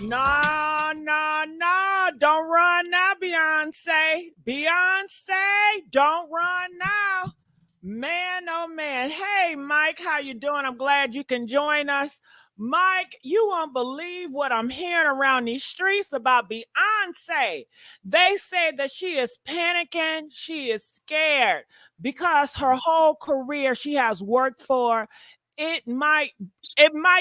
No, no, no. Don't run now, Beyonce. Beyonce, don't run now. Man, oh man. Hey, Mike, how you doing? I'm glad you can join us. Mike, you won't believe what I'm hearing around these streets about Beyonce. They say that she is panicking, she is scared because her whole career she has worked for it might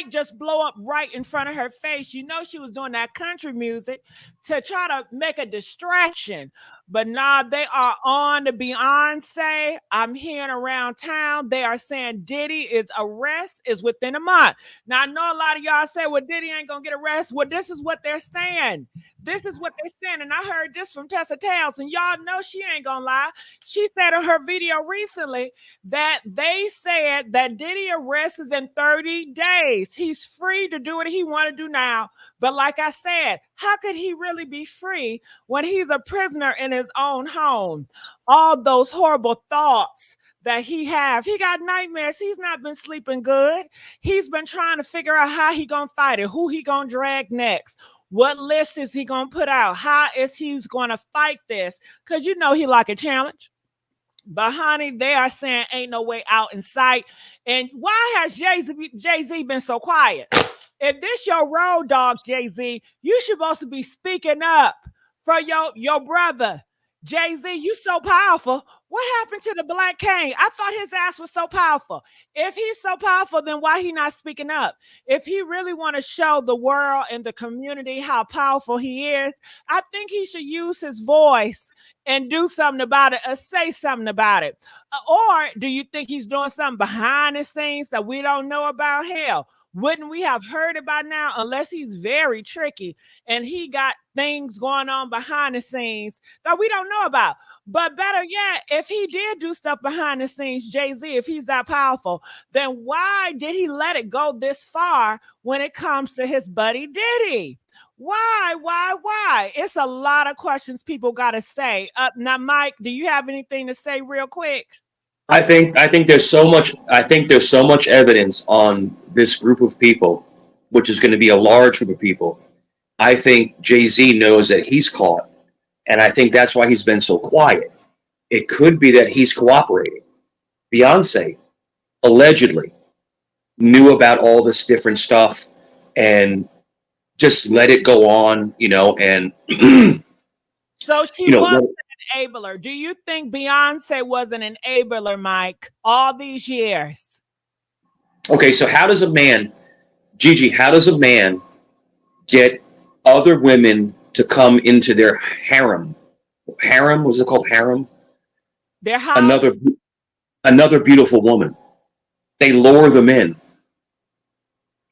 just blow up right in front of her face. You know, she was doing that country music to try to make a distraction. But nah, they are on to Beyonce. I'm hearing around town, they are saying Diddy's arrest is within a month. Now, I know a lot of y'all say, well, Diddy ain't going to get arrested. Well, this is what they're saying. This is what they're saying. And I heard this from Tessa Tales, and y'all know she ain't going to lie. She said in her video recently that they said that Diddy arrest is in 30 days. He's free to do what he want to do now. But like I said, how could he really be free when he's a prisoner in his own home? All those horrible thoughts that he got nightmares. He's not been sleeping good. He's been trying to figure out how he gonna fight it, who he gonna drag next, what list is he gonna put out, how is he gonna fight this, because you know he like a challenge. But honey, they are saying ain't no way out in sight. And why has Jay-Z been so quiet? If this your road dog, Jay-Z, you should supposed to be speaking up for your brother. Jay-Z, you so powerful. What happened to the Black King? I thought his ass was so powerful. If he's so powerful, then why he not speaking up? If he really want to show the world and the community how powerful he is, I think he should use his voice and do something about it or say something about it. Or do you think he's doing something behind the scenes that we don't know about? Hell, wouldn't we have heard about now unless he's very tricky and he got things going on behind the scenes that we don't know about? But better yet, if he did do stuff behind the scenes, Jay-Z, if he's that powerful, then why did he let it go this far when it comes to his buddy Diddy? Why? It's a lot of questions people got to say. Now, Mike, do you have anything to say real quick? I think there's so much evidence on this group of people, which is going to be a large group of people. I think Jay-Z knows that he's caught, and I think that's why he's been so quiet. It could be that he's cooperating. Beyonce allegedly knew about all this different stuff and just let it go on, and so she was an enabler. Do you think Beyonce was an enabler, Mike, all these years? Okay, so how does a man get other women to come into their harem? Harem, was it called harem? Their house. Another beautiful woman. They lure them in.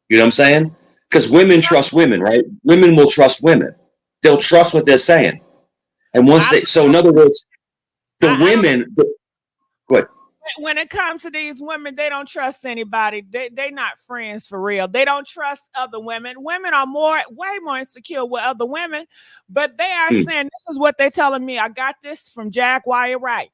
You know what I'm saying? Because women trust women, right? Women will trust women. They'll trust what they're saying. And so in other words, women, go ahead. When it comes to these women, they don't trust anybody. They're not friends for real. They don't trust other women. Women are way more insecure with other women, but they are saying, this is what they're telling me. I got this from Jaguar Wright,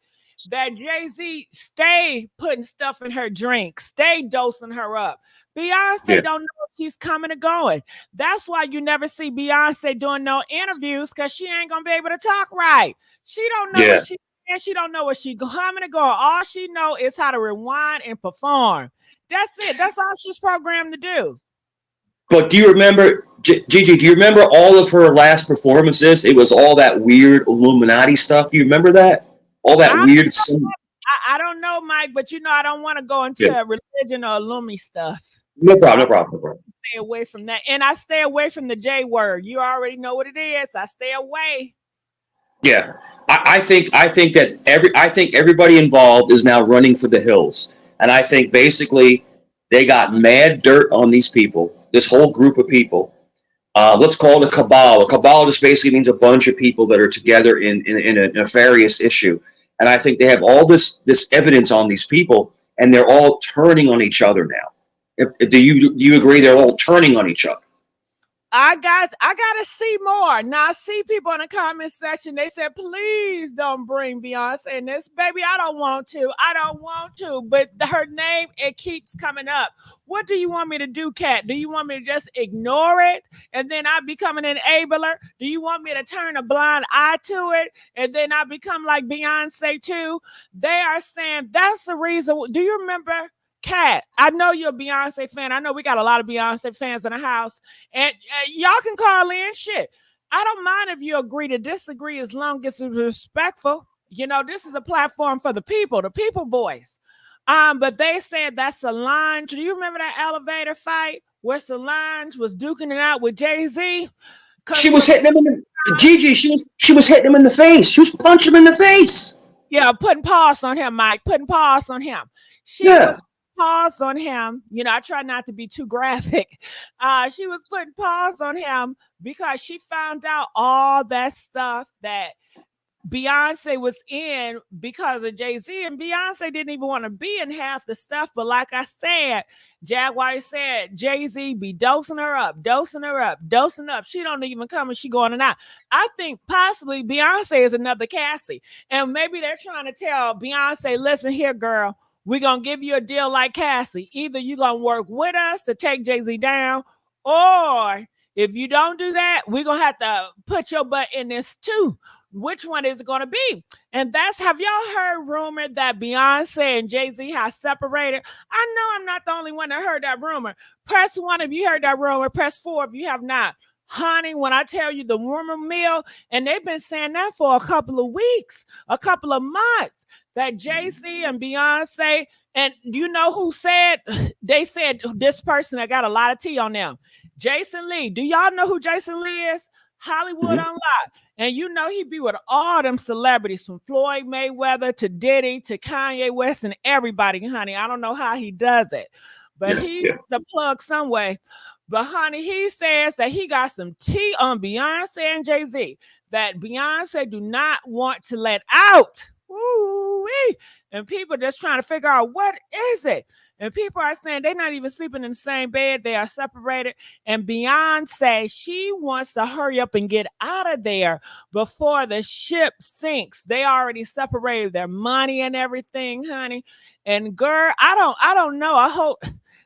that Jay-Z stay putting stuff in her drink, stay dosing her up. Beyonce don't know if she's coming or going. That's why you never see Beyonce doing no interviews, because she ain't gonna be able to talk right. She don't know what she don't know what she coming to go. All she know is how to rewind and perform. That's it. That's all she's programmed to do. But do you remember, Gigi? Do you remember all of her last performances? It was all that weird Illuminati stuff. Do you remember that? All that weird. I don't know, Mike, but I don't want to go into religion or Illumi stuff. No problem. Stay away from that. And I stay away from the J word. You already know what it is. I stay away. Yeah. I think that everybody involved is now running for the hills. And I think basically they got mad dirt on these people, this whole group of people. Let's call it a cabal. A cabal just basically means a bunch of people that are together in a nefarious issue. And I think they have all this evidence on these people, and they're all turning on each other now. Do you agree they're all turning on each other? I gotta see more. Now I see people in the comment section. They said, please don't bring Beyonce in this. Baby, I don't want to. I don't want to. But her name, it keeps coming up. What do you want me to do, Kat? Do you want me to just ignore it and then I become an enabler? Do you want me to turn a blind eye to it and then I become like Beyonce too? They are saying that's the reason. Do you remember? Kat, I know you're a Beyonce fan. I know we got a lot of Beyonce fans in the house, and y'all can call in shit. I don't mind if you agree to disagree as long as it's respectful. You know, this is a platform for the people voice. But they said that Solange. Do you remember that elevator fight where Solange was duking it out with Jay Z? She was hitting him in the Gigi. She was hitting him in the face. She was punching him in the face. Yeah, putting paws on him, Mike. Putting paws on him. She was paws on him. You know, I try not to be too graphic. She was putting paws on him because she found out all that stuff that Beyonce was in because of Jay-Z, and Beyonce didn't even want to be in half the stuff. But like I said, Jaguar said Jay-Z be dosing her up, dosing her up, dosing up. She don't even come and she going and out. I think possibly Beyonce is another Cassie. And maybe they're trying to tell Beyonce, listen here, girl, we're going to give you a deal like Cassie. Either you're going to work with us to take Jay-Z down, or if you don't do that, we're going to have to put your butt in this too. Which one is it going to be? And that's, have y'all heard rumor that Beyonce and Jay-Z have separated? I know I'm not the only one that heard that rumor. Press 1 if you heard that rumor. Press 4 if you have not. Honey, when I tell you the rumor mill, and they've been saying that for a couple of weeks, a couple of months, that Jay-Z and Beyonce, and you know who said, they said this person that got a lot of tea on them. Jason Lee. Do y'all know who Jason Lee is? Hollywood Unlocked. And you know he be with all them celebrities from Floyd Mayweather to Diddy to Kanye West and everybody, honey. I don't know how he does it, but he's the plug some way. But honey, he says that he got some tea on Beyonce and Jay-Z that Beyonce do not want to let out. Ooh-wee. And people just trying to figure out what is it. And people are saying they're not even sleeping in the same bed. They are separated. And Beyonce, she wants to hurry up and get out of there before the ship sinks. They already separated their money and everything, honey. And girl, I don't know. I hope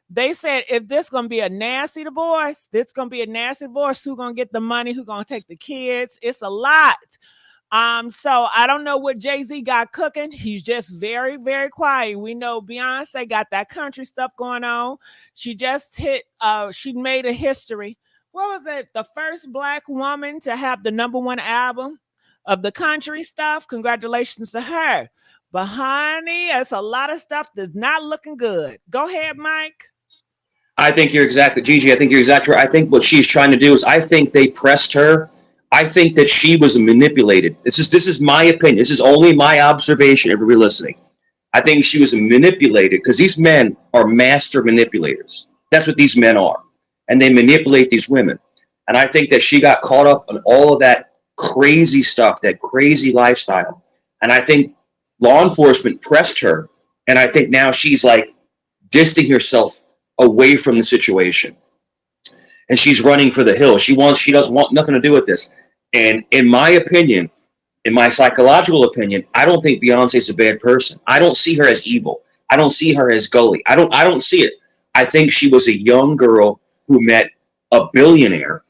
they said if this gonna be a nasty divorce, this gonna be a nasty divorce. Who's gonna get the money? Who's gonna take the kids? It's a lot. So I don't know what Jay-Z got cooking. He's just very, very quiet. We know Beyonce got that country stuff going on. She just she made a history. What was it? The first Black woman to have the #1 album of the country stuff. Congratulations to her. But honey, it's a lot of stuff that's not looking good. Go ahead, Mike. I think you're exactly, Gigi. I think you're exactly right. I think what she's trying to do is, I think they pressed her. I think that she was manipulated. This is my opinion. This is only my observation. Everybody listening, I think she was manipulated because these men are master manipulators. That's what these men are, and they manipulate these women. And I think that she got caught up in all of that crazy stuff, that crazy lifestyle. And I think law enforcement pressed her, and I think now she's like distancing herself away from the situation. And she's running for the hills. She doesn't want nothing to do with this. And in my opinion, in my psychological opinion, I don't think Beyonce's a bad person. I don't see her as evil. I don't see her as gully. I don't see it. I think she was a young girl who met a billionaire,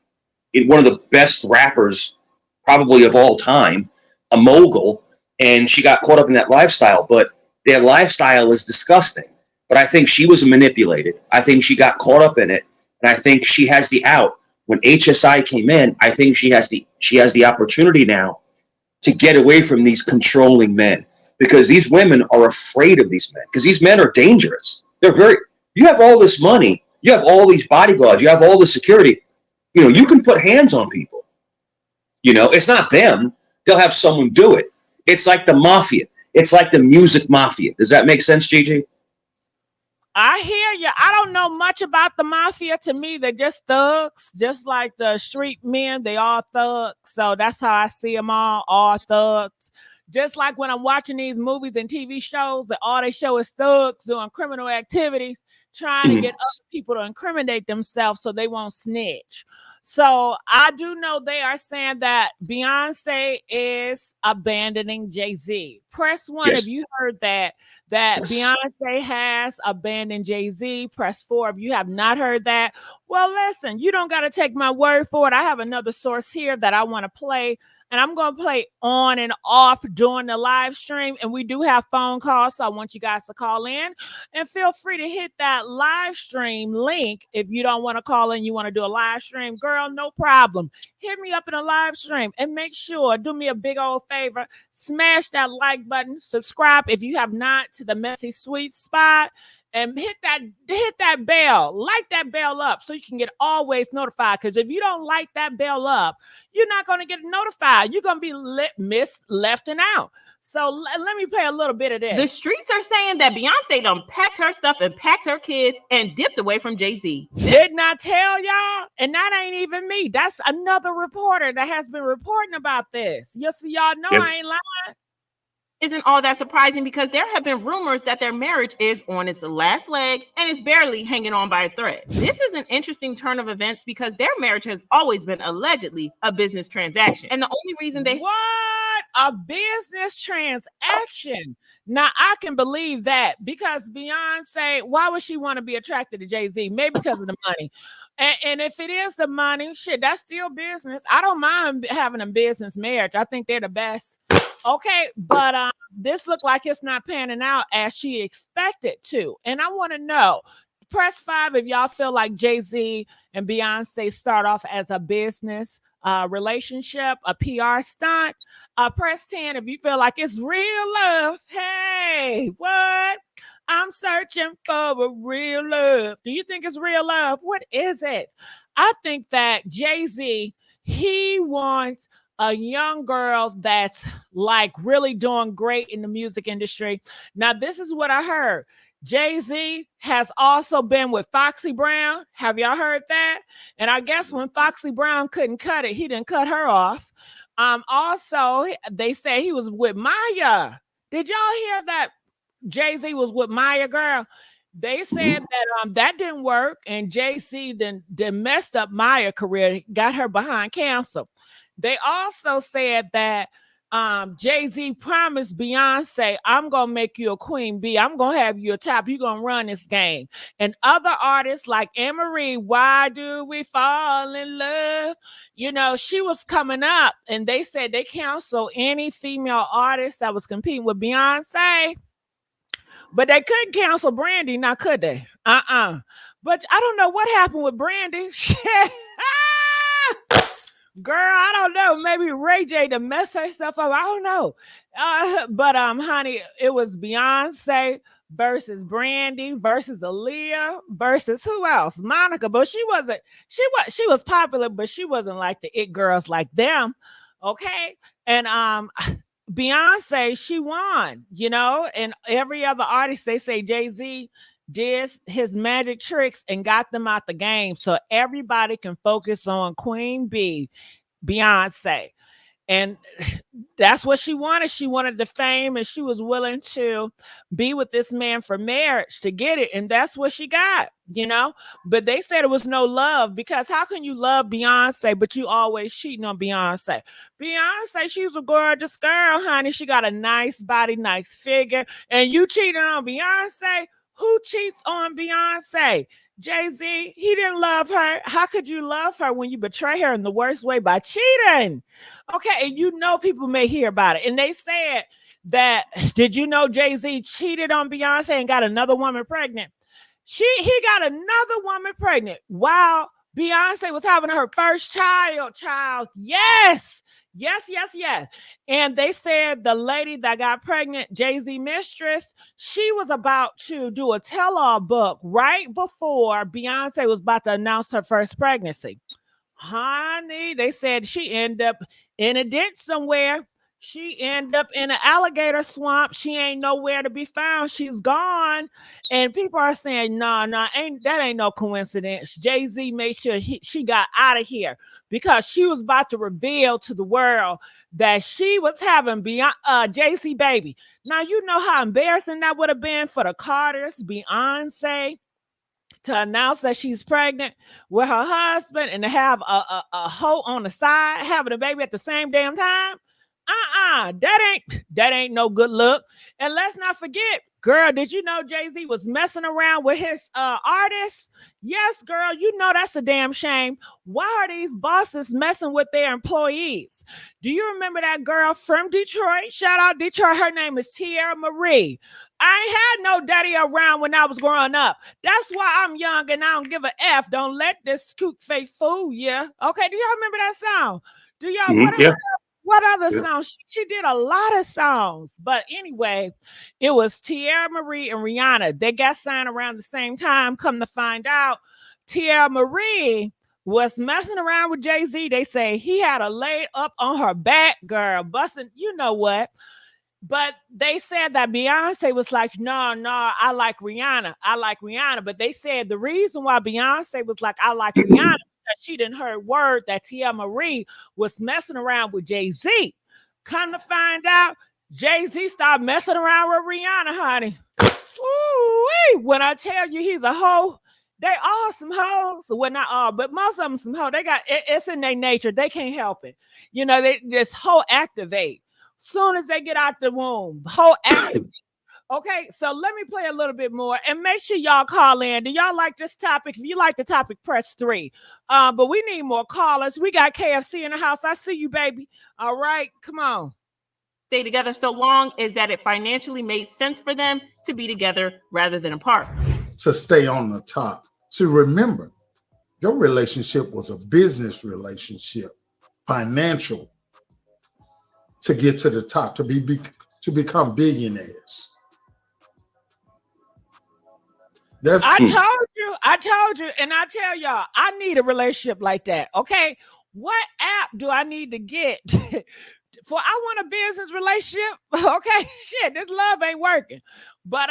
one of the best rappers probably of all time, a mogul, and she got caught up in that lifestyle. But their lifestyle is disgusting. But I think she was manipulated. I think she got caught up in it. And I think she has the out. When HSI came in, I think she has the opportunity now to get away from these controlling men, because these women are afraid of these men, because these men are dangerous. You have all this money, you have all these bodyguards, you have all the security. You know, you can put hands on people. You know, it's not them. They'll have someone do it. It's like the mafia. It's like the music mafia. Does that make sense, Gigi? I hear you. I don't know much about the mafia. To me, they're just thugs, just like the street men. They all thugs. So that's how I see them all thugs. Just like when I'm watching these movies and TV shows, that all they show is thugs doing criminal activities, trying to get other people to incriminate themselves so they won't snitch. So I do know they are saying that Beyonce is abandoning Jay Z. Press one if Yes. you heard that Yes. Beyonce has abandoned Jay Z. Press four if you have not heard that. Well, listen, you don't got to take my word for it. I have another source here that I want to play. And I'm going to play on and off during the live stream. And we do have phone calls. So I want you guys to call in. And feel free to hit that live stream link if you don't want to call in, you want to do a live stream. Girl, no problem. Hit me up in a live stream and make sure, do me a big old favor, smash that like button, subscribe if you have not to the Messy Sweet Spot, and hit that bell, light that bell up so you can get always notified. Because if you don't light that bell up, you're not going to get notified. You're going to be left and out. So let me play a little bit of this. The streets are saying that Beyonce done packed her stuff and packed her kids and dipped away from Jay Z. Did not tell y'all, and that ain't even me. That's another reporter that has been reporting about this. Yes, y'all know Yep. I ain't lying. Isn't all that surprising because there have been rumors that their marriage is on its last leg and is barely hanging on by a thread. This is an interesting turn of events because their marriage has always been allegedly a business transaction. And the only reason they... What? A business transaction. Now, I can believe that because Beyonce, why would she want to be attracted to Jay-Z? Maybe because of the money. And if it is the money, shit, that's still business. I don't mind having a business marriage. I think they're the best. Okay, but this looked like it's not panning out as she expected to. And I want to know, press 5 if y'all feel like Jay-Z and Beyonce start off as a business relationship, a PR stunt. Press 10 if you feel like it's real love. Hey, what? I'm searching for a real love. Do you think it's real love? What is it? I think that Jay-Z, he wants a young girl that's like really doing great in the music industry. Now, this is what I heard. Jay-Z has also been with Foxy Brown. Have y'all heard that? And I guess when Foxy Brown couldn't cut it, he didn't cut her off. Also, they say he was with Maya. Did y'all hear that Jay-Z was with Maya, girl? They said that that didn't work, and Jay-Z then messed up Maya's career, got her behind cancer. They also said that Jay-Z promised Beyonce, I'm going to make you a queen bee. I'm going to have you a top. You're going to run this game. And other artists like Anne-Marie, Why Do We Fall in Love? You know, she was coming up, and they said they canceled any female artist that was competing with Beyonce. But they couldn't cancel Brandy, now could they? But I don't know what happened with Brandy. Girl, I don't know. Maybe Ray J to mess her stuff up. I don't know. But honey, it was Beyonce versus Brandy versus Aaliyah versus who else? Monica. But she was popular, but she wasn't like the it girls like them. Okay. And Beyonce, she won, you know, and every other artist, they say Jay-Z did his magic tricks and got them out the game so everybody can focus on Queen Bee, Beyonce. And that's what she wanted. She wanted the fame, and she was willing to be with this man for marriage to get it. And that's what she got, you know. But they said it was no love, because how can you love Beyonce, but you always cheating on Beyonce? Beyonce, she's a gorgeous girl, honey. She got a nice body, nice figure. And you cheating on Beyonce? Who cheats on Beyonce? Jay-Z, he didn't love her. How could you love her when you betray her in the worst way by cheating? Okay, and you know people may hear about it. And they said that, did you know Jay-Z cheated on Beyonce and got another woman pregnant? He got another woman pregnant while Beyonce was having her first child. Yes. And they said the lady that got pregnant, Jay-Z mistress, she was about to do a tell-all book right before Beyonce was about to announce her first pregnancy. Honey, they said she ended up in a ditch somewhere. She ended up in an alligator swamp. She ain't nowhere to be found. She's gone. And people are saying, no, that ain't no coincidence. Jay-Z made sure she got out of here because she was about to reveal to the world that she was having Jay-Z baby. Now, you know how embarrassing that would have been for the Carters, Beyonce, to announce that she's pregnant with her husband and to have a hoe on the side having a baby at the same damn time. That ain't no good look. And let's not forget, girl, did you know Jay-Z was messing around with his artists? Yes, girl, you know that's a damn shame. Why are these bosses messing with their employees? Do you remember that girl from Detroit? Shout out Detroit. Her name is Tierra Marie. I ain't had no daddy around when I was growing up. That's why I'm young and I don't give a F. Don't let this kook face fool you. Okay, do y'all remember that song? Do y'all, what other songs? She did a lot of songs. But anyway, it was Tierra Marie and Rihanna. They got signed around the same time. Come to find out, Tierra Marie was messing around with Jay-Z. They say he had a laid up on her back, girl, busting, you know what. But they said that Beyonce was like, no, I like Rihanna. I like Rihanna. But they said the reason why Beyonce was like, I like Rihanna, she didn't heard word that Tia Marie was messing around with Jay-Z. Come to find out, Jay-Z started messing around with Rihanna, honey. Ooh, when I tell you he's a hoe, they all some hoes. Well, not all, but most of them some hoe. They got it's in their nature. They can't help it. You know, they just hoe activate. Soon as they get out the womb, hoe activate. Okay, so let me play a little bit more and make sure y'all call in. Do y'all like this topic? If you like the topic, press 3. But we need more callers. We got KFC in the house. I see you, baby. All right, come on. Stay together so long is that it financially made sense for them to be together rather than apart. To stay on the top. So remember, your relationship was a business relationship, financial, to get to the top, to become billionaires. I told you, and I tell y'all, I need a relationship like that. Okay, what app do I need to get for? I want a business relationship. Okay, shit, this love ain't working. But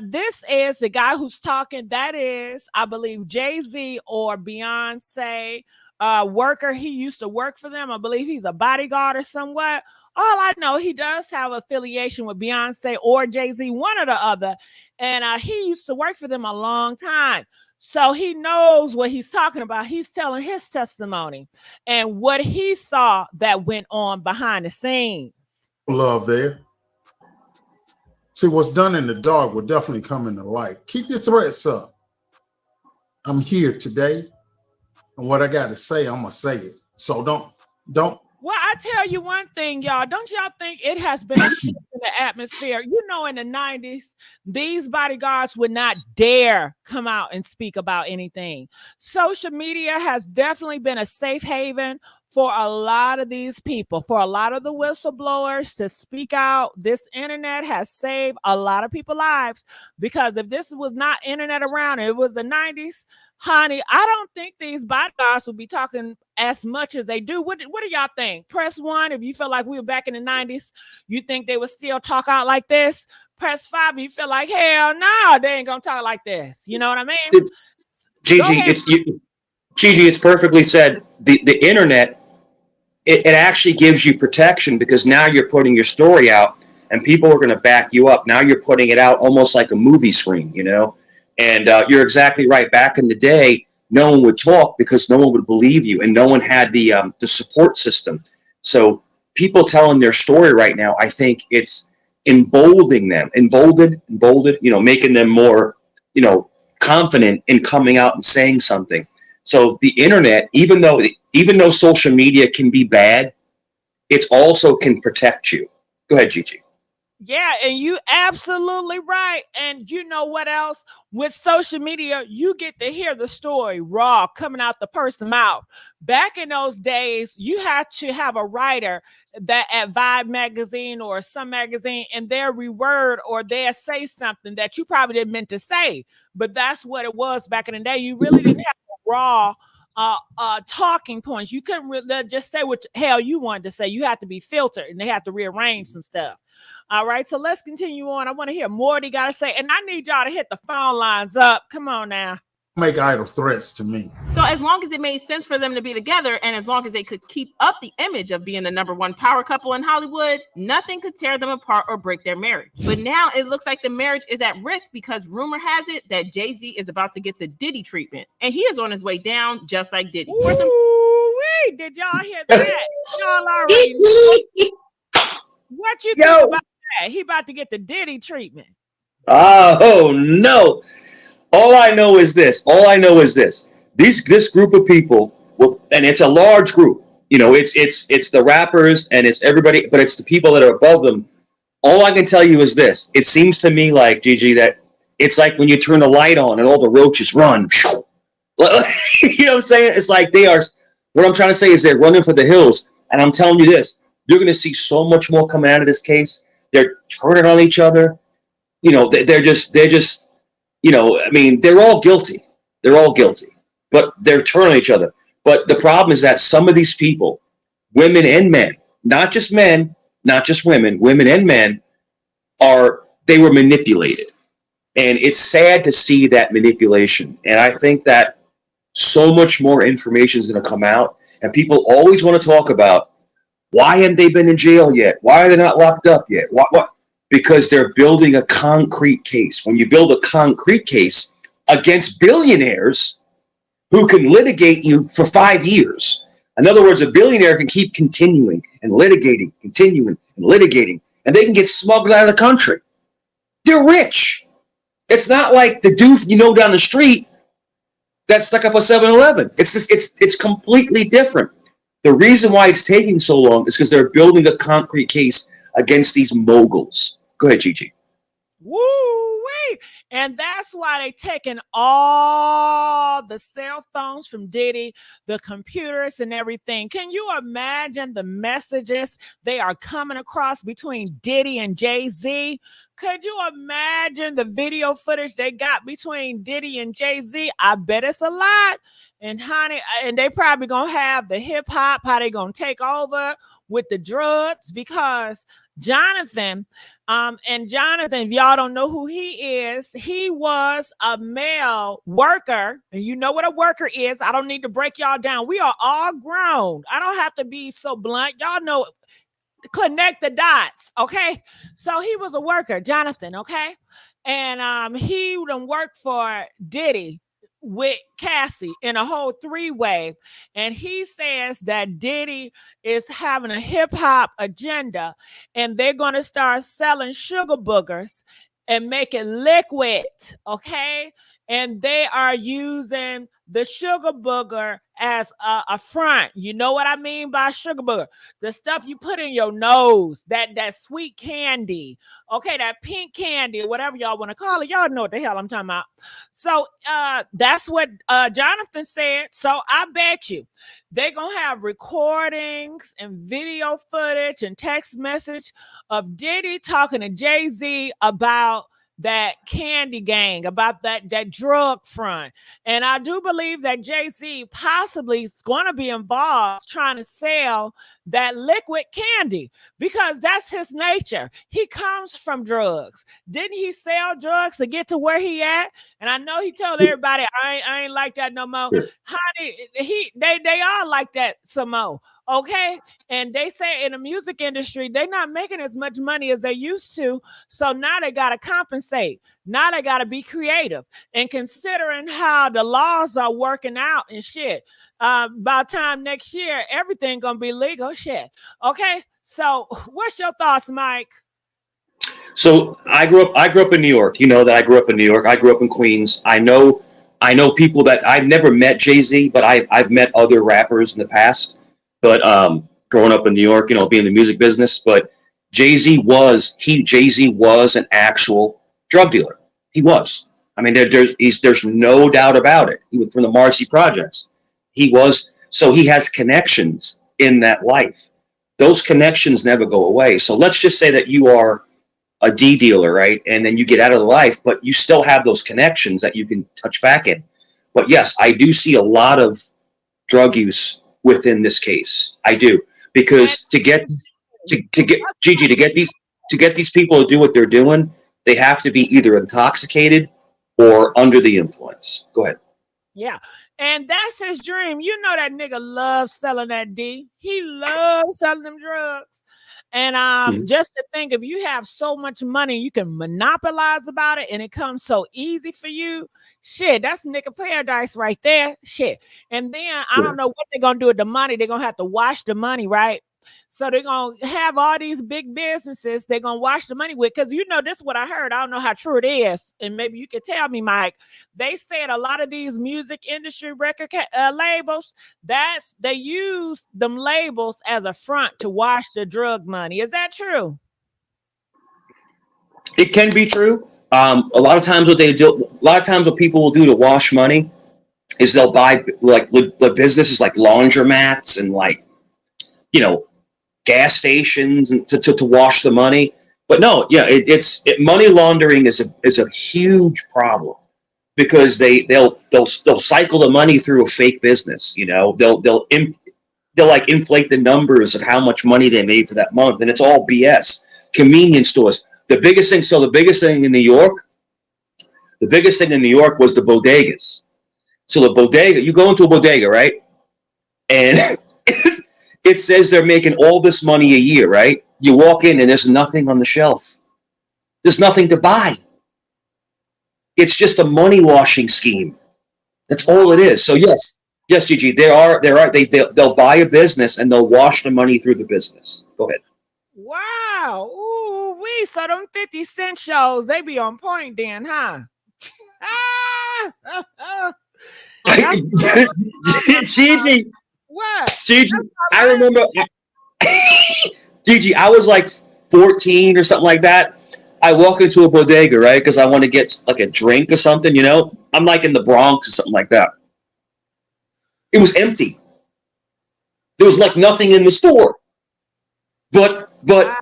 this is the guy who's talking. That is, I believe, Jay-Z or Beyonce worker. He used to work for them. I believe he's a bodyguard or somewhat. All I know, he does have affiliation with Beyonce or Jay-Z, one or the other. And he used to work for them a long time. So he knows what he's talking about. He's telling his testimony and what he saw that went on behind the scenes. Love there. See, what's done in the dark will definitely come in the light. Keep your threats up. I'm here today. And what I got to say, I'm going to say it. So don't. Well, I tell you one thing, y'all. Don't y'all think it has been a shift in the atmosphere? You know, in the 90s, these bodyguards would not dare come out and speak about anything. Social media has definitely been a safe haven for a lot of these people, for a lot of the whistleblowers to speak out. This internet has saved a lot of people's lives, because if this was not internet around and it was the 90s, honey, I don't think these bodyguards would be talking as much as they do. What do y'all think? Press 1 if you feel like we were back in the 90s. You think they would still talk out like this? Press 5 if you feel like, hell no, they ain't gonna talk like this. You know what I mean? Gigi, it's perfectly said. The internet, it actually gives you protection, because now you're putting your story out and people are going to back you up. Now you're putting it out almost like a movie screen, you know? And you're exactly right. Back in the day, no one would talk because no one would believe you, and no one had the support system. So people telling their story right now, I think it's emboldening them, emboldened, you know, making them more, you know, confident in coming out and saying something. So the internet, even though social media can be bad, it also can protect you. Go ahead, Gigi. Yeah, and you absolutely right. And you know what else? With social media, you get to hear the story raw, coming out the person's mouth. Back in those days, you had to have a writer that at Vibe magazine or some magazine, and they'll reword or they'll say something that you probably didn't meant to say. But that's what it was back in the day. You really didn't have raw talking points. You couldn't really just say what the hell you wanted to say. You had to be filtered, and they had to rearrange some stuff. All right, so let's continue on. I want to hear more they got to say, and I need y'all to hit the phone lines up. Come on now. make idle threats to me. So as long as it made sense for them to be together, and as long as they could keep up the image of being the #1 power couple in Hollywood, nothing could tear them apart or break their marriage. But now it looks like the marriage is at risk because rumor has it that Jay-Z is about to get the Diddy treatment, and he is on his way down just like Diddy. Ooh-wee, did y'all hear that? Y'all already know. What you think about that? He about to get the Diddy treatment. Oh no. All I know is this. This group of people, and it's a large group. You know, it's the rappers and it's everybody, but it's the people that are above them. All I can tell you is this. It seems to me like, Gigi, that it's like when you turn the light on and all the roaches run. You know what I'm saying? It's like they are, what I'm trying to say is they're running for the hills. And I'm telling you this, you're going to see so much more coming out of this case. They're turning on each other. You know, they're just, you know, I mean, they're all guilty. They're all guilty, but they're turning on each other. But the problem is that some of these people, women and men, not just men, not just women, women and men, they were manipulated. And it's sad to see that manipulation. And I think that so much more information is going to come out. And people always want to talk about, why haven't they been in jail yet? Why are they not locked up yet? What? Because they're building a concrete case. When you build a concrete case against billionaires who can litigate you for 5 years. In other words, a billionaire can keep continuing and litigating, and they can get smuggled out of the country. They're rich. It's not like the doof you know down the street that stuck up a 7-Eleven. It's completely different. The reason why it's taking so long is because they're building a concrete case against these moguls. Go ahead, Gigi. Woo-wee. And that's why they taking all the cell phones from Diddy, the computers and everything. Can you imagine the messages they are coming across between Diddy and Jay-Z? Could you imagine the video footage they got between Diddy and Jay-Z? I bet it's a lot. And honey, and they probably gonna have the hip hop, how they gonna take over with the drugs, because Jonathan, if y'all don't know who he is, he was a male worker, and you know what a worker is. I don't need to break y'all down. We are all grown. I don't have to be so blunt. Y'all know, connect the dots, okay? So he was a worker, Jonathan, okay? And he done worked for Diddy with Cassie in a whole 3-way. And he says that Diddy is having a hip hop agenda, and they're going to start selling sugar boogers and make it liquid. Okay. And they are using the sugar booger as a front. You know what I mean by sugar booger? The stuff you put in your nose, that sweet candy, okay, that pink candy or whatever y'all want to call it. Y'all know what the hell I'm talking about. So that's what Jonathan said. So I bet you they're going to have recordings and video footage and text message of Diddy talking to Jay-Z about that candy gang, about that drug front. And I do believe that Jay-Z possibly is going to be involved trying to sell that liquid candy, because that's his nature. He comes from drugs. Didn't he sell drugs to get to where he at? And I know he told everybody, I ain't like that no more. Honey, they are like that some more. Okay. And they say in the music industry, they're not making as much money as they used to. So now they got to compensate. Now they got to be creative. And considering how the laws are working out and shit, by time next year, everything going to be legal shit. Okay. So what's your thoughts, Mike? So I grew up in New York. You know that I grew up in New York. I grew up in Queens. I know people that I've never met Jay-Z, but I've met other rappers in the past. But growing up in New York, you know, being in the music business, but Jay-Z was an actual drug dealer. He was. I mean, there's no doubt about it. He was from the Marcy Projects. He was. So he has connections in that life. Those connections never go away. So let's just say that you are a D dealer, right? And then you get out of the life, but you still have those connections that you can touch back in. But yes, I do see a lot of drug use within this case. I do, because to get these people to do what they're doing, they have to be either intoxicated or under the influence. Go ahead. Yeah. And that's his dream. You know that nigga loves selling that D. He loves selling them drugs. And just to think, if you have so much money, you can monopolize about it and it comes so easy for you. Shit, that's nigga paradise right there. Shit. And then I don't know what they're gonna do with the money. They're gonna have to wash the money, right? So they're gonna have all these big businesses they're gonna wash the money with. Because you know, this is what I heard. I don't know how true it is. And maybe you can tell me, Mike. They said a lot of these music industry record labels, they use them labels as a front to wash the drug money. Is that true? It can be true. A lot of times what people will do to wash money is they'll buy like businesses like laundromats and like, you know, gas stations and to wash the money. But no, yeah, money laundering is a huge problem because they'll cycle the money through a fake business. You know, they'll like inflate the numbers of how much money they made for that month, and it's all BS. Convenience stores. The biggest thing in New York was the bodegas. So the bodega, you go into a bodega, right? And it says they're making all this money a year, right? You walk in and there's nothing on the shelf. There's nothing to buy. It's just a money washing scheme. That's all it is. So yes, Gigi, they'll buy a business and they'll wash the money through the business. Go ahead. Wow. Ooh, so them 50 Cent shows, they be on point then, huh? Gigi. What? Gigi, I remember. Gigi, I was like 14 or something like that. I walk into a bodega, right? Because I want to get like a drink or something, you know? I'm like in the Bronx or something like that. It was empty. There was like nothing in the store. But Wow.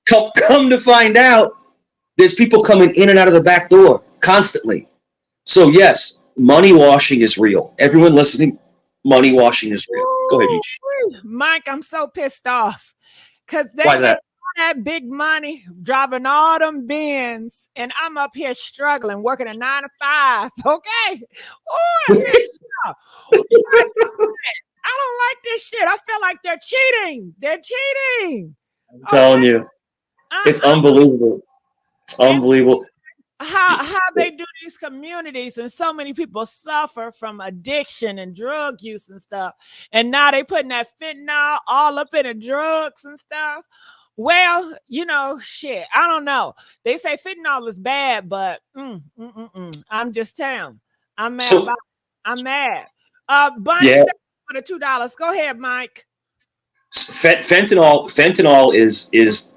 come to find out, there's people coming in and out of the back door constantly. So yes, money washing is real. Everyone listening, money washing is real. Go ahead, Gigi. Mike, I'm so pissed off because they Why is that? that big money driving all them bins, and I'm up here struggling, working a 9 to 5. Okay. I don't like this shit. I feel like they're cheating. They're cheating. I'm telling you, it's unbelievable. It's unbelievable. How they do these communities, and so many people suffer from addiction and drug use and stuff, and now they putting that fentanyl all up in the drugs and stuff. Well, you know, shit, I don't know. They say fentanyl is bad, but I'm just telling. I'm mad. I'm mad. Bunny, for the $2. Go ahead, Mike. Fentanyl is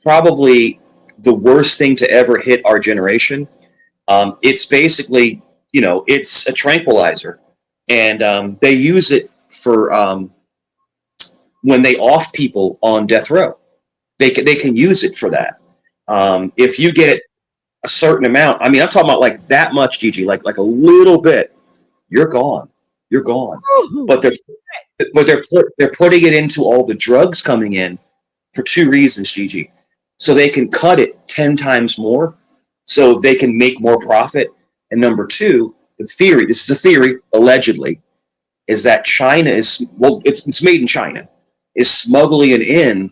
probably the worst thing to ever hit our generation. It's basically, you know, it's a tranquilizer, and they use it for when they off people on death row. They can use it for that. If you get a certain amount, I mean, I'm talking about like that much, Gigi, like a little bit, you're gone. You're gone. But they're putting it into all the drugs coming in for two reasons, Gigi. So they can cut it 10 times more, so they can make more profit. And number two, this is a theory, allegedly, is that China it's made in China, is smuggling it in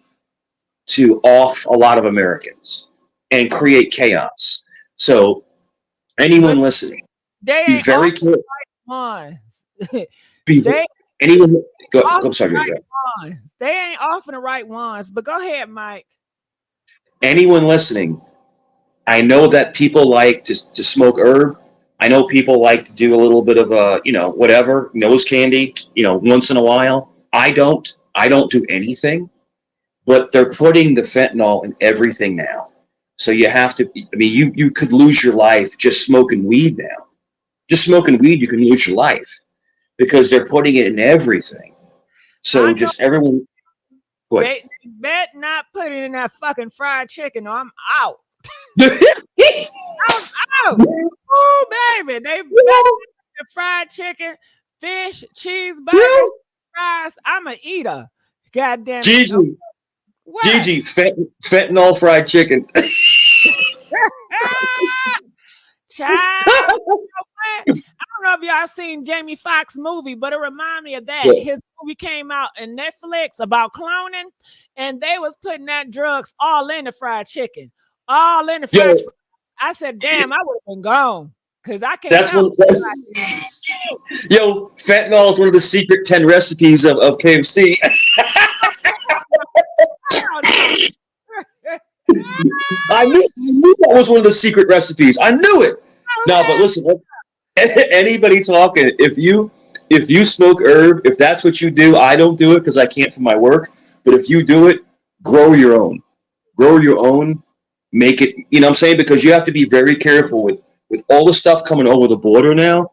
to off a lot of Americans and create chaos. So anyone listening, be very careful. Anyone go, I'm sorry. They ain't offering the right ones, but go ahead, Mike. Anyone listening, I know that people like to smoke herb. I know people like to do a little bit of whatever, nose candy, once in a while. I don't do anything, but they're putting the fentanyl in everything now. So you have to, I mean, you could lose your life just smoking weed now. Just smoking weed, you can lose your life because they're putting it in everything. So just everyone. They bet not put it in that fucking fried chicken or I'm out. I'm out. Oh, baby. They bet the fried chicken, fish, cheeseburgers, fries. I'm an eater. God damn it. Gigi, fentanyl fried chicken. Child, you know what? I don't know if y'all seen Jamie Foxx movie, but it reminded me of that. Yeah. His movie came out in Netflix about cloning, and they was putting that drugs all in the fried chicken, all in the Yo, French fries. I said, damn, I would have been gone because I can't that's help one. it. Yo, fentanyl is one of the secret 10 recipes of KFC. I knew that was one of the secret recipes. I knew it. No, but listen, anybody talking, if you smoke herb, if that's what you do, I don't do it because I can't for my work. But if you do it, grow your own. Grow your own. Make it, you know what I'm saying? Because you have to be very careful with all the stuff coming over the border now.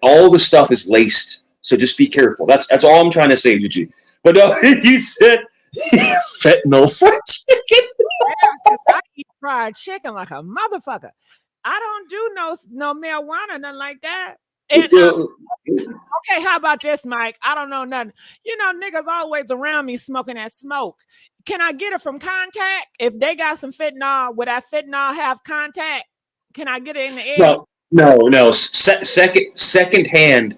All the stuff is laced. So just be careful. That's all I'm trying to say, Gigi. But no, you said fentanyl fried chicken. I eat fried chicken like a motherfucker. I don't do no marijuana, nothing like that. And okay, how about this, Mike? I don't know nothing. You know, niggas always around me smoking that smoke. Can I get it from contact? If they got some fentanyl, would that fentanyl have contact? Can I get it in the air? No. Second hand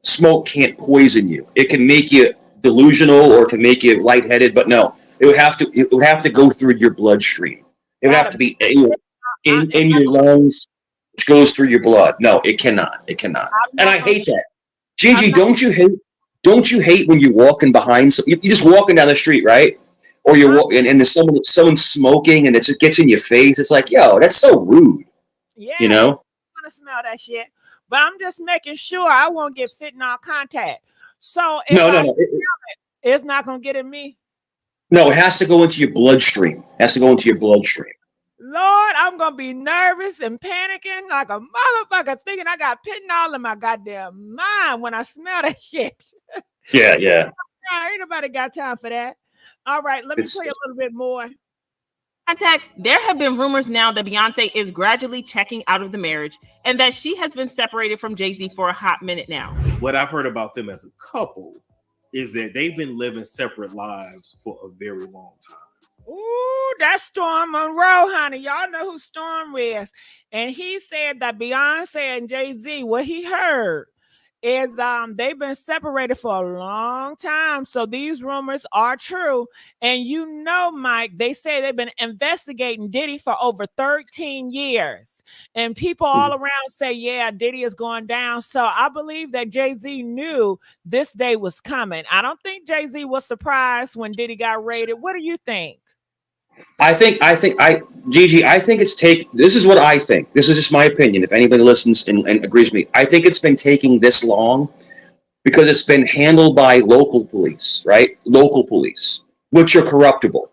smoke can't poison you. It can make you delusional or it can make you lightheaded, but no, it would have to go through your bloodstream. It would have to be in your lungs, which goes through your blood. No, it cannot. It cannot. And I hate that. Gigi, don't you hate when you're walking behind you're just walking down the street, right? Or you're walking and there's someone smoking and it just gets in your face. It's like, yo, that's so rude. Yeah. You know? I want to smell that shit. But I'm just making sure I won't get fentanyl contact. So if it's not gonna get in me. No, it has to go into your bloodstream. Lord, I'm gonna be nervous and panicking like a motherfucker, thinking I got fentanyl in my goddamn mind when I smell that shit. Yeah. Ain't nobody got time for that. All right, let me tell you a little bit more. Context, there have been rumors now that Beyonce is gradually checking out of the marriage and that she has been separated from Jay-Z for a hot minute now. What I've heard about them as a couple is that they've been living separate lives for a very long time. Ooh, that's Storm Monroe, honey. Y'all know who Storm is. And he said that Beyonce and Jay-Z, what he heard is they've been separated for a long time. So these rumors are true. And you know, Mike, they say they've been investigating Diddy for over 13 years. And people all around say, yeah, Diddy is going down. So I believe that Jay-Z knew this day was coming. I don't think Jay-Z was surprised when Diddy got raided. What do you think? Gigi, I think this is what I think. This is just my opinion. If anybody listens and agrees with me, I think it's been taking this long because it's been handled by local police, right? Local police, which are corruptible.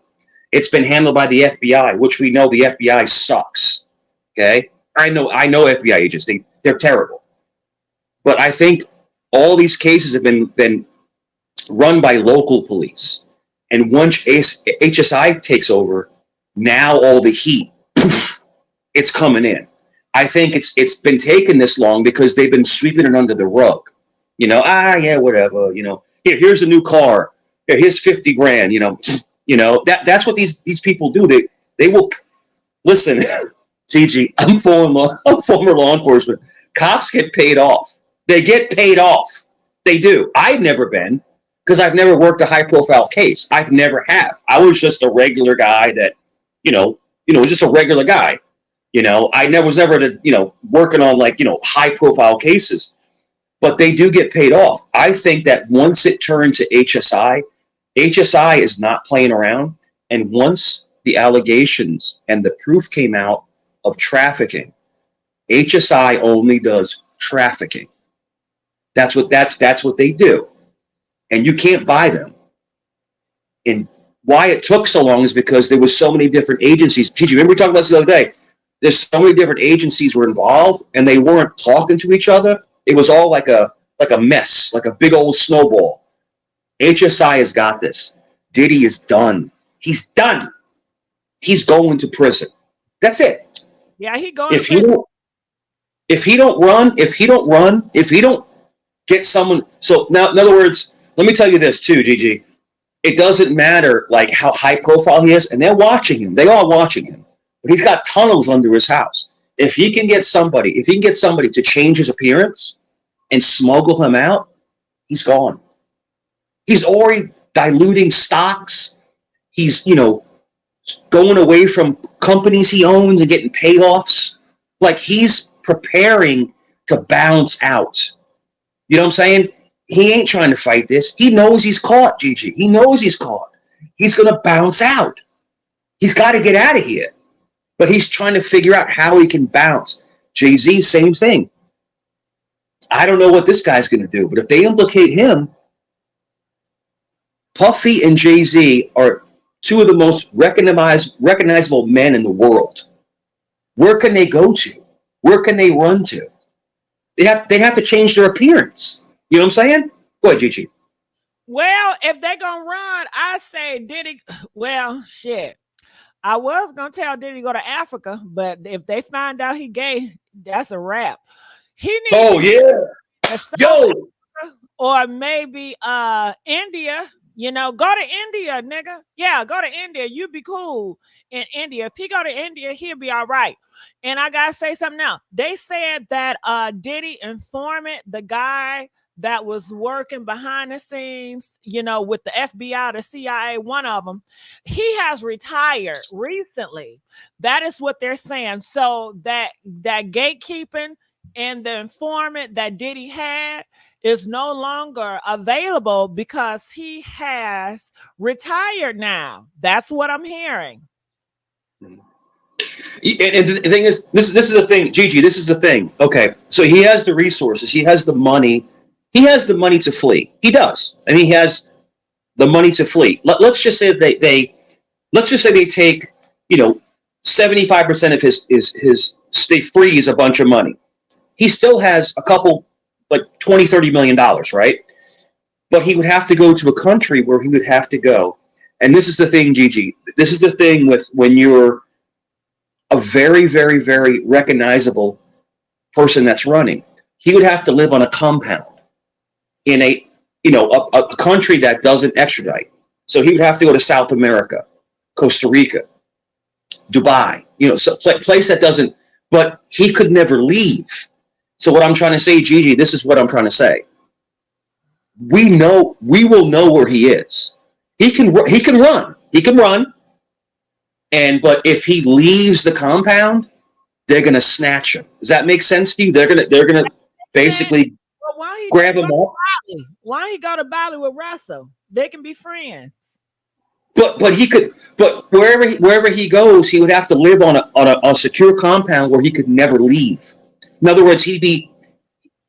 It's been handled by the FBI, which we know the FBI sucks. Okay. I know FBI agents, they're terrible. But I think all these cases have been run by local police. And once HSI takes over, now all the heat, poof, it's coming in. I think it's been taking this long because they've been sweeping it under the rug. You know, yeah, whatever. You know, here's a new car. Here's 50 grand. You know, that's what these people do. They will listen. TG, I'm former law enforcement. Cops get paid off. They get paid off. They do. I've never been. Because I've never worked a high-profile case. I've never have. I was just a regular guy that, just a regular guy. You know, I was never, working on high-profile cases. But they do get paid off. I think that once it turned to HSI is not playing around. And once the allegations and the proof came out of trafficking, HSI only does trafficking. That's what they do. And you can't buy them. And why it took so long is because there was so many different agencies. Gigi, remember we talked about this the other day? There's so many different agencies were involved, and they weren't talking to each other. It was all like a mess, like a big old snowball. HSI has got this. Diddy is done. He's done. He's going to prison. That's it. Yeah, he going. If he don't get someone. So now, in other words. Let me tell you this too, Gigi. It doesn't matter like how high profile he is, and they're watching him. They are watching him. But he's got tunnels under his house. if he can get somebody to change his appearance and smuggle him out, he's gone. He's already diluting stocks. He's, going away from companies he owns and getting payoffs. Like, he's preparing to bounce out. You know what I'm saying? He ain't trying to fight this. He knows he's caught, Gigi. He knows he's caught. He's going to bounce out. He's got to get out of here. But he's trying to figure out how he can bounce. Jay-Z, same thing. I don't know what this guy's going to do, but if they implicate him, Puffy and Jay-Z are two of the most recognizable men in the world. Where can they go to? Where can they run to? They have to change their appearance. You know what I'm saying? Go ahead, Gigi. Well, if they gonna run, I say Diddy. Well, shit. I was gonna tell Diddy to go to Africa, but if they find out he gay, that's a wrap. He needs. Oh yeah. Yo. Or maybe India. Go to India, nigga. Yeah, go to India. You'd be cool in India. If he go to India, he'll be all right. And I gotta say something now. They said that Diddy informant, the guy that was working behind the scenes, with the FBI, the CIA, one of them, he has retired recently. That is what they're saying. So that gatekeeping and the informant that Diddy had is no longer available because he has retired now. That's what I'm hearing. And the thing is, this is the thing, Gigi, this is the thing. Okay, so he has the resources. He has the money. He has the money to flee. He does. And he has the money to flee. Let's just say they take, 75% of his they freeze a bunch of money. He still has a couple, like $20-30 million, right? But he would have to go to a country where he would have to go. And this is the thing, Gigi. This is the thing with when you're a very, very, very recognizable person that's running. He would have to live on a compound in a country that doesn't extradite. So he would have to go to South America, Costa Rica, Dubai, so place that doesn't, but he could never leave. So what I'm trying to say, Gigi, this is what I'm trying to say. We will know where he is. He can run. But if he leaves the compound, they're gonna snatch him. Does that make sense to you? They're gonna basically grab him up. Why he go to Bali with Russell? They can be friends. But wherever he goes, he would have to live on a secure compound where he could never leave. In other words, he'd be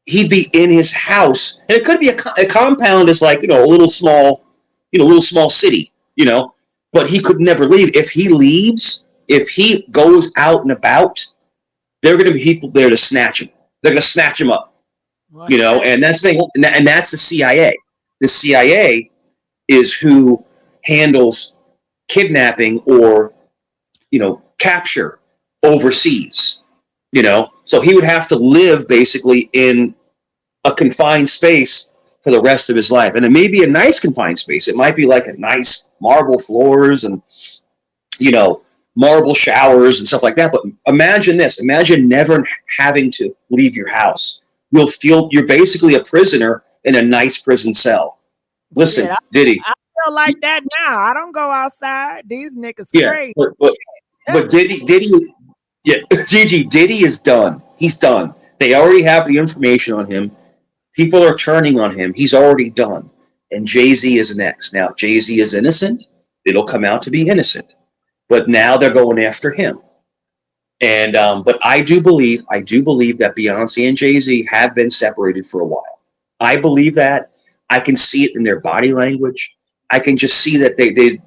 in his house, and it could be a compound is like a little small city, but he could never leave. If he leaves, if he goes out and about, there are going to be people there to snatch him. They're going to snatch him up, and that's the thing, and that's the CIA. The CIA is who handles kidnapping or capture overseas. So he would have to live basically in a confined space for the rest of his life. And it may be a nice confined space. It might be like a nice marble floors and, marble showers and stuff like that. But imagine this. Imagine never having to leave your house. You're basically a prisoner in a nice prison cell. Listen, yeah, Diddy. I feel like that now. I don't go outside. These niggas crazy. But Diddy, yeah, Gigi, Diddy is done. He's done. They already have the information on him. People are turning on him. He's already done. And Jay-Z is next. Now, Jay-Z is innocent. It'll come out to be innocent. But now they're going after him. And but I do believe that Beyonce and Jay-Z have been separated for a while. I believe that. I can see it in their body language. I can just see that they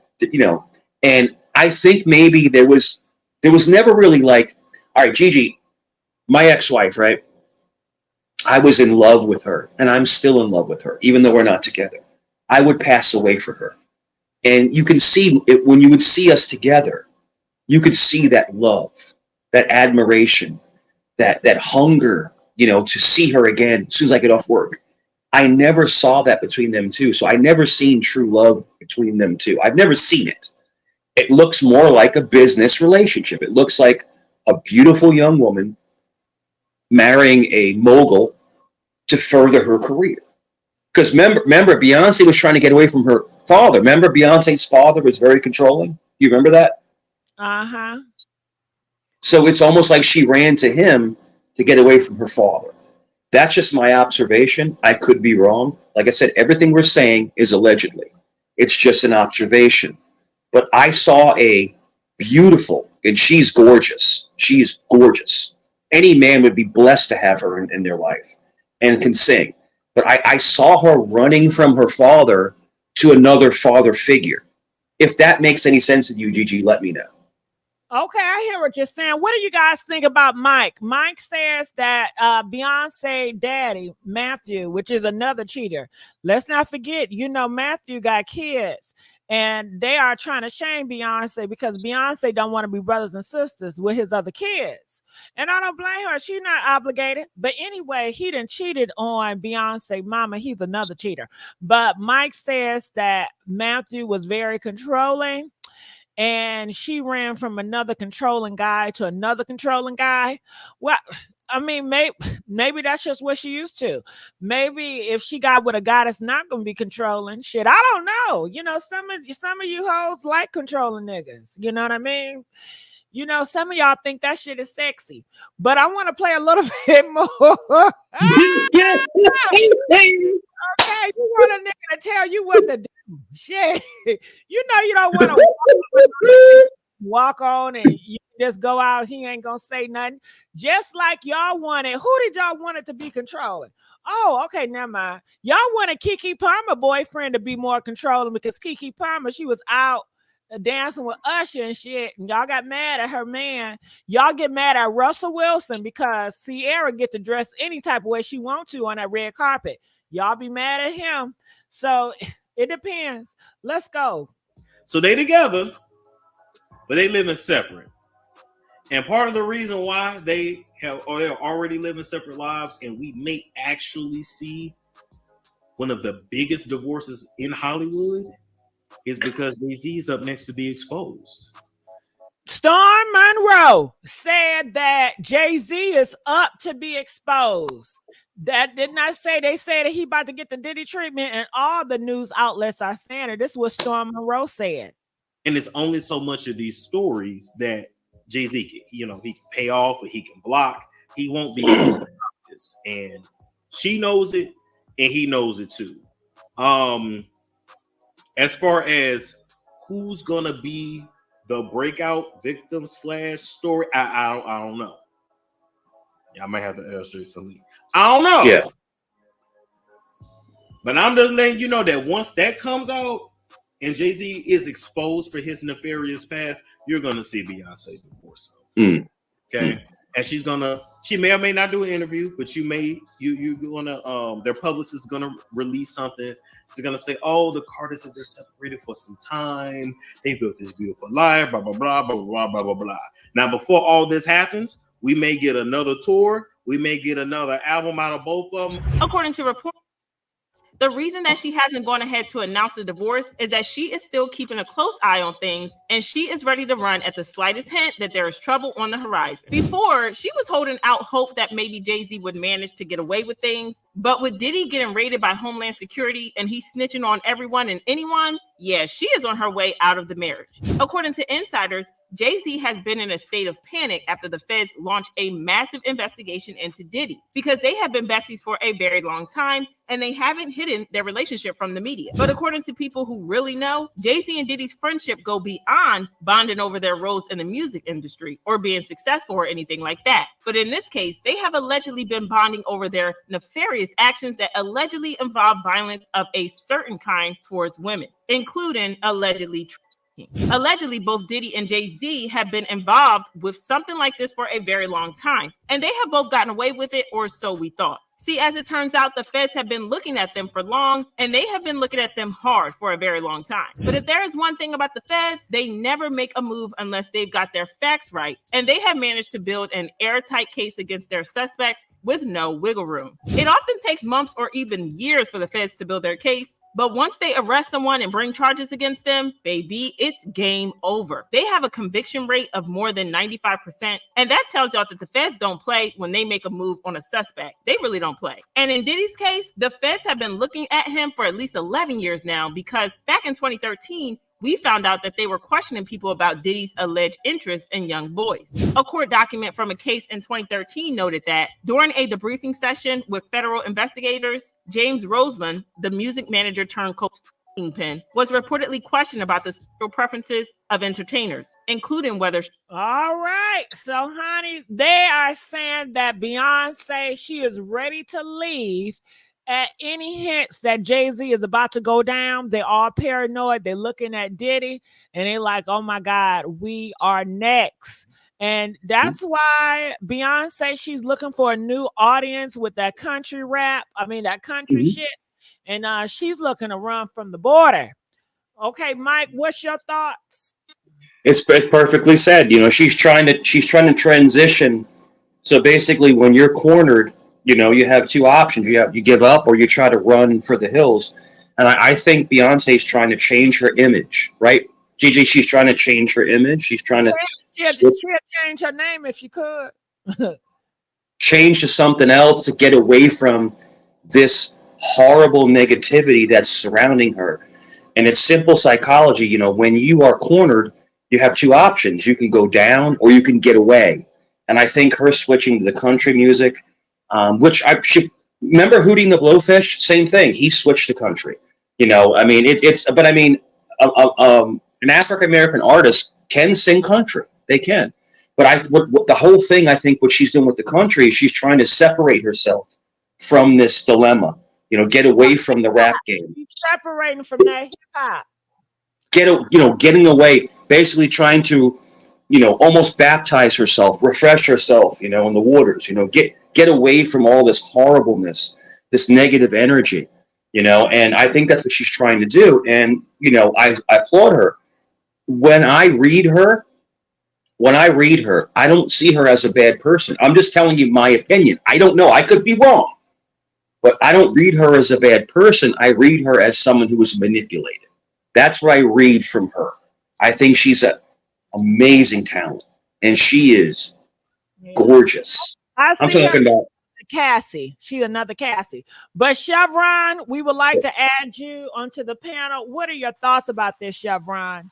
and I think maybe there was never really like, all right, Gigi, my ex-wife, right? I was in love with her, and I'm still in love with her, even though we're not together. I would pass away for her. And you can see it when you would see us together, you could see that love, that admiration, that hunger, to see her again as soon as I get off work. I never saw that between them two. So I never seen true love between them two. I've never seen it. It looks more like a business relationship. It looks like a beautiful young woman marrying a mogul to further her career. Because remember, Beyonce was trying to get away from her father. Remember, Beyonce's father was very controlling. You remember that? Uh-huh. So it's almost like she ran to him to get away from her father. That's just my observation. I could be wrong. Like I said, everything we're saying is allegedly. It's just an observation. But I saw a beautiful, and she's gorgeous. She is gorgeous. Any man would be blessed to have her in their life and can sing. But I saw her running from her father to another father figure. If that makes any sense to you, Gigi, let me know. Okay, I hear what you're saying. What do you guys think about Mike? Mike says that Beyonce daddy, Matthew, which is another cheater. Let's not forget, Matthew got kids. And they are trying to shame Beyonce because Beyonce don't want to be brothers and sisters with his other kids. And I don't blame her. She's not obligated. But anyway, he done cheated on Beyonce mama. He's another cheater. But Mike says that Matthew was very controlling. And she ran from another controlling guy to another controlling guy. Well, I mean, maybe that's just what she used to. Maybe if she got with a guy that's not going to be controlling, shit, I don't know. Some of you hoes like controlling niggas. You know what I mean? Some of y'all think that shit is sexy. But I want to play a little bit more. Okay, you want a nigga to tell you what to do. Shit. You don't want to walk on and you just go out. He ain't gonna say nothing. Just like y'all wanted. Who did y'all want it to be controlling? Oh, okay, never mind. Y'all wanted Keke Palmer boyfriend to be more controlling because Keke Palmer, she was out dancing with Usher and shit, and y'all got mad at her man. Y'all get mad at Russell Wilson because Ciara get to dress any type of way she wants to on that red carpet. Y'all be mad at him. So it depends. Let's go. So they together, but they living separate. And part of the reason why they're already living separate lives, and we may actually see one of the biggest divorces in Hollywood, is because Jay-Z is up next to be exposed. Storm Monroe said that Jay-Z is up to be exposed. That did not say, they said that he about to get the Diddy treatment, and all the news outlets are saying it. This is what Storm Monroe said. And it's only so much of these stories that Jay-Z can, he can pay off or he can block. He won't be able to this. And she knows it, and he knows it too. As far as who's gonna be the breakout victim / story, I don't know. Yeah, I might have to ask Celine. I don't know. Yeah. But I'm just letting you know that once that comes out and Jay-Z is exposed for his nefarious past, you're gonna see Beyonce divorce. Okay. And she may or may not do an interview, but you're gonna their publicist is gonna release something. She's gonna say, "Oh, the Carters have been separated for some time. They built this beautiful life, blah blah blah blah blah blah blah blah." Now, before all this happens, we may get another tour. We may get another album out of both of them. According to reports, the reason that she hasn't gone ahead to announce the divorce is that she is still keeping a close eye on things, and she is ready to run at the slightest hint that there is trouble on the horizon. Before, she was holding out hope that maybe Jay-Z would manage to get away with things, but with Diddy getting raided by Homeland Security and he's snitching on everyone and anyone, yeah, she is on her way out of the marriage. According to insiders, Jay-Z has been in a state of panic after the feds launched a massive investigation into Diddy because they have been besties for a very long time and they haven't hidden their relationship from the media. But according to people who really know, Jay-Z and Diddy's friendship go beyond bonding over their roles in the music industry or being successful or anything like that. But in this case, they have allegedly been bonding over their nefarious actions that allegedly involve violence of a certain kind towards women, including allegedly. Allegedly, both Diddy and Jay-Z have been involved with something like this for a very long time, and they have both gotten away with it, or so we thought. See, as it turns out, the feds have been looking at them for long, and they have been looking at them hard for a very long time. But if there is one thing about the feds, they never make a move unless they've got their facts right, and they have managed to build an airtight case against their suspects with no wiggle room. It often takes months or even years for the feds to build their case, but once they arrest someone and bring charges against them, baby, it's game over. They have a conviction rate of more than 95%, and that tells y'all that the feds don't play when they make a move on a suspect. They really don't play. And in Diddy's case, the feds have been looking at him for at least 11 years now, because back in 2013, we found out that they were questioning people about Diddy's alleged interest in young boys. A court document from a case in 2013 noted that during a debriefing session with federal investigators, James Roseman, the music manager turned kingpin, was reportedly questioned about the sexual preferences of entertainers, including whether... All right. So, honey, they are saying that Beyonce, she is ready to leave at any hints that Jay-Z is about to go down. They're all paranoid. They're looking at Diddy and they're like, oh my God, we are next. And that's why Beyonce, she's looking for a new audience with that country rap. I mean, that country shit. And she's looking to run from the border. Okay, Mike, what's your thoughts? It's perfectly said. You know, she's trying to transition. So basically, when you're cornered, you know, you have two options. You give up or you try to run for the hills. And I think Beyonce's trying to change her image, right? Gigi, she's trying to change her image. She's trying to she'll change her name if she could. change to something else to get away from this horrible negativity that's surrounding her. And it's simple psychology. You know, when you are cornered, you have two options. You can go down or you can get away. And I think her switching to the country music, which I should remember Hootie and the Blowfish, same thing. He switched to country. You know, I mean, but I mean, an African-American artist can sing country. They can. But what the whole thing, I think what she's doing with the country is she's trying to separate herself from this dilemma. You know, get away from the rap game. She's separating from that hip hop. Getting away, basically trying to, you know, almost baptize herself, refresh herself, you know, in the waters, you know, get away from all this horribleness, this negative energy, you know, and I think that's what she's trying to do. And, you know, I applaud her. When I read her, I don't see her as a bad person. I'm just telling you my opinion. I don't know. I could be wrong. But I don't read her as a bad person. I read her as someone who was manipulated. That's what I read from her. I think she's an amazing talent. And she is gorgeous. I'm talking about Cassie. She's another Cassie. But Chevron, we would like to add you onto the panel. What are your thoughts about this, Chevron?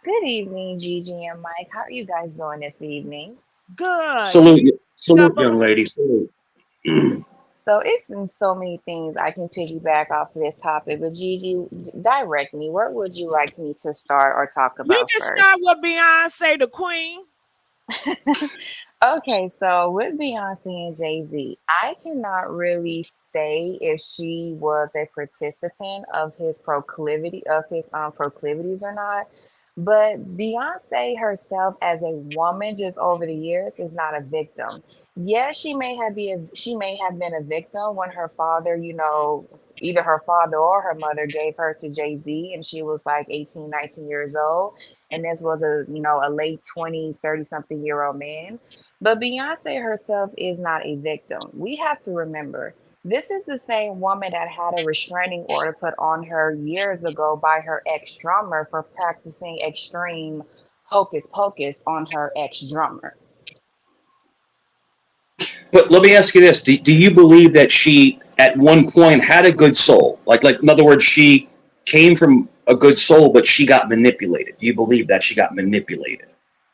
Good evening, Gigi and Mike. How are you guys doing this evening? Good. Salute, young lady. Salute. So it's so many things I can piggyback off of this topic, but Gigi, direct me. Where would you like me to start or talk about first? You can first? start with Beyonce, the queen. Okay, so with Beyonce and Jay-Z, I cannot really say if she was a participant of his proclivities or not. But Beyonce herself as a woman just over the years is not a victim. Yes, she may have been a victim when her father, you know, either her father or her mother gave her to Jay-Z and she was like 18, 19 years old. And this was a late 20s, 30-something year old man. But Beyonce herself is not a victim. We have to remember, this is the same woman that had a restraining order put on her years ago by her ex-drummer for practicing extreme hocus pocus on her ex-drummer. But let me ask you this. Do you believe that she, at one point, had a good soul? Like in other words, she came from a good soul, but she got manipulated. Do you believe that she got manipulated?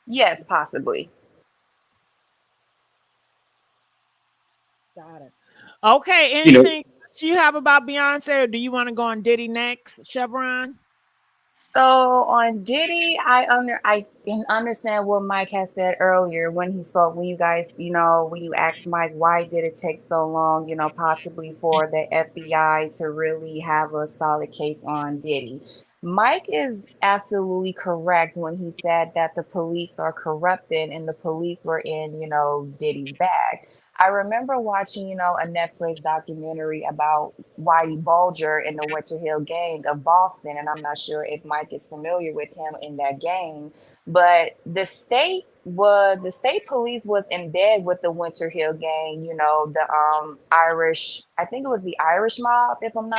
Yes, possibly. Got it. Okay, anything you have about Beyonce, or do you want to go on Diddy next, Chevron? So on Diddy, I can understand what Mike had said earlier when he spoke, when you guys, when you asked Mike, why did it take so long, possibly for the FBI to really have a solid case on Diddy. Mike is absolutely correct when he said that the police are corrupted and the police were in, Diddy's bag. I remember watching, a Netflix documentary about Whitey Bulger in the Winter Hill Gang of Boston, and I'm not sure if Mike is familiar with him in that gang, but the state police was in bed with the Winter Hill Gang, the Irish, I think it was the Irish mob, if I'm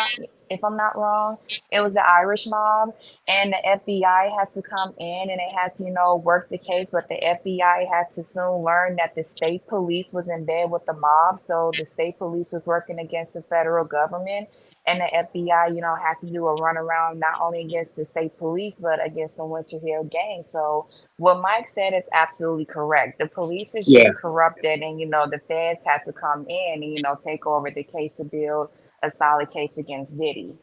not wrong. It was the Irish mob, and the FBI had to come in and they had to, work the case, but the FBI had to soon learn that the state police was in bed with the mob. So the state police was working against the federal government, and the FBI, had to do a runaround not only against the state police, but against the Winter Hill Gang. So what Mike said is absolutely correct. The police is Yeah, just corrupted, and, the feds had to come in and, take over the case to build a solid case against Diddy.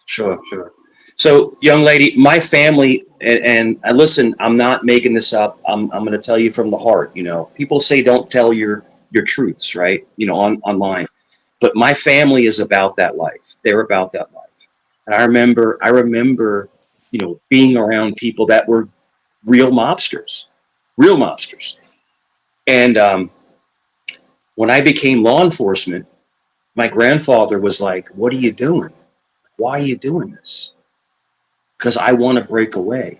sure, sure. So, young lady, my family, and listen, I'm not making this up. I'm going to tell you from the heart. People say don't tell your truths, right? Online, but my family is about that life. They're about that life, and I remember, being around people that were real mobsters, and when I became law enforcement, my grandfather was like, "What are you doing? Why are you doing this?" Because I want to break away.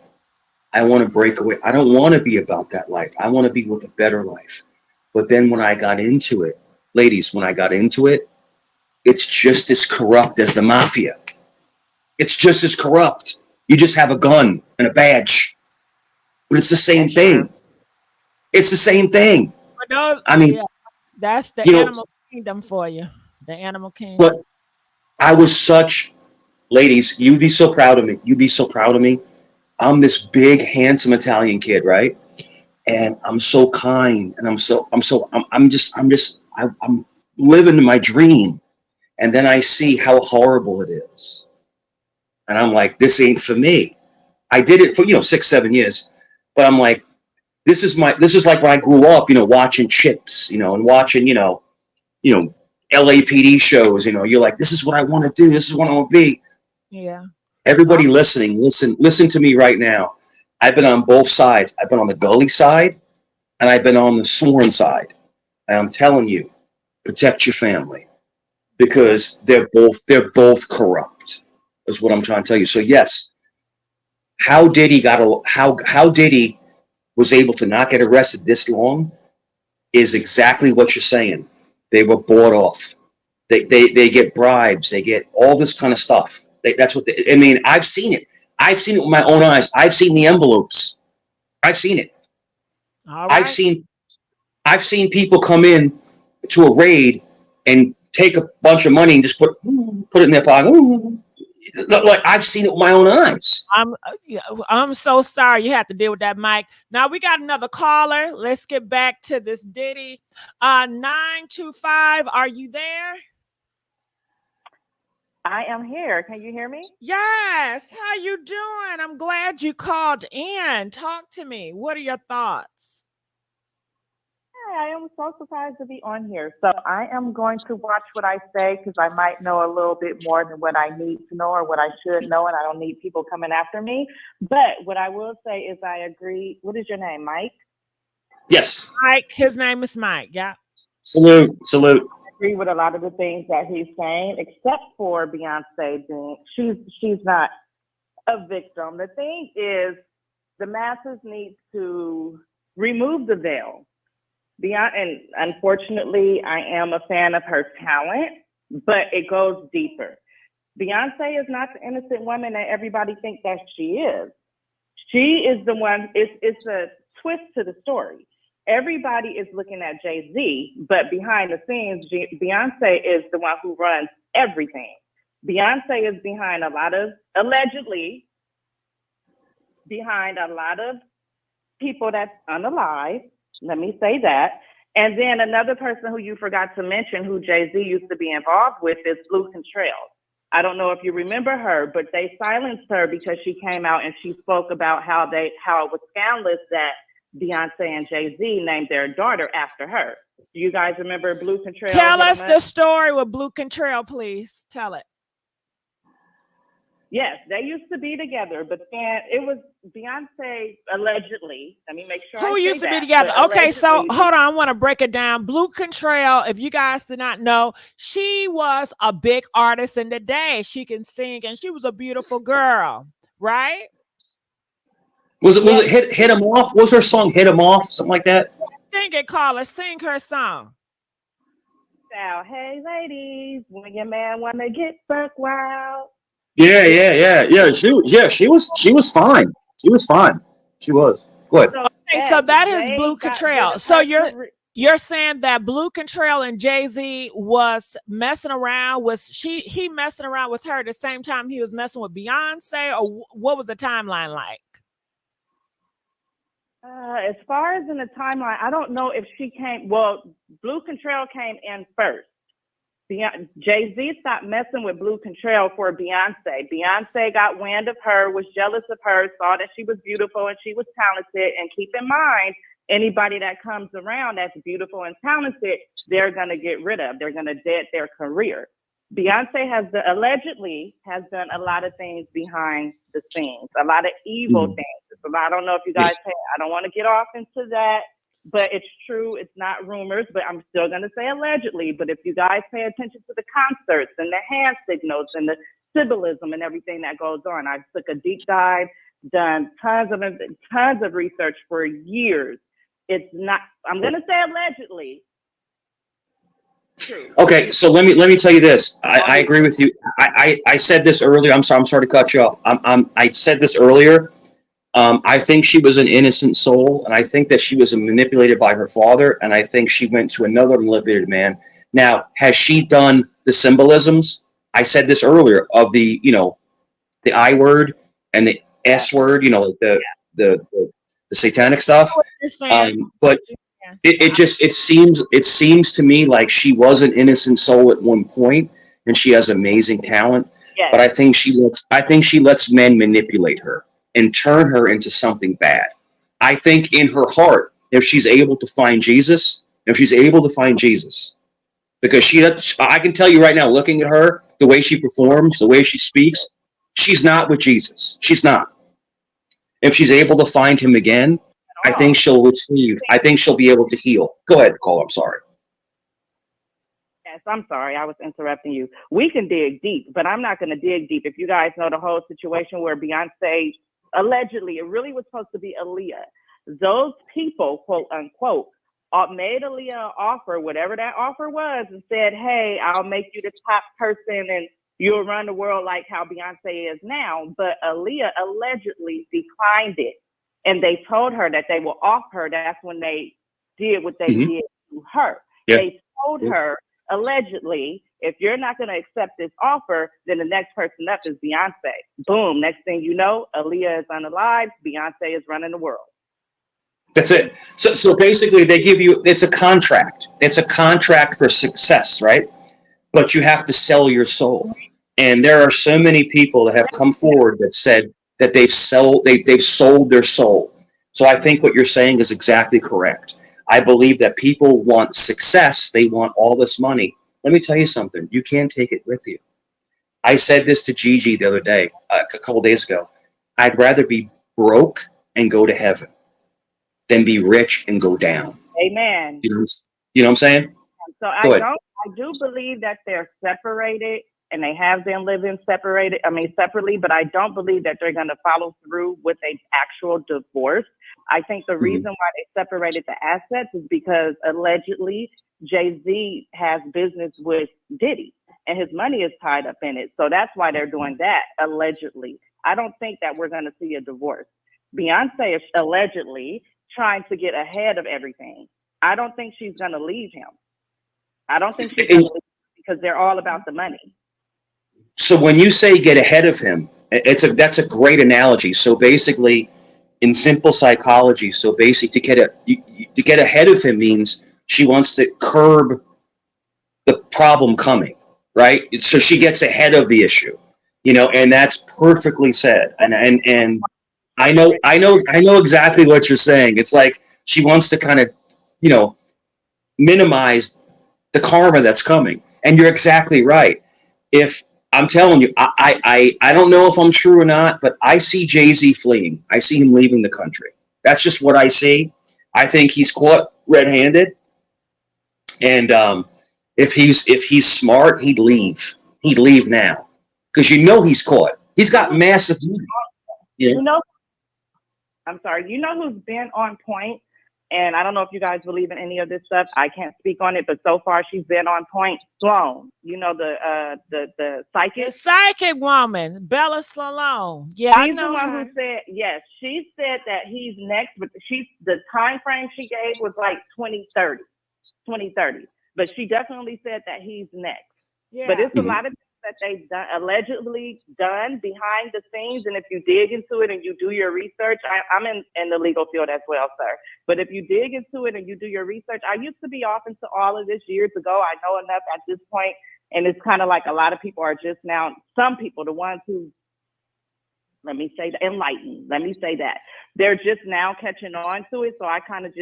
I want to break away. I don't want to be about that life. I want to be with a better life. But then when I got into it, ladies, it's just as corrupt as the mafia. It's just as corrupt. You just have a gun and a badge, but it's the same That's thing. true. It's the same thing. But those, I mean, yeah, that's the you know, animal kingdom for you. The animal kingdom. but I was such, ladies, you'd be so proud of me. You'd be so proud of me. I'm this big, handsome Italian kid, right? And I'm so kind, and I'm living my dream. And then I see how horrible it is, and I'm like, this ain't for me. I did it for 6-7 years, but I'm like, this is like when I grew up, watching Chips, and watching, LAPD shows. You're like, this is what I want to do. This is what I want to be. Yeah. Everybody listening, listen to me right now. I've been on both sides. I've been on the gully side, and I've been on the sworn side. And I'm telling you, protect your family, because they're both corrupt. Is what I'm trying to tell you. So yes, how Diddy was able to not get arrested this long is exactly what you're saying. They were bought off. They get bribes. They get all this kind of stuff. That's what I mean. I've seen it. I've seen it with my own eyes. I've seen the envelopes. I've seen it. All right. I've seen people come in to a raid and take a bunch of money and just put it in their pocket. Like, I've seen it with my own eyes. I'm so sorry you have to deal with that, Mike. Now we got another caller. Let's get back to this Diddy. 925, are you there? I am here. Can you hear me? Yes. How you doing? I'm glad you called in. Talk to me. What are your thoughts? Hi, I am so surprised to be on here. So I am going to watch what I say because I might know a little bit more than what I need to know or what I should know, and I don't need people coming after me. But what I will say is I agree. What is your name, Mike? Yes. Mike. His name is Mike. Yeah. Salute. I agree with a lot of the things that he's saying, except for Beyonce being she's not a victim. The thing is, the masses need to remove the veil. Beyonce, and unfortunately, I am a fan of her talent, but it goes deeper. Beyonce is not the innocent woman that everybody thinks that she is. She is the one. It's a twist to the story. Everybody is looking at Jay Z, but behind the scenes, Beyonce is the one who runs everything. Beyonce is behind a lot of, allegedly, behind a lot of people that's unalive. Let me say that. And then another person who you forgot to mention, who Jay Z used to be involved with, is Blue Contrail. I don't know if you remember her, but they silenced her because she came out and she spoke about how it was scandalous that Beyonce and Jay Z named their daughter after her. Do you guys remember Blue Contrail? Tell us the story with Blue Contrail, please. Tell it. Yes, they used to be together, but then it was Beyonce allegedly. Let me make sure. Who I say used to be that, together? but Okay, so allegedly, hold on. I want to break it down. Blue Contrail, if you guys did not know, she was a big artist in the day. She can sing and she was a beautiful girl, right? Was yes, it hit him off? Was her song Hit Him Off? Something like that? Sing it, caller. Sing her song. style. Hey, ladies, when your man wanna get buck wild. Yeah. She was fine. She was fine. She was. Go ahead. So Okay, yes, so that is they Blue got rid Contrail. of So her career. you're saying that Blue Contrail and Jay-Z was messing around with he messing around with her the same time he was messing with Beyonce, or what was the timeline like? As far as in the timeline, I don't know if she came. Well, Blue Contrail came in first. Jay-Z stopped messing with Blue Contrail for Beyonce. Beyonce got wind of her, was jealous of her, saw that she was beautiful and she was talented. And keep in mind, anybody that comes around that's beautiful and talented, they're going to get rid of. They're going to dead their career. Beyonce allegedly has done a lot of things behind the scenes, a lot of evil things. I don't know if you guys I don't want to get off into that, but it's true. It's not rumors, but I'm still going to say allegedly. But if you guys pay attention to the concerts and the hand signals and the symbolism and everything that goes on, I took a deep dive, done tons of research for years. It's not, I'm going to say allegedly. True. Okay, so let me tell you this. I agree with you. I said this earlier. I'm sorry to cut you off. I said this earlier. I think she was an innocent soul, and I think that she was manipulated by her father, and I think she went to another manipulated man. Now, has she done the symbolisms? I said this earlier of the the I word and the S word, the satanic stuff. But it seems to me like she was an innocent soul at one point, and she has amazing talent. Yes. But I think she lets men manipulate her and turn her into something bad. I think in her heart, if she's able to find Jesus, because I can tell you right now, looking at her, the way she performs, the way she speaks, she's not with Jesus. She's not. If she's able to find him again, I think she'll retrieve. I think she'll be able to heal. Go ahead, Nicole. I'm sorry. Yes, I'm sorry. I was interrupting you. We can dig deep, but I'm not going to dig deep. If you guys know the whole situation where Beyonce, allegedly, it really was supposed to be Aaliyah. Those people, quote unquote, made Aaliyah an offer, whatever that offer was, and said, hey, I'll make you the top person and you'll run the world like how Beyonce is now. But Aaliyah allegedly declined it. And they told her that they will off her. That's when they did what they did to her. Yeah. They told her, allegedly, if you're not going to accept this offer, then the next person up is Beyonce. Boom. Next thing you know, Aaliyah is unalived. Beyonce is running the world. That's it. So basically, they give you, it's a contract. It's a contract for success, right? But you have to sell your soul. And there are so many people that have come forward that said that they've sold their soul. So I think what you're saying is exactly correct. I believe that people want success. They want all this money. Let me tell you something. You can't take it with you. I said this to Gigi the other day, a couple days ago. I'd rather be broke and go to heaven than be rich and go down. Amen. You know what I'm saying? So I do believe that they're separated and they have been living separately, but I don't believe that they're going to follow through with an actual divorce. I think the reason why they separated the assets is because allegedly Jay-Z has business with Diddy and his money is tied up in it. So that's why they're doing that, allegedly. I don't think that we're going to see a divorce. Beyonce is allegedly trying to get ahead of everything. I don't think she's going to leave him. I don't think she's going to leave him because they're all about the money. So when you say get ahead of him, that's a great analogy. So basically, in simple psychology, to get ahead of him means she wants to curb the problem coming, right? So she gets ahead of the issue, and that's perfectly said. And I know exactly what you're saying. It's like she wants to kind of, minimize the karma that's coming. And you're exactly right. If I'm telling you, I don't know if I'm true or not, but I see Jay-Z fleeing. I see him leaving the country. That's just what I see. I think he's caught red-handed, and if he's smart, he'd leave. He'd leave now because he's caught. He's got massive money. Yeah. You know, I'm sorry. You know who's been on point? And I don't know if you guys believe in any of this stuff. I can't speak on it, but so far she's been on point. Sloan, you know, the psychic. The psychic woman, Bella Sloan. Yeah, I She's know the one her. who said, yes, she said that he's next, but the time frame she gave was like 2030. But she definitely said that he's next. Yeah. But it's a lot of things that they've done, allegedly done behind the scenes. And if you dig into it and you do your research, I'm in the legal field as well, sir. But if you dig into it and you do your research, I used to be off into all of this years ago. I know enough at this point, and it's kind of like a lot of people are just now, some people, the ones who, let me say that, enlightened, let me say that, they're just now catching on to it. So I kind of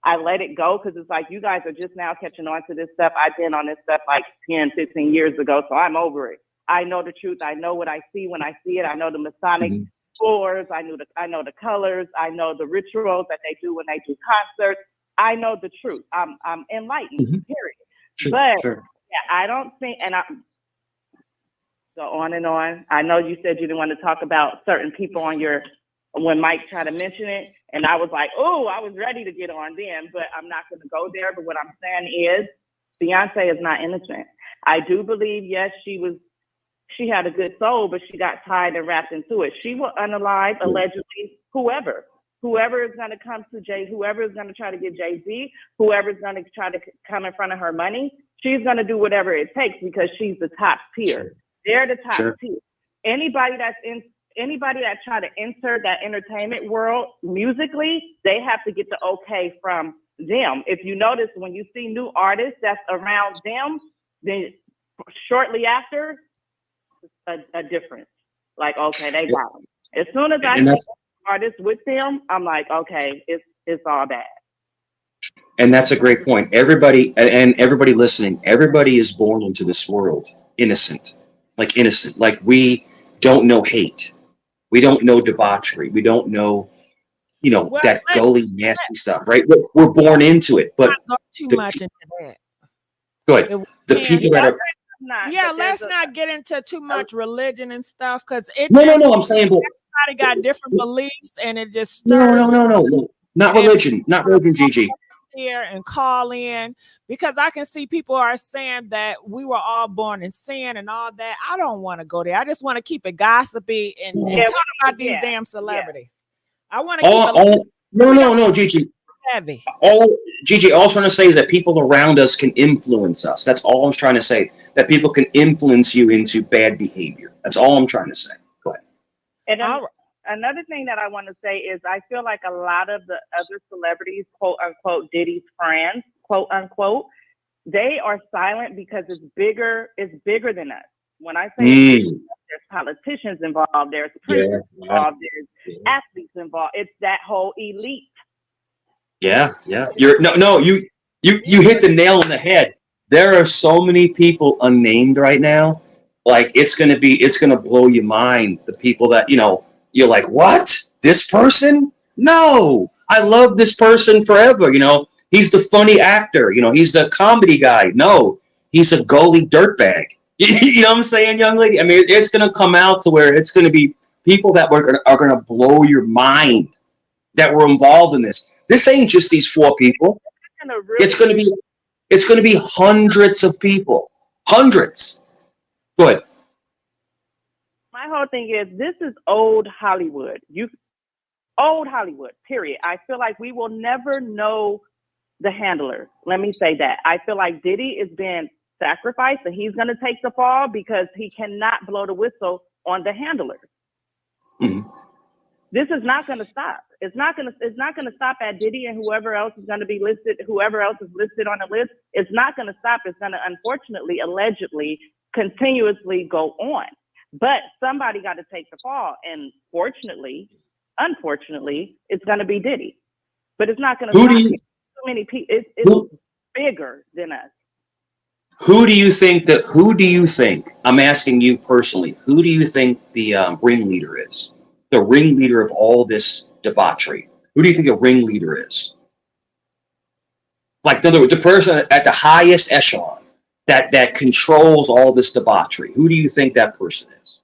I let it go because it's like, you guys are just now catching on to this stuff. I've been on this stuff like 10, 15 years ago, so I'm over it. I know the truth. I know what I see when I see it. I know the Masonic floors. I know the colors. I know the rituals that they do when they do concerts. I know the truth. I'm enlightened, period. Sure, but sure. yeah, I don't think, and I go on and on. I know you said you didn't want to talk about certain people on when Mike tried to mention it, and I was like, oh, I was ready to get on then, but I'm not going to go there. But what I'm saying is Beyonce is not innocent. I do believe, yes, she had a good soul, but she got tied and wrapped into it. She will unalive, allegedly, whoever is going to come to whoever is going to try to get Jay-Z, whoever is going to try to come in front of her money, she's going to do whatever it takes because she's the top tier. They're the top tier. Anybody that try to enter that entertainment world musically, they have to get the okay from them. If you notice, when you see new artists that's around them, then shortly after, a difference. Like, okay, they got them. As soon as I see artists with them, I'm like, okay, it's all bad. And that's a great point. Everybody listening, everybody is born into this world innocent. Like we don't know hate. We don't know debauchery. We don't know, that gully, nasty stuff, right? We're born into it. But not go too much into that. Good. The people that are... let's not get into too much religion and stuff because it No, I'm saying... everybody got different beliefs and it just stirs. No. Not religion, Gigi. Here and call in because I can see people are saying that we were all born in sin and all that. I don't want to go there. I just want to keep it gossipy and talk about these damn celebrities. I want to keep it. No, Gigi. Heavy. Gigi, all I'm trying to say is that people around us can influence us. That's all I'm trying to say. That people can influence you into bad behavior. That's all I'm trying to say. Go ahead. And another thing that I want to say is I feel like a lot of the other celebrities, quote unquote, Diddy's friends, quote unquote, they are silent because it's bigger than us. When I say there's politicians involved, there's princes involved, there's athletes involved. It's that whole elite. Yeah. You hit the nail on the head. There are so many people unnamed right now. Like it's gonna blow your mind. The people that you're like, what? This person? No, I love this person forever. He's the funny actor. He's the comedy guy. No, he's a gully dirtbag. You know what I'm saying, young lady? I mean, it's gonna come out to where it's gonna be people that are gonna blow your mind that were involved in this. This ain't just these 4 people. It's gonna be hundreds of people. Hundreds. Go ahead. My whole thing is this is old Hollywood. Old Hollywood, period. I feel like we will never know the handler. Let me say that. I feel like Diddy is being sacrificed and he's going to take the fall because he cannot blow the whistle on the handler. This is not going to stop. It's not going to stop at Diddy and whoever else is going to be listed, whoever else is listed on the list. It's not going to stop. It's going to unfortunately, allegedly, continuously go on. But somebody got to take the fall. And unfortunately, it's going to be Diddy. But it's not going to stop. Too many people. It's bigger than us. Who do you think, I'm asking you personally, who do you think the ringleader is? The ringleader of all this debauchery. Who do you think the ringleader is? Like, in other words, the person at the highest echelon that controls all this debauchery. Who do you think that person is?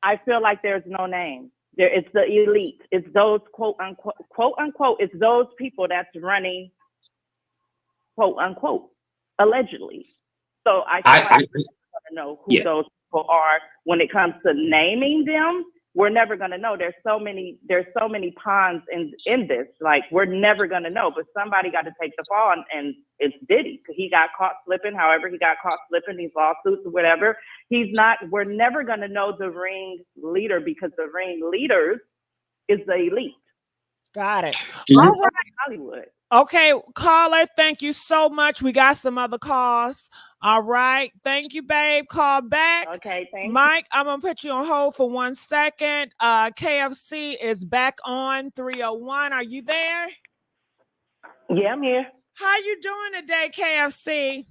I feel like there's no name. It's the elite. It's those quote unquote, it's those people that's running, quote unquote, allegedly. So I don't know who those people are. When it comes to naming them, we're never gonna know. There's so many pawns in this. Like, we're never gonna know. But somebody got to take the fall, and it's Diddy. He got caught slipping. However, he got caught slipping, these lawsuits or whatever. We're never gonna know the ring leader, because the ring leaders is the elite. Got it. All right, Hollywood. Okay, caller, thank you so much. We got some other calls. All right. Thank you, babe. Call back. Okay, thank Mike, I'm going to put you on hold for 1 second. KFC is back on 301. Are you there? Yeah, I'm here. How you doing today, KFC?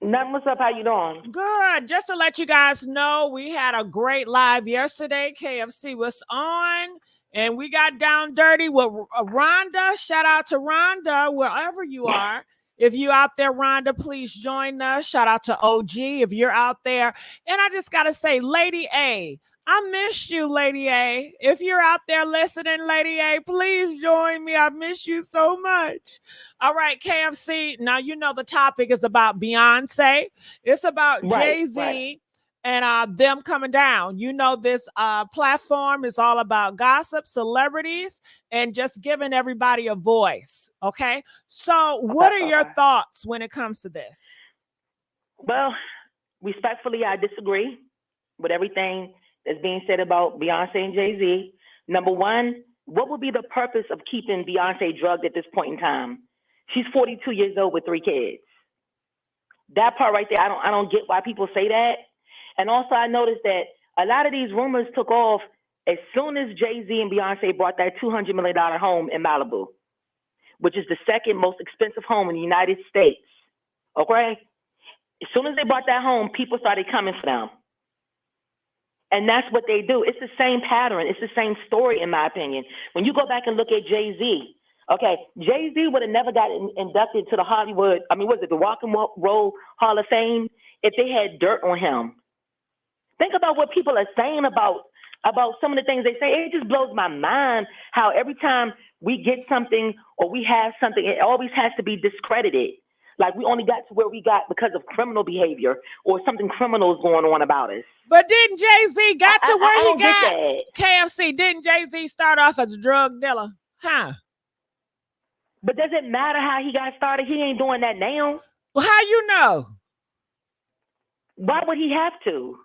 Nothing. What's up? How you doing? Good. Just to let you guys know, we had a great live yesterday. KFC was on. And we got down dirty with Rhonda. Shout out to Rhonda, wherever you are. If you out there, Rhonda, please join us. Shout out to OG if you're out there. And I just got to say, Lady A, I miss you, Lady A. If you're out there listening, Lady A, please join me. I miss you so much. All right, KFC. Now, you know the topic is about Beyonce. It's about Jay-Z. Right. And them coming down. You know, this platform is all about gossip, celebrities, and just giving everybody a voice. Okay. So what are your thoughts when it comes to this? Well, respectfully, I disagree with everything that's being said about Beyonce and Jay-Z. Number one, what would be the purpose of keeping Beyonce drugged at this point in time? She's 42 years old with 3 kids. That part right there, I don't get why people say that. And also, I noticed that a lot of these rumors took off as soon as Jay-Z and Beyonce bought that $200 million home in Malibu, which is the second most expensive home in the United States. Okay? As soon as they bought that home, people started coming for them. And that's what they do. It's the same pattern. It's the same story, in my opinion. When you go back and look at Jay-Z, okay, Jay-Z would have never got inducted to the the Rock and Roll Hall of Fame if they had dirt on him. Think about what people are saying about some of the things they say. It just blows my mind how every time we get something or we have something, it always has to be discredited. Like we only got to where we got because of criminal behavior or something criminal is going on about us. But didn't Jay-Z got to where he got? KFC, didn't Jay-Z start off as a drug dealer? Huh? But does it matter how he got started? He ain't doing that now. Well, how you know? Why would he have to?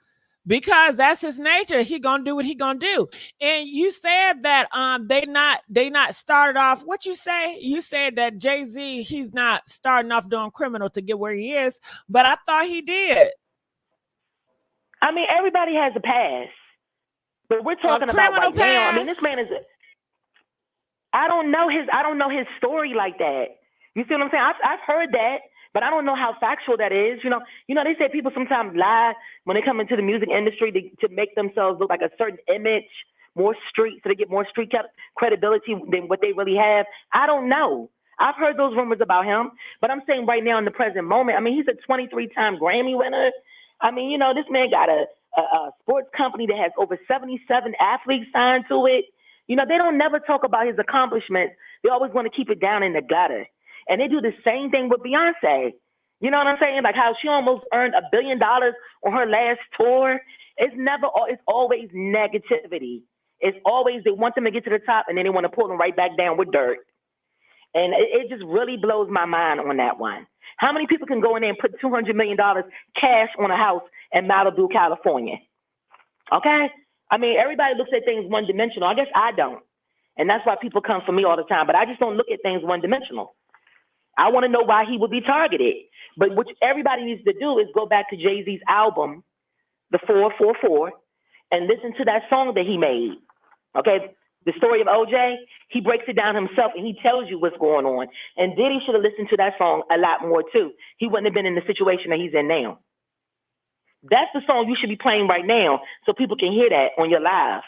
Because that's his nature. He gonna do what he gonna do. And you said that they not started off. What you say? You said that Jay-Z, he's not starting off doing criminal to get where he is, but I thought he did. I mean, everybody has a past, but we're talking about right now. I mean, this man is. I don't know his story like that. You see what I'm saying? I've heard that. But I don't know how factual that is. You know, they say people sometimes lie when they come into the music industry to make themselves look like a certain image, more street, so they get more street credibility than what they really have. I don't know. I've heard those rumors about him, but I'm saying right now in the present moment, I mean, he's a 23-time Grammy winner. I mean, this man got a sports company that has over 77 athletes signed to it. They don't never talk about his accomplishments. They always want to keep it down in the gutter. And they do the same thing with Beyonce. You know what I'm saying? Like how she almost earned $1 billion on her last tour. It's always negativity. It's always they want them to get to the top and then they want to pull them right back down with dirt. And it just really blows my mind on that one. How many people can go in there and put $200 million cash on a house in Malibu, California? Okay? I mean, everybody looks at things one-dimensional. I guess I don't. And that's why people come for me all the time. But I just don't look at things one-dimensional. I want to know why he would be targeted. But what everybody needs to do is go back to Jay-Z's album, The 444, and listen to that song that he made. Okay? the story of OJ, he breaks it down himself and he tells you what's going on. And Diddy should have listened to that song a lot more too. He wouldn't have been in the situation that he's in now. That's the song you should be playing right now so people can hear that on your live.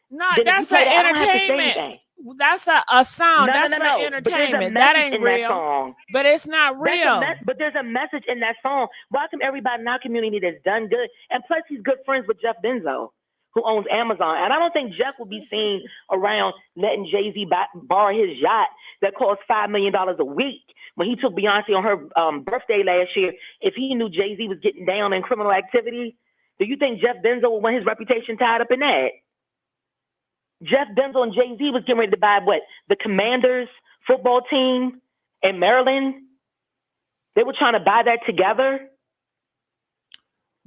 No, that's an entertainment. That's a sound. That's for entertainment. That ain't real. But it's not real. But there's a message in that song. Why come everybody in our community that's done good? And plus, he's good friends with Jeff Benzo, who owns Amazon. And I don't think Jeff will be seen around letting Jay-Z borrow his yacht that costs $5 million a week. When he took Beyonce on her birthday last year, if he knew Jay-Z was getting down in criminal activity, do you think Jeff Benzo would want his reputation tied up in that? Jeff Benzo and Jay-Z was getting ready to buy what? The Commanders football team in Maryland? They were trying to buy that together.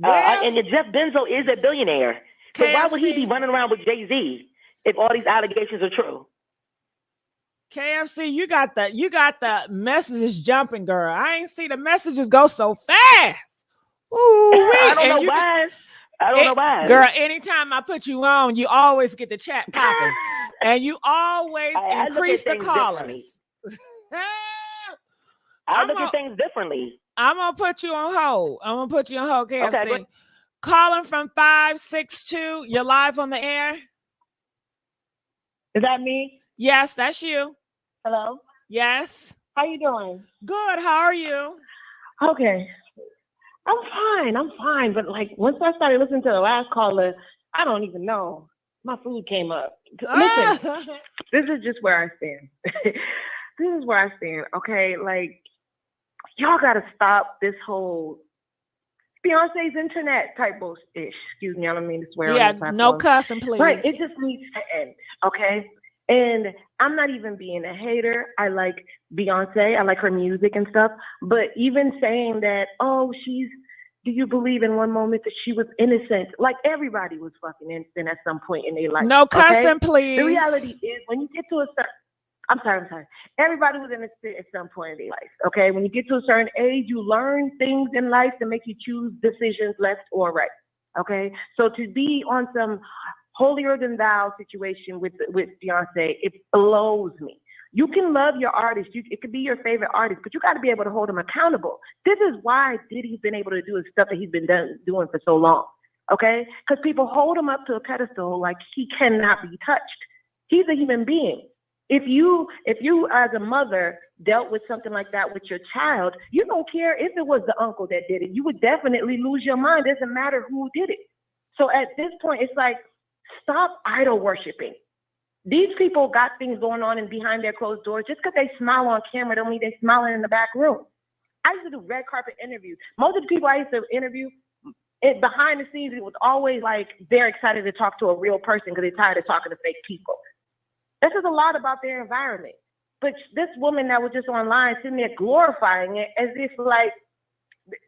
And Jeff Benzo is a billionaire. So why would he be running around with Jay-Z if all these allegations are true? KFC, you got the messages jumping, girl. I ain't see the messages go so fast. Ooh, I don't know why. I don't know why. Girl, anytime I put you on, you always get the chat popping. And you always increase the callers. I look at things differently. I'm going to put you on hold. KFC. Okay, calling from 562. You're live on the air. Is that me? Yes, that's you. Hello? Yes. How you doing? Good. How are you? Okay. I'm fine. But like once I started listening to the last caller, I don't even know. My food came up. Listen, this is just where I stand. This is where I stand. Okay, like y'all gotta stop this whole Beyonce's internet type bullshit. Excuse me, I don't mean to swear. Yeah, no cussing, please. Right, it just needs to end. Okay. And I'm not even being a hater. I like Beyonce. I like her music and stuff. But even saying that, do you believe in one moment that she was innocent? Like everybody was fucking innocent at some point in their life. No cussing, please. The reality is when you get to a certain, I'm sorry. Everybody was innocent at some point in their life. Okay. When you get to a certain age, you learn things in life to make you choose decisions left or right. Okay. So to be on some holier than thou situation with Beyonce, it blows me. You can love your artist. It could be your favorite artist, but you got to be able to hold them accountable. This is why Diddy's been able to do his stuff that he's been doing for so long. Okay? Because people hold him up to a pedestal like he cannot be touched. He's a human being. If you as a mother dealt with something like that with your child, you don't care if it was the uncle that did it. You would definitely lose your mind. It doesn't matter who did it. So at this point, it's like, stop idol worshiping. These people got things going on and behind their closed doors. Just because they smile on camera don't mean they're smiling in the back room. I used to do red carpet interviews. Most of the people I used to interview, behind the scenes, it was always like they're excited to talk to a real person because they're tired of talking to fake people. This is a lot about their environment. But this woman that was just online sitting there glorifying it as if like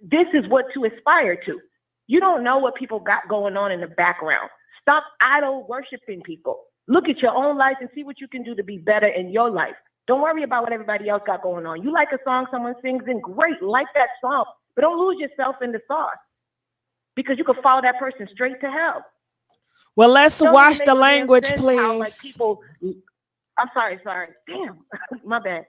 this is what to aspire to. You don't know what people got going on in the background. Stop idol worshiping people. Look at your own life and see what you can do to be better in your life. Don't worry about what everybody else got going on. You like a song someone sings, then great, like that song. But don't lose yourself in the sauce because you could follow that person straight to hell. Well, let's watch the language, please. How, like, people, I'm sorry. Damn, my bad.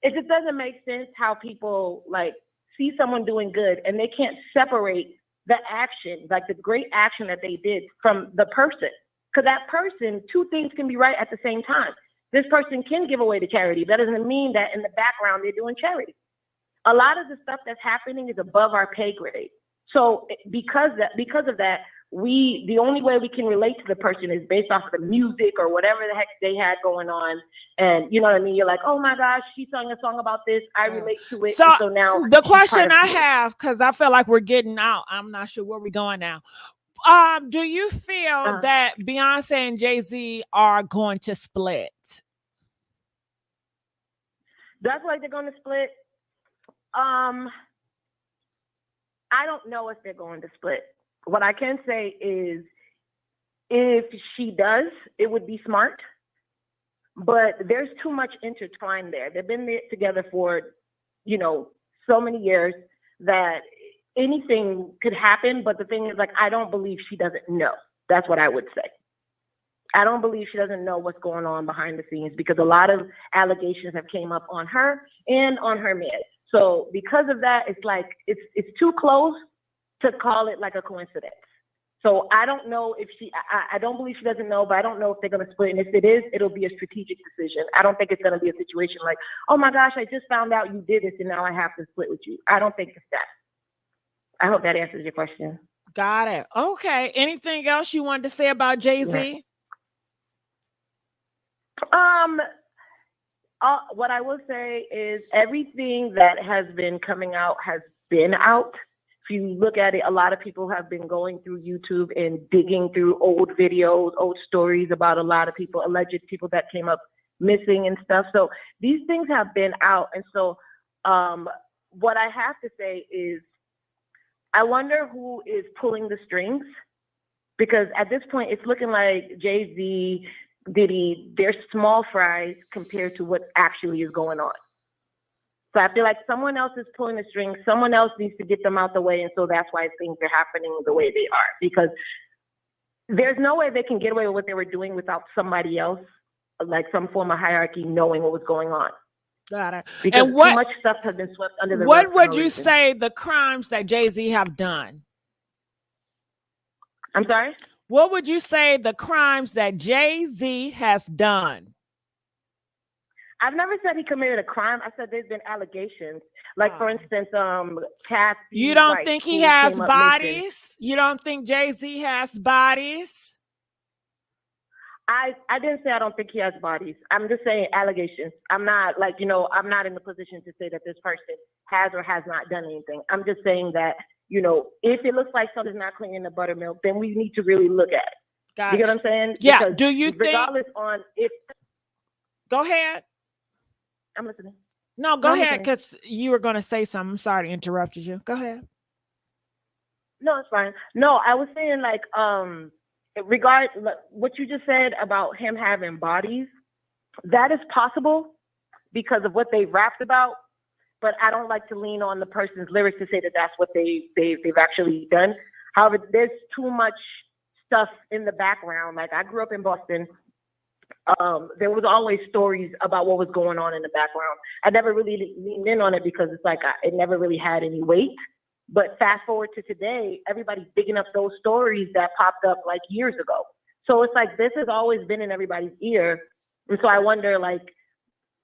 It just doesn't make sense how people like see someone doing good and they can't separate the action, like the great action that they did from the person. Because that person, two things can be right at the same time. This person can give away to charity. That doesn't mean that in the background they're doing charity. A lot of the stuff that's happening is above our pay grade. So because of that, the only way we can relate to the person is based off of the music or whatever the heck they had going on. And you know what I mean? You're like, oh my gosh, she sang a song about this. I relate to it. So now the question I have, because I feel like we're getting out, I'm not sure where we're going now. Do you feel that Beyonce and Jay-Z are going to split? That's like they're going to split. I don't know if they're going to split. What I can say is if she does, it would be smart. But there's too much intertwined there. They've been together for, so many years that anything could happen. But the thing is, like, I don't believe she doesn't know. That's what I would say. I don't believe she doesn't know what's going on behind the scenes, because a lot of allegations have came up on her and on her man. So because of that, it's like it's too close to call it like a coincidence. So I don't know if I don't believe she doesn't know, but I don't know if they're going to split. And if it is, it'll be a strategic decision. I don't think it's going to be a situation like, oh my gosh, I just found out you did this and now I have to split with you. I don't think it's that. I hope that answers your question. Got it. Okay. Anything else you wanted to say about Jay-Z? What I will say is everything that has been coming out has been out. If you look at it, a lot of people have been going through YouTube and digging through old videos, old stories about a lot of people, alleged people that came up missing and stuff. So these things have been out. And so what I have to say is I wonder who is pulling the strings, because at this point it's looking like Jay-Z, Diddy, they're small fries compared to what actually is going on. So I feel like someone else is pulling the strings. Someone else needs to get them out the way. And so that's why things are happening the way they are, because there's no way they can get away with what they were doing without somebody else, like some form of hierarchy, knowing what was going on. Got it. Because and what, too much stuff has been swept under the rug. What would you say the crimes that Jay-Z have done? I'm sorry? What would you say the crimes that Jay-Z has done? I've never said he committed a crime. I said there's been allegations. Like, for instance, Cassie. You don't think he has bodies? You don't think Jay-Z has bodies? I didn't say I don't think he has bodies. I'm just saying allegations. I'm not like, I'm not in the position to say that this person has or has not done anything. I'm just saying that, if it looks like something's not clean in the buttermilk, then we need to really look at it. You get what I'm saying? Yeah. Because do you regardless think? On if. Go ahead. I'm listening. No, go ahead, because you were going to say something. I'm sorry to interrupt you. Go ahead. No, it's fine. No, I was saying like, what you just said about him having bodies, that is possible because of what they rapped about. But I don't like to lean on the person's lyrics to say that that's what they've actually done. However, there's too much stuff in the background. Like, I grew up in Boston. There was always stories about what was going on in the background. I never really leaned in on it because it's like it never really had any weight. But fast forward to today, everybody's digging up those stories that popped up like years ago. So it's like this has always been in everybody's ear. And so I wonder like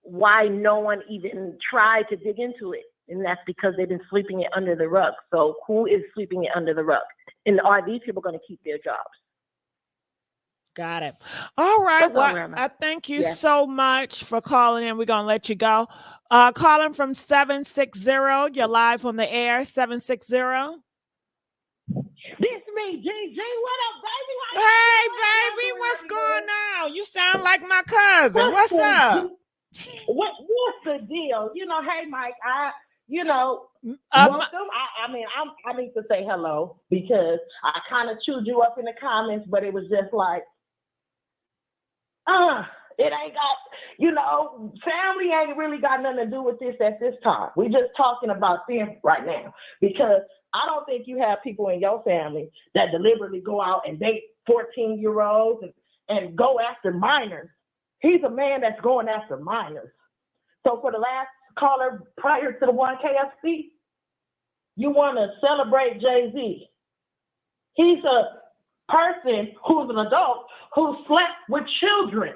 why no one even tried to dig into it. And that's because they've been sweeping it under the rug. So who is sweeping it under the rug? And are these people going to keep their jobs? Got it. All right. Well, I thank you so much for calling in. We're going to let you go. Calling from 760. You're live on the air. 760. This me, JJ. What up, baby? Hey, baby. What's going on? You sound like my cousin. What's up? What's the deal? Hey, Mike, welcome. I need to say hello because I kind of chewed you up in the comments, but it was just like, it ain't got, family ain't really got nothing to do with this at this time. We're just talking about them right now because I don't think you have people in your family that deliberately go out and date 14-year-olds and go after minors. He's a man that's going after minors. So for the last caller prior to the one KFC, you want to celebrate Jay-Z. He's a person who's an adult who slept with children.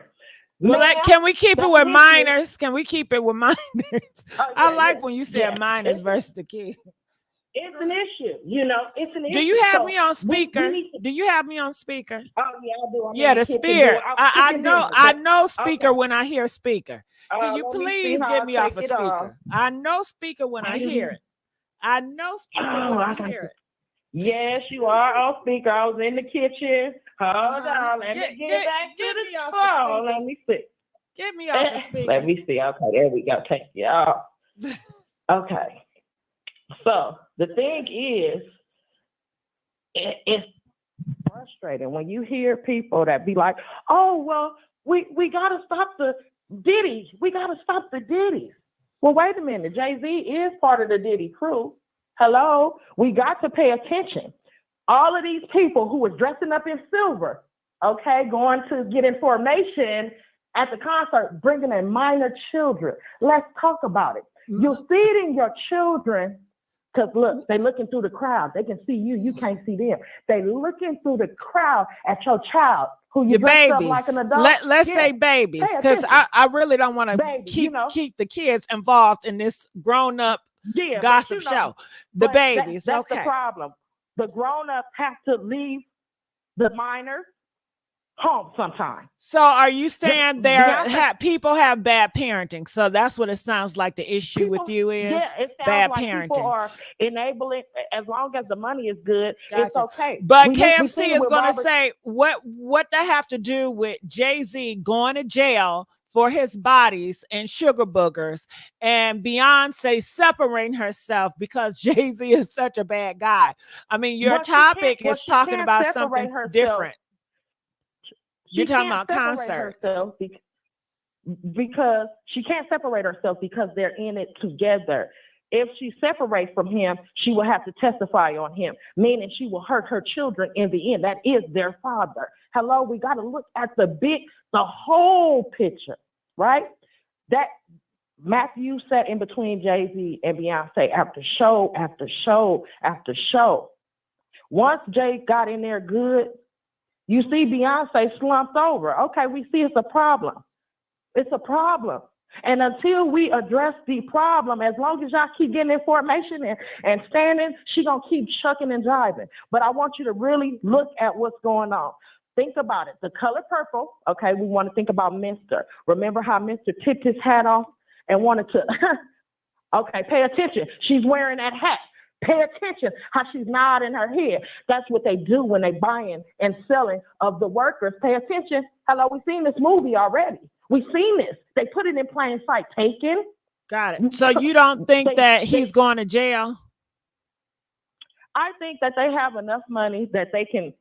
Can we keep it with minors? Can we keep it with minors? I like when you said minors versus the kid. It's an issue, it's an issue. Do you have me on speaker? Do you have me on speaker? Oh, yeah, I do. Yeah, the speaker. I know speaker when I hear speaker. Can you please get me off of speaker? I know speaker when I hear it. I know speaker when I hear it. Yes, you are on speaker. I was in the kitchen. Hold on. Let me get back to the phone. Let me see. Get me off of speaker. Let me see. Okay, there we go. Take you off. Okay. So the thing is, it's frustrating when you hear people that be like, oh, well, we got to stop the Diddy. We got to stop the Diddy. Well, wait a minute. Jay-Z is part of the Diddy crew. Hello? We got to pay attention. All of these people who were dressing up in silver, okay, going to get information at the concert, bringing in minor children. Let's talk about it. You're feeding your children, because look, they looking through the crowd. They can see you. You can't see them. They looking through the crowd at your child who you dressed up like an adult. Let's say babies, because I really don't want to keep the kids involved in this grown-up gossip show. The babies, that's the problem. The grown-ups have to leave the minors home sometime. So are you saying people have bad parenting? So that's what it sounds like the issue with you is bad parenting. People are enabling, as long as the money is good, it's okay. But KFC is going to say, what they have to do with Jay-Z going to jail for his bodies and sugar boogers, and Beyonce separating herself because Jay-Z is such a bad guy? I mean, your topic is talking about something different. You're talking about concerts. Because she can't separate herself because they're in it together. If she separates from him, she will have to testify on him, meaning she will hurt her children in the end. That is their father. Hello, we got to look at the whole picture, right? That Matthew sat in between Jay-Z and Beyonce after show after show after show. Once Jay got in there good, you see Beyonce slumped over. Okay, we see it's a problem. It's a problem. And until we address the problem, as long as y'all keep getting information and standing, she gonna keep shucking and jiving. But I want you to really look at what's going on. Think about it. The color purple, okay, we want to think about Mr. Remember how Mr. tipped his hat off and wanted to, okay, pay attention. She's wearing that hat. Pay attention how she's nodding her head. That's what they do when they buying and selling of the workers. Pay attention. Hello, we've seen this movie already. We've seen this. They put it in plain sight. Taken. Got it. So you don't think that he's going to jail? I think that they have enough money that they can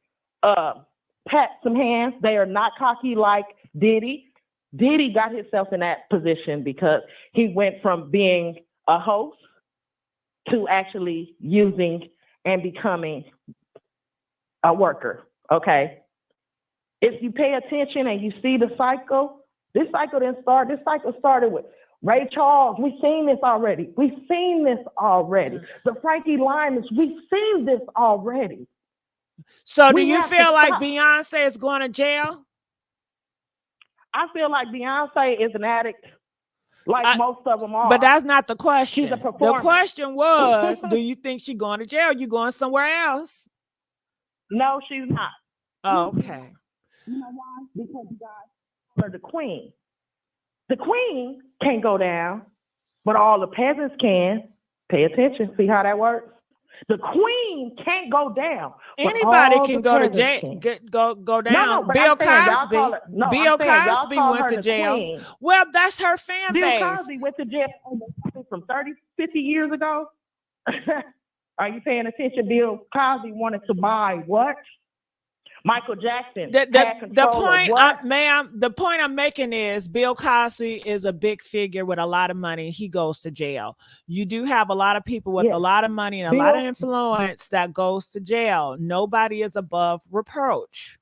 pat some hands. They are not cocky like Diddy. Diddy got himself in that position because he went from being a host to actually using and becoming a worker, okay? If you pay attention and you see the cycle, this cycle didn't start. This cycle started with Ray Charles. We've seen this already. We've seen this already. The Frankie Lymon's, we've seen this already. So do you feel like Beyonce is going to jail? I feel like Beyonce is an addict. Like most of them are. But that's not the question. She's a performer. The question was, do you think she's going to jail? You going somewhere else? No, she's not. Oh, okay. You know why? Because you guys are the queen. The queen can't go down, but all the peasants can. Pay attention. See how that works? The queen can't go down. Anybody can go to jail. Go down. Bill Cosby. Bill Cosby went to jail. Queen. Well, that's her fan base. Bill Cosby went to jail from 30, 50 years ago. Are you paying attention? Bill Cosby wanted to buy what? Michael Jackson. The point, ma'am, the point I'm making is Bill Cosby is a big figure with a lot of money. He goes to jail. You do have a lot of people with a lot of money and a lot of influence that goes to jail. Nobody is above reproach.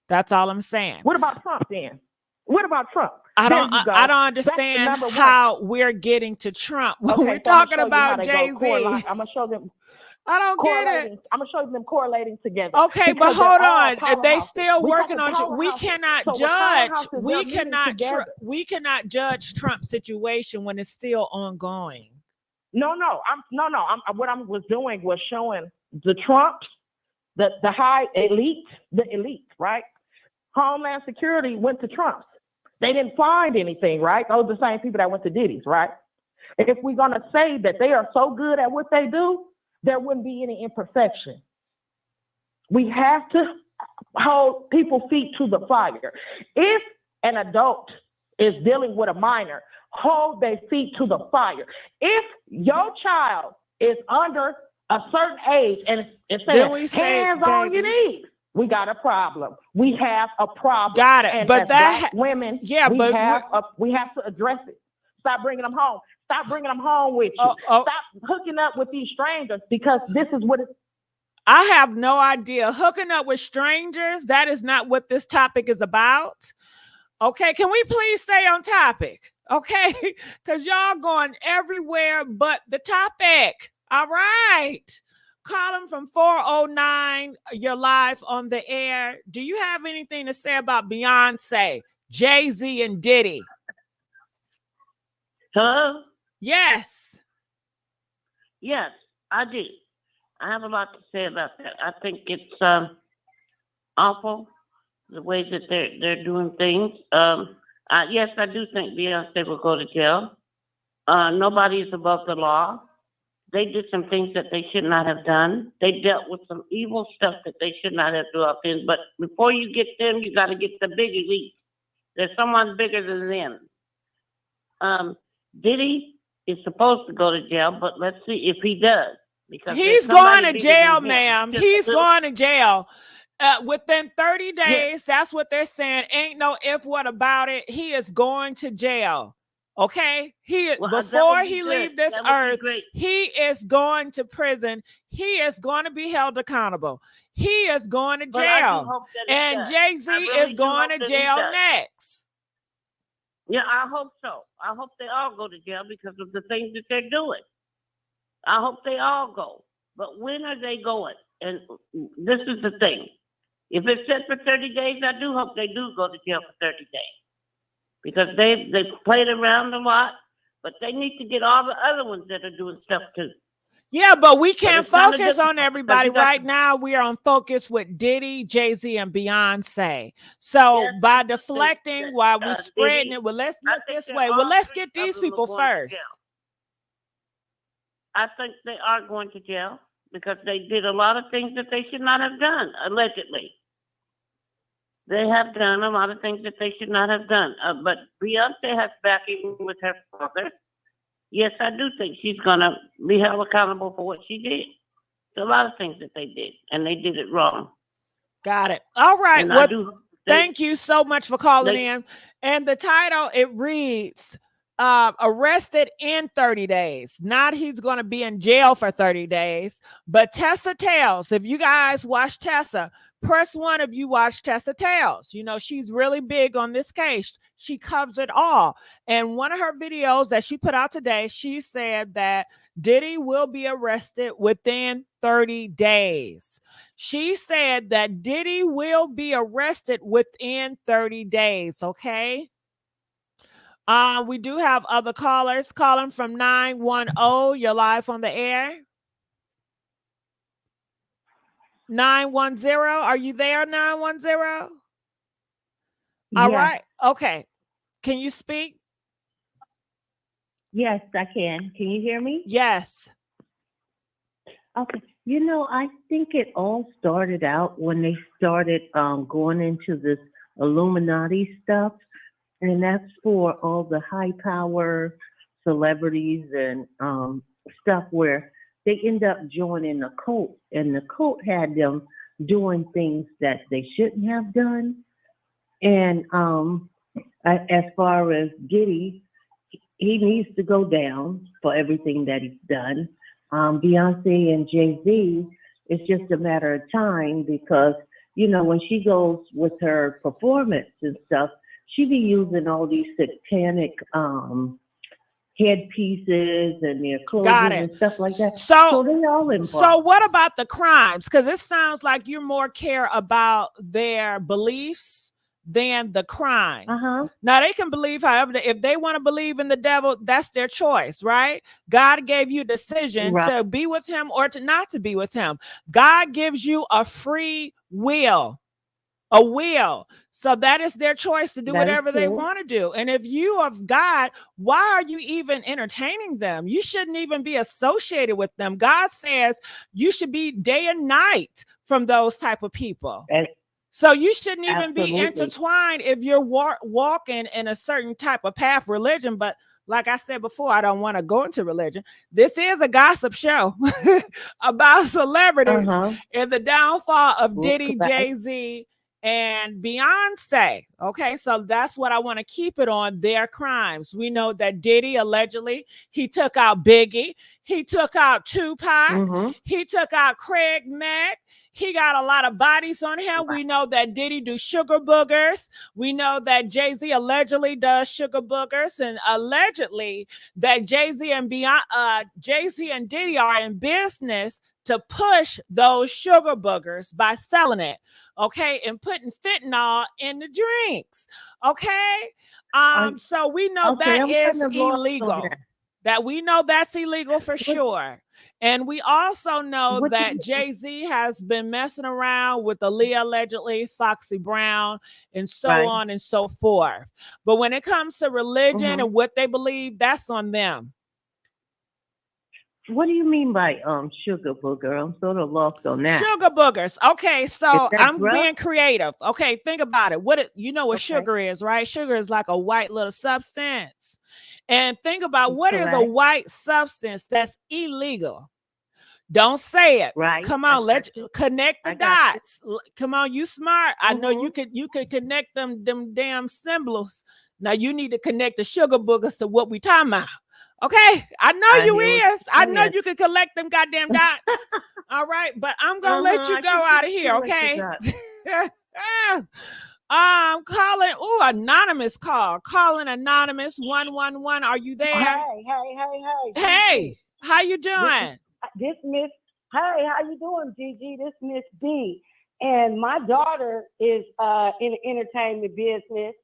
That's all I'm saying. What about Trump then? What about Trump? I don't understand how we're getting to Trump when we're talking about Jay-Z. I'm gonna show them. I don't get it. I'm gonna show them correlating together. Okay, but hold on. They still working on you. We cannot judge. We cannot judge Trump's situation when it's still ongoing. No. What I was doing was showing the Trumps, the high elite, right? Homeland Security went to Trump's. They didn't find anything, right? Those are the same people that went to Diddy's, right? If we're gonna say that they are so good at what they do, there wouldn't be any imperfection. We have to hold people's feet to the fire. If an adult is dealing with a minor, hold their feet to the fire. If your child is under a certain age and it's saying hands on your knees, we got a problem. We have a problem. Got it. And but as that black women, we have to address it. Stop bringing them home. Stop bringing them home with you. Stop hooking up with these strangers because this is what it's. I have no idea. Hooking up with strangers, that is not what this topic is about. Okay, can we please stay on topic? Okay, because y'all going everywhere but the topic. All right. Calling from 409, you're live on the air. Do you have anything to say about Beyonce, Jay Z, and Diddy? Hello? Yes. Yes, I do. I have a lot to say about that. I think it's awful the way that they're doing things. Yes, I do think Beyonce will go to jail. Nobody is above the law. They did some things that they should not have done. They dealt with some evil stuff that they should not have dealt in. But before you get them, you got to get the big elite. There's someone bigger than them. Diddy is supposed to go to jail, but let's see if he does. Because he's going to jail, ma'am. He's going to jail. Within 30 days, that's what they're saying. Ain't no if, what about it. He is going to jail. Okay? Before he leave this earth, he is going to prison. He is going to be held accountable. He is going to jail. And Jay Z is going to jail next. Yeah, I hope so. I hope they all go to jail because of the things that they're doing. I hope they all go. But when are they going? And this is the thing. If it's set for 30 days, I do hope they do go to jail for 30 days. Because they played around a lot, but they need to get all the other ones that are doing stuff too. Yeah, but we can't focus on everybody right now. We are on focus with Diddy, Jay Z, and Beyonce. So by deflecting while we're spreading it, well, let's look this way. Well, let's get these people first. I think they are going to jail because they did a lot of things that they should not have done, allegedly. They have done a lot of things that they should not have done. But Beyonce has backing with her father. Yes, I do think she's going to be held accountable for what she did. There's a lot of things that they did, and they did it wrong. Got it. All right. Well, thank you so much for calling in. And the title, it reads, arrested in 30 days. Not he's going to be in jail for 30 days. But Tessa Tales, if you guys watch Tessa, press 1 if you watch Tessa Tales. You know, she's really big on this case. She covers it all. And one of her videos that she put out today, she said that Diddy will be arrested within 30 days. She said that Diddy will be arrested within 30 days, okay? We do have other callers calling from 910. You're live on the air. 910. Are you there, 910? All right. Okay. Can you speak? Yes, I can. Can you hear me? Yes. Okay. You know, I think it all started out when they started going into this Illuminati stuff. And that's for all the high power celebrities and stuff where they end up joining a cult, and the cult had them doing things that they shouldn't have done. And as far as Diddy, he needs to go down for everything that he's done. Beyonce and Jay Z, it's just a matter of time because, you know, when she goes with her performance and stuff, she be using all these satanic headpieces and their clothes and stuff like that. So they all involved. So what about the crimes? Because it sounds like you more care about their beliefs than the crimes. Now they can believe however, if they want to believe in the devil, that's their choice, right? God gave you a decision to be with him or to not to be with him. God gives you a free will. A will. So that is their choice to do whatever they want to do. And if you of God, why are you even entertaining them? You shouldn't even be associated with them. God says you should be day and night from those type of people. So you shouldn't even be intertwined if you're walking in a certain type of path, religion. But like I said before, I don't want to go into religion. This is a gossip show about celebrities and the downfall of Diddy, Jay Z, and Beyonce. Okay, so that's what I want to keep it on, their crimes. We know that Diddy allegedly, he took out Biggie, he took out Tupac, he took out Craig Mack. He got a lot of bodies on him. We know that Diddy do sugar boogers. We know that Jay-Z allegedly does sugar boogers, and allegedly that Jay-Z and Diddy are in business to push those sugar boogers by selling it, okay, and putting fentanyl in the drinks, okay. So we know that is illegal. That we know that's illegal for sure. And we also know that Jay-Z has been messing around with Aaliyah allegedly, Foxy Brown, and so on and so forth. But when it comes to religion and what they believe, that's on them. What do you mean by sugar booger? I'm sort of lost on that. Sugar boogers. Okay, so I'm being creative. Okay, think about it. What sugar is, right? Sugar is like a white little substance. And think about what is a white substance that's illegal. Don't say it. Right. Come on, let's connect the dots. Come on, you smart. I know you could connect them damn symbols. Now you need to connect the sugar boogers to what we talking about. Okay, I know you is. I know you can collect them goddamn dots. All right, but I'm gonna let you go out of here. Okay. Calling. Oh, anonymous call. Calling anonymous 111. Are you there? Hey, how you doing? This Miss. Hey, how you doing, Gigi? This Miss D. And my daughter is in the entertainment business.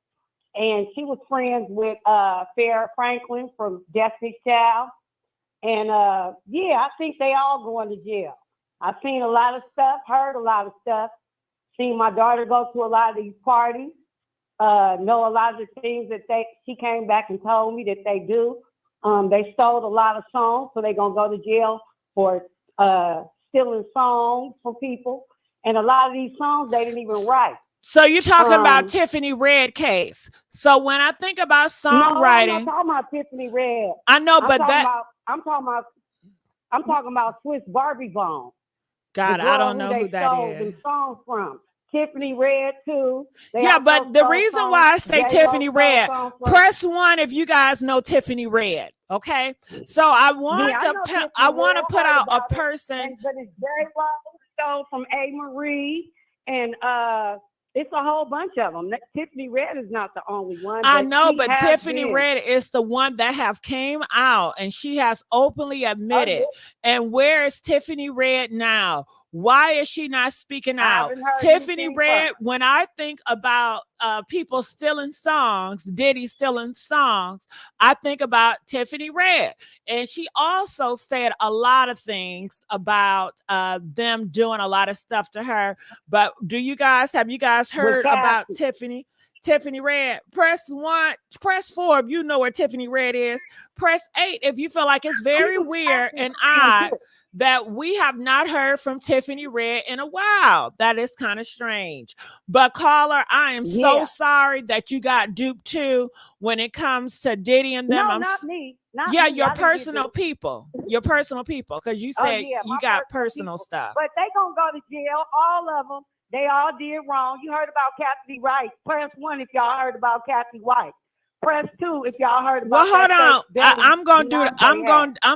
And she was friends with Farrah Franklin from Destiny's Child. And yeah, I think they all going to jail. I've seen a lot of stuff, heard a lot of stuff, seen my daughter go to a lot of these parties, know a lot of the things that she came back and told me that they do. They stole a lot of songs, so they're going to go to jail for stealing songs from people. And a lot of these songs they didn't even write. So you're talking about Tiffany Red case. So when I think about songwriting, no, I'm not talking about Tiffany Red. I know, I'm talking about Swiss Barbie Bone. God, I don't know who that is. The songs from Tiffany Red too. Yeah, but the reason why I say Tiffany Red, press 1 if you guys know Tiffany Red. Okay, so I want to put out a person. But it's very well stole from A. Marie and it's a whole bunch of them. Tiffany Red is not the only one. I know, but Tiffany Red is the one that have came out and she has openly admitted. And where is Tiffany Red now? Why is she not speaking out? Tiffany Red, when I think about people stealing songs, Diddy stealing songs, I think about Tiffany Red. And she also said a lot of things about them doing a lot of stuff to her. But have you guys heard about Tiffany Red? Press 1, press 4 if you know where Tiffany Red is. Press 8 if you feel like it's very weird and odd that we have not heard from Tiffany Red in a while. That is kind of strange. But caller, I am so sorry that you got duped too when it comes to Diddy and them. No, not me. Your personal people. Your personal people. Because you said you got personal stuff. But they gonna go to jail, all of them. They all did wrong. You heard about Kathy White. Press 1 if y'all heard about Kathy White. Press 2 if y'all heard about. Well, hold on. I'm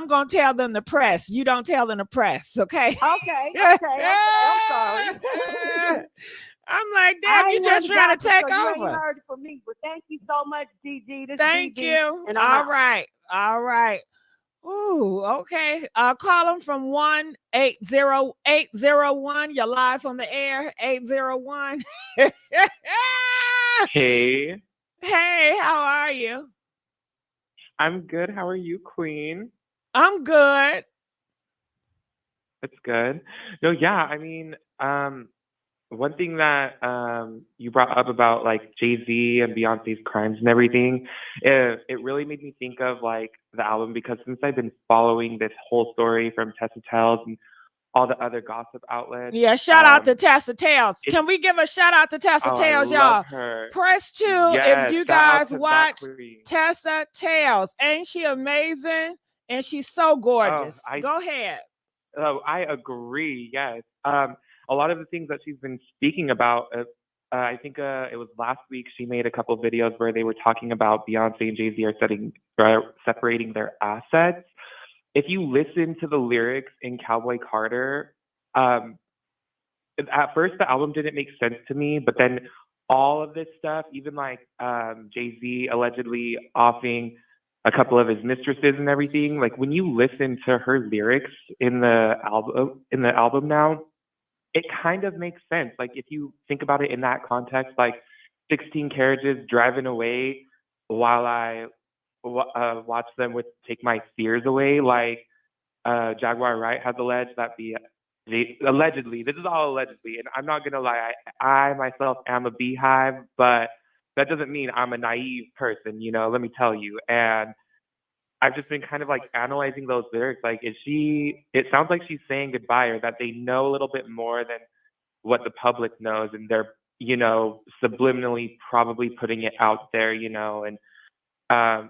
gonna tell them to press. You don't tell them to press, okay? Okay. I'm sorry. I'm like, damn, you just trying to take over. You ain't heard it from me, but thank you so much, DG. Thank you. All right. Ooh, okay. Call them from 1-80801. You're live on the air. 801. Hey. Hey, how are you? I'm good. How are you, Queen? I'm good. That's good. No, yeah, I mean, one thing that you brought up about like Jay-Z and Beyonce's crimes and everything, it really made me think of like the album, because since I've been following this whole story from Tessa Tales and all the other gossip outlets. Yeah, shout out to Tessa Tales. Can we give a shout out to Tessa Tales, y'all? Press 2 if you guys watch Tessa Tales. Ain't she amazing? And she's so gorgeous. Go ahead. Oh, I agree. Yes. A lot of the things that she's been speaking about I think it was last week, she made a couple of videos where they were talking about Beyonce and Jay-Z are separating their assets. If you listen to the lyrics in Cowboy Carter, at first the album didn't make sense to me, but then all of this stuff, even like Jay-Z allegedly offing a couple of his mistresses and everything, like when you listen to her lyrics in the album now, it kind of makes sense. Like if you think about it in that context, like 16 carriages driving away while I watch them take my fears away. Like Jaguar Wright has alleged that allegedly, this is all allegedly, and I'm not gonna lie, I myself am a beehive, but that doesn't mean I'm a naive person, let me tell you. And I've just been kind of like analyzing those lyrics. Like, it sounds like she's saying goodbye, or that they know a little bit more than what the public knows, and they're, subliminally probably putting it out there, and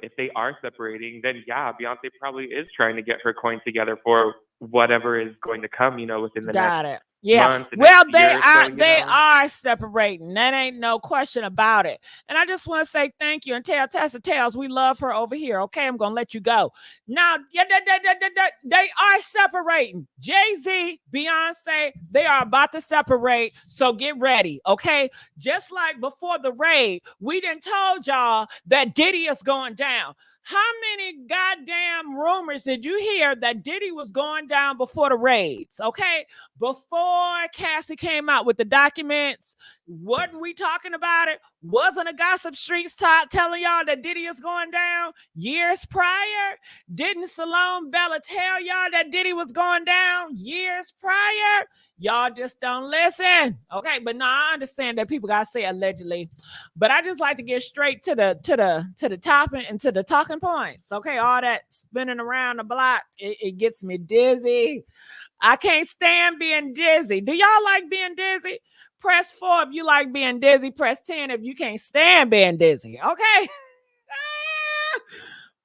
if they are separating, then yeah, Beyonce probably is trying to get her coin together for whatever is going to come, within the next month. Well, they are separating. That ain't no question about it. And I just want to say thank you and tell Tessa Tales we love her over here. Okay, I'm gonna let you go. Now, they are separating. Jay-Z, Beyonce, they are about to separate. So get ready, okay? Just like before the raid, we done told y'all that Diddy is going down. How many goddamn rumors did you hear that Diddy was going down before the raids? Okay, before Cassie came out with the documents, wasn't we talking about it? Wasn't a gossip streets telling y'all that Diddy is going down years prior? Didn't Salome Bella tell y'all that Diddy was going down years prior? Y'all just don't listen. Okay, but no, I understand that people gotta say allegedly, but I just like to get straight to the topic and to the talking points. Okay, all that spinning around the block, it gets me dizzy. I can't stand being dizzy. Do y'all like being dizzy? Press 4 if you like being dizzy. Press 10 if you can't stand being dizzy. Okay.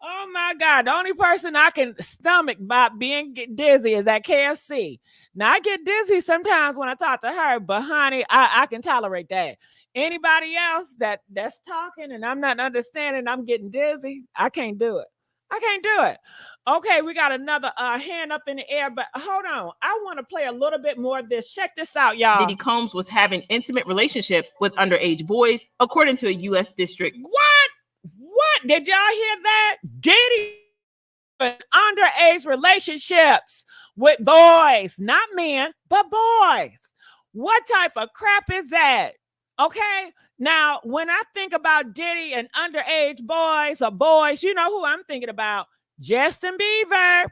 Oh my God. The only person I can stomach by being dizzy is at KFC. Now I get dizzy sometimes when I talk to her, but honey, I can tolerate that. Anybody else that's talking and I'm not understanding, I'm getting dizzy, I can't do it. I can't do it. Okay, we got another hand up in the air, but hold on. I want to play a little bit more of this. Check this out, y'all. Diddy Combs was having intimate relationships with underage boys, according to a U.S. district. What? Did y'all hear that? Diddy underage relationships with boys, not men, but boys. What type of crap is that? Okay. Now, when I think about Diddy and underage boys or boys, you know who I'm thinking about? Justin Bieber.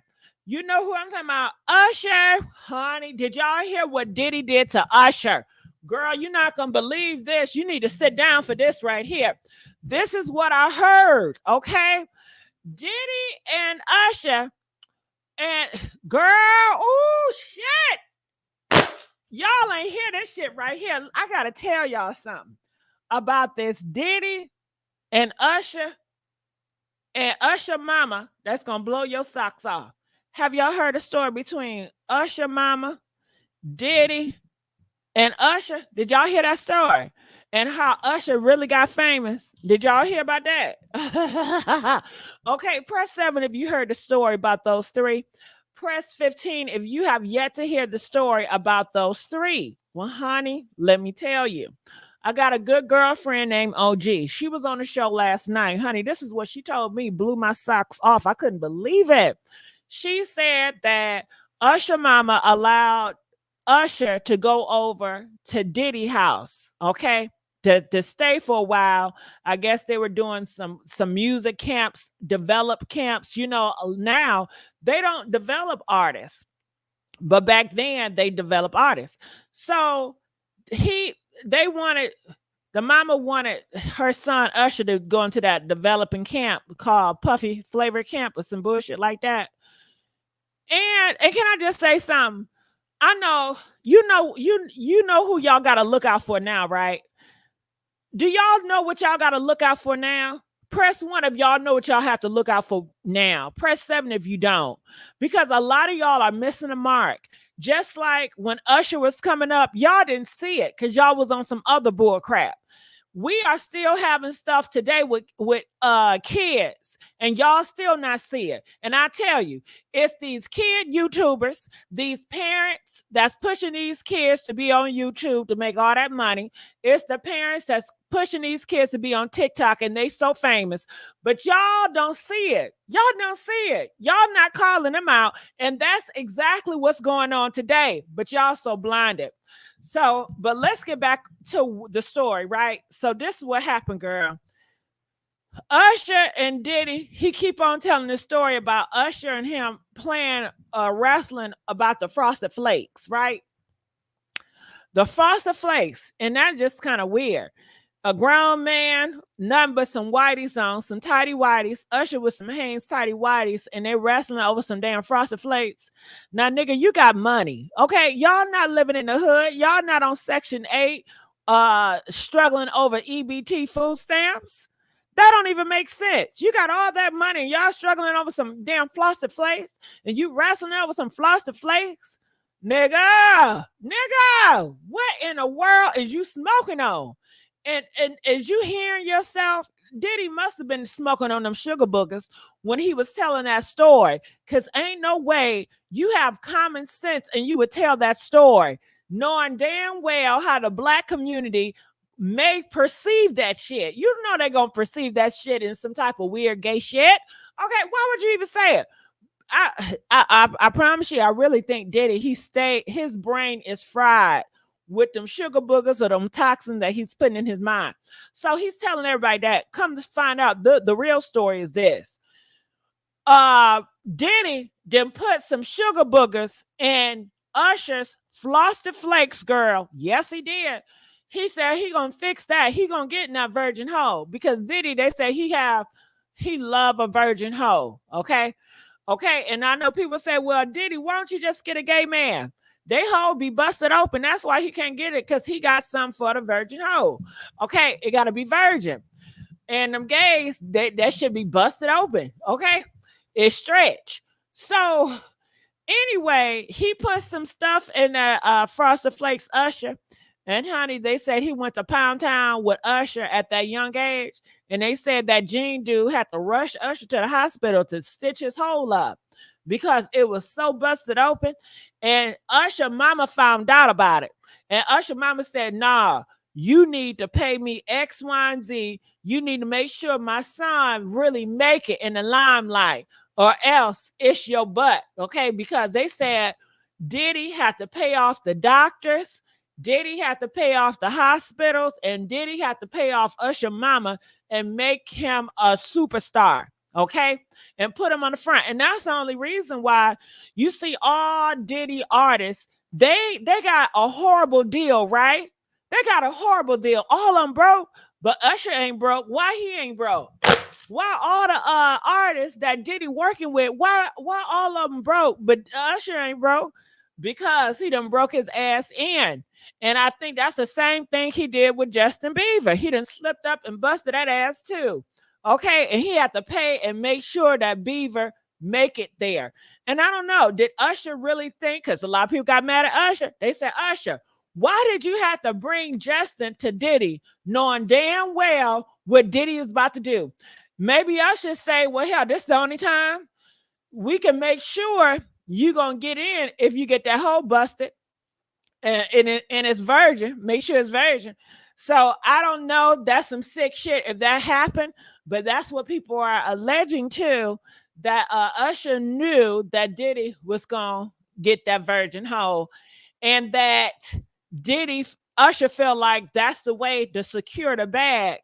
You know who I'm talking about? Usher. Honey, did y'all hear what Diddy did to Usher? Girl, you're not going to believe this. You need to sit down for this right here. This is what I heard, okay? Diddy and Usher and girl, oh shit. Y'all ain't hear this shit right here. I got to tell y'all something about this Diddy and Usher mama that's going to blow your socks off. Have y'all heard a story between Usher mama, Diddy, and Usher? Did y'all hear that story? And how Usher really got famous? Did y'all hear about that? Okay, press 7 if you heard the story about those three. Press 15 if you have yet to hear the story about those three. Well, honey, let me tell you. I got a good girlfriend named OG. She was on the show last night. Honey, this is what she told me. Blew my socks off. I couldn't believe it. She said that Usher mama allowed Usher to go over to Diddy house, okay, to stay for a while. I guess they were doing some music camps, develop camps. You know, now they don't develop artists, but back then they develop artists. So the mama wanted her son Usher to go into that developing camp called Puffy Flavor Camp or some bullshit like that. And can I just say something? I know, you know who y'all got to look out for now, right? Do y'all know what y'all got to look out for now? Press 1 if y'all know what y'all have to look out for now. Press 7 if you don't. Because a lot of y'all are missing the mark. Just like when Usher was coming up, y'all didn't see it because y'all was on some other bull crap. We are still having stuff today with kids, and y'all still not see it. And I tell you, it's these kid YouTubers, these parents that's pushing these kids to be on YouTube to make all that money. It's the parents that's pushing these kids to be on TikTok, and they so famous, but y'all don't see it. Y'all don't see it. Y'all not calling them out, and that's exactly what's going on today. But y'all so blinded. So, but let's get back to the story, right? So this is what happened, girl. Usher and Diddy, he keep on telling the story about Usher and him playing wrestling about the Frosted Flakes, right? The Frosted Flakes, and that's just kind of weird. A grown man, nothing but some whiteys on, some tidy whiteys, Usher with some Hanes tidy whiteys, and they wrestling over some damn Frosted Flakes. Now, nigga, you got money, okay? Y'all not living in the hood. Y'all not on Section 8, struggling over EBT food stamps. That don't even make sense. You got all that money, and y'all struggling over some damn Frosted Flakes, and you wrestling over some Frosted Flakes? Nigga, what in the world is you smoking on? And as you hearing yourself, Diddy must have been smoking on them sugar boogers when he was telling that story, because ain't no way you have common sense and you would tell that story knowing damn well how the black community may perceive that shit. You know they're going to perceive that shit in some type of weird gay shit. Okay, why would you even say it? I promise you, I really think Diddy, his brain is fried with them sugar boogers or them toxins that he's putting in his mind. So he's telling everybody that. Come to find out, the real story is this. Diddy then put some sugar boogers in Usher's Frosted Flakes, girl. Yes, he did. He said he gonna fix that. He gonna get in that virgin hoe, because Diddy, they say he love a virgin hoe. Okay. And I know people say, well, Diddy, why don't you just get a gay man? They hoe be busted open. That's why he can't get it, because he got some for the virgin hoe. Okay, it got to be virgin. And them gays, that should be busted open. Okay, it's stretch. So anyway, he put some stuff in the Frosted Flakes Usher. And honey, they said he went to Pound Town with Usher at that young age. And they said that Gene dude had to rush Usher to the hospital to stitch his hole up because it was so busted open. And Usher mama found out about it. And Usher mama said, nah, you need to pay me X, Y, and Z. You need to make sure my son really make it in the limelight, or else it's your butt. Okay, because they said Diddy had to pay off the doctors, Diddy had to pay off the hospitals, and Diddy had to pay off Usher mama and make him a superstar. Okay, and put him on the front. And that's the only reason why you see all Diddy artists, they got a horrible deal, right? They got a horrible deal. All of them broke, but Usher ain't broke. Why he ain't broke? Why all the artists that Diddy working with, why all of them broke, but Usher ain't broke? Because he done broke his ass in. And I think that's the same thing he did with Justin Bieber. He done slipped up and busted that ass too. Okay, and he had to pay and make sure that Bieber make it there. And I don't know, did Usher really think, because a lot of people got mad at Usher, they said, Usher, why did you have to bring Justin to Diddy knowing damn well what Diddy is about to do? Maybe Usher say, well, hell, this is the only time we can make sure you going to get in if you get that hole busted and it's virgin. Make sure it's virgin. So I don't know. That's some sick shit if that happened, but that's what people are alleging too, that Usher knew that Diddy was going to get that virgin hole, and that Usher felt like that's the way to secure the bag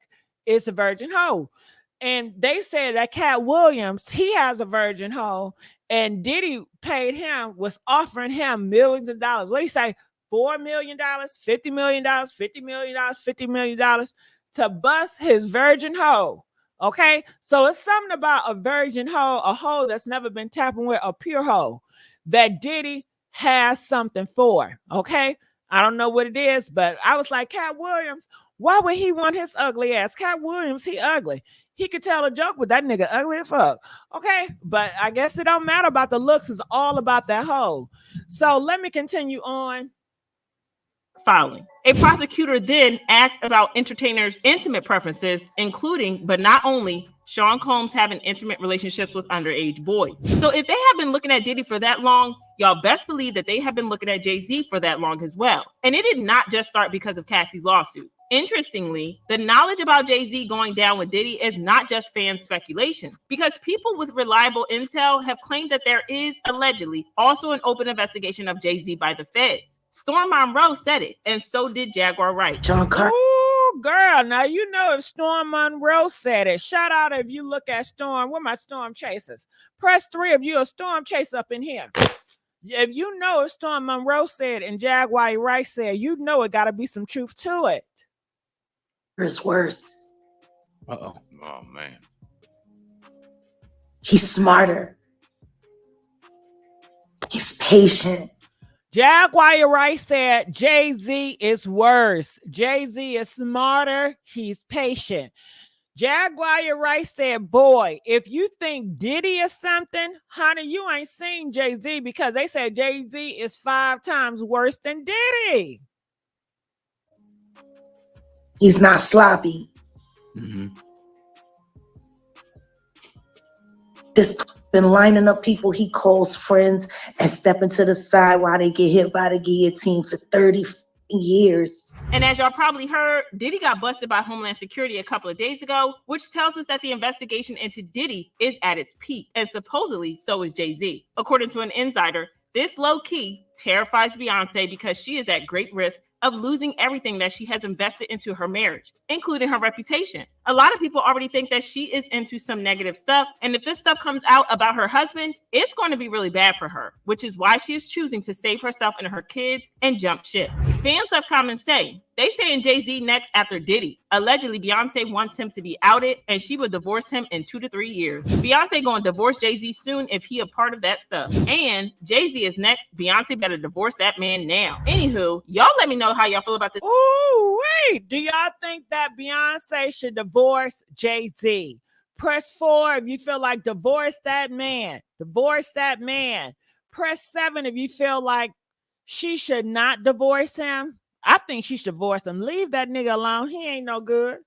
is a virgin hole. And they said that Cat Williams, he has a virgin hole, and Diddy paid him, was offering him millions of dollars. What do you say? $4 million, $50 million, $50 million, $50 million to bust his virgin hole. Okay, so it's something about a virgin hole, a hole that's never been tapping with, a pure hole that Diddy has something for. Okay, I don't know what it is, but I was like, Cat Williams, Why would he want his ugly ass? Cat Williams, he ugly. He could tell a joke, but that nigga ugly as fuck. Okay, but I guess it don't matter about the looks. It's all about that hoe. So let me continue on. Following. A prosecutor then asked about entertainers' intimate preferences, including, but not only, Sean Combs having intimate relationships with underage boys. So if they have been looking at Diddy for that long, y'all best believe that they have been looking at Jay-Z for that long as well. And it did not just start because of Cassie's lawsuit. Interestingly, the knowledge about Jay-Z going down with Diddy is not just fan speculation, because people with reliable intel have claimed that there is allegedly also an open investigation of Jay-Z by the feds. Storm Monroe said it, and so did Jaguar Wright. Ooh, girl, now you know if Storm Monroe said it. Shout out if you look at Storm. Where my Storm Chasers? Press 3 if you're a Storm Chaser up in here. If you know if Storm Monroe said and Jaguar Wright said, you know it got to be some truth to it. It's worse. Uh-oh. Oh, man. He's smarter. He's patient. Jaguar Wright said Jay-Z is worse. Jay-Z is smarter. He's patient. Jaguar Wright said, boy, if you think Diddy is something, honey, you ain't seen Jay-Z, because they said Jay-Z is 5 times worse than Diddy. He's not sloppy. Mm-hmm. This been lining up people he calls friends and stepping to the side while they get hit by the guillotine for 30 years. And as y'all probably heard, Diddy got busted by Homeland Security a couple of days ago, which tells us that the investigation into Diddy is at its peak, and supposedly so is Jay-Z. According to an insider, this low-key terrifies Beyonce because she is at great risk of losing everything that she has invested into her marriage, including her reputation. A lot of people already think that she is into some negative stuff, and if this stuff comes out about her husband, it's going to be really bad for her, which is why she is choosing to save herself and her kids and jump ship. Fans left comments saying, they saying Jay-Z next after Diddy. Allegedly, Beyonce wants him to be outed, and she would divorce him in 2 to 3 years. Beyonce going to divorce Jay-Z soon if he a part of that stuff. And Jay-Z is next. Beyonce better divorce that man now. Anywho, y'all let me know how y'all feel about this. Ooh, wait. Do y'all think that Beyonce should divorce Jay-Z? Press 4 if you feel like divorce that man. Divorce that man. Press 7 if you feel like she should not divorce him. I think she should divorce him. Leave that nigga alone. He ain't no good.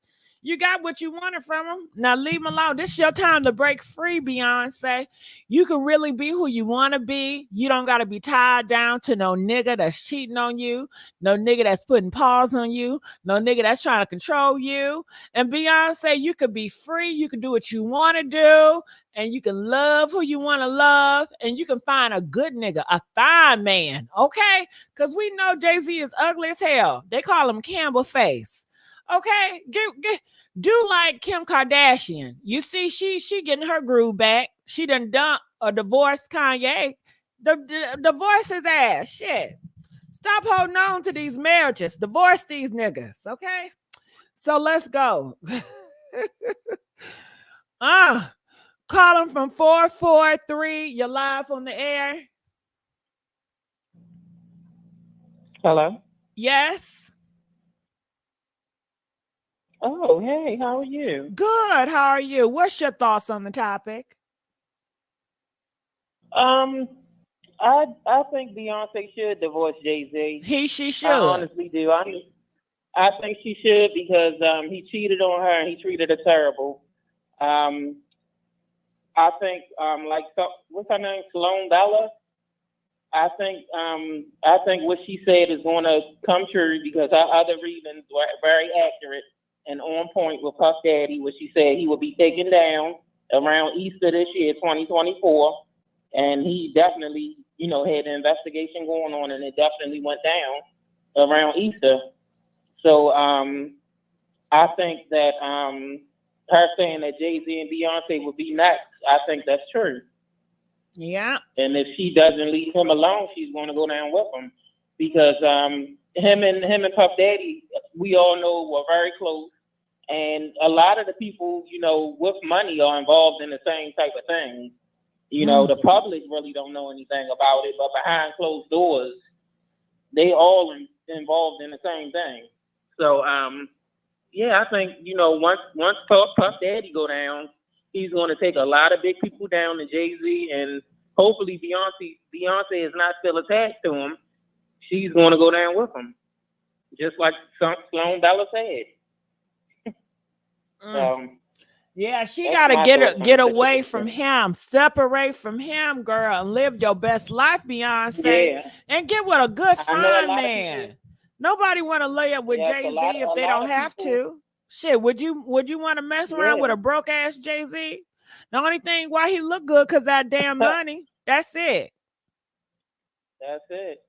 You got what you wanted from him. Now leave him alone. This is your time to break free, Beyonce. You can really be who you want to be. You don't got to be tied down to no nigga that's cheating on you, no nigga that's putting paws on you, no nigga that's trying to control you. And Beyonce, you could be free. You can do what you want to do, and you can love who you want to love, and you can find a good nigga, a fine man, okay? Because we know Jay-Z is ugly as hell. They call him Campbell Face. Okay, do like Kim Kardashian. You see, she getting her groove back. She done dumped or divorced Kanye. Divorce his ass. Shit. Stop holding on to these marriages. Divorce these niggas. Okay. So let's go. Calling from 443. You're live on the air. Hello. Yes. Oh, hey, how are you? Good. How are you? What's your thoughts on the topic? I think Beyonce should divorce Jay-Z. She should. I honestly do. I think she should because he cheated on her and he treated her terrible. I think what's her name? Sloan Bella. I think what she said is going to come true because her other readings were very accurate and on point with Puff Daddy, where she said he would be taken down around Easter this year, 2024. And he definitely, had an investigation going on, and it definitely went down around Easter. So I think that her saying that Jay-Z and Beyonce would be next, I think that's true. Yeah. And if she doesn't leave him alone, she's going to go down with him because him and Puff Daddy, we all know, were very close. And a lot of the people, with money are involved in the same type of thing. The public really don't know anything about it, but behind closed doors, they all involved in the same thing. So I think once Puff Daddy go down, he's going to take a lot of big people down to Jay-Z, and hopefully Beyonce is not still attached to him. She's going to go down with him, just like Sloan Bella said. Yeah, she gotta get away from him, separate from him, girl, and live your best life, Beyonce, and get with a good fine man. Nobody want to lay up with Jay-Z if they don't have to. Shit, would you want to mess around with a broke ass Jay-Z? The only thing why he look good because that damn money. That's it. That's it.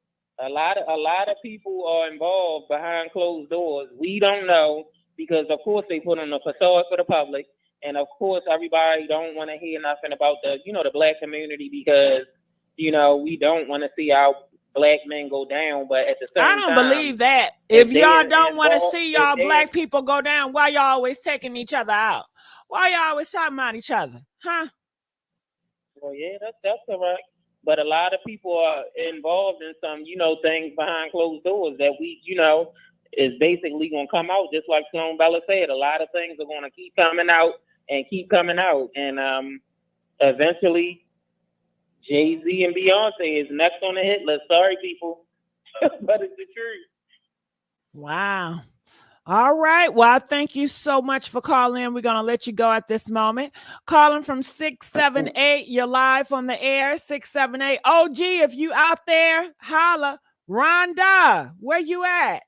A lot of people are involved behind closed doors. We don't know because, of course, they put on a facade for the public. And of course, everybody don't want to hear nothing about the black community because, we don't want to see our black men go down. But at the same time, I don't believe that. If y'all don't want to see y'all black people go down, why y'all always taking each other out? Why y'all always talking about each other? Huh? Well, yeah, that's correct. But a lot of people are involved in some, things behind closed doors that we, is basically going to come out. Just like Sloan Bella said, a lot of things are going to keep coming out. And eventually Jay-Z and Beyonce is next on the hit list. Sorry, people, but it's the truth. Wow. All right. Well, thank you so much for calling in. We're going to let you go at this moment. Calling from 678. You're live on the air. 678. OG, if you out there, holla. Rhonda, where you at?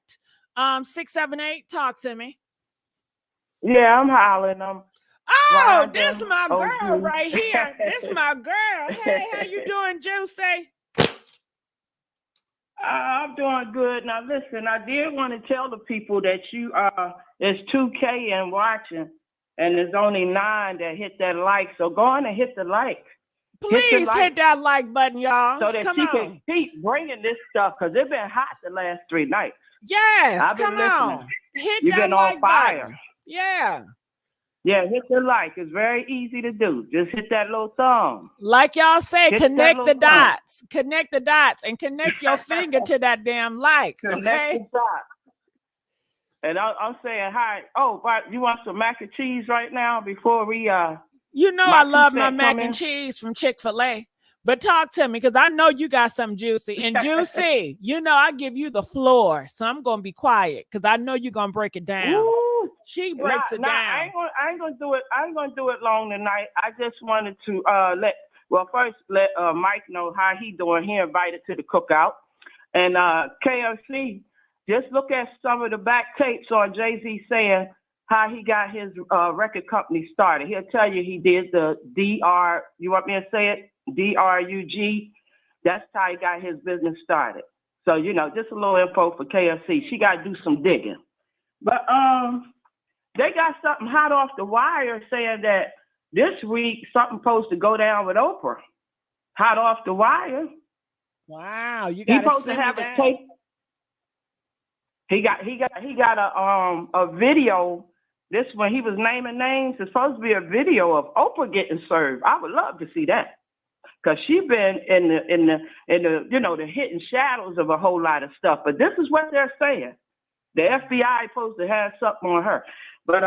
678, talk to me. Yeah, I'm hollering. Oh, this is my girl right here. This is my girl. Hey, how you doing, Juicy? I'm doing good. Now, listen, I did want to tell the people that there's 2K and watching, and there's only 9 that hit that like. So go on and hit the like. Please hit that like button, y'all. So that she can keep bringing this stuff because it's been hot the last 3 nights. Yes, come on. Hit that like button. Yeah. Yeah, hit the like. It's very easy to do. Just hit that little thumb. Like y'all say, connect the dots. Connect the dots and connect your finger to that damn like. Connect okay? the dots. And I'm saying hi. Oh, but you want some mac and cheese right now before we I love my mac and cheese from Chick-fil-A. But talk to me, because I know you got some juicy. And Juicy, I give you the floor. So I'm going to be quiet because I know you're going to break it down. Ooh, she breaks it down. I ain't gonna do it. I ain't gonna do it long tonight. I just wanted to let Mike know how he doing. He invited to the cookout. And KFC, just look at some of the back tapes on Jay-Z saying how he got his record company started. He'll tell you he did the DR, you want me to say it? DRUG. That's how he got his business started. So, just a little info for KFC. She got to do some digging. But they got something hot off the wire saying that this week something supposed to go down with Oprah. Hot off the wire. Wow, you got supposed to have a tape. He got a video. This when he was naming names, it's supposed to be a video of Oprah getting served. I would love to see that. Because she's been in the the hidden shadows of a whole lot of stuff. But this is what they're saying. The FBI is supposed to have something on her. But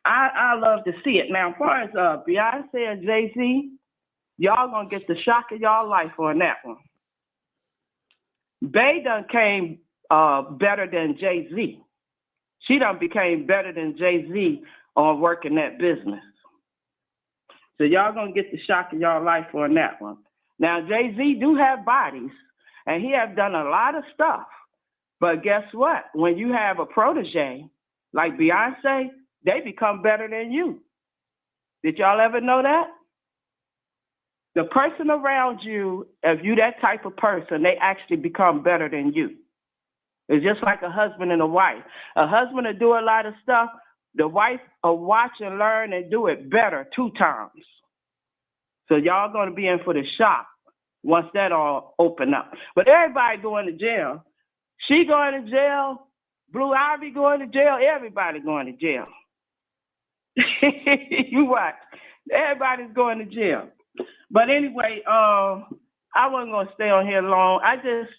I love to see it. Now, as far as Beyonce and Jay-Z, y'all gonna get the shock of y'all life on that one. Bey done came better than Jay-Z. She done became better than Jay-Z on working that business. So y'all gonna get the shock of y'all life on that one. Now, Jay-Z do have bodies, and he have done a lot of stuff. But guess what? When you have a protege like Beyonce, they become better than you. Did y'all ever know that? The person around you, if you that type of person, they actually become better than you. It's just like a husband and a wife. A husband will do a lot of stuff. The wife will watch and learn and do it better 2 times. So y'all going to be in for the shock once that all open up. But everybody going to jail. She going to jail. Blue Ivy going to jail. Everybody going to jail. You watch. Everybody's going to jail. But anyway, I wasn't going to stay on here long. I just,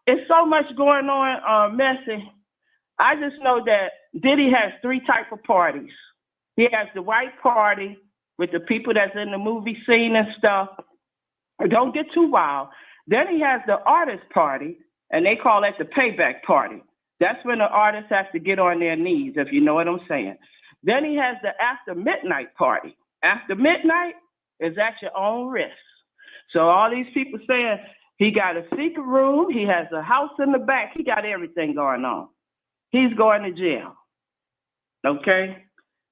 it's so much going on, Messy. I just know that Diddy has 3 types of parties. He has the white party with the people that's in the movie scene and stuff. Don't get too wild. Then he has the artist party, and they call that the payback party. That's when the artist has to get on their knees, if you know what I'm saying. Then he has the after midnight party. After midnight is at your own risk. So all these people saying he got a secret room, he has a house in the back, he got everything going on. He's going to jail. Okay?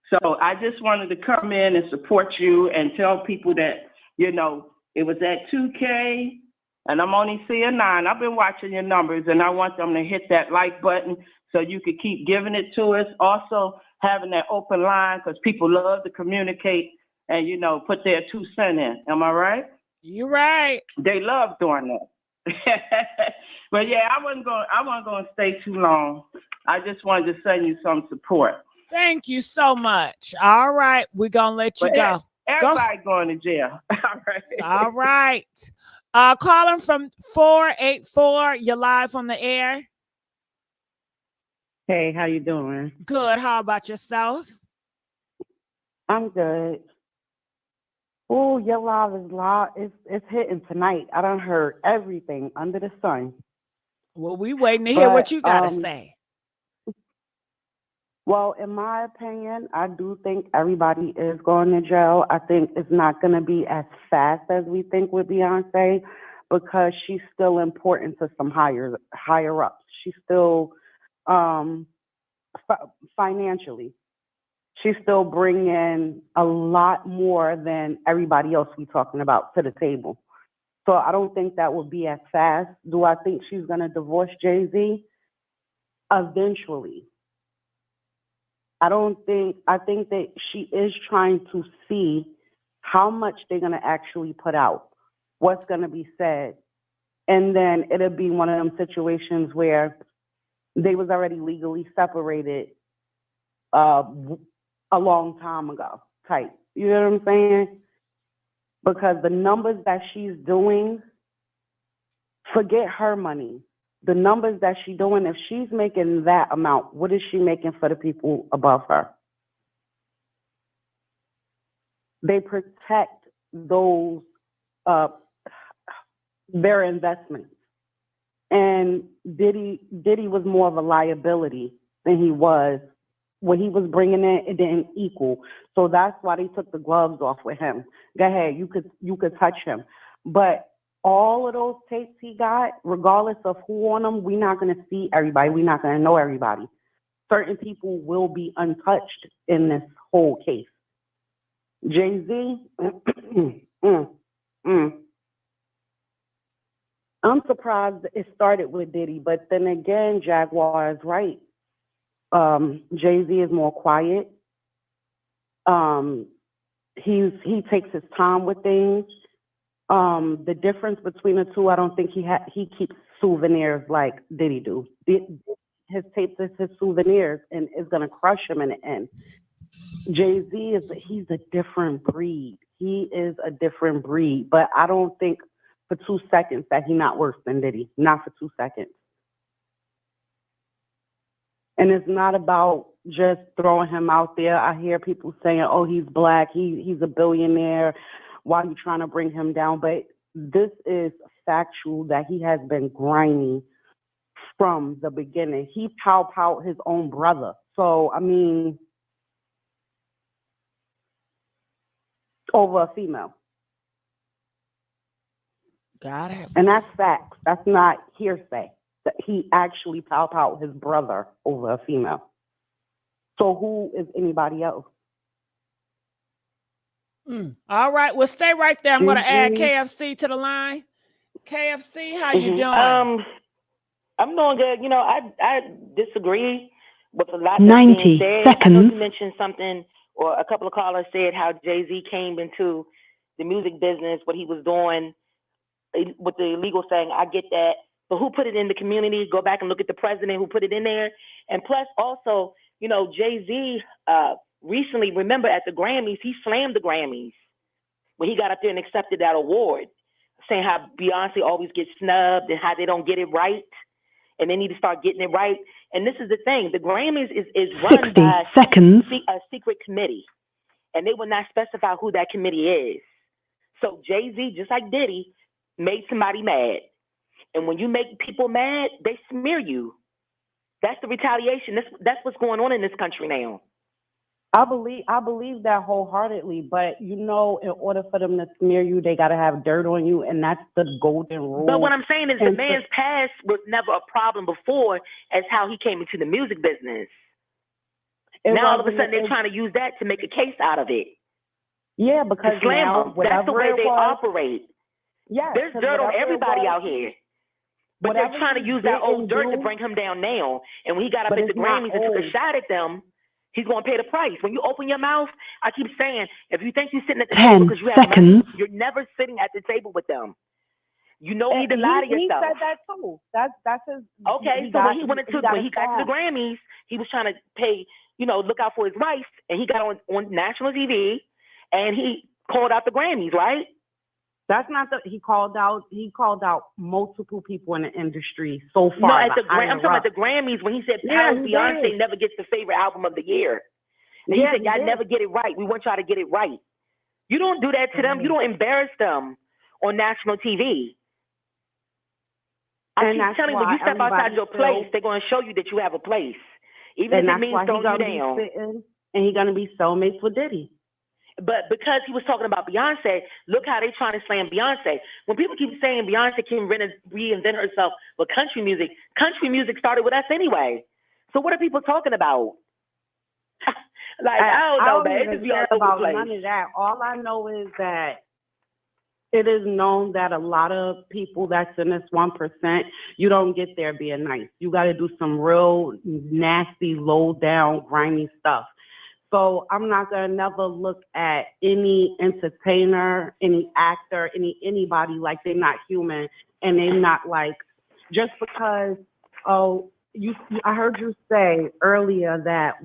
So I just wanted to come in and support you and tell people that, you know, it was at 2K and I'm only seeing 9. I've been watching your numbers and I want them to hit that like button so you could keep giving it to us. Also having that open line because people love to communicate and, you know, put their 2 cents in. Am I right? You're right. They love doing that. But yeah, I wasn't going to stay too long. I just wanted to send you some support. Thank you so much. All right, we're gonna let you go. Everybody going to jail. All right. All right. Calling from 484. You're live on the air. Hey, how you doing? Good. How about yourself? I'm good. Oh, your live is live. It's hitting tonight. I done heard everything under the sun. Well, we waiting to hear what you gotta say. Well, in my opinion, I do think everybody is going to jail. I think it's not going to be as fast as we think with Beyonce because she's still important to some higher ups. She's still financially. She's still bringing a lot more than everybody else we talking about to the table. So I don't think that would be as fast. Do I think she's going to divorce Jay-Z? Eventually. I think that she is trying to see how much they're going to actually put out, what's going to be said. And then it'll be one of them situations where they was already legally separated a long time ago type. You know what I'm saying? Because the numbers that she's doing, forget her money. The numbers that she's doing, if she's making that amount, what is she making for the people above her? They protect those, their investments. And Diddy was more of a liability than he was. What he was bringing in, it didn't equal. So that's why they took the gloves off with him. Go ahead, you could touch him. But all of those tapes he got, regardless of who on them, we're not going to see everybody. We're not going to know everybody. Certain people will be untouched in this whole case. Jay-Z, I'm surprised it started with Diddy, but then again, Jaguar is right. Jay-Z is more quiet. He takes his time with things. The difference between the two, I don't think he keeps souvenirs like Diddy do. His tapes is his souvenirs, and it's gonna crush him in the end. Jay-Z he's a different breed. He is a different breed, but I don't think for 2 seconds that he's not worse than Diddy. Not for 2 seconds. And it's not about just throwing him out there. I hear people saying, "Oh, he's black. He's a billionaire. Why are you trying to bring him down?" But this is factual that he has been grimy from the beginning. He pow his own brother. So, I mean, over a female. Got it. And that's facts. That's not hearsay. That he actually pow his brother over a female. So who is anybody else? All right. Well, stay right there. I'm going to add KFC to the line. KFC, how you doing? I'm doing good. You know, I disagree with a lot. 90 seconds. I know you mentioned something, or a couple of callers said how Jay-Z came into the music business, what he was doing with the illegal thing. I get that. But who put it in the community? Go back and look at the president who put it in there. And plus also, you know, Jay-Z recently, remember at the Grammys, he slammed the Grammys when he got up there and accepted that award, saying how Beyonce always gets snubbed and how they don't get it right. and they need to start getting it right. And this is the thing: the Grammys is run by a secret committee, and they will not specify who that committee is. So Jay-Z, just like Diddy, made somebody mad, and when you make people mad, they smear you. That's the retaliation. That's what's going on in this country now. I believe that wholeheartedly, but you know, in order for them to smear you, they gotta have dirt on you, and that's the golden rule. But what I'm saying is the man's past was never a problem before as how he came into the music business. Now all of a sudden they're trying to use that to make a case out of it. Yeah, because now, that's the way they operate. Yeah, there's dirt on everybody out here. But they're trying to use that old dirt to bring him down now. And when he got up at the Grammys and took a shot at them, he's going to pay the price. When you open your mouth, I keep saying, if you think you're sitting at the table because you have money, you're never sitting at the table with them. You don't need to lie to yourself. He said that too. That's his. Okay, so when he got to the Grammys, he was trying to pay, look out for his wife, and he got on national TV, and he called out the Grammys, right? That's not he called out multiple people in the industry so far. No, I'm talking about the Grammys when he said Beyonce never gets the favorite album of the year. And he said, y'all never get it right. We want y'all to get it right. You don't do that to them. You don't embarrass them on national TV. I keep telling you, when you step outside your place, they're going to show you that you have a place. Even if it means throwing you down. And he's going to be soulmates with Diddy. But because he was talking about Beyonce, look how they're trying to slam Beyonce. When people keep saying Beyonce can reinvent herself with country music started with us anyway. So what are people talking about? I don't know, man. It just be all over the place. None of that. All I know is that it is known that a lot of people that's in this 1%, you don't get there being nice. You got to do some real nasty, low down, grimy stuff. So I'm not gonna never look at any entertainer, any actor, anybody like they're not human and they're not like, just because I heard you say earlier that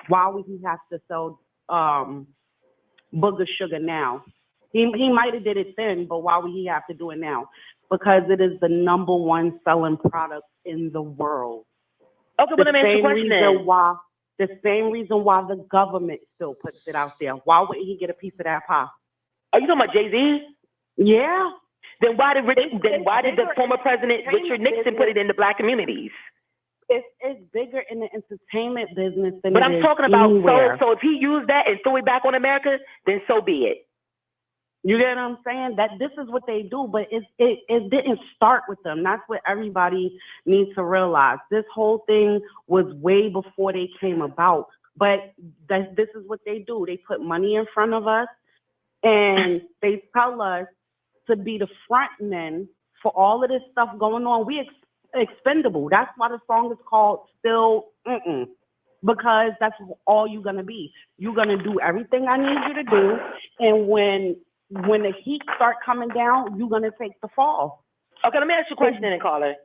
why would he have to sell booger sugar now? He might have did it then, but why would he have to do it now? Because it is the #1 selling product in the world. Okay, but let me ask you a question. The same reason why the government still puts it out there. Why wouldn't he get a piece of that pie? Are you talking about Jay-Z? Yeah. Then why did the former president Richard Nixon put it in the black communities? It's bigger in the entertainment business than But I'm talking about so if he used that and threw it back on America, then so be it. You get what I'm saying? That this is what they do, but it didn't start with them. That's what everybody needs to realize. This whole thing was way before they came about. But this is what they do. They put money in front of us, and they tell us to be the front men for all of this stuff going on. We expendable. That's why the song is called Still because that's all you're gonna be. You're gonna do everything I need you to do, and when the heat start coming down, you're gonna take the fall. Okay, let me ask you a question then, caller.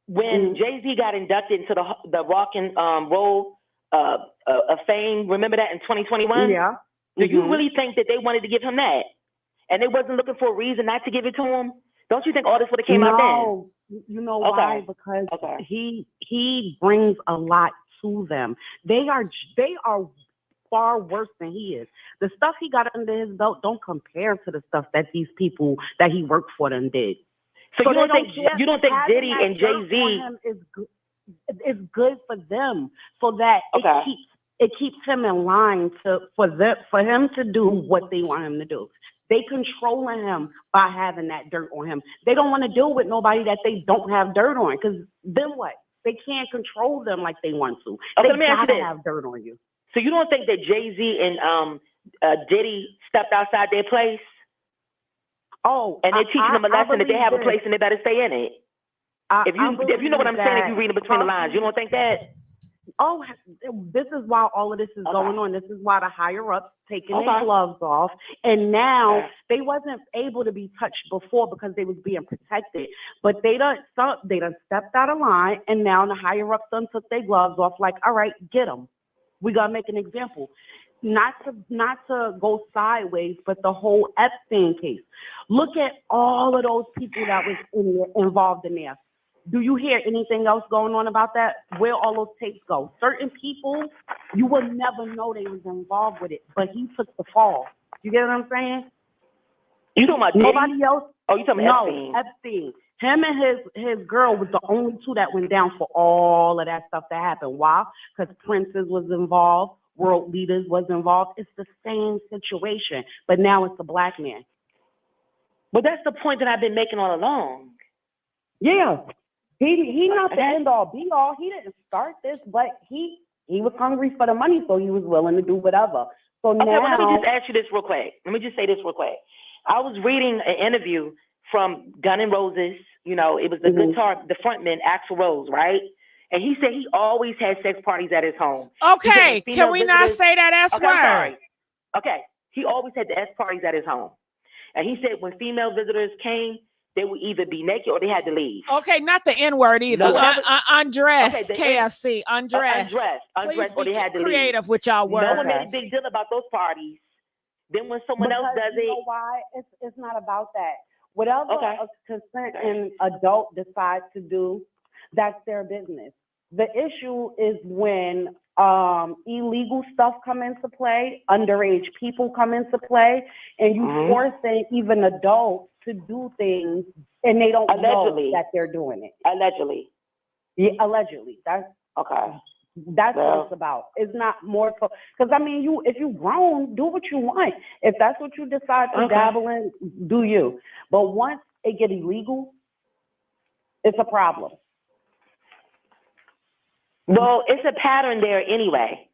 When Jay-Z got inducted into the Rock and Roll of Fame, remember that in 2021? Yeah. Do you really think that they wanted to give him that, and they wasn't looking for a reason not to give it to him? Don't you think all this would have came out then? You know why? Because he brings a lot to them. They are far worse than he is. The stuff he got under his belt don't compare to the stuff that these people that he worked for them did. So you don't think Diddy and Jay-Z is good for them, so that it keeps him in line for him to do what they want him to do. They controlling him by having that dirt on him. They don't want to deal with nobody that they don't have dirt on, because then what? They can't control them like they want to. Okay, they let me ask you gotta this. have dirt on you. So you don't think that Jay-Z and Diddy stepped outside their place? Oh, and they're teaching them a lesson that they have a place and they better stay in it. If you know what I'm saying, if you read it between the lines, you don't think that? Oh, this is why all of this is going on. This is why the higher ups taking their gloves off, and now they wasn't able to be touched before because they was being protected. But they done stepped out of line, and now the higher ups done took their gloves off. Like, all right, get them. We gotta make an example. Not to go sideways, but the whole Epstein case. Look at all of those people that was involved in there. Do you hear anything else going on about that? Where all those tapes go? Certain people, you will never know they was involved with it, but he took the fall. You get what I'm saying? You talking about Diddy? Nobody else? Oh, you talking about No, Epstein. Him and his girl was the only two that went down for all of that stuff that happened. Why? Because Princes was involved, world leaders was involved. It's the same situation, but now it's a black man. But that's the point that I've been making all along. Yeah. He not the end all be all. He didn't start this, but he was hungry for the money, so he was willing to do whatever. So okay, now, well, let me just ask you this real quick. Let me just say this real quick. I was reading an interview from Guns N' Roses. You know, it was the guitar, the frontman, Axl Rose, right? And he said he always had sex parties at his home. Okay, can we not say that S okay, word? I'm sorry. Okay, he always had the S parties at his home. And he said when female visitors came, they would either be naked or they had to leave. Okay, not the N word either. Undressed, okay, KFC, undressed. Undressed, or they had to leave. Creative with y'all words. No one made a big deal about those parties. Then when someone else does it, you know why? It's not about that. Whatever a consenting adult decides to do, that's their business. The issue is when illegal stuff come into play, underage people come into play, and you forcing even adults to do things and they don't know that they're doing it. Allegedly. Yeah, allegedly. That's okay. That's what it's about. It's not more so because I mean, if you grown, do what you want. If that's what you decide to dabble in, do you. But once it get illegal, it's a problem. Well, it's a pattern there anyway.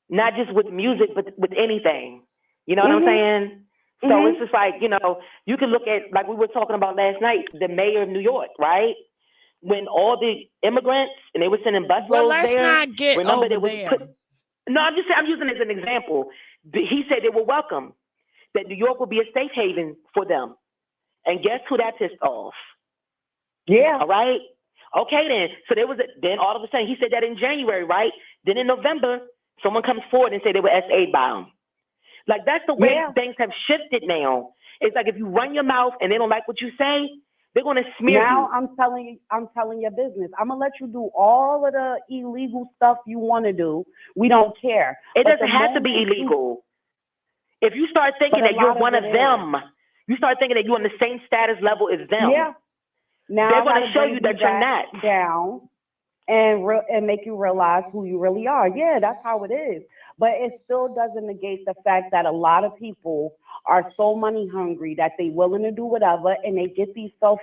Not just with music, but with anything. You know what I'm saying? So it's just like, you know, you can look at, like we were talking about last night, the mayor of New York, right? When all the immigrants and they were sending busloads there. Well, let's not get over there. No, I'm using it as an example. He said they were welcome, that New York would be a safe haven for them. And guess who that pissed off? Yeah. All right. Okay, then. So there was then all of a sudden he said that in January, right? Then in November, someone comes forward and say they were SA bound. Like that's the way things have shifted now. It's like if you run your mouth and they don't like what you say, they're gonna smear you. Now I'm telling your business. I'm gonna let you do all of the illegal stuff you want to do. We don't care. It doesn't have to be illegal. If you start thinking that you're one of them, you start thinking that you're on the same status level as them. Yeah. Now they're gonna show you that you're not down and make you realize who you really are. Yeah, that's how it is. But it still doesn't negate the fact that a lot of people are so money hungry that they willing to do whatever and they get themselves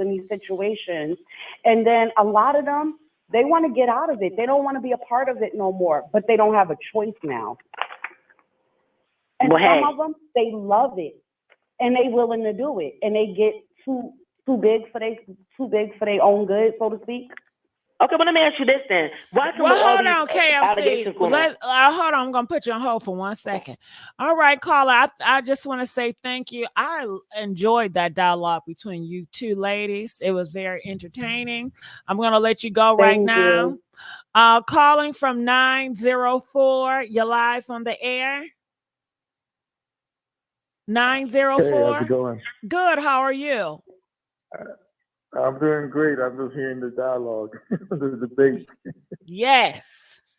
in these situations. And then a lot of them, they want to get out of it. They don't want to be a part of it no more, but they don't have a choice now. And some of them, they love it and they willing to do it and they get too big for their own good, so to speak. Okay, but let me ask you this then. Why come hold on, KFC. Hold on, I'm going to put you on hold for 1 second. All right, caller, I just want to say thank you. I enjoyed that dialogue between you two ladies. It was very entertaining. I'm going to let you go right now. Calling from 904. You're live on the air. 904. Hey, how's it going? Good. How are you? I'm doing great. I'm just hearing the dialogue, the debate. Yes.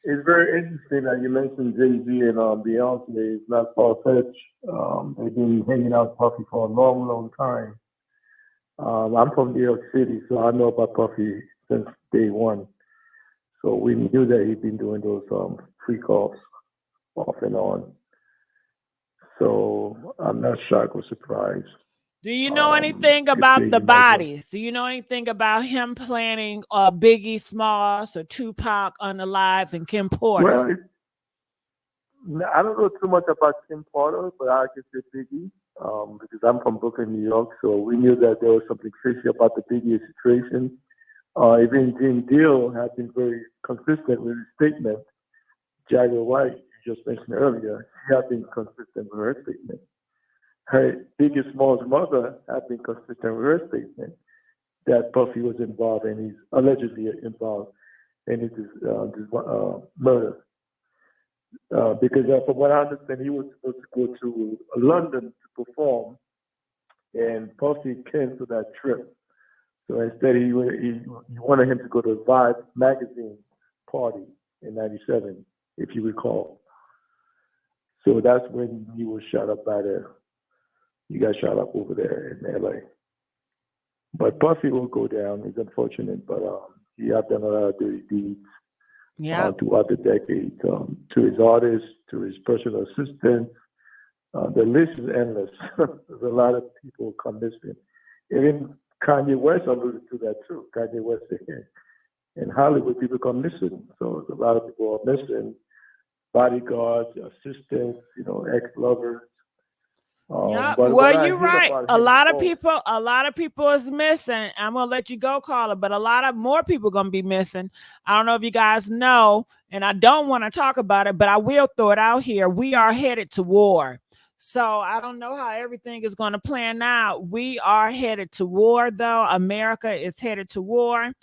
It's very interesting that you mentioned Jay-Z and Beyonce. It's not far-fetched. They've been hanging out with Puffy for a long, long time. I'm from New York City, so I know about Puffy since day one. So we knew that he'd been doing those freak-offs off and on. So I'm not shocked or surprised. Do you know anything about the bodies? Do you know anything about him planning Biggie Smalls or Tupac Unalive and Kim Porter? Well, I don't know too much about Kim Porter, but I can say Biggie because I'm from Brooklyn, New York, so we knew that there was something fishy about the Biggie situation. Even Jim Deal has been very consistent with his statement. Jagger White, you just mentioned earlier, she has been consistent with her statement. Her Biggie Smalls' mother had been consistent with her statement that Puffy was involved and he's allegedly involved in his murder. Because from what I understand, he was supposed to go to London to perform, and Puffy canceled that trip. So instead, he wanted him to go to Vibe magazine party in '97, if you recall. So that's when he was shot up he got shot up over there in LA. But Puffy will go down. It's unfortunate, but he has done a lot of dirty deeds throughout the decade, to his artists, to his personal assistant. The list is endless. There's a lot of people come missing. Even Kanye West alluded to that too. Kanye West said, in Hollywood, people come missing. So there's a lot of people are missing. Bodyguards, assistants, ex-lovers. Well, you're right. A lot of people is missing. I'm gonna let you go, Carla, but a lot of more people gonna be missing. I don't know if you guys know, and I don't want to talk about it, but I will throw it out here. We are headed to war. So I don't know how everything is going to plan out. We are headed to war, though. America is headed to war.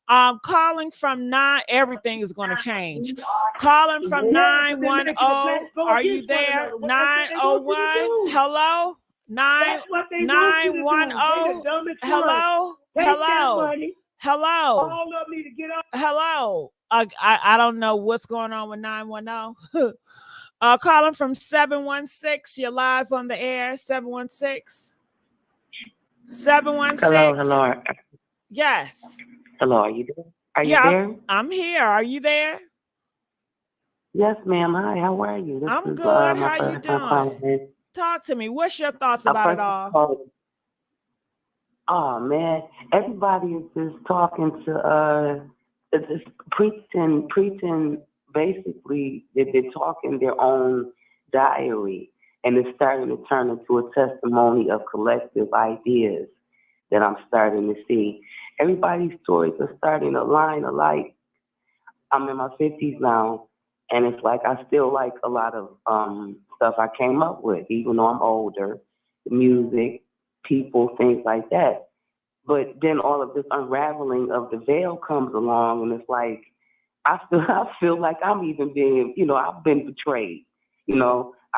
Calling from 9, everything is going to change. Calling from 910. Are you there? 901. Hello? 910. Hello? Hello? Hello? All of me to get up. Hello? I don't know what's going on with 910. Calling from 716. You're live on the air. 716. 716. Hello. Yes. Hello, are you there? Are you there? I'm here. Are you there? Yes, ma'am. Hi, how are you? I'm good. How you doing? Talk to me. What's your thoughts about it all? Oh, man. Everybody is just talking to, just preaching basically that they're talking their own diary, and it's starting to turn into a testimony of collective ideas that I'm starting to see. Everybody's stories are starting to line alike. I'm in my 50s now, and it's like I still like a lot of stuff I came up with, even though I'm older, music, people, things like that. But then all of this unraveling of the veil comes along, and it's like, I feel like I'm even being, I've been betrayed. I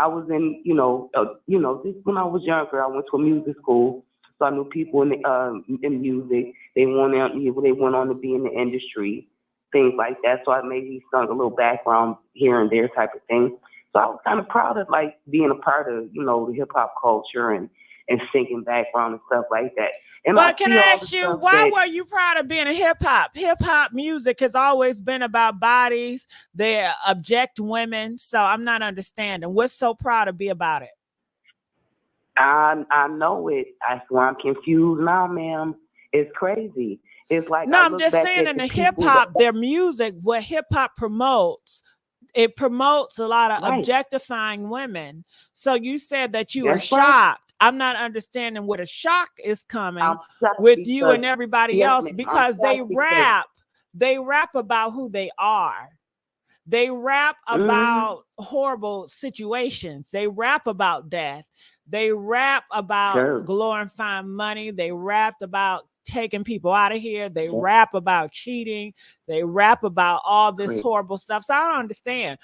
was in, this, when I was younger, I went to a music school, so I knew people in music. They went on to be in the industry, things like that. So I maybe sung a little background here and there type of thing. So I was kind of proud of like being a part of, the hip hop culture and singing background and stuff like that. But can I ask you, why were you proud of being a hip hop? Hip hop music has always been about bodies. They object women. So I'm not understanding. What's so proud to be about it? I know it. I swear I'm confused now, ma'am. It's crazy. It's like, no, I'm just saying in the hip hop, their music, what hip hop promotes, it promotes a lot of objectifying women. So you said that you were shocked. I'm not understanding where the shock is coming with you and everybody else, because they rap about who they are. They rap about horrible situations. They rap about death. They rap about glorifying money. They rapped about taking people out of here. They rap about cheating. They rap about all this horrible stuff. So I don't understand.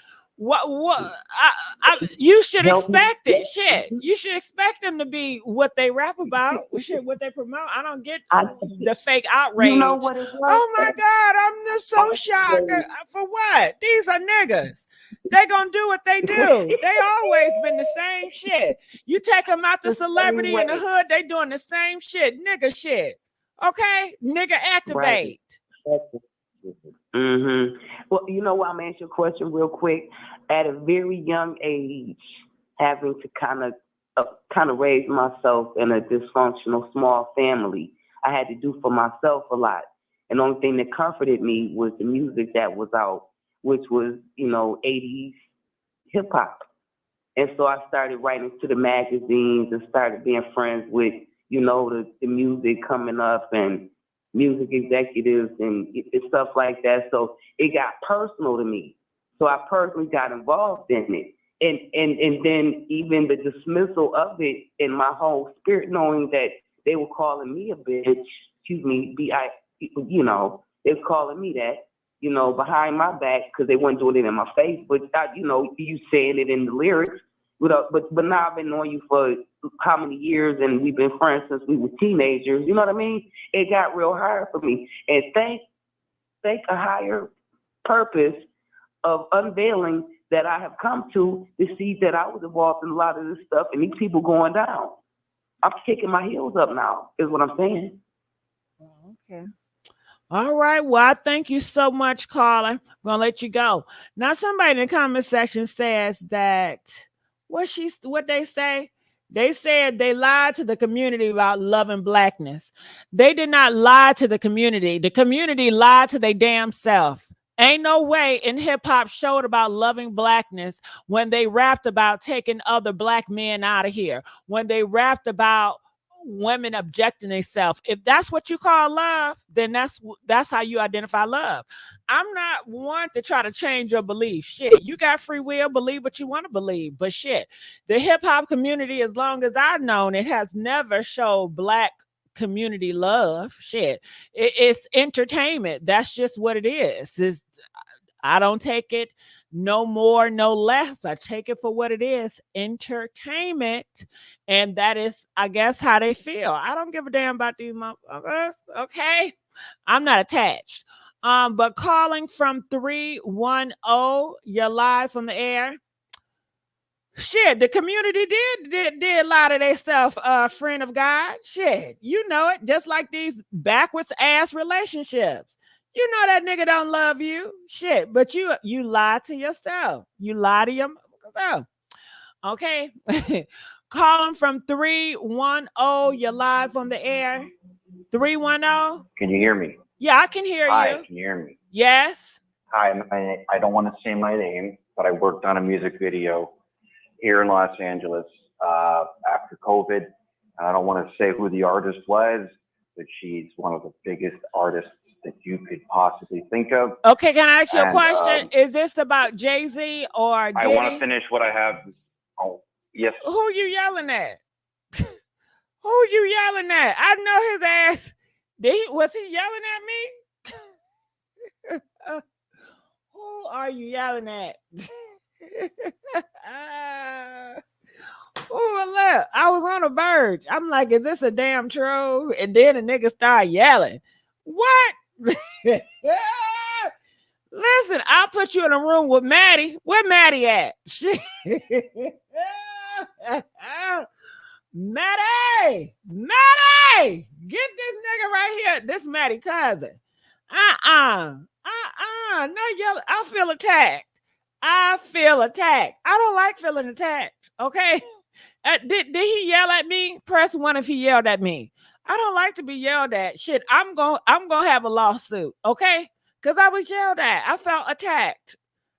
You should expect it. Shit. You should expect them to be what they rap about, shit, what they promote. I don't get the fake outrage. You know what it was? Oh my God, I'm just so shocked. For what? These are niggas. They gonna do what they do. They always been the same shit. You take them out the celebrity in the hood, they doing the same shit. Nigga shit. Okay? Nigga activate. Mm-hmm. Well, you know what? I'm gonna answer your question real quick. At a very young age, having to kind of raise myself in a dysfunctional small family, I had to do for myself a lot. And the only thing that comforted me was the music that was out, which was 80s hip hop. And so I started writing to the magazines and started being friends with the music coming up and music executives and stuff like that. So it got personal to me. So I personally got involved in it. And then even the dismissal of it in my whole spirit, knowing that they were calling me a bitch, they was calling me that, behind my back, because they weren't doing it in my face, but, you saying it in the lyrics, But now I've been knowing you for how many years, and we've been friends since we were teenagers. You know what I mean? It got real hard for me, and thank a higher purpose of unveiling that I have come to see that I was involved in a lot of this stuff, and these people going down. I'm kicking my heels up now, is what I'm saying. Okay. All right. Well, I thank you so much, caller. I'm gonna let you go. Now, somebody in the comment section says that what they say. They said they lied to the community about loving blackness. They did not lie to the community. The community lied to their damn self. Ain't no way in hip hop showed about loving blackness when they rapped about taking other black men out of here, when they rapped about women objecting themselves. If that's what you call love, then that's how you identify love. I'm not one to try to change your belief. Shit, you got free will, believe what you want to believe. But shit, the hip hop community, as long as I've known, it has never showed black community love. Shit, it's entertainment. That's just what it is. I don't take it no more, no less. I take it for what it is, entertainment. And that is, I guess, how they feel. I don't give a damn about these motherfuckers. Okay. I'm not attached. But calling from 310, you're live from the air. Shit, the community did lie to themselves, friend of God. Shit, you know it. Just like these backwards ass relationships. You know that nigga don't love you. Shit, but you lie to yourself. You lie to yourself. Okay. Calling from 310. You're live on the air. 310. Can you hear me? Yeah, I can hear Hi, you. can you hear me? Yes. Hi, I don't want to say my name, but I worked on a music video here in Los Angeles after COVID. And I don't want to say who the artist was, but she's one of the biggest artists that you could possibly think of. Okay, can I ask you a question? Is this about Jay Z or Diddy? I want to finish what I have. Oh, yes. Who you yelling at? Who you yelling at? I know his ass. Was he yelling at me? Who are you yelling at? Oh, look, I was on a verge. I'm like, is this a damn troll? And then the nigga start yelling. What? Listen, I'll put you in a room with Maddie. Where Maddie at? Maddie! Maddie! Get this nigga right here. This Maddie cousin. No yelling. I feel attacked. I don't like feeling attacked. Okay. Did he yell at me? Press 1 if he yelled at me. I don't like to be yelled at. Shit, I'm gonna have a lawsuit, okay? Because I was yelled at. I felt attacked.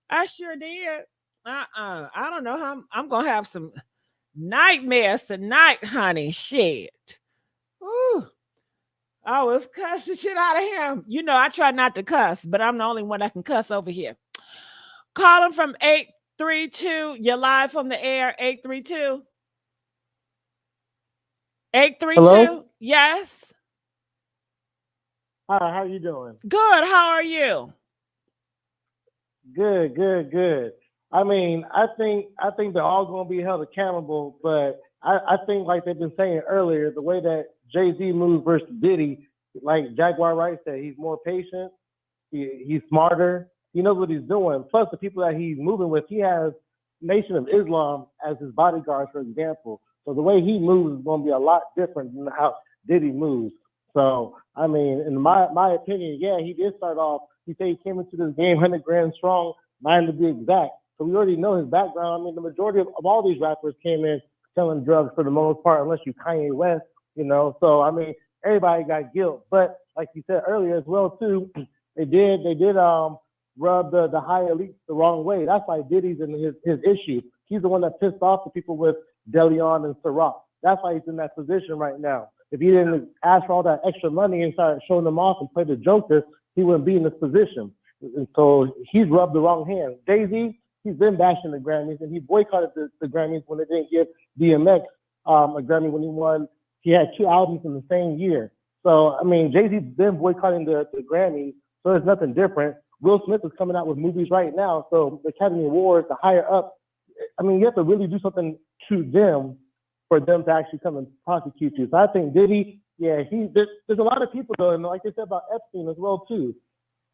I sure did. I don't know how I'm gonna have some nightmares tonight, honey. Shit. Ooh. I was cussing shit out of him. You know, I try not to cuss, but I'm the only one that can cuss over here. Calling from 832. You're live from the air. 832. 832. Hello? Yes. Hi, how you doing? Good. How are you? Good. I mean, I think they're all going to be held accountable, but I think, like they've been saying earlier, the way that Jay Z moves versus Diddy, like Jaguar Wright said, he's more patient, he's smarter, he knows what he's doing. Plus, the people that he's moving with, he has Nation of Islam as his bodyguards, for example. So the way he moves is going to be a lot different than how Diddy moves. So, I mean, in my opinion, yeah, he did start off, he said he came into this game 100 grand strong, 9 to be exact. So we already know his background. I mean, the majority of all these rappers came in selling drugs for the most part, unless you Kanye West, you know. So, I mean, everybody got guilt. But like you said earlier as well, too, they did rub the high elites the wrong way. That's why Diddy's in his issue. He's the one that pissed off the people with DeLeon and Ciroc. That's why he's in that position right now. If he didn't ask for all that extra money and start showing them off and play the Joker, he wouldn't be in this position. And so he's rubbed the wrong hand. Jay Z, he's been bashing the Grammys, and he boycotted the Grammys when they didn't give DMX a Grammy when he won. He had 2 albums in the same year. So, I mean, Jay Z's been boycotting the Grammys, so it's nothing different. Will Smith is coming out with movies right now, so the Academy Awards, the higher up I mean, you have to really do something to them for them to actually come and prosecute you. So I think Diddy, yeah, there's a lot of people though, and like they said about Epstein as well too.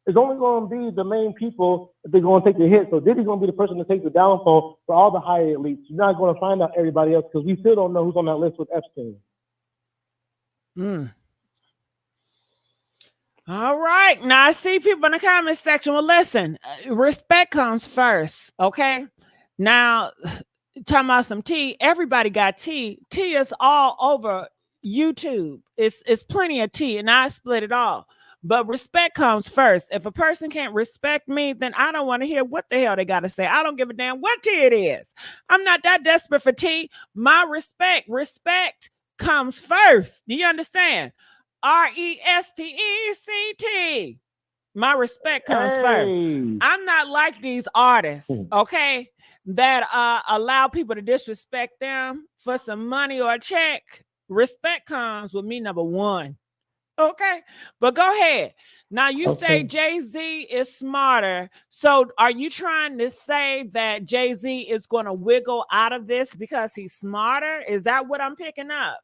It's only going to be the main people that they're going to take the hit. So Diddy's going to be the person to take the downfall for all the higher elites. You're not going to find out everybody else because we still don't know who's on that list with Epstein. All right. Now I see people in the comment section. Well, listen, respect comes first. Okay. Now, talking about some tea, everybody got tea. Tea is all over YouTube. It's plenty of tea, and I split it all. But respect comes first. If a person can't respect me, then I don't want to hear what the hell they got to say. I don't give a damn what tea it is. I'm not that desperate for tea. My respect comes first. Do you understand? RESPECT. My respect comes first. I'm not like these artists, okay, that allow people to disrespect them for some money or a check. Respect comes with me, number one. Okay, but go ahead. Now you say Jay-Z is smarter. So are you trying to say that Jay-Z is going to wiggle out of this because he's smarter? Is that what I'm picking up?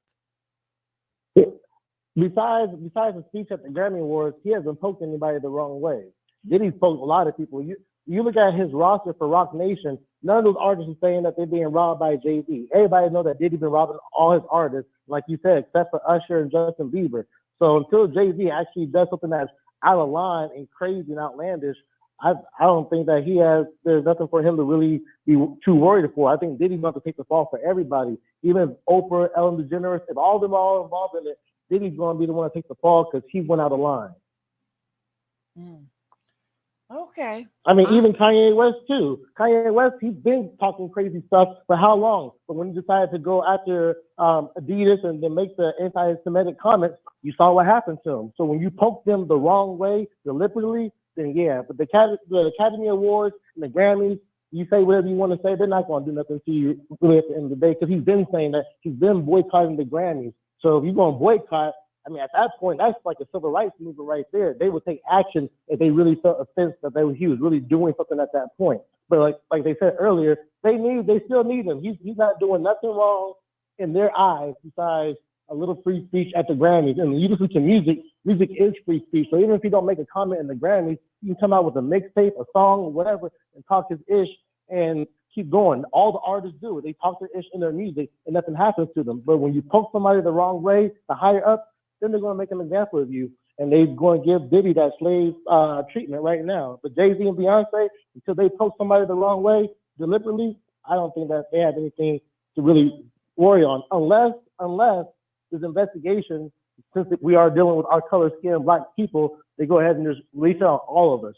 Besides the speech at the Grammy Awards, he hasn't poked anybody the wrong way. Diddy's poked a lot of people. You look at his roster for Rock Nation, none of those artists are saying that they're being robbed by Jay-Z. Everybody knows that Diddy's been robbing all his artists, like you said, except for Usher and Justin Bieber. So until Jay-Z actually does something that's out of line and crazy and outlandish, I don't think that there's nothing for him to really be too worried for. I think Diddy's going to take the fall for everybody. Even if Oprah, Ellen DeGeneres, if all of them are all involved in it, Diddy's going to be the one to take the fall because he went out of line. Okay. I mean, even Kanye West too. Kanye West, he's been talking crazy stuff for how long? But when he decided to go after Adidas and then make the anti-Semitic comments, you saw what happened to him. So when you poke them the wrong way, deliberately, then yeah. But the Academy Awards and the Grammys, you say whatever you want to say, they're not going to do nothing to you really at the end of the day because he's been saying that he's been boycotting the Grammys. So if you're going to boycott, I mean, at that point, that's like a civil rights movement right there. They would take action if they really felt offense that he was really doing something at that point. But like they said earlier, they still need him. He's not doing nothing wrong in their eyes besides a little free speech at the Grammys. And when you listen to music is free speech. So even if you don't make a comment in the Grammys, you can come out with a mixtape, a song, whatever, and talk his ish and keep going. All the artists do it. They talk their ish in their music and nothing happens to them. But when you poke somebody the wrong way, the higher up, then they're going to make an example of you. And they're going to give Diddy that slave treatment right now. But Jay-Z and Beyonce, until they poke somebody the wrong way deliberately, I don't think that they have anything to really worry on. Unless this investigation, since we are dealing with our color skin, black people, they go ahead and just release it on all of us.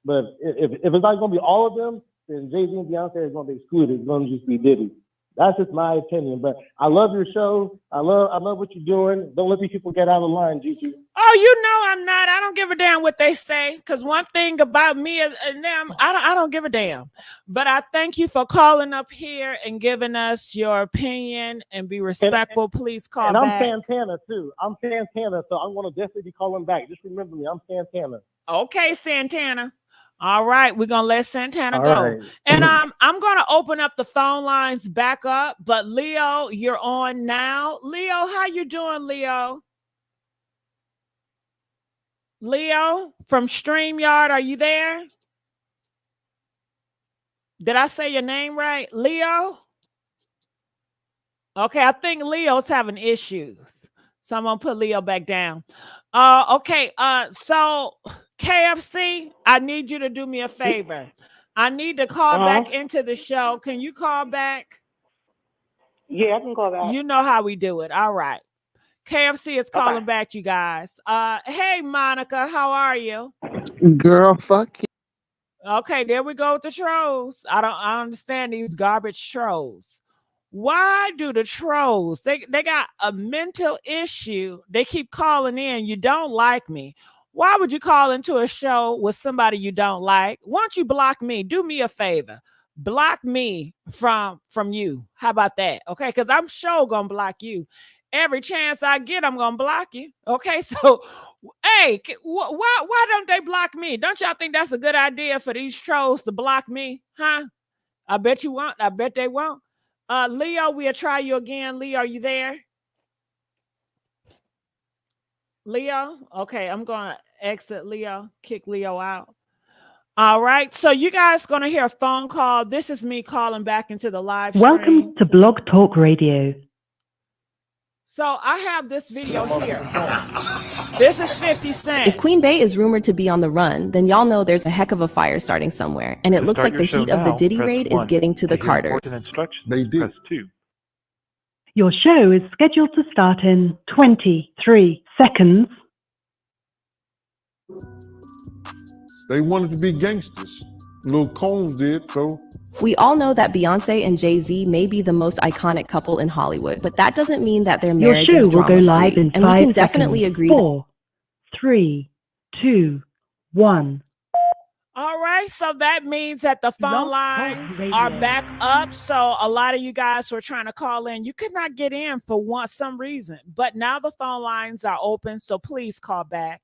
But if it's not going to be all of them, then Jay-Z and Beyonce are going to be excluded. It's going to just be Diddy. That's just my opinion. But I love your show. I love what you're doing. Don't let these people get out of line, Gigi. Oh, you know I'm not. I don't give a damn what they say. Because one thing about me and them, I don't give a damn. But I thank you for calling up here and giving us your opinion and be respectful. Please call back. And I'm Santana, too. I'm Santana, so I'm going to definitely be calling back. Just remember me. I'm Santana. Okay, Santana. All right, we're gonna let Santana go. Right. And I'm gonna open up the phone lines back up. But Leo, you're on now. Leo, how you doing, Leo? Leo from StreamYard, are you there? Did I say your name right? Leo? Okay, I think Leo's having issues. So I'm gonna put Leo back down. Okay, so KFC, I need you to do me a favor. I need to call back into the show. Can you call back? Yeah, I can call back. You know how we do it. All right. KFC is calling back, you guys. Hey, Monica, how are you? Girl, fuck you. Okay, there we go with the trolls. I understand these garbage trolls. Why do the trolls, they got a mental issue. They keep calling in. You don't like me. Why would you call into a show with somebody you don't like? Why don't you block me? Do me a favor. Block me from you. How about that? Okay, because I'm sure gonna block you. Every chance I get, I'm gonna block you. Okay, so hey, why don't they block me? Don't y'all think that's a good idea for these trolls to block me? Huh? I bet you won't. I bet they won't. Leo, we'll try you again. Leo, are you there? Leo? Okay, I'm going to exit Leo, kick Leo out. All right, so you guys going to hear a phone call. This is me calling back into the live stream. Welcome to Blog Talk Radio. So I have this video here. This is 50 Cent. If Queen Bey is rumored to be on the run, then y'all know there's a heck of a fire starting somewhere. And it looks like the heat of the Diddy raid is getting to the Carters. They did. Your show is scheduled to start in 23 seconds. They wanted to be gangsters. Lil Combs did, so. We all know that Beyonce and Jay Z may be the most iconic couple in Hollywood, but that doesn't mean that their Your marriage show is will go live drama-free. in And we 5 can definitely seconds. agree. 4, 3, 2, 1. All right, so that means that the phone lines are back up. So a lot of you guys who are trying to call in, you could not get in for some reason, but now the phone lines are open. So please call back.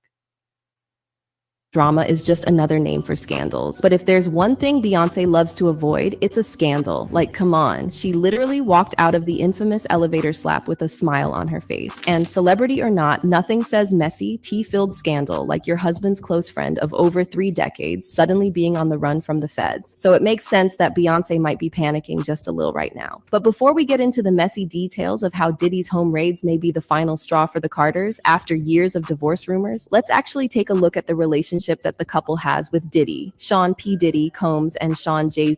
Drama is just another name for scandals. But if there's one thing Beyonce loves to avoid, it's a scandal. Like, come on. She literally walked out of the infamous elevator slap with a smile on her face. And celebrity or not, nothing says messy, tea-filled scandal like your husband's close friend of over 3 decades suddenly being on the run from the feds. So it makes sense that Beyonce might be panicking just a little right now. But before we get into the messy details of how Diddy's home raids may be the final straw for the Carters after years of divorce rumors, let's actually take a look at the relationship that the couple has with Diddy, Sean P. Diddy Combs, and Sean J.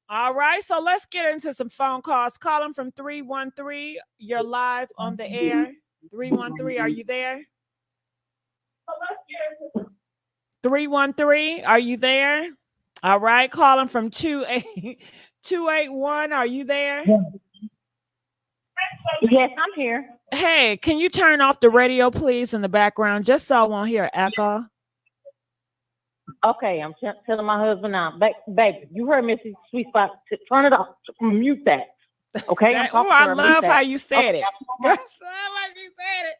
All right, so let's get into some phone calls. Calling from 313. You're live on the air. 313, are you there? 313, are you there? All right, calling from 281. Are you there? Yes, I'm here. Hey, can you turn off the radio, please, in the background, just so I won't hear echo? Okay, I'm telling my husband now. Baby, you heard Missy Sweet Spot. Turn it off. Mute that. Okay? Oh, I love how you said it. I love how you said it.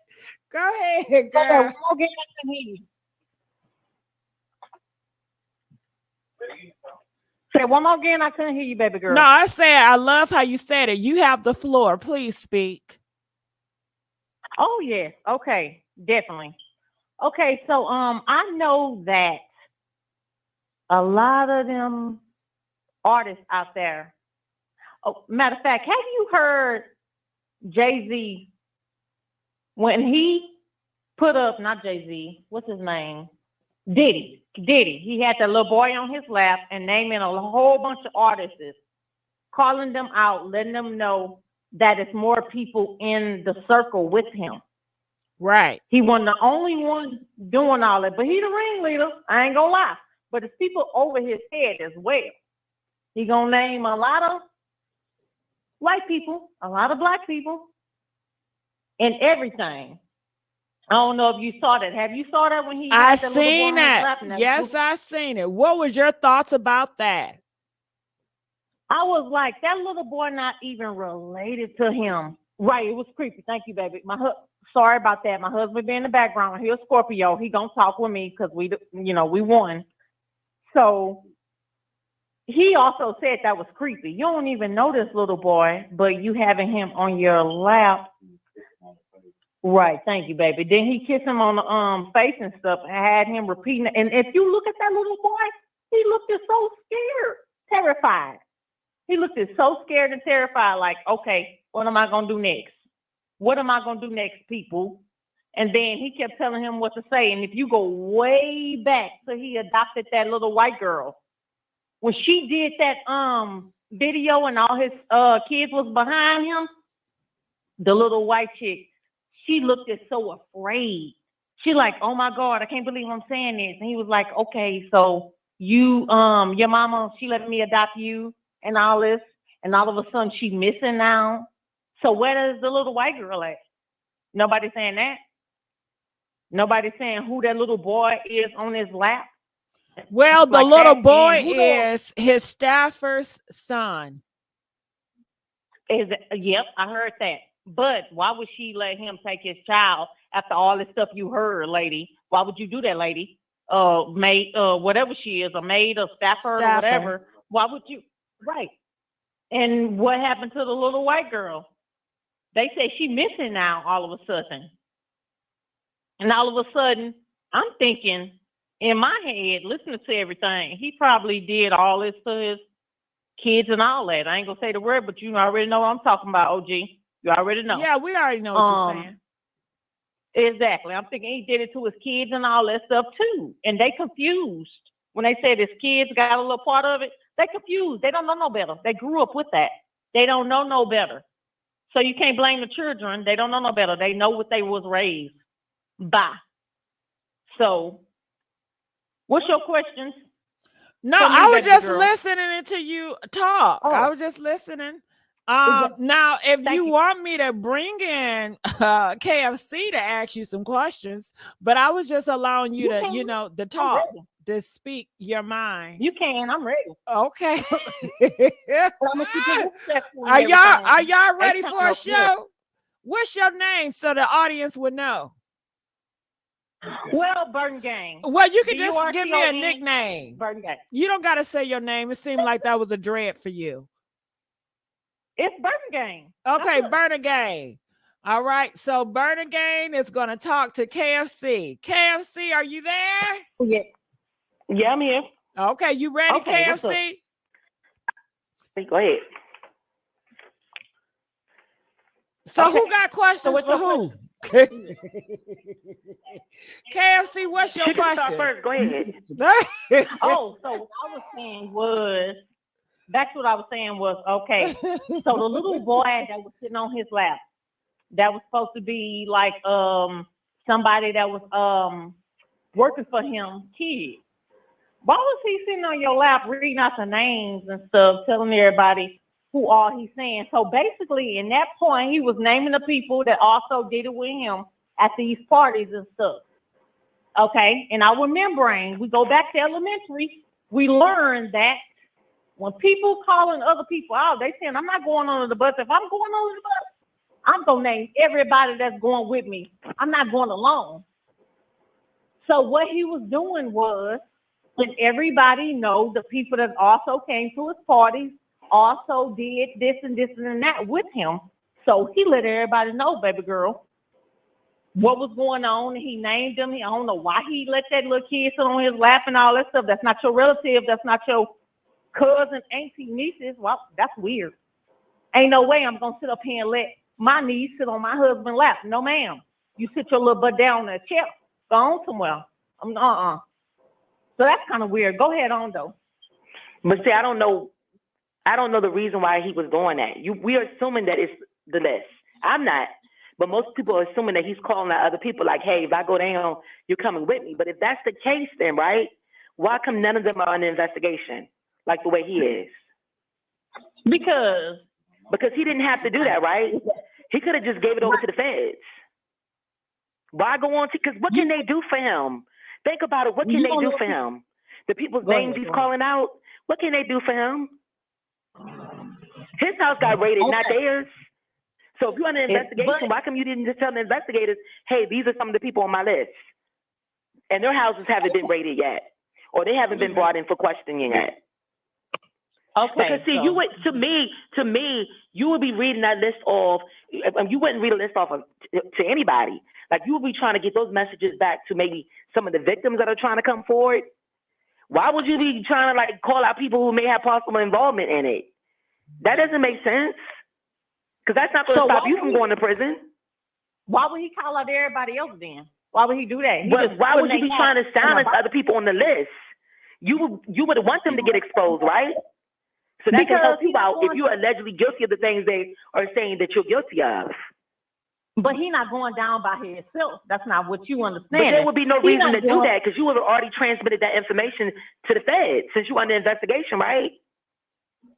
Go ahead, girl. Say one more again. I couldn't hear you, baby girl. No, I said I love how you said it. You have the floor. Please speak. Oh yeah. Okay. Definitely. Okay. So I know that a lot of them artists out there. Oh, matter of fact, have you heard Jay-Z when he put up, not Jay-Z, what's his name? Diddy. He had that little boy on his lap and naming a whole bunch of artists, calling them out, letting them know that it's more people in the circle with him. Right. He wasn't the only one doing all that, but he the ringleader. I ain't gonna lie. But it's people over his head as well. He gonna name a lot of white people, a lot of black people, and everything. I don't know if you saw that. Have you saw that when he? I seen that. Yes, I seen it. What was your thoughts about that? I was like, that little boy not even related to him. Right, it was creepy. Thank you, baby. Sorry about that. My husband be in the background. He's a Scorpio. He gonna talk with me because we won. So he also said that was creepy. You don't even know this little boy, but you having him on your lap. Right, thank you, baby. Then he kissed him on the face and stuff and had him repeating it. And if you look at that little boy, he looked so scared, terrified. He looked so scared and terrified, like, okay, what am I gonna do next? What am I gonna do next, people? And then he kept telling him what to say. And if you go way back to he adopted that little white girl, when she did that video and all his kids was behind him, the little white chick, she looked so afraid. She like, oh my God, I can't believe I'm saying this. And he was like, okay, so you, your mama, she let me adopt you and all this. And all of a sudden she's missing now. So where is the little white girl at? Nobody saying that. Nobody saying who that little boy is on his lap. Well, the Like little that. boy And who is his staffer's son. Yep, I heard that. But why would she let him take his child after all this stuff you heard, lady? Why would you do that, lady? Maid, whatever she is, a maid, a staffer, or whatever. Why would you? Right. And what happened to the little white girl? They say she missing now all of a sudden. And all of a sudden, I'm thinking in my head, listening to everything, he probably did all this to his kids and all that. I ain't gonna say the word, but you already know what I'm talking about, OG. You already know. Yeah, we already know what you're saying. Exactly. I'm thinking he did it to his kids and all that stuff too. And they confused. When they said his kids got a little part of it, they confused. They don't know no better. They grew up with that. They don't know no better. So you can't blame the children. They don't know no better. They know what they was raised by. So, what's your questions? No, I was just listening to you talk. I was just listening. Now, if you want me to bring in KFC to ask you some questions, but I was just allowing you to, you know, to talk, to speak your mind. You can. I'm ready. Okay. Are y'all ready for a show? What's your name so the audience would know? Well, Burton Gang. Well, you can just give me a nickname. Burton Gang. You don't got to say your name. It seemed like that was a dread for you. It's Burton Gang. Okay, Burton Gang. All right, so Burton Gang is going to talk to KFC. KFC, are you there? Yeah. Yeah, I'm here. Okay, you ready, KFC? Go ahead. So who got questions for who? KFC, what's your question? First, go ahead. Oh, so what I was saying was, that's what I was saying was, okay, so the little boy that was sitting on his lap, that was supposed to be like somebody that was working for him, kid. Why was he sitting on your lap reading out the names and stuff, telling everybody who all he's saying? So basically, in that point, he was naming the people that also did it with him at these parties and stuff. Okay, and our remembering, we go back to elementary, we learned that when people calling other people out, they saying, I'm not going under the bus. If I'm going under the bus, I'm going to name everybody that's going with me. I'm not going alone. So what he was doing was, let everybody know the people that also came to his parties also did this and this and that with him. So he let everybody know, baby girl, what was going on. And he named them. I don't know why he let that little kid sit on his lap and all that stuff. That's not your relative. That's not your cousin, auntie, nieces. Well, that's weird. Ain't no way I'm going to sit up here and let my niece sit on my husband's lap. No, ma'am. You sit your little butt down on that chair. Go on somewhere. So that's kind of weird. Go ahead on, though. But see, I don't know the reason why he was doing that. We are assuming that it's the list. I'm not. But most people are assuming that he's calling out other people like, hey, if I go down, you're coming with me. But if that's the case, then, right, why come none of them are under investigation like the way he is? Because he didn't have to do that, right? He could have just gave it over to the feds. Why go on? Because what can they do for him? Think about it. What can they do for him? The people's names he's calling out, what can they do for him? His house got raided, not theirs. So if you're under investigation, why come you didn't just tell the investigators, hey, these are some of the people on my list? And their houses haven't been raided yet. Or they haven't been brought in for questioning yet. Okay. Because see, you would to me, you would be reading that list off. You wouldn't read a list off to anybody. Like you would be trying to get those messages back to maybe some of the victims that are trying to come forward. Why would you be trying to like call out people who may have possible involvement in it? That doesn't make sense. Because that's not going to stop you from going to prison. Why would he call out everybody else then? Why would he do that? But why would you be trying to silence other people on the list? You would want them to get exposed, right? So that can help you out if you're allegedly guilty of the things they are saying that you're guilty of. But he's not going down by himself. That's not what you understand. But there would be no reason to do that because you would have already transmitted that information to the feds since you're under investigation, right?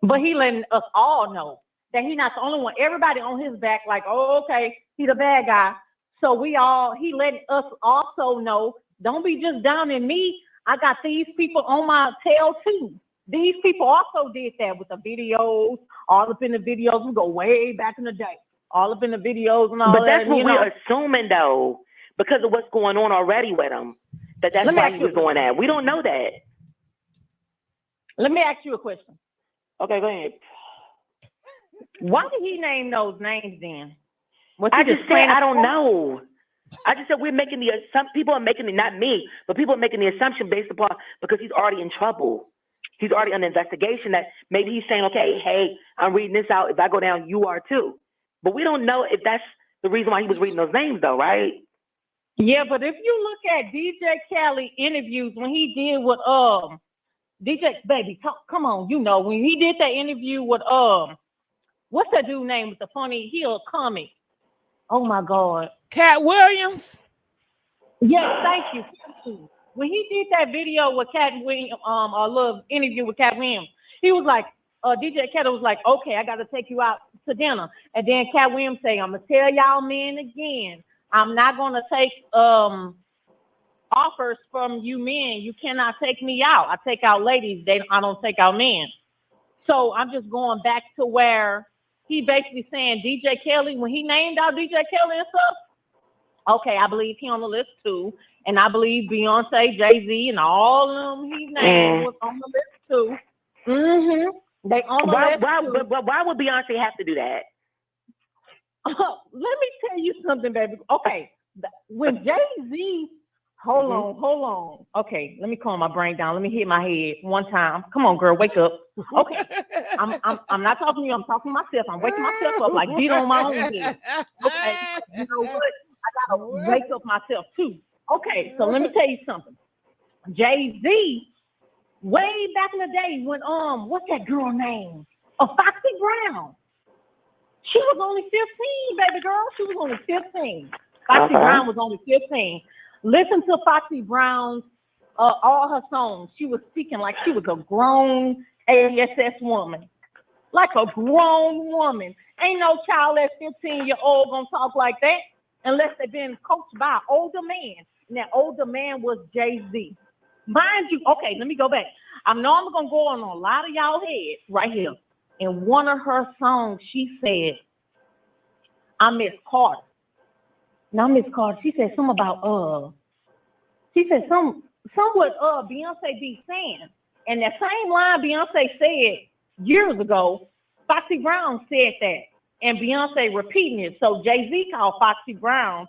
But he letting us all know that he's not the only one. Everybody on his back, like, oh, okay, he's a bad guy. So he letting us also know, don't be just downing me. I got these people on my tail too. These people also did that with the videos, all up in the videos. We go way back in the day. All up in the videos and all that. But that's what we're assuming, though, because of what's going on already with him, that's why he was doing that. We don't know that. Let me ask you a question. Okay, go ahead. Why did he name those names then? I just said I don't know. I just said we're making some people are making not me, but people are making the assumption based upon because he's already in trouble. He's already under investigation that maybe he's saying, okay, hey, I'm reading this out. If I go down, you are too. But we don't know if that's the reason why he was reading those names though, right? Yeah, but if you look at DJ Khaled interviews when he did with DJ baby, come on, you know when he did that interview with what's that dude name with the funny heel comic? Oh my God, Cat Williams. Yes, thank you. When he did that video with Cat Williams, a little interview with Cat Williams, he was like, DJ Khaled was like, okay, I got to take you out to dinner, and then Cat Williams say, I'm gonna tell y'all men again. I'm not gonna take offers from you men. You cannot take me out. I take out ladies. I don't take out men. So I'm just going back to where he basically saying DJ Khaled, when he named out DJ Khaled and stuff, okay, I believe he on the list too. And I believe Beyonce, Jay-Z, and all of them he named was on the list too. Mm-hmm. They on the list too. Why would Beyonce have to do that? Let me tell you something, baby. Okay, when Jay-Z, hold on. Okay, let me calm my brain down. Let me hit my head one time. Come on, girl, wake up. Okay, I'm not talking to you. I'm talking to myself. I'm waking myself up like beat on my own head. Okay, you know what? I gotta wake up myself too. Okay, so let me tell you something. Jay-Z, way back in the day when what's that girl name? Foxy Brown. She was only 15, baby girl. She was only 15. Foxy Brown was only 15. Listen to Foxy Brown's all her songs. She was speaking like she was a grown ASS woman. Like a grown woman. Ain't no child at 15-year-old gonna talk like that unless they've been coached by an older man. And that older man was Jay-Z. Mind you, okay, let me go back. I know I'm gonna go on a lot of y'all heads right here. In one of her songs, she said, I miss Carter. Now, Miss Carter, she said something about, she said some what Beyonce be saying. And that same line Beyonce said years ago, Foxy Brown said that. And Beyonce repeating it. So Jay-Z called Foxy Brown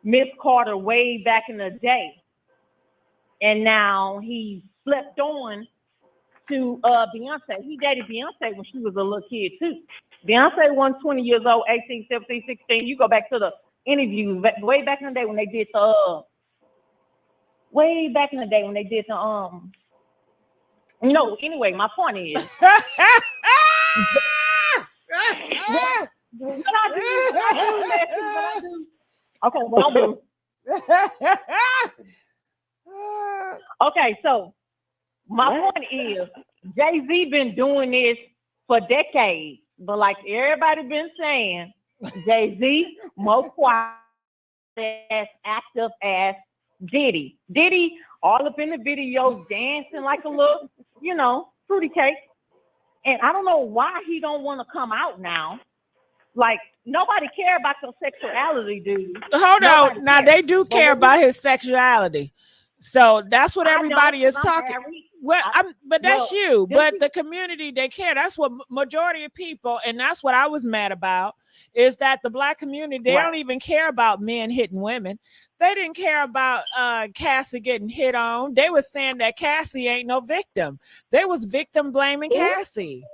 Miss Carter way back in the day. And now he slept on to Beyonce. He dated Beyonce when she was a little kid too. Beyonce was 20 years old, 18, 17, 16. You go back to the interviews way back in the day when they did the anyway, my point is what I do. Okay, what I do. Okay, so my point is Jay-Z been doing this for decades, but like everybody been saying, Jay-Z more quiet as active as Diddy. Diddy all up in the videos dancing like a little, fruity cake. And I don't know why he don't want to come out now. Like nobody care about your sexuality, dude. Hold on. Now they do care about his sexuality. So that's what everybody is talking. But that's you. But the community, they care. That's what majority of people, and that's what I was mad about, is that the Black community, they don't even care about men hitting women. They didn't care about Cassie getting hit on. They were saying that Cassie ain't no victim. They was victim blaming Cassie.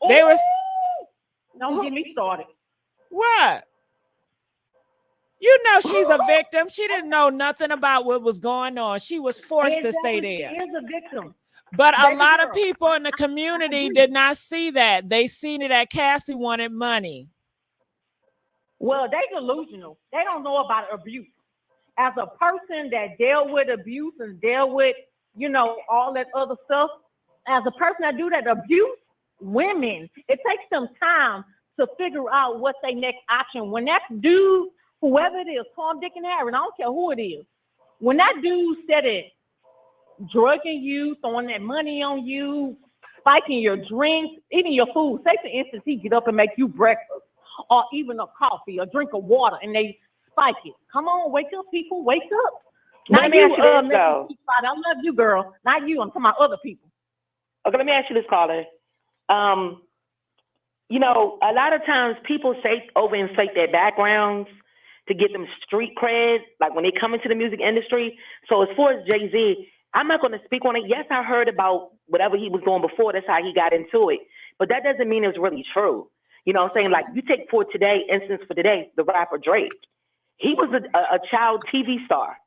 They was. Don't get me started. What? You know she's a victim. She didn't know nothing about what was going on. She was forced to stay there. She is a victim. But a lot of people in the community did not see that. They seen it that Cassie wanted money. Well, they delusional. They don't know about abuse. As a person that dealt with abuse and dealt with, all that other stuff, as a person that do that abuse, women, it takes them time to figure out what their next option. When that dude, whoever it is, Tom, Dick, and Harry, I don't care who it is, when that dude said it, drugging you, throwing that money on you, spiking your drinks, eating your food, say for instance, he get up and make you breakfast, or even a coffee, or drink of water, and they spike it. Come on, wake up, people, wake up. Not you, I love you, girl. Not you, I'm talking about other people. Okay, let me ask you this, caller. You know, a lot of times people overinflate their backgrounds to get them street cred, like when they come into the music industry. So as far as Jay-Z, I'm not going to speak on it. Yes, I heard about whatever he was doing before. That's how he got into it. But that doesn't mean it's really true. You know what I'm saying? Like, you take for today, the rapper Drake. He was a child TV star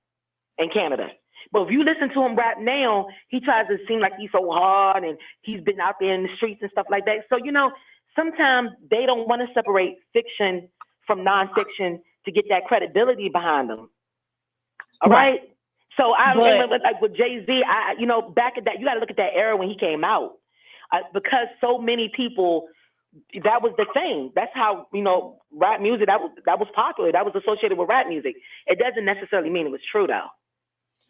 in Canada. But if you listen to him rap now, he tries to seem like he's so hard and he's been out there in the streets and stuff like that. So, you know, sometimes they don't want to separate fiction from nonfiction to get that credibility behind them. All right? So I remember, like with Jay-Z, you know, back at that, you got to look at that era when he came out. Because so many people, that was the thing. That's how, you know, rap music, that was popular. That was associated with rap music. It doesn't necessarily mean it was true, though.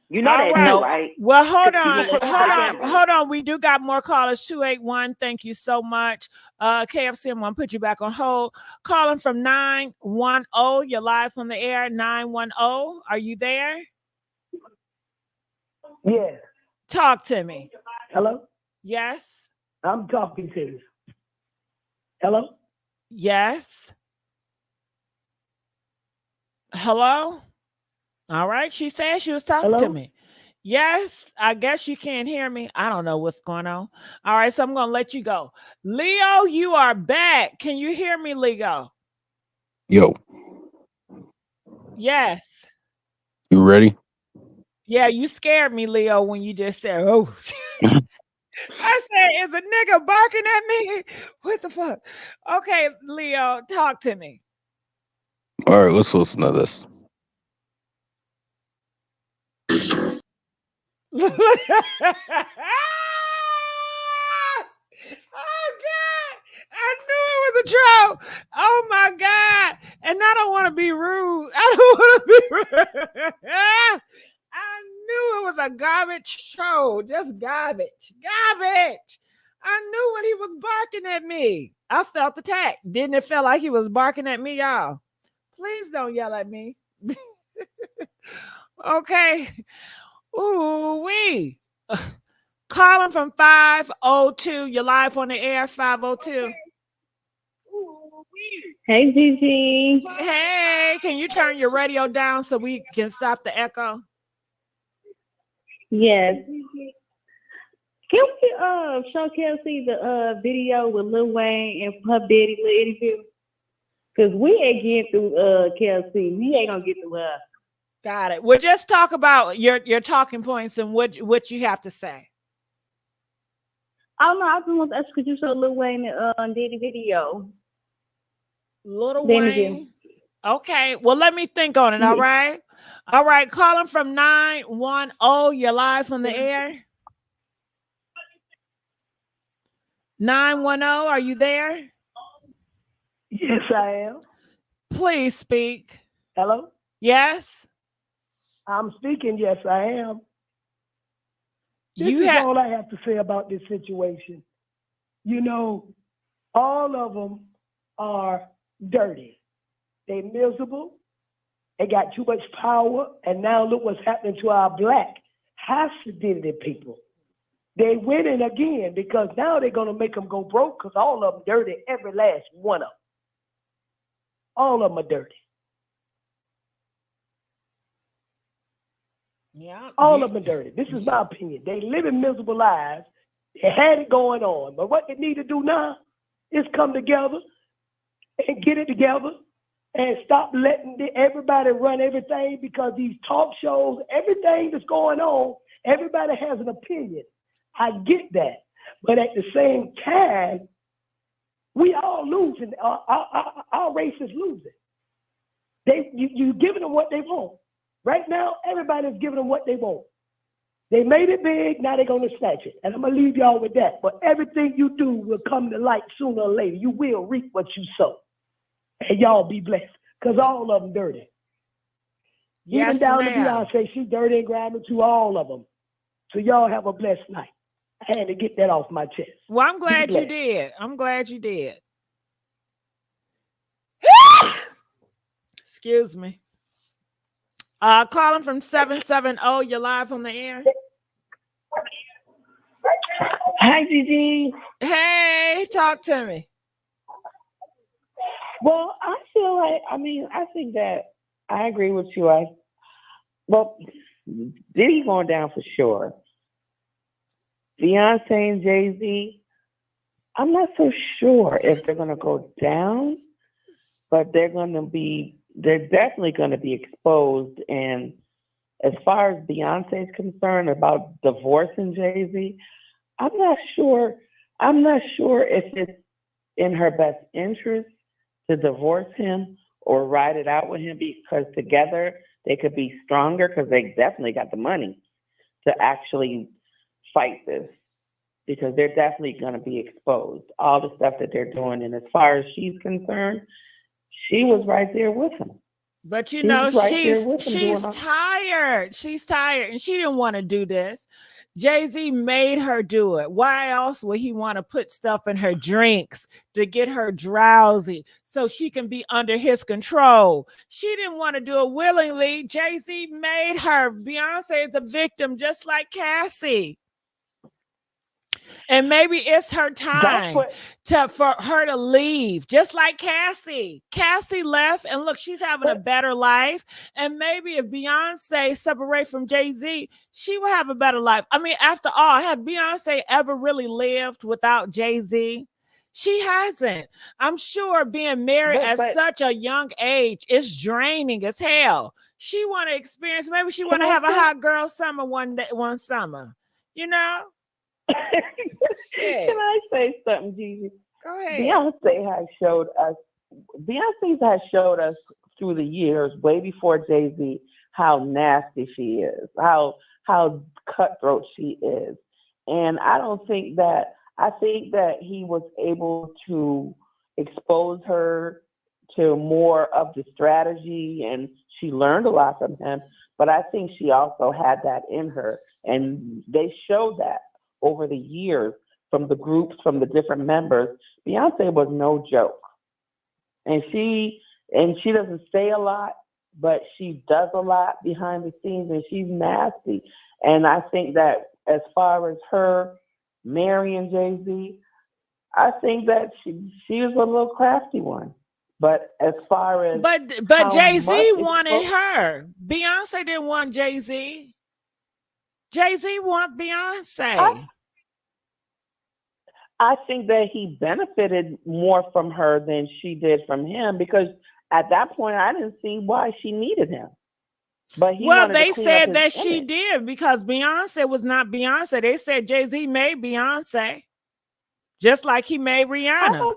You know that, right? Well, hold on. We do got more callers. 281. Thank you so much. KFC, I'm gonna put you back on hold. Calling from 910. You're live on the air. 910. Are you there? Yes. Talk to me. Hello? Yes. I'm talking to you. Hello? Yes. Hello? All right. She said she was talking to me. Yes. I guess you can't hear me. I don't know what's going on. All right. So I'm going to let you go. Leo, you are back. Can you hear me, Leo? Yo. Yes. You ready? Yeah, you scared me, Leo, when you just said, oh. I said, is a nigga barking at me? What the fuck? Okay, Leo, talk to me. All right, let's listen to this. Oh God! I knew it was a troll. Oh my God! And I don't want to be rude. I don't want to be rude. I knew it was a garbage troll. Just garbage. Garbage. I knew when he was barking at me. I felt attacked. Didn't it feel like he was barking at me, y'all? Please don't yell at me. Okay. Ooh wee. Calling from 502. You're live on the air. 502. Hey, Gigi. Hey, can you turn your radio down so we can stop the echo? Yes. Can we show Kelsey the video with Lil Wayne and Puff Daddy little interview? Because we ain't getting through Kelsey. We ain't gonna get through her. Got it. We'll just talk about your talking points and what you have to say. Oh no, I just want to ask, could you show Lil Wayne and Diddy video? Lil Wayne. Okay. Well, let me think on it. All right. All right. Calling from 910. You're live on the air. 910. Are you there? Yes, I am. Please speak. Hello? Yes. I'm speaking. Yes, I am. This is all I have to say about this situation. You know, all of them are dirty. They're miserable. They got too much power. And now look what's happening to our black high-sedity people. They winning again because now they're going to make them go broke because all of them dirty, every last one of them. All of them are dirty. Yeah. All of them are dirty. This is my opinion. They living miserable lives. They had it going on. But what they need to do now is come together and get it together and stop letting everybody run everything, because these talk shows, everything that's going on, everybody has an opinion. I get that. But at the same time, we all losing. Our race is losing. You giving them what they want. Right now, everybody's giving them what they want. They made it big, now they're going to snatch it. And I'm going to leave y'all with that. But everything you do will come to light sooner or later. You will reap what you sow. And y'all be blessed, because all of them dirty. Yes, even down ma'am. to Beyonce, she dirty and grimy to all of them. So y'all have a blessed night. I had to get that off my chest. Well, I'm glad you did. I'm glad you did. Excuse me. Calling from 770. You're live on the air. Hi, Gigi. Hey, talk to me. Well, I feel like, I think that I agree with you. Diddy going down for sure. Beyonce and Jay Z, I'm not so sure if they're going to go down, but they're definitely going to be exposed. And as far as Beyonce is concerned about divorcing Jay Z, I'm not sure if it's in her best interest to divorce him or ride it out with him, because together they could be stronger, because they definitely got the money to actually fight this, because they're definitely going to be exposed, all the stuff that they're doing. And as far as she's concerned, she was right there with him. But you She know, was right there with him she's doing all- tired. She's tired, and she didn't want to do this. Jay-Z made her do it. Why else would he want to put stuff in her drinks to get her drowsy so she can be under his control? She didn't want to do it willingly. Jay-Z made her. Beyonce is a victim, just like Cassie. And maybe it's her time for her to leave, just like Cassie. Cassie left, and look, she's having a better life. And maybe if Beyonce separate from Jay-Z, she will have a better life. I mean, after all, have Beyonce ever really lived without Jay-Z? She hasn't. I'm sure being married at such a young age is draining as hell. She want to experience, maybe she want to have a hot girl summer one summer, you know? Can I say something, Gigi? Go ahead. Beyonce has showed us through the years, way before Jay-Z, how nasty she is, how cutthroat she is. And I think that he was able to expose her to more of the strategy, and she learned a lot from him. But I think she also had that in her, and they showed that over the years from the groups, from the different members. Beyonce was no joke. And she doesn't say a lot, but she does a lot behind the scenes, and she's nasty. And I think that as far as her marrying Jay-Z, I think that she was a little crafty one. But as far as But Jay-Z wanted her. Beyonce didn't want Jay-Z. Jay-Z want Beyonce. I think that he benefited more from her than she did from him, because at that point I didn't see why she needed him. But they said that she did, because Beyonce was not Beyonce. They said Jay-Z made Beyonce, just like he made Rihanna.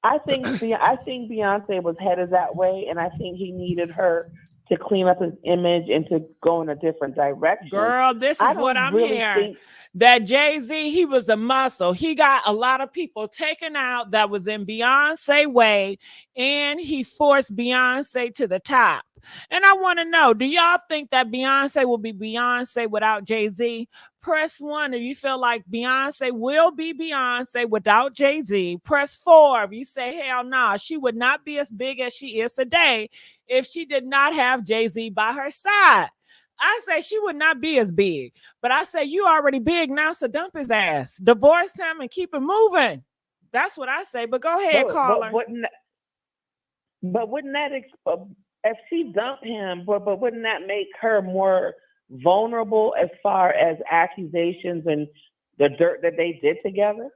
I think Beyonce was headed that way, and I think he needed her to clean up his image and to go in a different direction. Girl, this is what I'm hearing. That Jay-Z, he was a muscle. He got a lot of people taken out that was in Beyonce way, and he forced Beyonce to the top. And I want to know, do y'all think that Beyonce will be Beyonce without Jay-Z? Press 1 if you feel like Beyonce will be Beyonce without Jay-Z. Press 4 if you say, hell nah, she would not be as big as she is today if she did not have Jay-Z by her side. I say she would not be as big. But I say you already big now, so dump his ass. Divorce him and keep it moving. That's what I say. But go ahead, caller. But wouldn't that, if she dumped him, but wouldn't that make her more vulnerable as far as accusations and the dirt that they did together?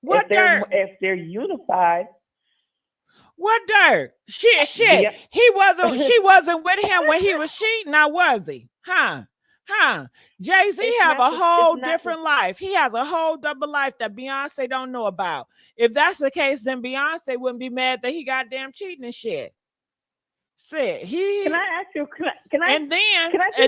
What dirt? If they're unified. What dirt? Shit. Yeah. She wasn't with him when he was cheating, now was he? Huh? Jay-Z have a whole different life. He has a whole double life that Beyonce don't know about. If that's the case, then Beyonce wouldn't be mad that he goddamn cheating and shit. Can I ask you? And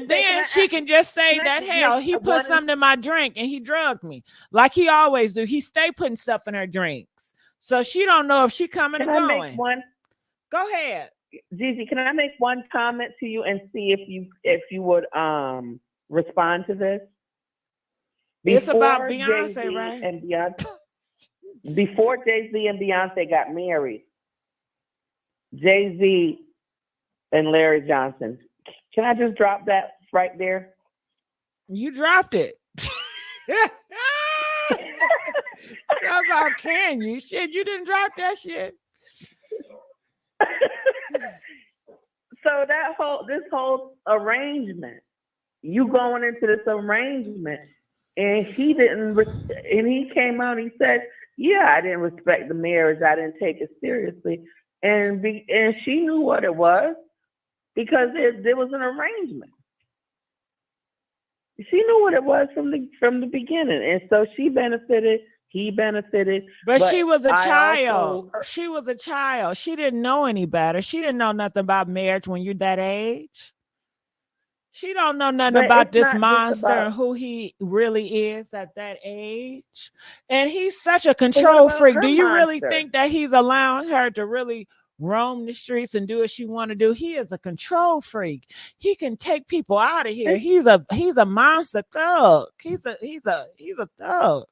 then she can just say that, hell, he put something in my drink and he drugged me, like he always do. He stay putting stuff in her drinks, so she don't know if she coming or going. Go ahead, Gigi. Can I make one comment to you and see if you would respond to this? It's about Beyonce, Jay-Z, right? And Beyonce. Before Jay-Z and Beyonce got married, Jay-Z and Larry Johnson. Can I just drop that right there? You dropped it. How about can you? Shit, you didn't drop that shit. So this whole arrangement, you going into this arrangement, and he didn't, and he came out and he said, "Yeah, I didn't respect the marriage. I didn't take it seriously," and she knew what it was because there was an arrangement. She knew what it was from the beginning, and so she benefited. He benefited. But she was a child. She was a child. She didn't know any better. She didn't know nothing about marriage when you're that age. She don't know nothing about this monster and who he really is at that age. And he's such a control freak. Do you really think that he's allowing her to really roam the streets and do what she want to do? He is a control freak. He can take people out of here. He's a monster thug. He's a thug.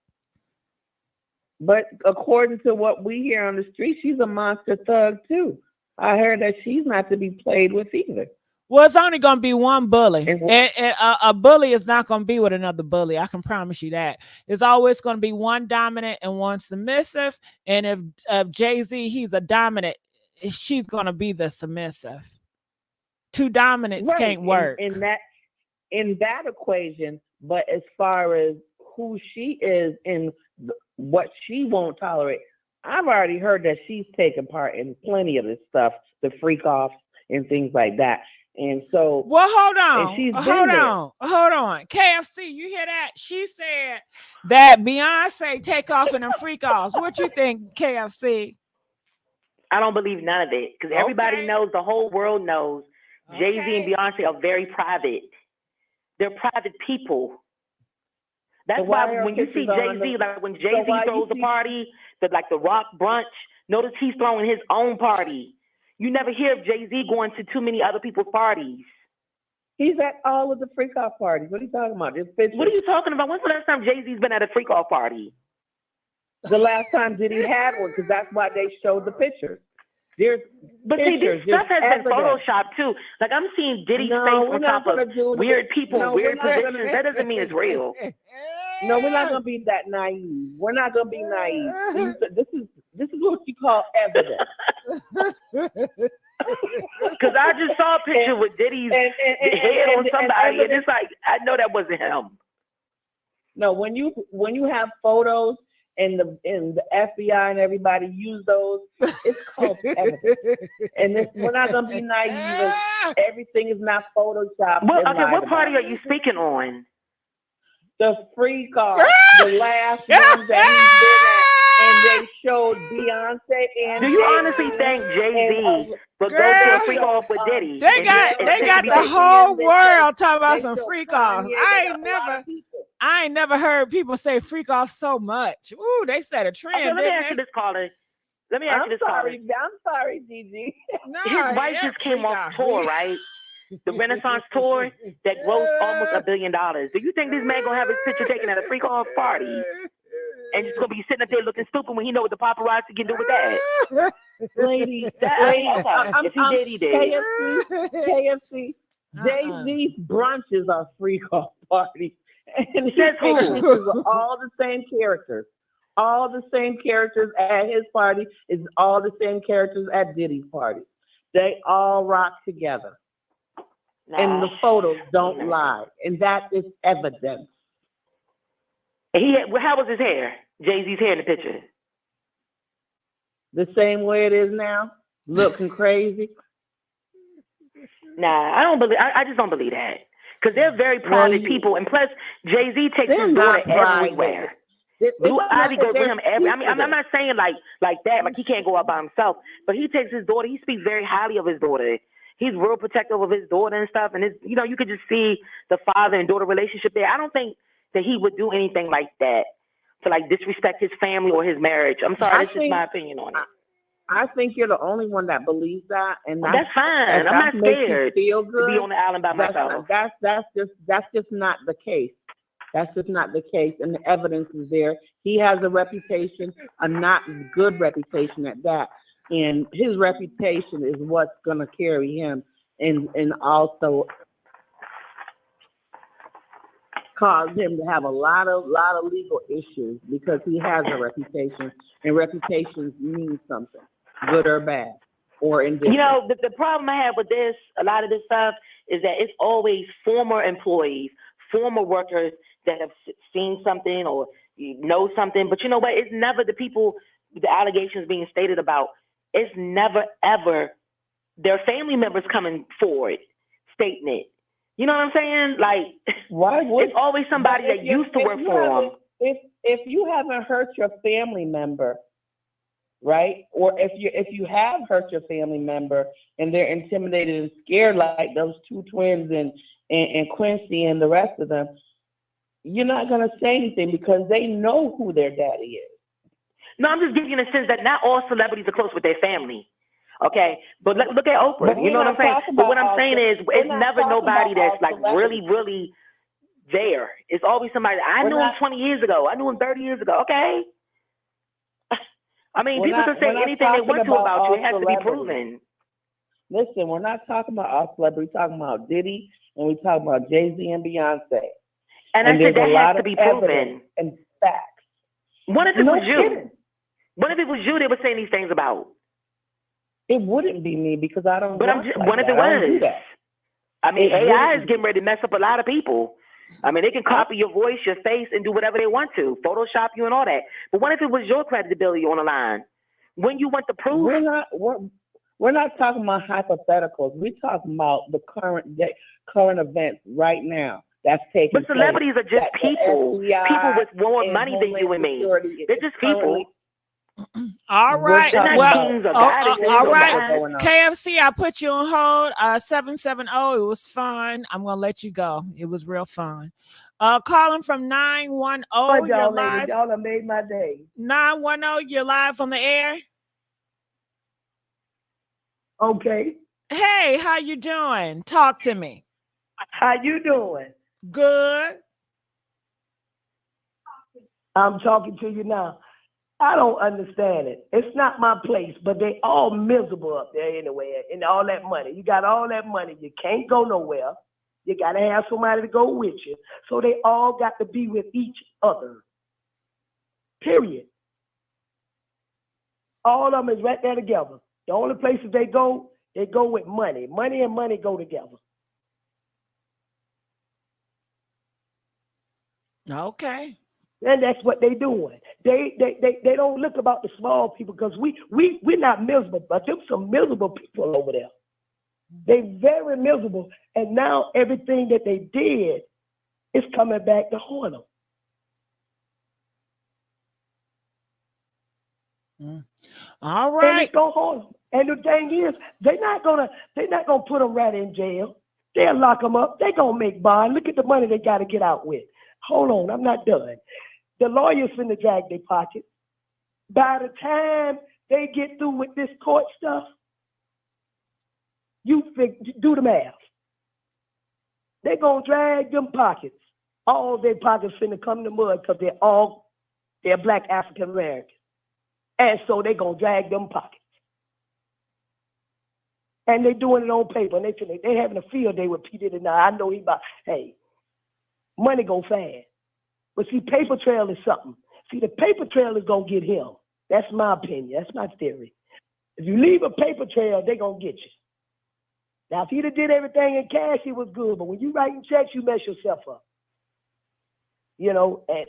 But according to what we hear on the street, she's a monster thug too. I heard that she's not to be played with either. Well, it's only going to be one bully. And a bully is not going to be with another bully. I can promise you that. It's always going to be one dominant and one submissive. And if Jay-Z, he's a dominant, she's going to be the submissive. Two dominants can't work. In that equation, but as far as who she is and what she won't tolerate, I've already heard that she's taken part in plenty of this stuff, the freak offs and things like that. And so, well, hold on. KFC, you hear that? She said that Beyonce take off in them freak offs. What you think, KFC? I don't believe none of it because everybody knows, the whole world knows, Jay-Z and Beyonce are very private. They're private people. That's why when you see Jay-Z, like when Jay-Z throws a party, the rock brunch, notice he's throwing his own party. You never hear of Jay-Z going to too many other people's parties. He's at all of the freak off parties. What are you talking about? What are you talking about? When's the last time Jay-Z's been at a freak off party? The last time Diddy had one, because that's why they showed the pictures. But see, this stuff has been photoshopped too. Like I'm seeing Diddy's face on top of weird people, weird positions. That doesn't mean it's real. No, we're not gonna be that naive. We're not gonna be naive. This is what you call evidence. Because I just saw a picture with Diddy's head on somebody, and it's like I know that wasn't him. No, when you have photos and the FBI and everybody use those, it's called evidence. And we're not gonna be naive. Everything is not photoshopped. What party are you speaking on? The freak off, the last one that he's been at, and they showed Beyonce and. Do you honestly think Jay-Z would go to a freak off with Diddy? They got the whole world talking about some freak offs. I ain't never heard people say freak off so much. Ooh, they set a trend. Okay, let me ask you this, caller. I'm sorry, Gigi. His wife just came off tour, right? The Renaissance tour that grossed almost $1 billion. Do you think this man gonna have his picture taken at a freak off party and just gonna be sitting up there looking stupid when he know what the paparazzi can do with that? Lady, if he did, he did. KFC. Jay-Z's brunches are freak off parties. And he Says takes who? pictures of all the same characters. All the same characters at his party is all the same characters at Diddy's party. They all rock together. And the photos don't lie. And that is evidence. How was his hair? Jay-Z's hair in the picture? The same way it is now? Looking crazy? Nah, I just don't believe that. Because they're very private people. And plus, Jay-Z takes his daughter everywhere. Blue Ivy goes with him I'm not saying like that, like he can't go out by himself, but he takes his daughter, he speaks very highly of his daughter. He's real protective of his daughter and stuff, and you could just see the father and daughter relationship there. I don't think that he would do anything like that to disrespect his family or his marriage. I'm sorry, that's just my opinion on it. I think you're the only one that believes that, and that's fine. I'm not scared feel good, to be on the island by myself. That's just not the case. That's just not the case, and the evidence is there. He has a reputation, a not good reputation at that, and his reputation is what's going to carry him, and also caused him to have a lot of legal issues because he has a reputation, and reputations mean something, good or bad, or indifferent. You know, the problem I have with this, a lot of this stuff, is that it's always former employees, former workers that have seen something or know something. But you know what? It's never the people, the allegations being stated about. It's never, ever their family members coming forward, stating it. You know what I'm saying? Like, it's always somebody that used to work for them. If you haven't hurt your family member, right? Or if you have hurt your family member and they're intimidated and scared like those two twins and Quincy and the rest of them, you're not gonna say anything because they know who their daddy is. No, I'm just giving you the sense that not all celebrities are close with their family. Okay, but look at Oprah. But You know what I'm saying? But what I'm saying is, it's not never talking nobody about that's like celebrities. really there. It's always somebody. I knew him 20 years ago. I knew him 30 years ago. Okay. I mean, people can say anything they want to about you. It has to be proven. Listen, we're not talking about all celebrities. We're talking about Diddy, and we're talking about Jay-Z and Beyonce. And I said that has to be proven. Evidence and facts. What if it was you? kidding. What if it was you they were saying these things about? It wouldn't be me because I don't. But what if it was? I mean, AI is getting ready to mess up a lot of people. I mean, they can copy your voice, your face, and do whatever they want to, Photoshop you and all that. But what if it was your credibility on the line? When you want the proof? We're not talking about hypotheticals. We're talking about the current events right now. That's taking But celebrities place. are just people. FBI People with more and money than you and me. They're just people. All right. Well, all right. going on. KFC, I put you on hold. 770. It was fun. I'm gonna let you go. It was real fun. Calling from 910. You're live. Y'all have made my day. 910. You're live on the air. Okay. Hey, how you doing? Talk to me. How you doing? Good. I'm talking to you now. I don't understand it. It's not my place, but they all miserable up there anyway, and all that money. You got all that money. You can't go nowhere. You got to have somebody to go with you. So they all got to be with each other. Period. All of them is right there together. The only places they go with money. Money and money go together. Okay. And that's what they doing. They don't look about the small people because we're not miserable, but there's some miserable people over there. They very miserable, and now everything that they did is coming back to haunt them. All right. And it's gonna haunt them. And the thing is, they're not gonna put them right in jail. They'll lock them up. They're gonna make bond. Look at the money they got to get out with. Hold on, I'm not done. The lawyers finna drag their pocket. By the time they get through with this court stuff, do the math. They're gonna drag them pockets. All their pockets finna come to mud because they're Black African Americans. And so they're gonna drag them pockets. And they're doing it on paper. And they having a field day with P. Diddy now. I know money go fast. But see, paper trail is something. See, the paper trail is going to get him. That's my opinion. That's my theory. If you leave a paper trail, they're going to get you. Now, if he'd have did everything in cash, it was good. But when you writing checks, you mess yourself up. You know, and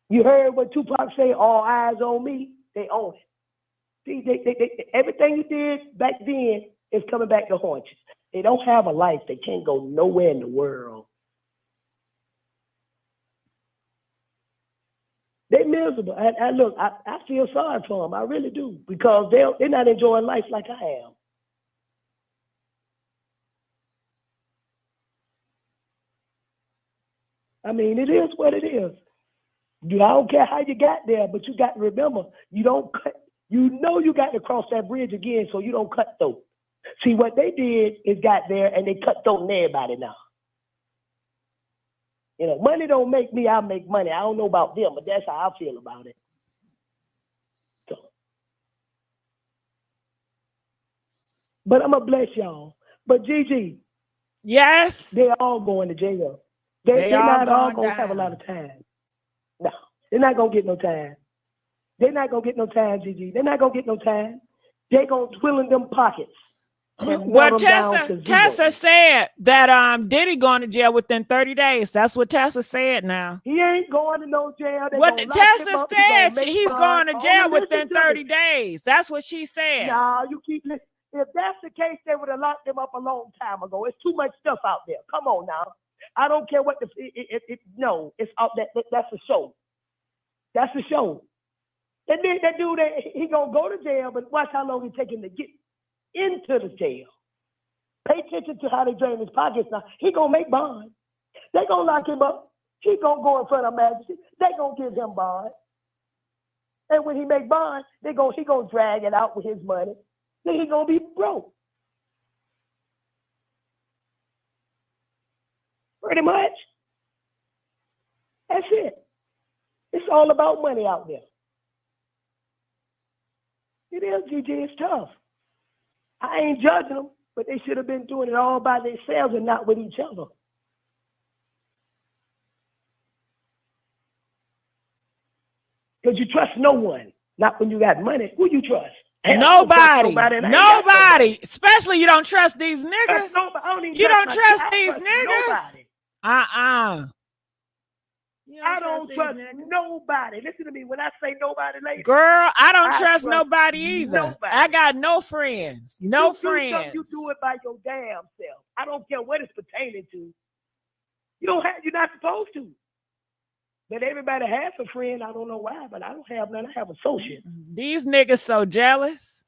you heard what Tupac say, all eyes on me. They own it. See, they everything you did back then is coming back to haunt you. They don't have a life. They can't go nowhere in the world. They're miserable. And look, I feel sorry for them. I really do. Because they're not enjoying life like I am. I mean, it is what it is. I don't care how you got there, but you got to remember, you got to cross that bridge again so you don't cut throat. See, what they did is got there and they cut throat on everybody now. You know, money don't make me, I make money. I don't know about them, but that's how I feel about it. So. But I'm going to bless y'all. But Gigi. Yes? They're all going to jail. They're not all going gonna have a lot of time. No, they're not gonna get no time. They're not gonna get no time, Gigi. They're not gonna get no time. They're gonna twill in them pockets. Well, Tessa said that Diddy going to jail within 30 days. That's what Tessa said now. He ain't going to no jail. What Tessa said, he's going to jail within 30 days. That's what she said. Nah, you keep listening. If that's the case, they would have locked him up a long time ago. It's too much stuff out there. Come on now. I don't care what no, it's out that that's a show. That's a show. And then that dude, he gonna go to jail, but watch how long it take him to get into the jail. Pay attention to how they drain his pockets now. He gonna make bond. They gonna lock him up. He gonna go in front of magistrate. They gonna give him bond. And when he make bond, he gonna drag it out with his money. Then he gonna be broke. Pretty much. That's it. It's all about money out there. It is, Gigi. It's tough. I ain't judging them, but they should have been doing it all by themselves and not with each other. Because you trust no one. Not when you got money. Who you trust? Nobody. Nobody. Especially you don't trust these niggas. You don't trust these niggas. I don't trust nobody. Listen to me. When I say nobody, lady. Girl, I don't trust nobody either. Nobody. I got no friends. No friends. You do it by your damn self. I don't care what it's pertaining to. You're not supposed to. But everybody has a friend. I don't know why, but I don't have none. I have associates. These niggas so jealous.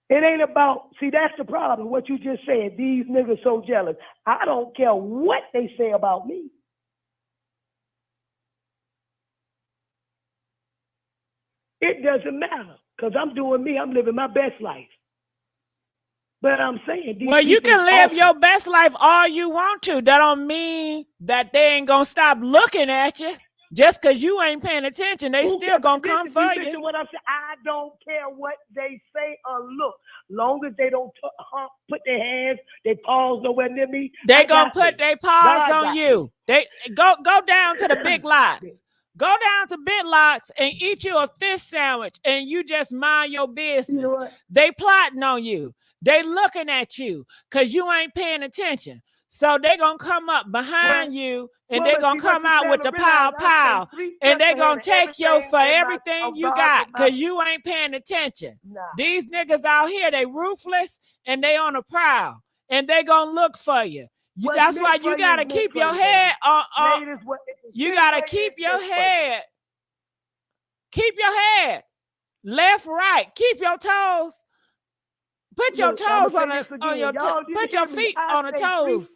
It ain't about, see, that's the problem. What you just said, these niggas so jealous. I don't care what they say about me. It doesn't matter because I'm doing me. I'm living my best life. But I'm saying, well, you can live your best life all you want to. That don't mean that they ain't gonna stop looking at you just because you ain't paying attention. They still gonna come for you. Listen to what I'm saying. I don't care what they say or look. Long as they don't put their hands, their paws nowhere near me. They gonna put their paws on you. They go down to the big lots. Go down to Big Lots and eat you a fish sandwich and you just mind your business. You know what? They plotting on you. They looking at you because you ain't paying attention. So they gonna come up behind you and they gonna come out with the pow, and they gonna take you for everything you got because you ain't paying attention. Nah. These niggas out here, they ruthless and they on the prowl and they gonna look for you. That's why you gotta keep your head on. You gotta keep your head. Keep your head left, right. Keep your toes. Put your toes on your put your feet on the toes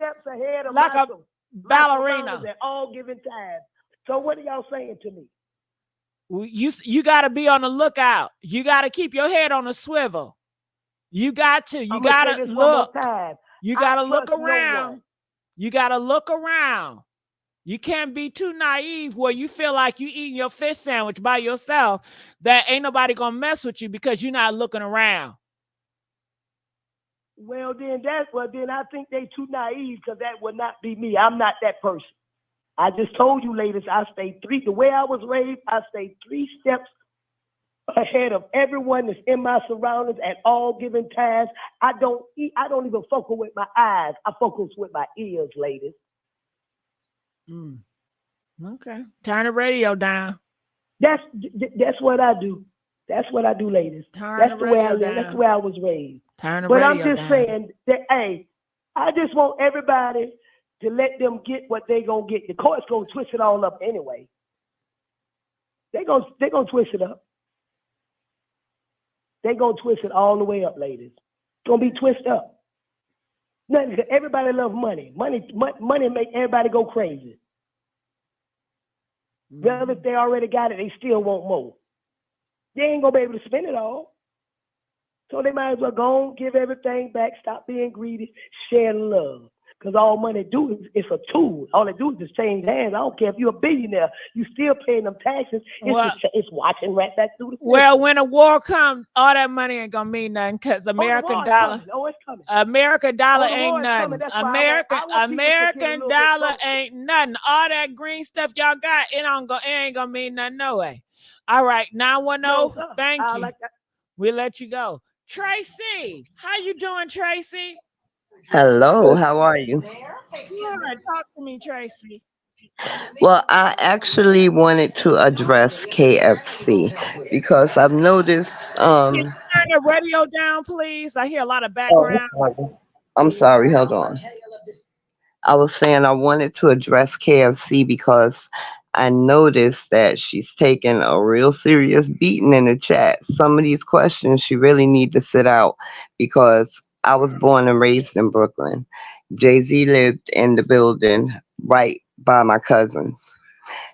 like a ballerina. At all given time. So what are y'all saying to me? You got to be on the lookout. You got to keep your head on a swivel. You got to. You got to look. You got to look around. You got to look around. You can't be too naive where you feel like you eating your fish sandwich by yourself that ain't nobody gonna mess with you because you're not looking around. Well, then I think they too naive because that would not be me. I'm not that person. I just told you, ladies, the way I was raised, I stay 3 steps ahead of everyone that's in my surroundings at all given times. I don't even focus with my eyes. I focus with my ears, ladies. Okay. Turn the radio down. That's what I do. That's what I do, ladies. That's the way I live. That's the way I was raised. Turn the but radio I'm just down. saying that, hey, I just want everybody to let them get what they gonna get. The court's gonna twist it all up anyway. They're gonna twist it up. They're gonna twist it all the way up, ladies. It's gonna be twisted up. Nothing. Everybody loves money. Money make everybody go crazy. Whether if they already got it, they still want more. They ain't gonna be able to spend it all. So they might as well go on, give everything back, stop being greedy, share love. Because all money do is it's a tool. All it do is just change hands. I don't care if you're a billionaire. You still paying them taxes. It's watching right back through the system. Well, when a war comes, all that money ain't gonna mean nothing because American dollar. It's coming. American dollar The war ain't is nothing. coming. That's why I want people to get a American little bit dollar closer. ain't nothing. All that green stuff y'all got, it ain't gonna mean nothing no way. All right, 910. Thank you. Like that. We'll let you go. Tracy, how you doing, Tracy? Hello, how are you? Good. Talk to me, Tracy. Well, I actually wanted to address KFC because I've noticed Can you turn the radio down, please? I hear a lot of background. I'm sorry, hold on. I was saying I wanted to address KFC because I noticed that she's taking a real serious beating in the chat. Some of these questions she really need to sit out because I was born and raised in Brooklyn. Jay-Z lived in the building right by my cousins.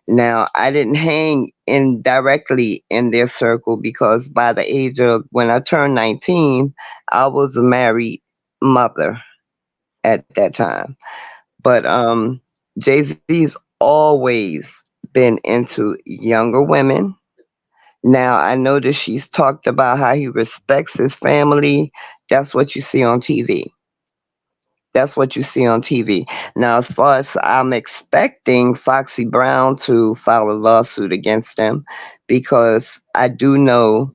Now, I didn't hang in directly in their circle because by the age of when I turned 19, I was a married mother at that time. But Jay-Z's always been into younger women. Now, I know that she's talked about how he respects his family. That's what you see on TV. That's what you see on TV. Now, as far as I'm expecting Foxy Brown to file a lawsuit against him because I do know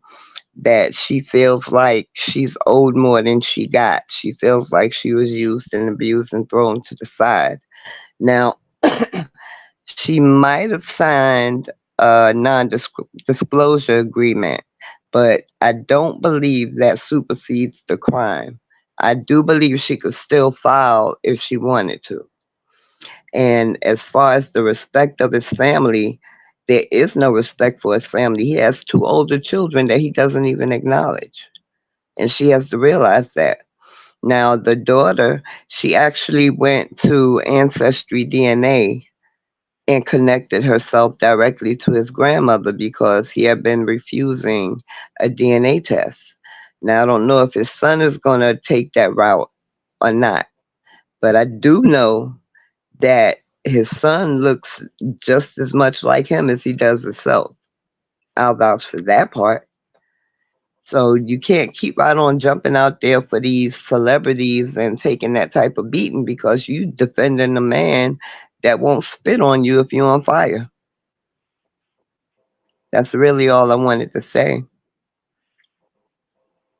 that she feels like she's owed more than she got. She feels like she was used and abused and thrown to the side. Now, she might have signed a non-disclosure agreement, but I don't believe that supersedes the crime. I do believe she could still file if she wanted to. And as far as the respect of his family, there is no respect for his family. He has two older children that he doesn't even acknowledge. And she has to realize that. Now, the daughter, she actually went to Ancestry DNA and connected herself directly to his grandmother because he had been refusing a DNA test. Now, I don't know if his son is going to take that route or not, but I do know that his son looks just as much like him as he does himself. I'll vouch for that part. So you can't keep right on jumping out there for these celebrities and taking that type of beating because you defending a man that won't spit on you if you're on fire. That's really all I wanted to say.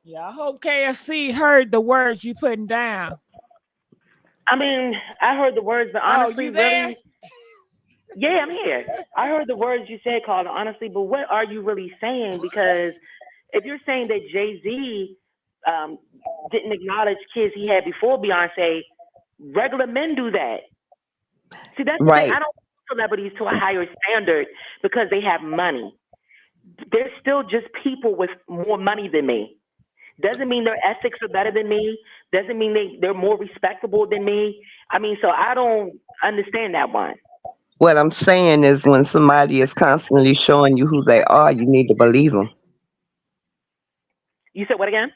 Yeah, I hope KFC heard the words you putting down. I mean, I heard the words, but honestly, you there? really, yeah, I'm here. I heard the words you said, Carla, honestly, but what are you really saying? Because if you're saying that Jay-Z didn't acknowledge kids he had before Beyonce, regular men do that. See, that's the thing. I don't hold celebrities to a higher standard because they have money. They're still just people with more money than me. Doesn't mean their ethics are better than me. Doesn't mean they're more respectable than me. I mean, so I don't understand that one. What I'm saying is when somebody is constantly showing you who they are, you need to believe them. You said what again?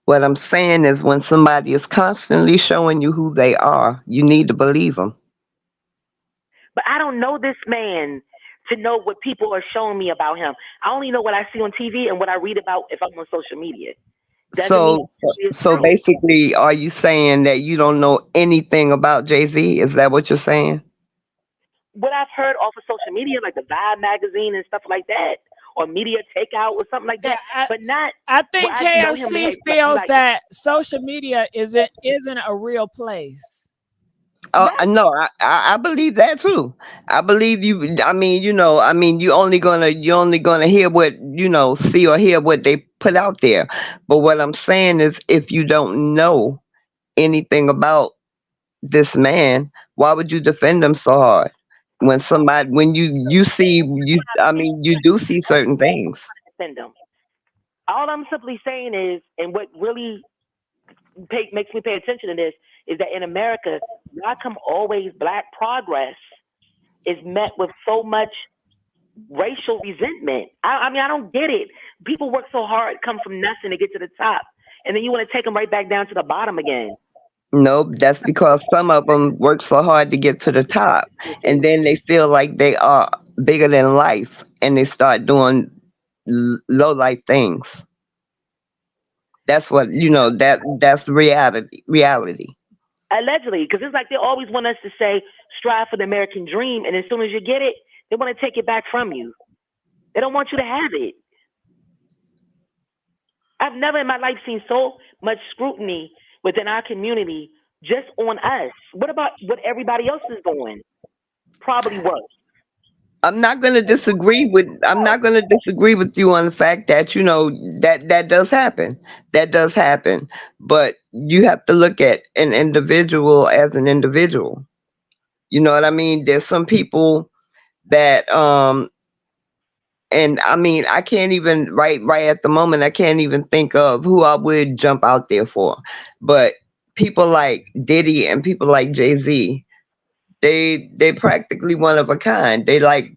What I'm saying is when somebody is constantly showing you who they are, you need to believe them. But I don't know this man to know what people are showing me about him. I only know what I see on TV and what I read about if I'm on social media. So basically, are you saying that you don't know anything about Jay-Z? Is that what you're saying? What I've heard off of social media, like the Vibe magazine and stuff like that, or Media Takeout or something like that, but not. I think KFC feels that social media isn't a real place. Oh no, I believe that too. I believe you. I mean, you're only gonna hear what see or hear what they put out there. But what I'm saying is, if you don't know anything about this man, why would you defend him so hard? When you do see certain things. Defend him. All I'm simply saying is, and what really makes me pay attention to this is that in America, why come always Black progress is met with so much racial resentment? I mean, I don't get it. People work so hard, come from nothing to get to the top, and then you want to take them right back down to the bottom again. Nope, that's because some of them work so hard to get to the top, and then they feel like they are bigger than life, and they start doing low life things. That's what That's reality. Reality. Allegedly, because it's like they always want us to say strive for the American dream, and as soon as you get it, they want to take it back from you. They don't want you to have it. I've never in my life seen so much scrutiny within our community just on us. What about what everybody else is doing? Probably worse. I'm not going to disagree with you on the fact that that does happen. That does happen. But you have to look at an individual as an individual. You know what I mean? There's some people that and I mean, I can't even right at the moment I can't even think of who I would jump out there for. But people like Diddy and people like Jay-Z, they practically one of a kind. They like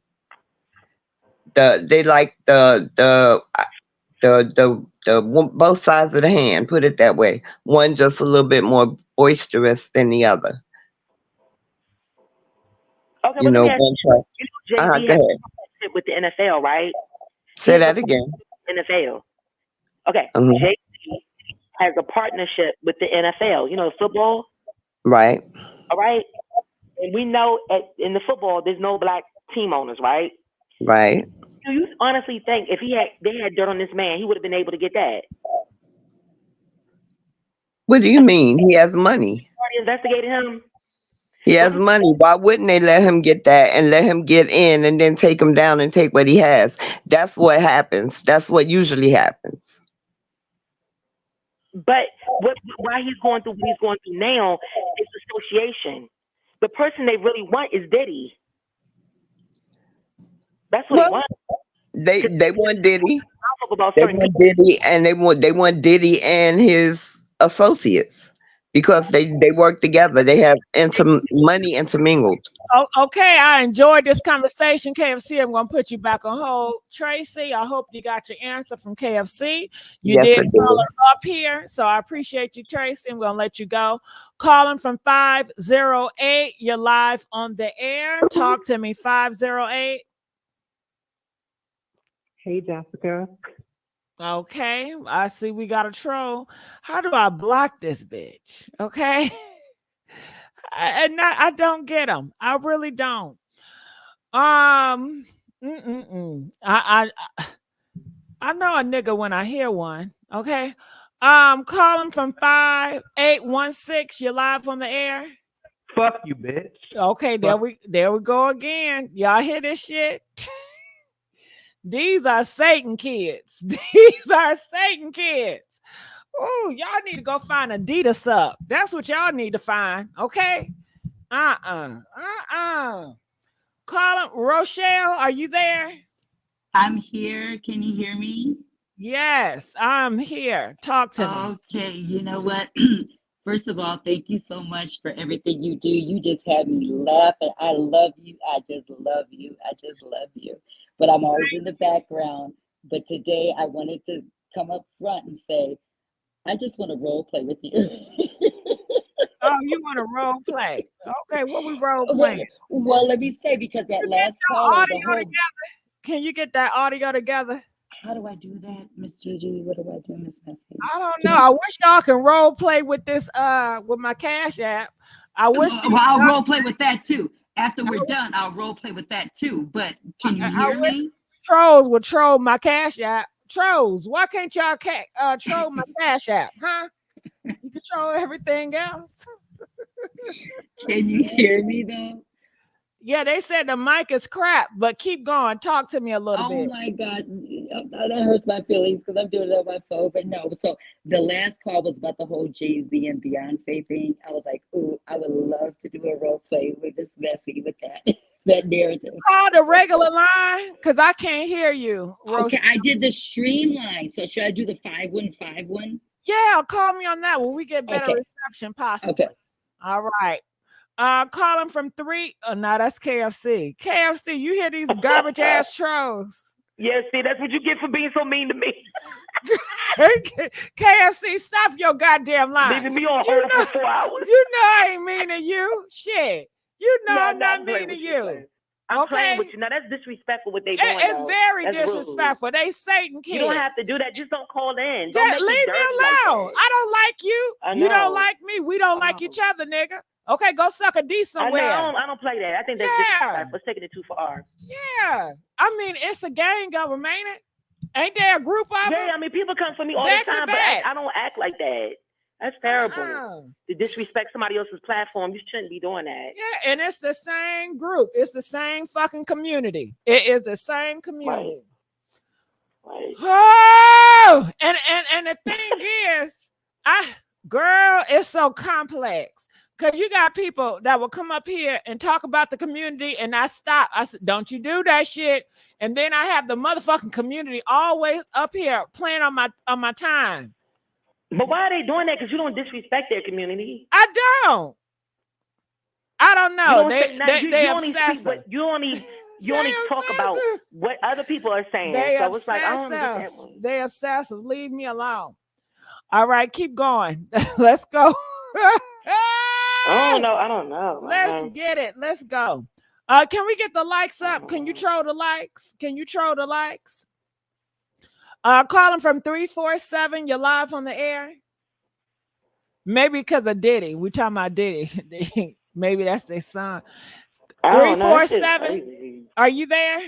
both sides of the hand, put it that way. One just a little bit more boisterous than the other. Okay, well, let me ask One you. try. Jay-Z Go has ahead. a partnership with the NFL, right? Say that again. NFL. Okay, Mhm. Jay-Z has a partnership with the NFL. You know, football. Right. All right, and we know in the football there's no black team owners, right? Right. Do you honestly think if they had dirt on this man, he would have been able to get that? What do you mean? He has money. Already investigated him. He has money. Why wouldn't they let him get that and let him get in and then take him down and take what he has? That's what happens. That's what usually happens. But why he's going through what he's going through now is association. The person they really want is Diddy. That's what they want. They want Diddy. About They certain want people. Diddy and they want Diddy and his associates because they work together. They have money intermingled. Oh, okay, I enjoyed this conversation. KFC, I'm going to put you back on hold. Tracy, I hope you got your answer from KFC. You Yes, did I call did. her up here, so I appreciate you, Tracy. I'm going to let you go. Calling from 508. You're live on the air. Talk to me, 508. Hey, Jessica. Okay, I see we got a troll. How do I block this bitch? Okay. I don't get them. I really don't. I know a nigga when I hear one. Okay. Calling from 5816. You're live on the air. Fuck you, bitch. Okay, there we go again. Y'all hear this shit? These are Satan kids. These are Satan kids. Oh, y'all need to go find Adidas up. That's what y'all need to find. Okay. Calling Rochelle, are you there? I'm here. Can you hear me? Yes, I'm here. Talk to me. Okay, you know what? First of all, thank you so much for everything you do. You just had me laughing. I love you. I just love you. I just love you. But I'm always in the background. But today I wanted to come up front and say, I just want to role play with you. Oh, you want to role play? Okay, what we role playing? Well, let me say, because that last call was a whole... Together. Can you get that audio together? How do I do that, Miss Gigi? What do I do, Miss Messy? I don't know. I wish y'all can role play with this with my Cash App. I wish I'll role play with that too. After we're done, I'll role play with that too. But can you hear me? Trolls will troll my Cash App. Trolls, why can't y'all troll my Cash App? Huh? You can troll everything else. Can you hear me though? Yeah, they said the mic is crap, but keep going. Talk to me a little bit. Oh my God, that hurts my feelings because I'm doing it on my phone. But no, so the last call was about the whole Jay Z and Beyonce thing. I was like, ooh, I would love to do a role play with this Messy with that that narrative. Call the regular line because I can't hear you. Okay, I did the streamline. So should I do the 5151? Yeah, call me on that when we get better reception possible. Okay. All right. Calling from 3. Oh, no, that's KFC. KFC, you hear these garbage ass trolls? Yeah, see, that's what you get for being so mean to me. KFC, stop your goddamn lie. Leaving me on hold for 4 hours. You know I ain't mean to you. Shit. You know I'm not mean to you. Man. I'm playing with you. Now, that's disrespectful what they doing, It's though. very That's disrespectful. rude. They Satan kids. You don't have to do that. Just don't call in. Just Don't make leave me alone. Like I don't like you. I You don't know. like me. We don't like each other, nigga. Okay, go suck a D somewhere. I don't play that. I think that's disrespectful. Let's take it too far. Yeah. I mean, it's a gang of them, ain't it? Ain't there a group of them? Yeah, I mean, people come for me all Back the to time, but back. I don't act like that. That's terrible. To disrespect somebody else's platform, you shouldn't be doing that. Yeah, and it's the same group. It's the same fucking community. It is the same community. Right. Oh, and the thing is, girl, it's so complex. Because you got people that will come up here and talk about the community, and I stop. I said, don't you do that shit. And then I have the motherfucking community always up here playing on my time. But why are they doing that? Because you don't disrespect their community. I don't know. They obsessive. You only talk about what other people are saying. So it's like, I don't get that one. They obsessive. Leave me alone. All right, keep going. Let's go. I don't know. Let's get it. Let's go. Can we get the likes up? Can you troll the likes? Calling from 347. You're live on the air. Maybe because of Diddy. We talking about Diddy. Maybe that's their son. 347. Are you there?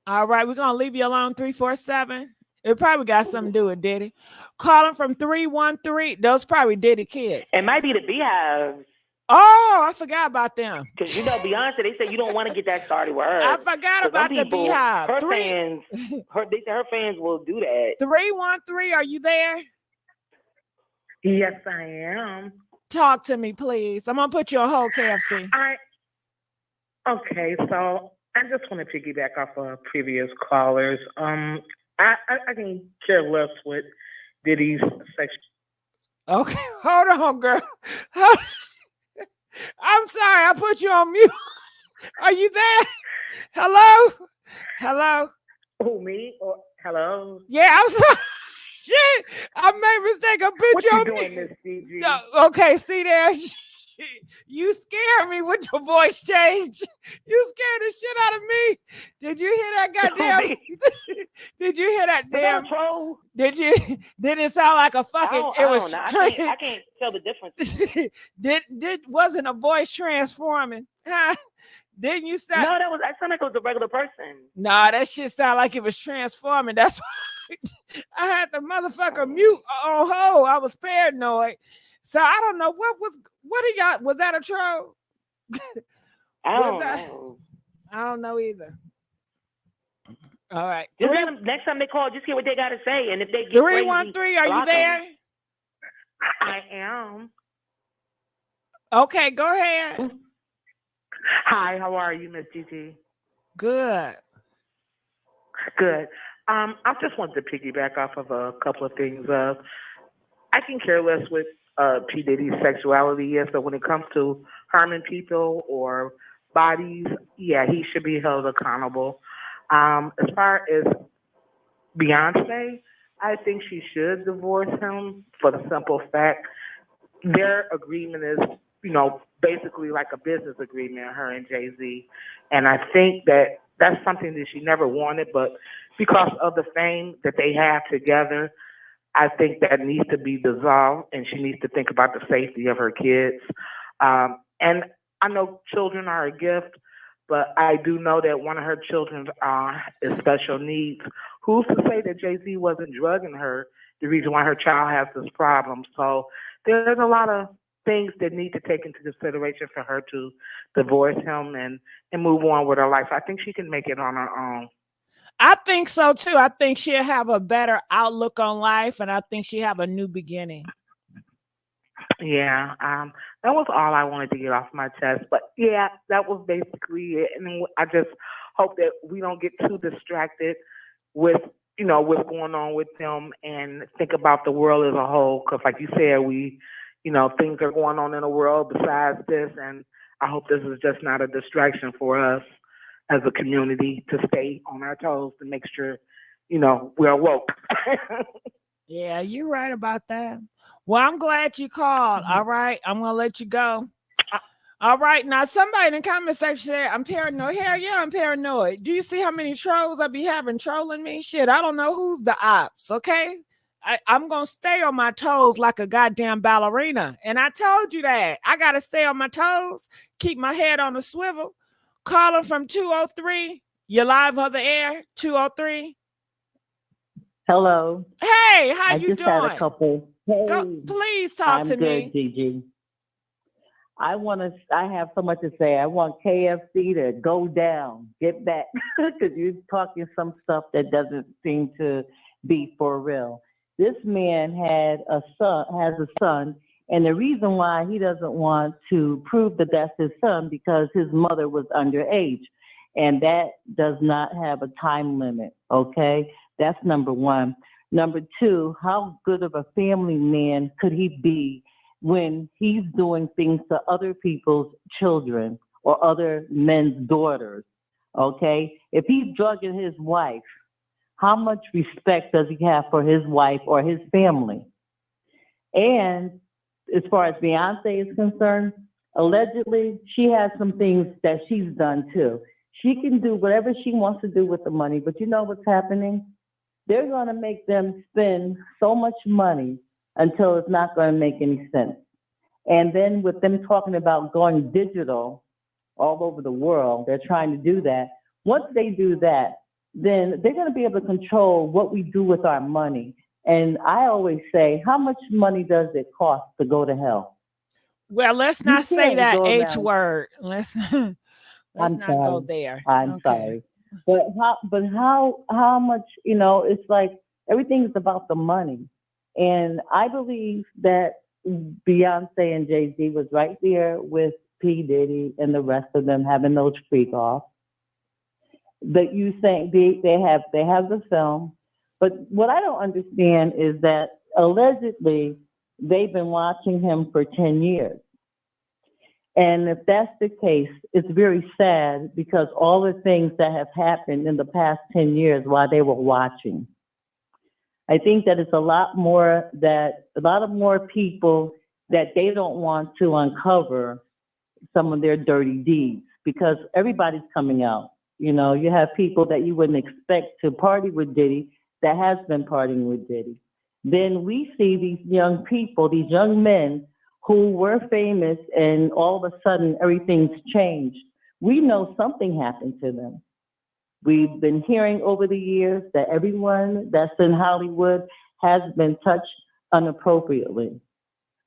All right, we're gonna leave you alone. 347. It probably got something to do with Diddy. Calling from 313. Those probably Diddy kids. It might be the Beehives. Oh, I forgot about them. Because you know Beyonce, they say you don't want to get that started with her. I forgot about the Beehive. Her fans, they say her fans will do that. 313, are you there? Yes, I am. Talk to me, please. I'm gonna put you on hold, KFC. Okay, so I just want to piggyback off of previous callers. I can care less with Diddy's sex. Okay, hold on, girl. I'm sorry, I put you on mute. Are you there? Hello? Who, me? Or hello? Yeah, I'm sorry. Shit, I made a mistake. I put you on doing, mute. Miss CG? Okay, see there. You scared me with your voice change. You scared the shit out of me. Did you hear that goddamn? Did you hear that damn? Did you? Did it sound like a fucking? I can't tell the difference. Wasn't a voice transforming? Huh? Didn't you sound? No, that sounded like it was a regular person. Nah, that shit sounded like it was transforming. That's why I had the motherfucker mute on hold. I was paranoid. So I don't know what do y'all, was that a troll? I don't know. I don't know either. All right. Just let them, next time they call, just hear what they got to say. And if they get 313, are you there? I am. Okay, go ahead. Hi, how are you, Miss Gigi? Good. Good. I just wanted to piggyback off of a couple of things. I can care less with P. Diddy's sexuality, yes, but when it comes to harming people or bodies, yeah, he should be held accountable. As far as Beyonce, I think she should divorce him for the simple fact their agreement is, basically like a business agreement, her and Jay-Z. And I think that that's something that she never wanted, but because of the fame that they have together, I think that needs to be dissolved, and she needs to think about the safety of her kids. And I know children are a gift, but I do know that one of her children is special needs. Who's to say that Jay-Z wasn't drugging her, the reason why her child has this problem? So there's a lot of things that need to take into consideration for her to divorce him and move on with her life. I think she can make it on her own. I think so too. I think she'll have a better outlook on life, and I think she'll have a new beginning. Yeah, that was all I wanted to get off my chest. But yeah, that was basically it. And I just hope that we don't get too distracted with, what's going on with them and think about the world as a whole. Because like you said, things are going on in the world besides this. And I hope this is just not a distraction for us. as a community to stay on our toes to make sure, we are woke. Yeah, you're right about that. Well, I'm glad you called. All right, I'm gonna let you go. All right, now somebody in the comment section said I'm paranoid. Hell yeah, I'm paranoid. Do you see how many trolls I be having trolling me? Shit, I don't know who's the ops. Okay, I'm gonna stay on my toes like a goddamn ballerina, and I told you that I gotta stay on my toes, keep my head on the swivel. Calling from 203. You live on the air 203. Hello. Hey, how I you just doing? had a couple. Hey, Go, please talk I'm to good, me. Gigi. I have so much to say. I want KFC to go down, get back, because you're talking some stuff that doesn't seem to be for real. This man has a son, and the reason why he doesn't want to prove that that's his son because his mother was underage, and that does not have a time limit. Okay, that's number one. Number two, how good of a family man could he be when he's doing things to other people's children or other men's daughters, okay? If he's drugging his wife, how much respect does he have for his wife or his family? And as far as Beyonce is concerned, allegedly, she has some things that she's done too. She can do whatever she wants to do with the money, but you know what's happening? They're gonna make them spend so much money until it's not going to make any sense. And then with them talking about going digital all over the world, they're trying to do that. Once they do that, then they're going to be able to control what we do with our money. And I always say, how much money does it cost to go to hell? Well, let's not say that H word. Let's not go there. I'm sorry. But how much, it's like everything is about the money. And I believe that Beyonce and Jay-Z was right there with P. Diddy and the rest of them having those freak offs. But you think they have the film. But what I don't understand is that allegedly they've been watching him for 10 years. And if that's the case, it's very sad because all the things that have happened in the past 10 years while they were watching. I think that it's a lot more people that they don't want to uncover some of their dirty deeds because everybody's coming out. You have people that you wouldn't expect to party with Diddy that has been partying with Diddy. Then we see these young people, these young men who were famous and all of a sudden everything's changed. We know something happened to them. We've been hearing over the years that everyone that's in Hollywood has been touched inappropriately,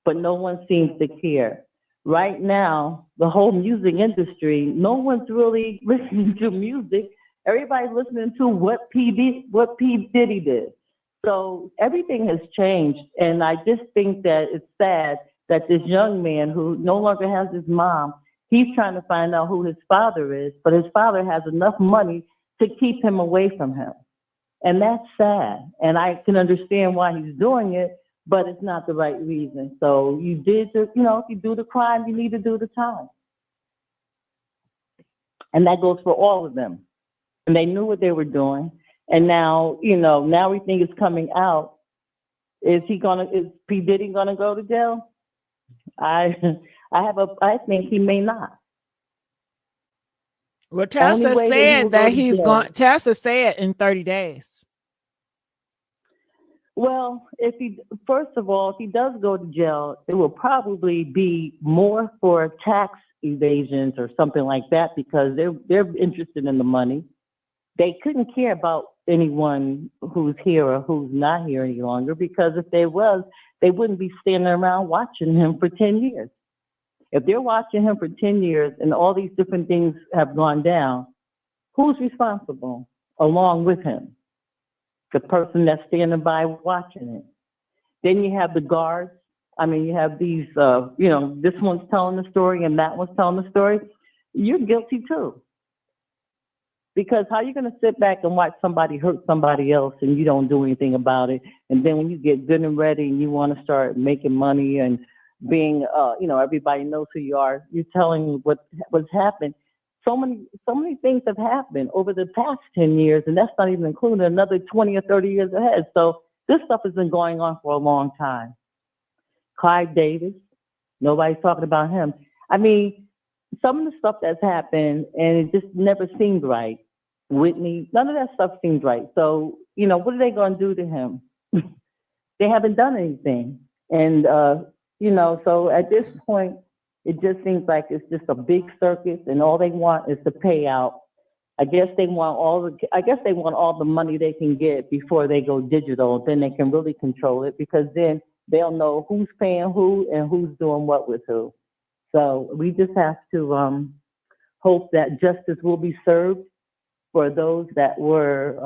but no one seems to care. Right now, the whole music industry, no one's really listening to music. Everybody's listening to what P. Diddy did. So everything has changed, and I just think that it's sad that this young man who no longer has his mom, he's trying to find out who his father is, but his father has enough money to keep him away from him. And that's sad. And I can understand why he's doing it, but it's not the right reason. So if you do the crime, you need to do the time. And that goes for all of them. And they knew what they were doing. And now, now everything is coming out. Is P. Diddy gonna go to jail? I think he may not. Well, Tessa said that he's going. Tessa said in 30 days. Well, first of all, if he does go to jail, it will probably be more for tax evasions or something like that because they're interested in the money. They couldn't care about anyone who's here or who's not here any longer because if they was, they wouldn't be standing around watching him for 10 years. If they're watching him for 10 years and all these different things have gone down, who's responsible along with him? The person that's standing by watching it. Then you have the guards. You have these, this one's telling the story and that one's telling the story. You're guilty too. Because how are you going to sit back and watch somebody hurt somebody else and you don't do anything about it? And then when you get good and ready and you want to start making money and being, everybody knows who you are, you're telling what's happened. so many things have happened over the past 10 years, and that's not even including another 20 or 30 years ahead. So this stuff has been going on for a long time. Clive Davis, nobody's talking about him. I mean, some of the stuff that's happened, and it just never seemed right. Whitney, none of that stuff seemed right. So, you know, what are they going to do to him? They haven't done anything. And, you know, so at this point, it just seems like it's just a big circus, and all they want is to pay out. I guess they want all the money they can get before they go digital. Then they can really control it, because then they'll know who's paying who and who's doing what with who. So we just have to hope that justice will be served for those that were,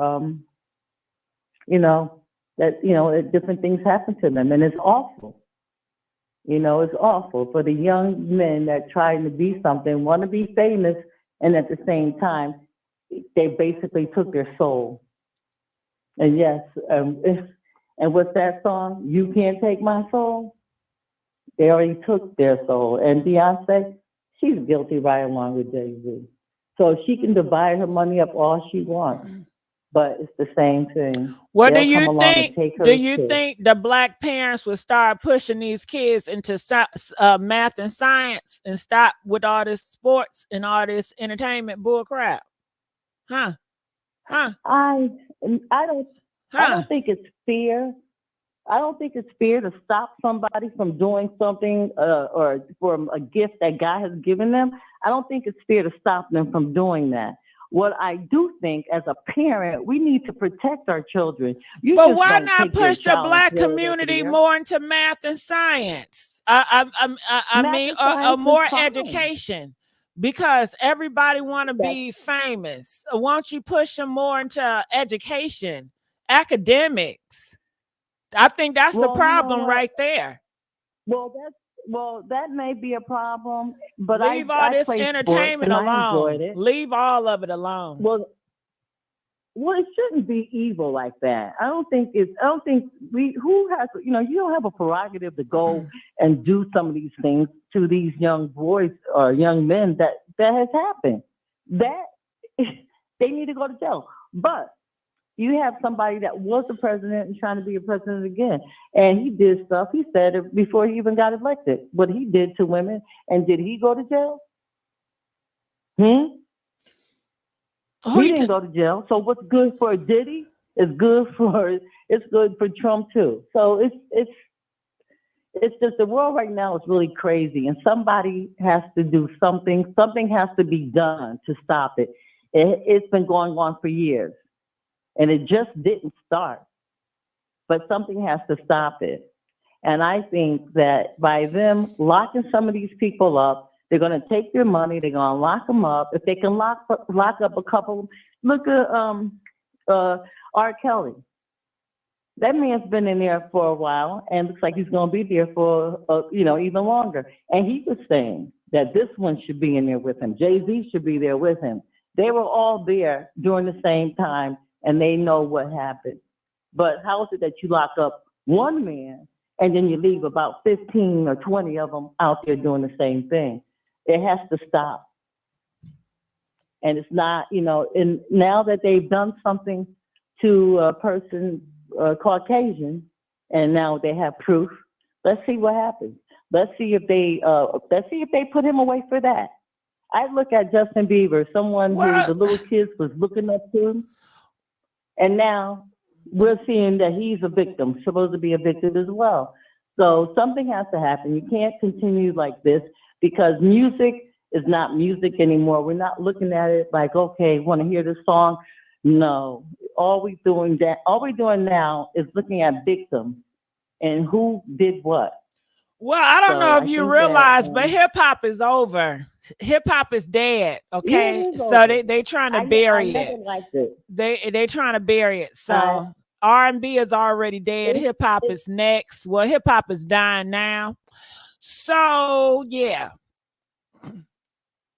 different things happen to them, and it's awful. You know, it's awful for the young men that trying to be something, want to be famous, and at the same time, they basically took their soul. And yes, and what's that song? You Can't Take My Soul? They already took their soul. And Beyonce, she's guilty right along with Jay-Z. So she can divide her money up all she wants, but it's the same thing. What They'll do you come along think? and take Do hers you too. think the black parents would start pushing these kids into math and science and stop with all this sports and all this entertainment bull crap? Huh? Huh? I don't think it's fear. I don't think it's fear to stop somebody from doing something or from a gift that God has given them. I don't think it's fear to stop them from doing that. What I do think, as a parent, we need to protect our children. But why not push the black community more into math and science? I mean, more education, because everybody want to be famous. Won't you push them more into education, academics? I think that's the problem right there. Well, that may be a problem, but leave all this entertainment alone. Leave all of it alone. Well, it shouldn't be evil like that. I don't think you don't have a prerogative to go and do some of these things to these young boys or young men that has happened. That they need to go to jail. But you have somebody that was the president and trying to be a president again. And he did stuff. He said it before he even got elected, what he did to women. And did he go to jail? He didn't go to jail. So what's good for Diddy is good for Trump too. So it's just the world right now is really crazy, and somebody has to do something. Something has to be done to stop it. It's been going on for years. And it just didn't start, but something has to stop it. And I think that by them locking some of these people up, they're going to take their money, they're going to lock them up. If they can lock up a couple, look at R. Kelly. That man's been in there for a while, and looks like he's going to be there for even longer. And he was saying that this one should be in there with him. Jay-Z should be there with him. They were all there during the same time, and they know what happened. But how is it that you lock up one man and then you leave about 15 or 20 of them out there doing the same thing? It has to stop. And it's not, and now that they've done something to a person, Caucasian, and now they have proof, let's see what happens. Let's see if they put him away for that. I look at Justin Bieber, someone who the little kids was looking up to. And now we're seeing that he's a victim, supposed to be a victim as well. So something has to happen. You can't continue like this, because music is not music anymore. We're not looking at it like, okay, want to hear this song? No. All we're doing now is looking at victims and who did what. Well, I don't know if you realize, but hip hop is over. Hip hop is dead. Okay, so they trying to bury it. They trying to bury it. So R&B is already dead. Hip hop is next. Well, hip hop is dying now. So yeah.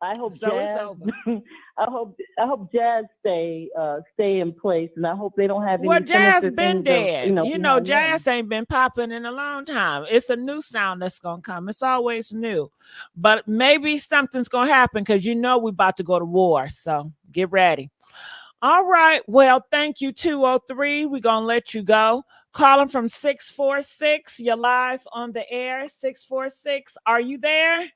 I hope So it's Jazz. over. I hope Jazz stay in place, and I hope they don't have Well, any Jazz sinister been things of, dead. behind them. Jazz ain't been popping in a long time. It's a new sound that's gonna come. It's always new. But maybe something's gonna happen because we about to go to war. So get ready. All right. Well, thank you, 203. We're gonna let you go. Calling from 646. You're live on the air. 646. Are you there?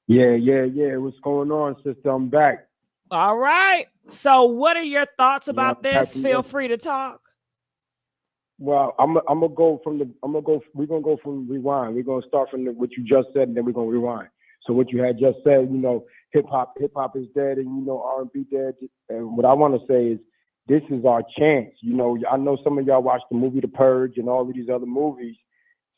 Yeah. What's going on, sister? I'm back. All right. So what are your thoughts Yeah, about this? Feel free to talk. Well, I'm gonna go from we're gonna go from rewind. We're gonna start from what you just said, and then we're gonna rewind. So what you had just said, hip hop is dead, and R&B dead. And what I want to say is, this is our chance. I know some of y'all watched the movie The Purge and all of these other movies.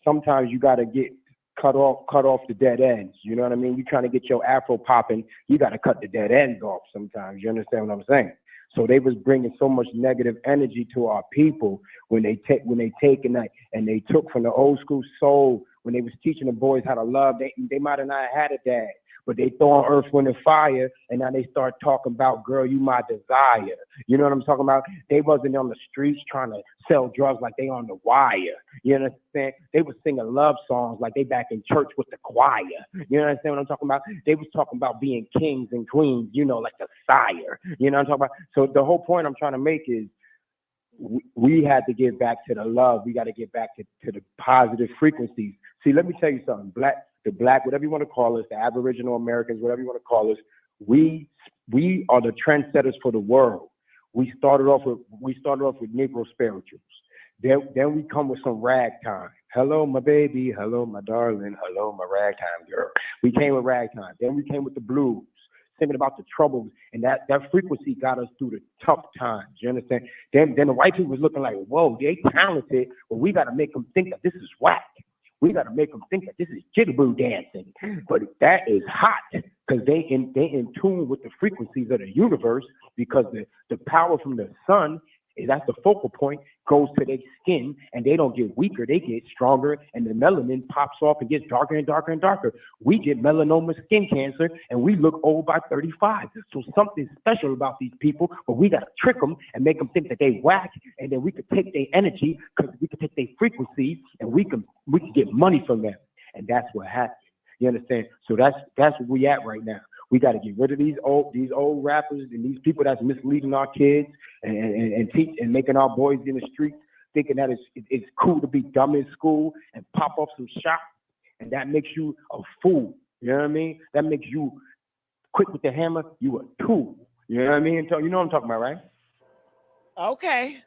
Sometimes you gotta get cut off the dead ends. You know what I mean? You're trying to get your afro popping, you got to cut the dead ends off sometimes. You understand what I'm saying? So they was bringing so much negative energy to our people when they took and they took from the old school soul when they was teaching the boys how to love. They might have not had a dad, but they throw on Earth, Wind, and Fire, and now they start talking about, girl, you my desire. You know what I'm talking about? They wasn't on the streets trying to sell drugs like they on the wire. You understand? They was singing love songs like they back in church with the choir. You understand what I'm talking about? They was talking about being kings and queens, like the sire. You know what I'm talking about? So the whole point I'm trying to make is, we had to get back to the love. We got to get back to the positive frequencies. See, let me tell you something. The black, whatever you want to call us, the Aboriginal Americans, whatever you want to call us, we are the trendsetters for the world. We started off with Negro spirituals. Then we come with some ragtime. Hello, my baby. Hello, my darling. Hello, my ragtime girl. We came with ragtime. Then we came with the blues, thinking about the troubles, and that frequency got us through the tough times. You understand? Then the white people was looking like, whoa, they talented, but we got to make them think that this is whack. We got to make them think that this is jitterboo dancing. But that is hot because they in tune with the frequencies of the universe, because the power from the sun is, that's the focal point, goes to their skin, and they don't get weaker, they get stronger, and the melanin pops off and gets darker and darker and darker. We get melanoma skin cancer, and we look old by 35. So something special about these people, but we got to trick them and make them think that they whack, and then we could take their energy, because we could take their frequencies, and we can get money from them. And that's what happened. You understand? So that's where we at right now. We got to get rid of these old rappers and these people that's misleading our kids and teach and making our boys in the streets thinking that it's cool to be dumb in school and pop off some shots, and that makes you a fool. You know what I mean? That makes you quick with the hammer. You a tool. You know what I mean? You know what I'm talking about, right? Okay.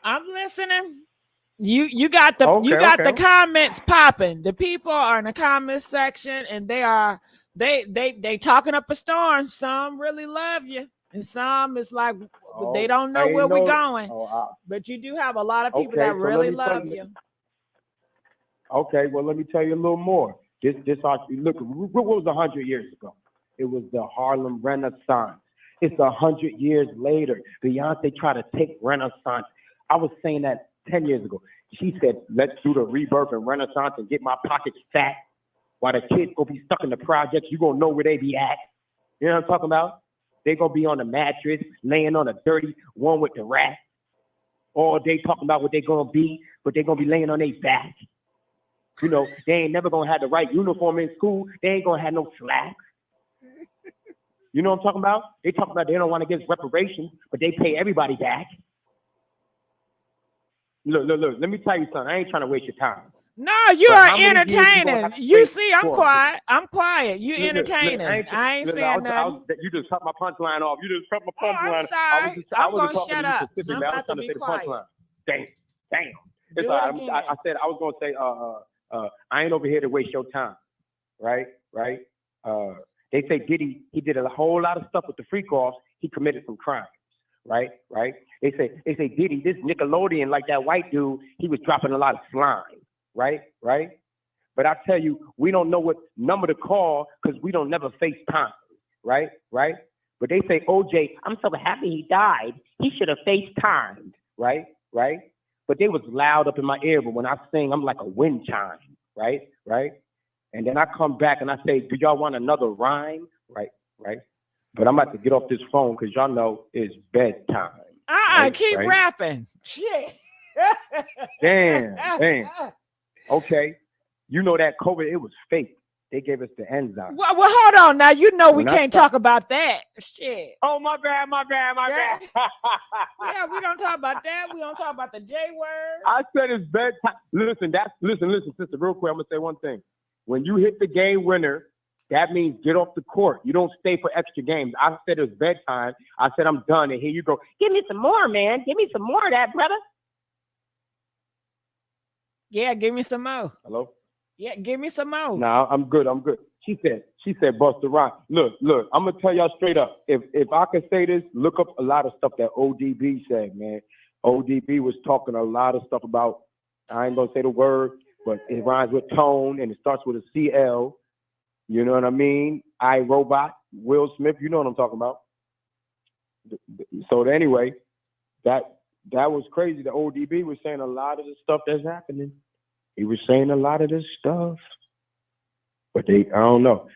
I'm listening. You got the comments popping. The people are in the comments section, and they talking up a storm. Some really love you, and some is like they don't know where we're going. But you do have a lot of people that really love you. Okay, well, let me tell you a little more. Look, what was 100 years ago? It was the Harlem Renaissance. It's 100 years later. Beyonce tried to take Renaissance. I was saying that 10 years ago. She said, let's do the rebirth and Renaissance and get my pockets fat. While the kids gonna be stuck in the projects, you gonna know where they be at. You know what I'm talking about? They gonna be on the mattress, laying on a dirty one with the rat. All day talking about what they gonna be, but they gonna be laying on their back. You know, they ain't never gonna have the right uniform in school. They ain't gonna have no slacks. You know what I'm talking about? They talk about they don't want to give reparations, but they pay everybody back. Look, let me tell you something. I ain't trying to waste your time. No, you are entertaining. You see, I'm quiet. You entertaining. I ain't saying nothing. You just cut my punchline off. You just cut my punchline. I'm sorry. I'm going to shut up. I'm about to be quiet. Damn. It's all right. I said I was going to say, I ain't over here to waste your time. Right? They say Diddy, he did a whole lot of stuff with the freak offs. He committed some crimes. Right? They say Diddy, this Nickelodeon, like that white dude, he was dropping a lot of slime. Right? But I tell you, we don't know what number to call because we don't never FaceTime. Right? But they say, OJ, I'm so happy he died. He should have FaceTimed. Right? But they was loud up in my ear, but when I sing, I'm like a wind chime. Right? And then I come back and I say, do y'all want another rhyme? Right. But I'm about to get off this phone because y'all know it's bedtime. Keep rapping. Shit. Damn. Okay. You know that COVID, it was fake. They gave us the enzyme. Well, hold on. Now, you know we can't talk about that. Shit. Oh, my bad. Yeah, we don't talk about that. We don't talk about the J word. I said it's bedtime. Listen, sister, real quick. I'm going to say one thing. When you hit the game winner, that means get off the court. You don't stay for extra games. I said it's bedtime. I said I'm done. And here you go. Give me some more, man. Give me some more of that, brother. Yeah, give me some more. Hello? Yeah, give me some more. Nah, I'm good. She said, bust the rhyme. Look, I'm gonna tell y'all straight up. If I can say this, look up a lot of stuff that ODB said, man. ODB was talking a lot of stuff about, I ain't gonna say the word, but it rhymes with tone and it starts with a CL. You know what I mean? iRobot, Will Smith, you know what I'm talking about. So anyway, that was crazy. The ODB was saying a lot of the stuff that's happening. He was saying a lot of this stuff, but I don't know.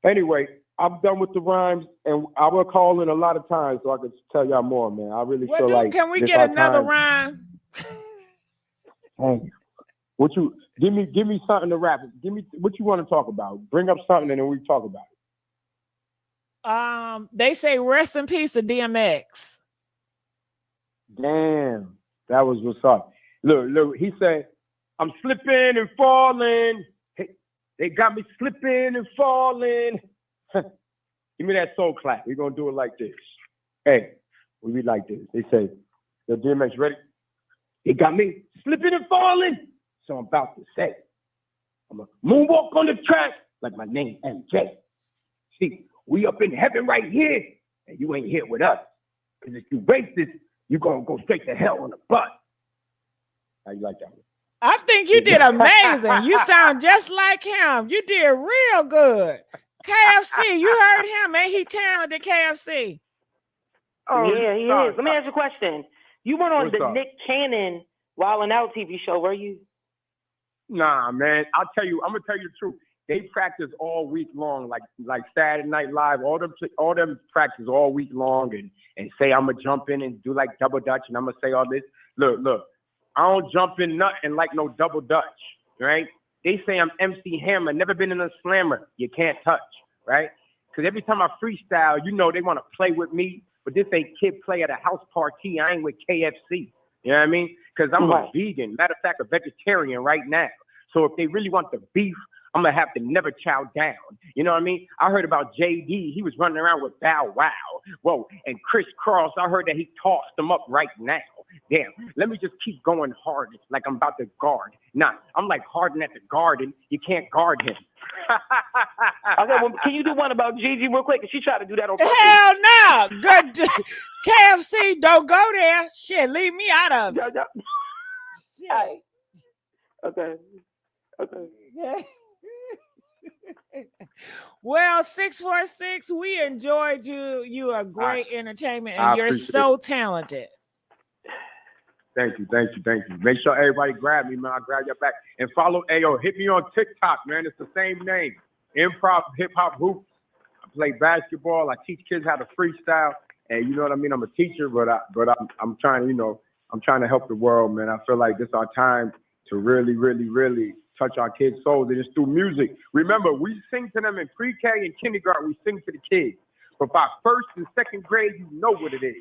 Anyway, I'm done with the rhymes, and I will call in a lot of times so I can tell y'all more, man. I really feel like can we get another rhyme? What you give me something to rap. Give me what you want to talk about. Bring up something and then we talk about it. They say rest in peace to DMX. Damn, that was what's up. Look, he said, I'm slipping and falling. Hey, they got me slipping and falling. Give me that soul clap. We're gonna do it like this. Hey, we be like this. They say, the DMX ready? They got me slipping and falling. So I'm about to say, I'm a moonwalk on the track like my name MJ. See, we up in heaven right here, and you ain't here with us. Because if you racist, you gonna go straight to hell on the bus. How you like that one? I think you did amazing. You sound just like him. You did real good. KFC, you heard him. Ain't he talented, KFC? Oh, yeah, he is. Let me ask you a question. You went on the Nick Cannon Wildin' Out TV show, were you? Nah, man. I'm gonna tell you the truth. They practice all week long, like Saturday Night Live. All them practice all week long and say I'm gonna jump in and do like double dutch and I'm gonna say all this. Look. I don't jump in nothing like no double dutch, right? They say I'm MC Hammer, never been in a slammer. You can't touch, right? Because every time I freestyle, you know they want to play with me, but this ain't kid play at a house party. I ain't with KFC. You know what I mean? Because I'm a vegan. Matter of fact, a vegetarian right now. So if they really want the beef, I'm going to have to never chow down. You know what I mean? I heard about JD. He was running around with Bow Wow. Whoa. And Chris Cross, I heard that he tossed him up right now. Damn. Let me just keep going hard like I'm about to guard. Nah, I'm like Harden at the Garden. You can't guard him. Okay, well, can you do one about Gigi real quick? She tried to do that on purpose. Hell no. Good. KFC, don't go there. Shit, leave me out of it. Shit. Okay. Yeah. Well, 646, we enjoyed you. You are great entertainment, and you're so talented. Thank you. Make sure everybody grab me, man. I'll grab your back. And follow Ayo. Hit me on TikTok, man. It's the same name. Improv, hip hop hoops. I play basketball. I teach kids how to freestyle. And you know what I mean? I'm a teacher, but I'm trying to, I'm trying to help the world, man. I feel like this is our time to really, really, really touch our kids' souls. And it's through music. Remember, we sing to them in pre-K and kindergarten. We sing to the kids. But by first and second grade, you know what it is.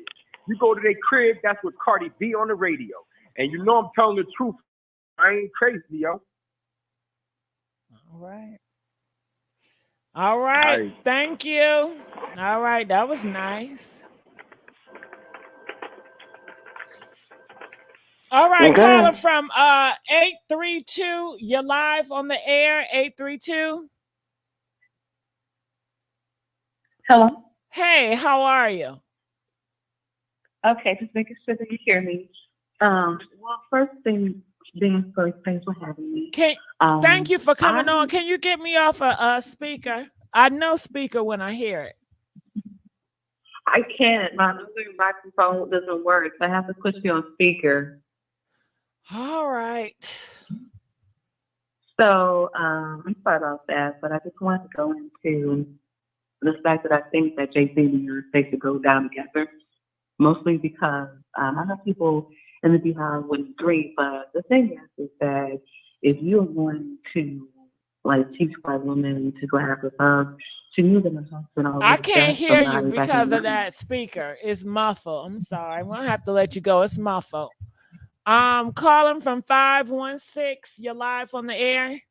You go to their crib, that's what Cardi B on the radio. And you know I'm telling the truth. I ain't crazy, yo. All right. Thank you. All right. That was nice. All right. Okay. Caller from 832. You're live on the air. 832. Hello. Hey, how are you? Okay, just making sure that you hear me. Well, first thing being first, thanks for having me. Thank you for coming on. Can you get me off a speaker? I know speaker when I hear it. I can't. My other microphone doesn't work, so I have to put you on speaker. All right. So I'm sorry about that, but I just wanted to go into the fact that I think that Jay Z and Beyonce should go down together, mostly because I know people in the Behind wouldn't agree, but the thing is that if you're going to like teach white women to go after thugs, she knew that her husband already I can't got hear you somebody back because in of that speaker. It's muffled. I'm sorry. I'm gonna have to let you go. It's muffled. Calling from 516. You're live on the air.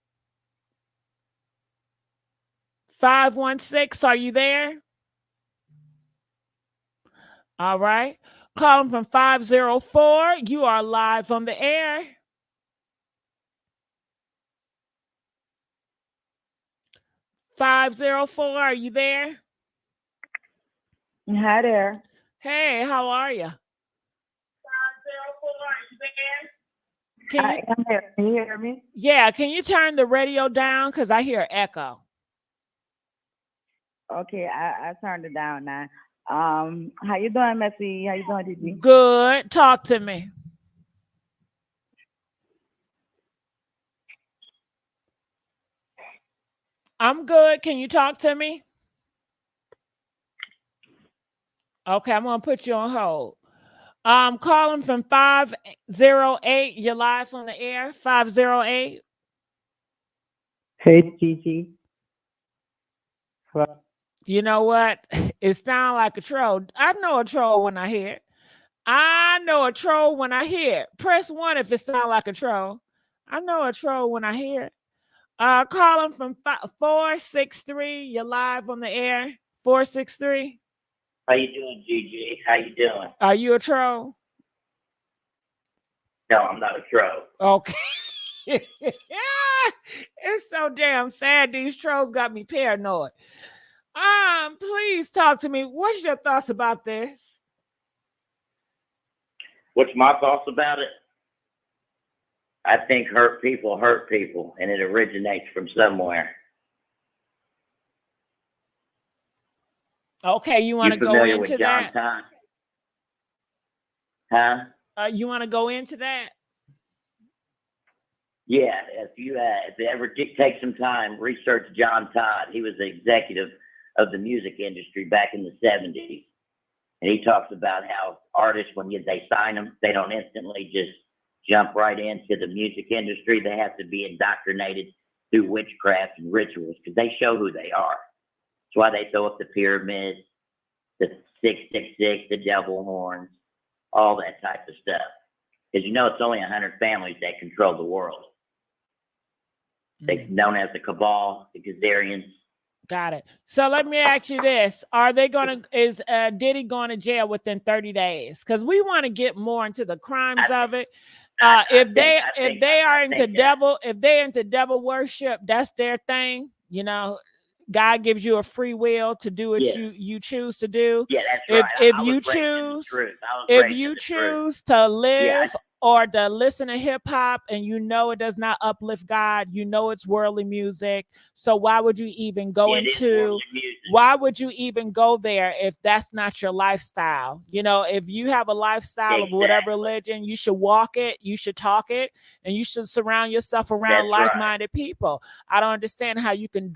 516. Are you there? All right. Calling from 504. You are live on the air. 504. Are you there? Hi there. Hey, how are you? 504. Are you there? I am there. Can you hear me? Yeah, can you turn the radio down? Because I hear echo. Okay, I turned it down now. How you doing, Messy? How you doing, Didi? Good. Talk to me. I'm good. Can you talk to me? Okay, I'm going to put you on hold. Calling from 508. You're live on the air. 508. Hey, Gigi. You know what? It sounds like a troll. I know a troll when I hear it. I know a troll when I hear it. Press 1 if it sounds like a troll. I know a troll when I hear it. Calling from 463. You're live on the air. 463. How you doing, Gigi? How you doing? Are you a troll? No, I'm not a troll. Okay. It's so damn sad. These trolls got me paranoid. Please talk to me. What's your thoughts about this? What's my thoughts about it? I think hurt people, and it originates from somewhere. Okay, you want to go familiar into with John that? Todd? Huh? You want to go into that? Yeah, if you ever take some time, research John Todd. He was the executive of the music industry back in the 70s. And he talks about how artists, when they sign them, they don't instantly just jump right into the music industry. They have to be indoctrinated through witchcraft and rituals because they show who they are. That's why they throw up the pyramids, the 666, the devil horns, all that type of stuff. Because it's only 100 families that control the world. They're known as the Cabal, the Khazarians. Got it. So let me ask you this. Is Diddy going to jail within 30 days? Because we want to get more into the crimes of it. If they're into devil worship, that's their thing. God gives you a free will to do what you choose to do. Yeah, that's right. If you choose to live or to listen to hip hop and it does not uplift God, it's worldly music. So why would you even go why would you even go there if that's not your lifestyle? If you have a lifestyle of whatever religion, you should walk it, you should talk it, and you should surround yourself around like-minded people. I don't understand how you can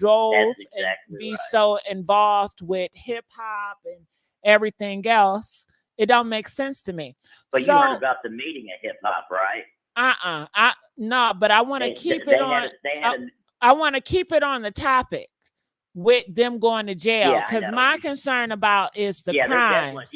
be so involved with hip hop and everything else. It don't make sense to me. But you heard about the meeting at hip hop, right? No, but I want to keep it on. I want to keep it on the topic with them going to jail because my concern about is the crimes.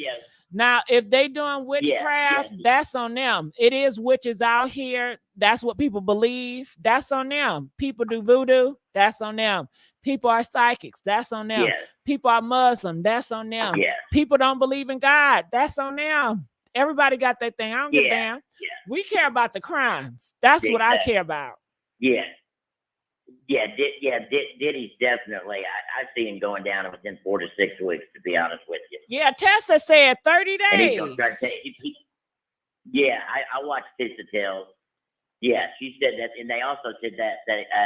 Now, if they doing witchcraft, that's on them. It is witches out here. That's what people believe. That's on them. People do voodoo. That's on them. People are psychics. That's on them. People are Muslim. That's on them. People don't believe in God. That's on them. Everybody got their thing. I don't give a damn. We care about the crimes. That's what I care about. Diddy's definitely. I see him going down within 4 to 6 weeks. To be honest with you. Yeah, Tessa said 30 days. And he's gonna try to I watched Tessa Tales. Yeah, she said that, and they also said that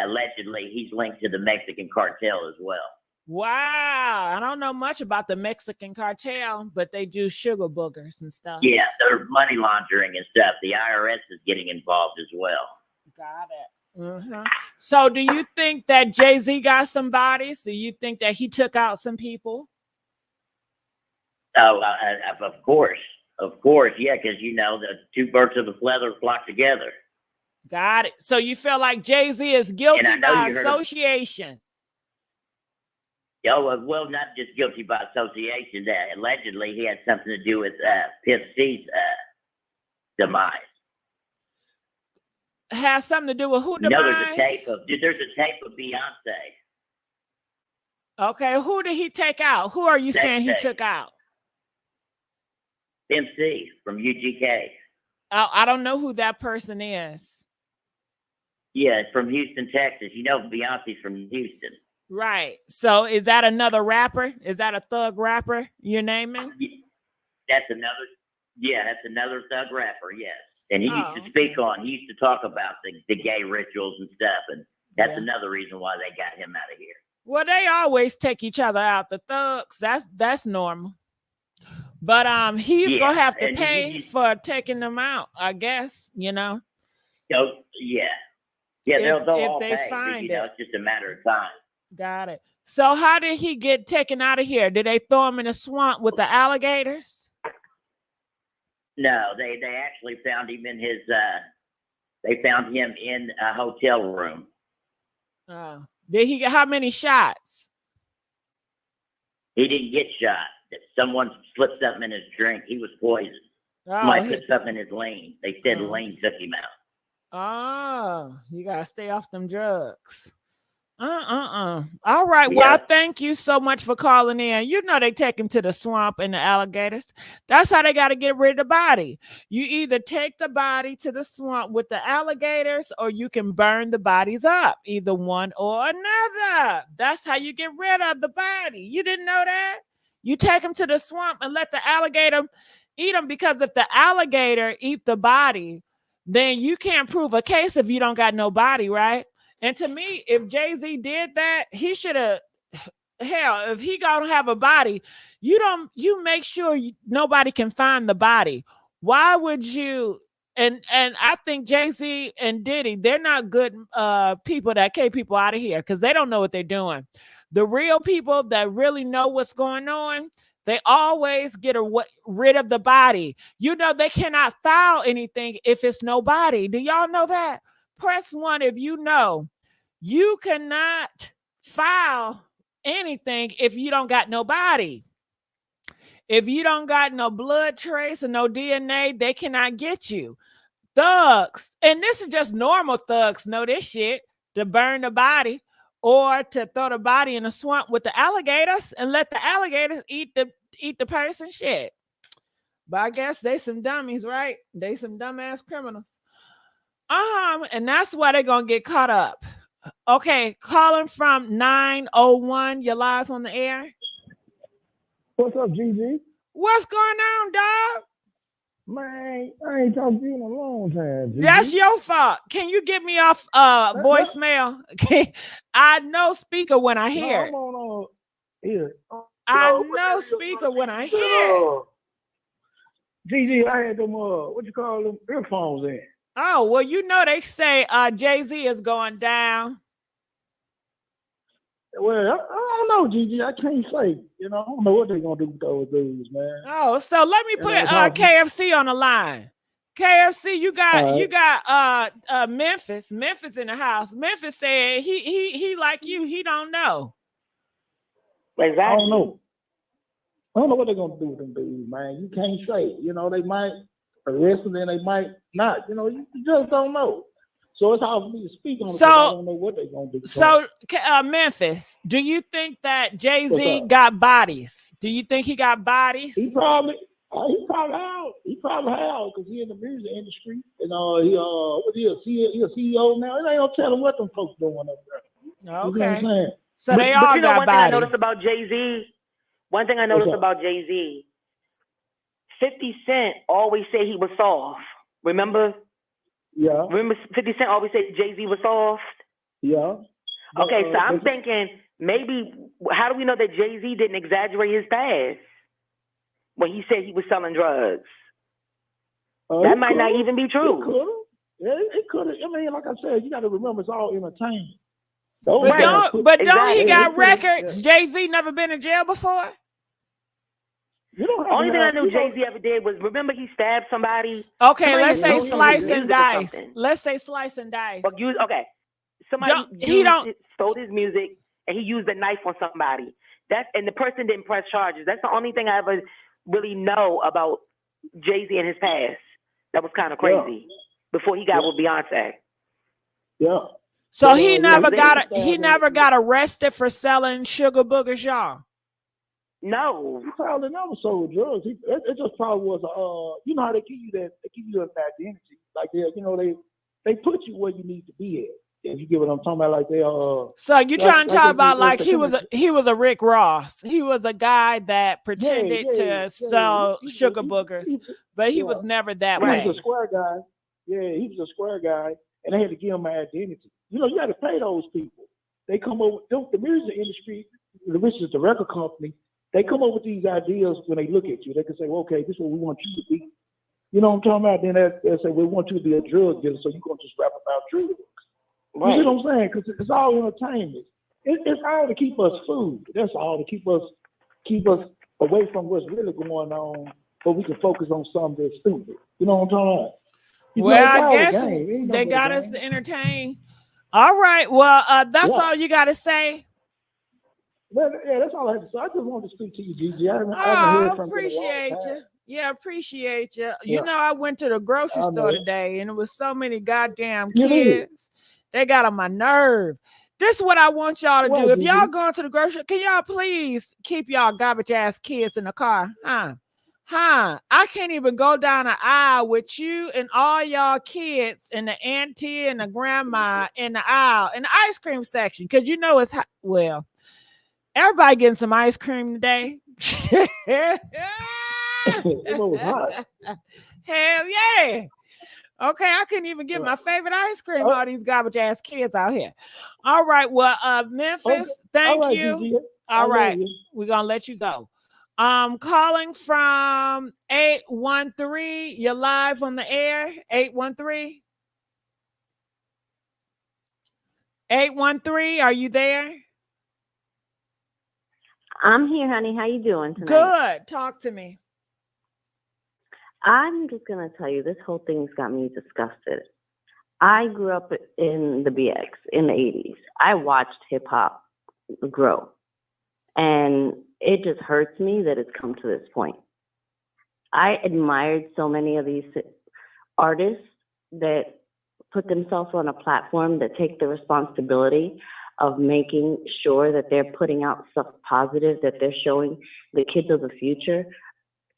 allegedly he's linked to the Mexican cartel as well. Wow, I don't know much about the Mexican cartel, but they do sugar boogers and stuff. Yeah, they're money laundering and stuff. The IRS is getting involved as well. Got it. So do you think that Jay-Z got some bodies? Do you think that he took out some people? Oh, of course, yeah, because you know the two birds of a feather flock together. Got it. So you feel like Jay-Z is guilty by association? Well, not just guilty by association. That allegedly he had something to do with Pimp C's demise. Has something to do with who You demise? know, there's a tape of Beyonce. Okay, who did he take out? Who are you saying he took out? Pimp C from UGK. I don't know who that person is. Yeah, from Houston, Texas. You know, Beyonce's from Houston. Right. So is that another rapper? Is that a thug rapper you're naming? That's another thug rapper, yes. And he used to speak on, he used to talk about the gay rituals and stuff. And that's another reason why they got him out of here. Well, they always take each other out, the thugs. That's normal. But he's gonna have to pay for taking them out, I guess, you know. So, yeah. Yeah, they'll all they pay. find You know, it's just a matter of time. Got it. So how did he get taken out of here? Did they throw him in a swamp with the alligators? No, they actually found him in his they found him in a hotel room. Did he get how many shots? He didn't get shot. Someone slipped something in his drink. He was poisoned. Somebody put something in his lean. They said lean took him out. Oh, you gotta stay off them drugs. All right. Well, I thank you so much for calling in. You know they take him to the swamp and the alligators. That's how they got to get rid of the body. You either take the body to the swamp with the alligators, or you can burn the bodies up. Either one or another. That's how you get rid of the body. You didn't know that? You take them to the swamp and let the alligator eat them, because if the alligator eat the body, then you can't prove a case if you don't got no body, right? And to me, if Jay-Z did that, he should have, hell, if he gonna have a body, you make sure nobody can find the body. Why would you? And I think Jay-Z and Diddy, they're not good people that kick people out of here, because they don't know what they're doing. The real people that really know what's going on, they always get rid of the body. You know, they cannot file anything if it's no body. Do y'all know that? Press 1 if you know. You cannot file anything if you don't got no body. If you don't got no blood trace or no DNA, they cannot get you. Thugs, and this is just normal thugs, know this shit, to burn the body or to throw the body in a swamp with the alligators and let the alligators eat the person. Shit. But I guess they some dummies, right? They some dumbass criminals. And that's why they're gonna get caught up. Okay, calling from 901. You're live on the air. What's up, GG? What's going on, dog? Man, I ain't talked to you in a long time, GG. That's your fault. Can you get me off voicemail? I know speaker when I hear it. I'm on here. I know speaker when I hear it. GG, I had them what you call them earphones in. Oh, well, you know they say Jay-Z is going down. Well, I don't know, Gigi. I can't say. You know, I don't know what they're gonna do with those dudes, man. Oh, so let me put KFC on the line. KFC, you got Memphis. Memphis in the house. Memphis said he like you. He don't know. Exactly. I don't know. I don't know what they're gonna do with them dudes, man. You can't say. You know, they might arrest them, then they might not. You know, you just don't know. So it's hard for me to speak on it. I don't know what they're gonna do. So Memphis, do you think that Jay-Z got bodies? Do you think he got bodies? He probably have. He probably have, because he in the music industry. And he a CEO now. They ain't gonna tell him what them folks doing up there. Okay. You know what I'm saying? So they all you know, got one bodies. thing I noticed about Jay-Z. One thing I noticed about Jay-Z. 50 Cent always say he was soft. Remember? Yeah. Remember 50 Cent always said Jay-Z was soft? Yeah. Okay, so I'm thinking maybe, how do we know that Jay-Z didn't exaggerate his past when he said he was selling drugs? That might not even be true. It could have. I mean, like I said, you got to remember it's all entertainment. But don't he got Exactly. records? Jay-Z never been in jail before? Only thing I knew Jay-Z ever did was, remember he stabbed somebody? Okay, Somebody let's say used slice his and music or dice. something. Let's say slice and dice. Okay. Somebody stole his music and he used a knife on somebody. And the person didn't press charges. That's the only thing I ever really know about Jay-Z and his past. That was kind of crazy. Before he got with Beyonce. Yeah. So he never got arrested for selling sugar boogers, y'all. No. He probably never sold drugs. It just probably was you know how they give you that? They give you an identity. Like they put you where you need to be at. If you get what I'm talking about, like they So you trying to talk about like he was a Rick Ross. He was a guy that pretended to sell sugar boogers, but he was never that way. He was a square guy. Yeah, he was a square guy, and they had to give him an identity. You know, you got to pay those people. They come over. The music industry, which is the record company, they come up with these ideas when they look at you. They can say, well, okay, this is what we want you to be. You know what I'm talking about? Then they say, we want you to be a drug dealer, so you're going to just rap about drugs. Right. You see what I'm saying? Because it's all entertainment. It's all to keep us food. That's all, to keep us away from what's really going on, but we can focus on something that's stupid. You know what I'm talking about? Well, I guess they got us to entertain. All right. Well, that's all you got to say. Well, yeah, that's all I have to say. I just wanted to speak to you, Gigi. I haven't heard from you. Appreciate you. Yeah, appreciate you. You know, I went to the grocery store today, and it was so many goddamn kids. They got on my nerve. This is what I want y'all to do. If y'all going to the grocery, can y'all please keep y'all garbage ass kids in the car? I can't even go down an aisle with you and all y'all kids and the auntie and the grandma in the aisle in the ice cream section, because you know it's hot. Well, everybody getting some ice cream today. Hell yeah. Okay, I couldn't even get my favorite ice cream. All these garbage ass kids out here. All right, well, Memphis, thank you. Gigi. All right, we're gonna let you go. Calling from 813. You're live on the air. 813. 813, are you there? I'm here, honey. How you doing tonight? Good. Talk to me. I'm just going to tell you, this whole thing's got me disgusted. I grew up in the BX in the 80s. I watched hip-hop grow. And it just hurts me that it's come to this point. I admired so many of these artists that put themselves on a platform that take the responsibility of making sure that they're putting out stuff positive, that they're showing the kids of the future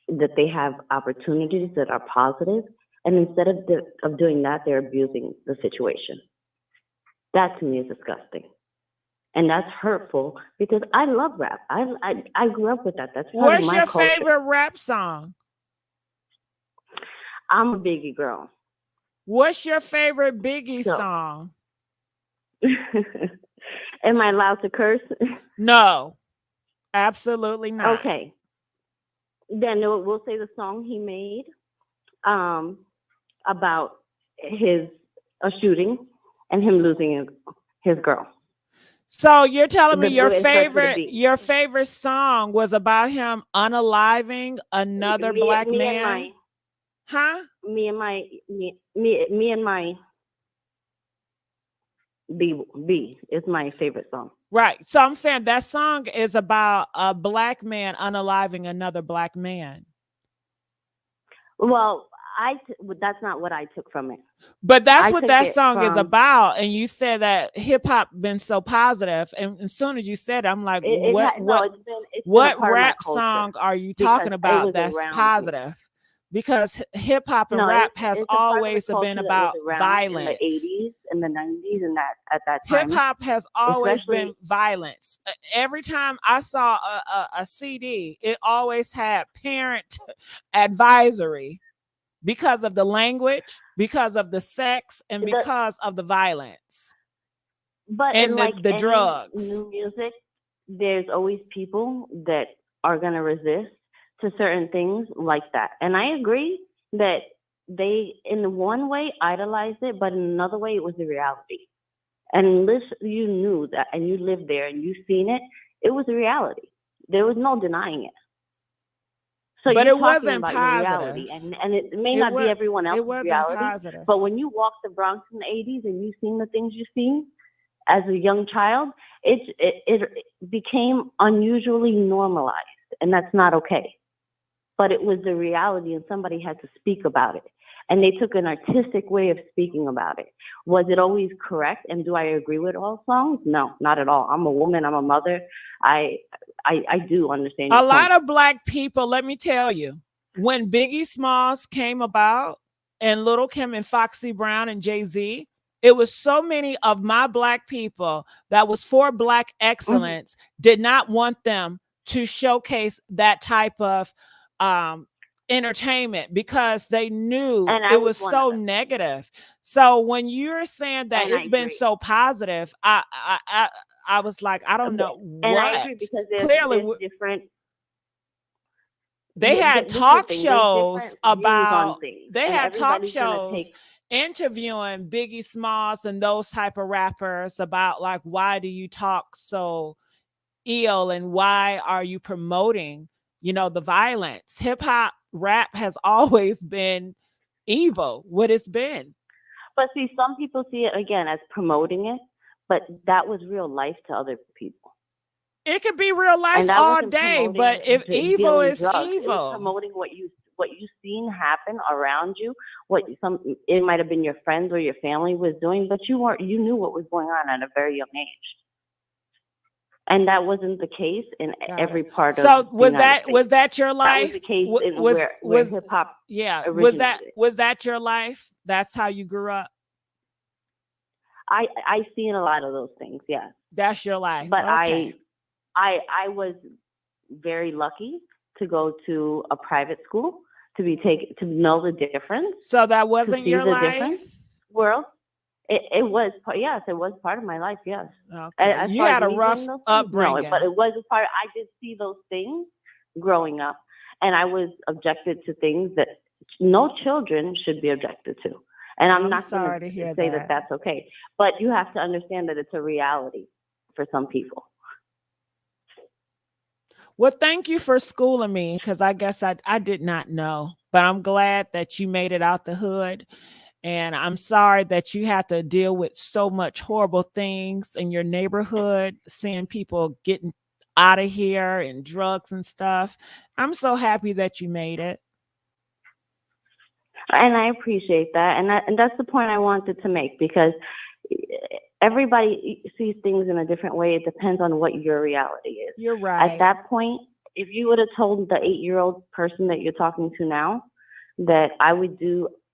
that they have opportunities that are positive. And instead of doing that, they're abusing the situation. That to me is disgusting. And that's hurtful because I love rap. I grew up with that. That's part of my culture. What's your favorite rap song? I'm a Biggie girl. What's your favorite Biggie song? Am I allowed to curse? No, absolutely not. Okay. Then we'll say the song he made about a shooting and him losing his girl. So you're telling me your favorite song was about him unaliving another black man? Me and my B is my favorite song. Right. So I'm saying that song is about a black man unaliving another black man. Well, that's not what I took from it. But that's what that song is about. And you said that hip hop been so positive. And as soon as you said it, I'm like, what rap song are you talking about that's positive? Because hip hop and rap has always been about violence. In the 80s and the 90s and at that time. Hip hop has always been violence. Every time I saw a CD, it always had parent advisory because of the language, because of the sex, and because of the violence. But and the drugs. New music, there's always people that are going to resist to certain things like that. And I agree that they in one way idolized it, but in another way it was the reality. And you knew that, and you lived there, and you seen it. It was a reality. There was no denying it. So But you're it talking wasn't about your positive. reality, and it may not be everyone else's It wasn't reality. positive. But when you walked the Bronx in the '80s and you seen the things you seen as a young child, it became unusually normalized, and that's not okay. But it was the reality, and somebody had to speak about it. And they took an artistic way of speaking about it. Was it always correct? And do I agree with all songs? No, not at all. I'm a woman. I'm a mother. I do understand. A lot of Black people, let me tell you, when Biggie Smalls came about and Little Kim and Foxy Brown and Jay Z, it was so many of my Black people that was for Black excellence did not want them to showcase that type of entertainment because they knew it was so negative. So when you're saying that it's been so positive, I was like, I don't know And what. I agree because Clearly, there's different. they had This is the talk thing, there's shows different views on about. things, They and had talk everybody's gonna shows take. interviewing Biggie Smalls and those type of rappers about like, why do you talk so ill and why are you promoting, the violence? Hip hop rap has always been evil, what it's been. But see, some people see it again as promoting it, but that was real life to other people. It could be real life And that all wasn't day, promoting but if evil dealing is drugs. It was evil, promoting what you seen happen around you. It might have been your friends or your family was doing, but you knew what was going on at a very young age. And that wasn't the case in every part of. So was that your life? That was the case in was where hip hop. Yeah. Originated. Was that your life? That's how you grew up? I seen a lot of those things. Yeah. That's your life. But okay. I was very lucky to go to a private school to know the difference. So that wasn't your life? World. It was, yes, it was part of my life, yes. Okay. You had a rough upbringing. No, but it was a part. I did see those things growing up, and I was objected to things that no children should be objected to. And I'm not sorry going to hear say that. that's okay. But you have to understand that it's a reality for some people. Well, thank you for schooling me, because I guess I did not know. But I'm glad that you made it out the hood. And I'm sorry that you had to deal with so much horrible things in your neighborhood, seeing people getting out of here and drugs and stuff. I'm so happy that you made it. And I appreciate that. And that's the point I wanted to make, because everybody sees things in a different way. It depends on what your reality is. You're right. At that point, if you would have told the 8-year-old person that you're talking to now that I would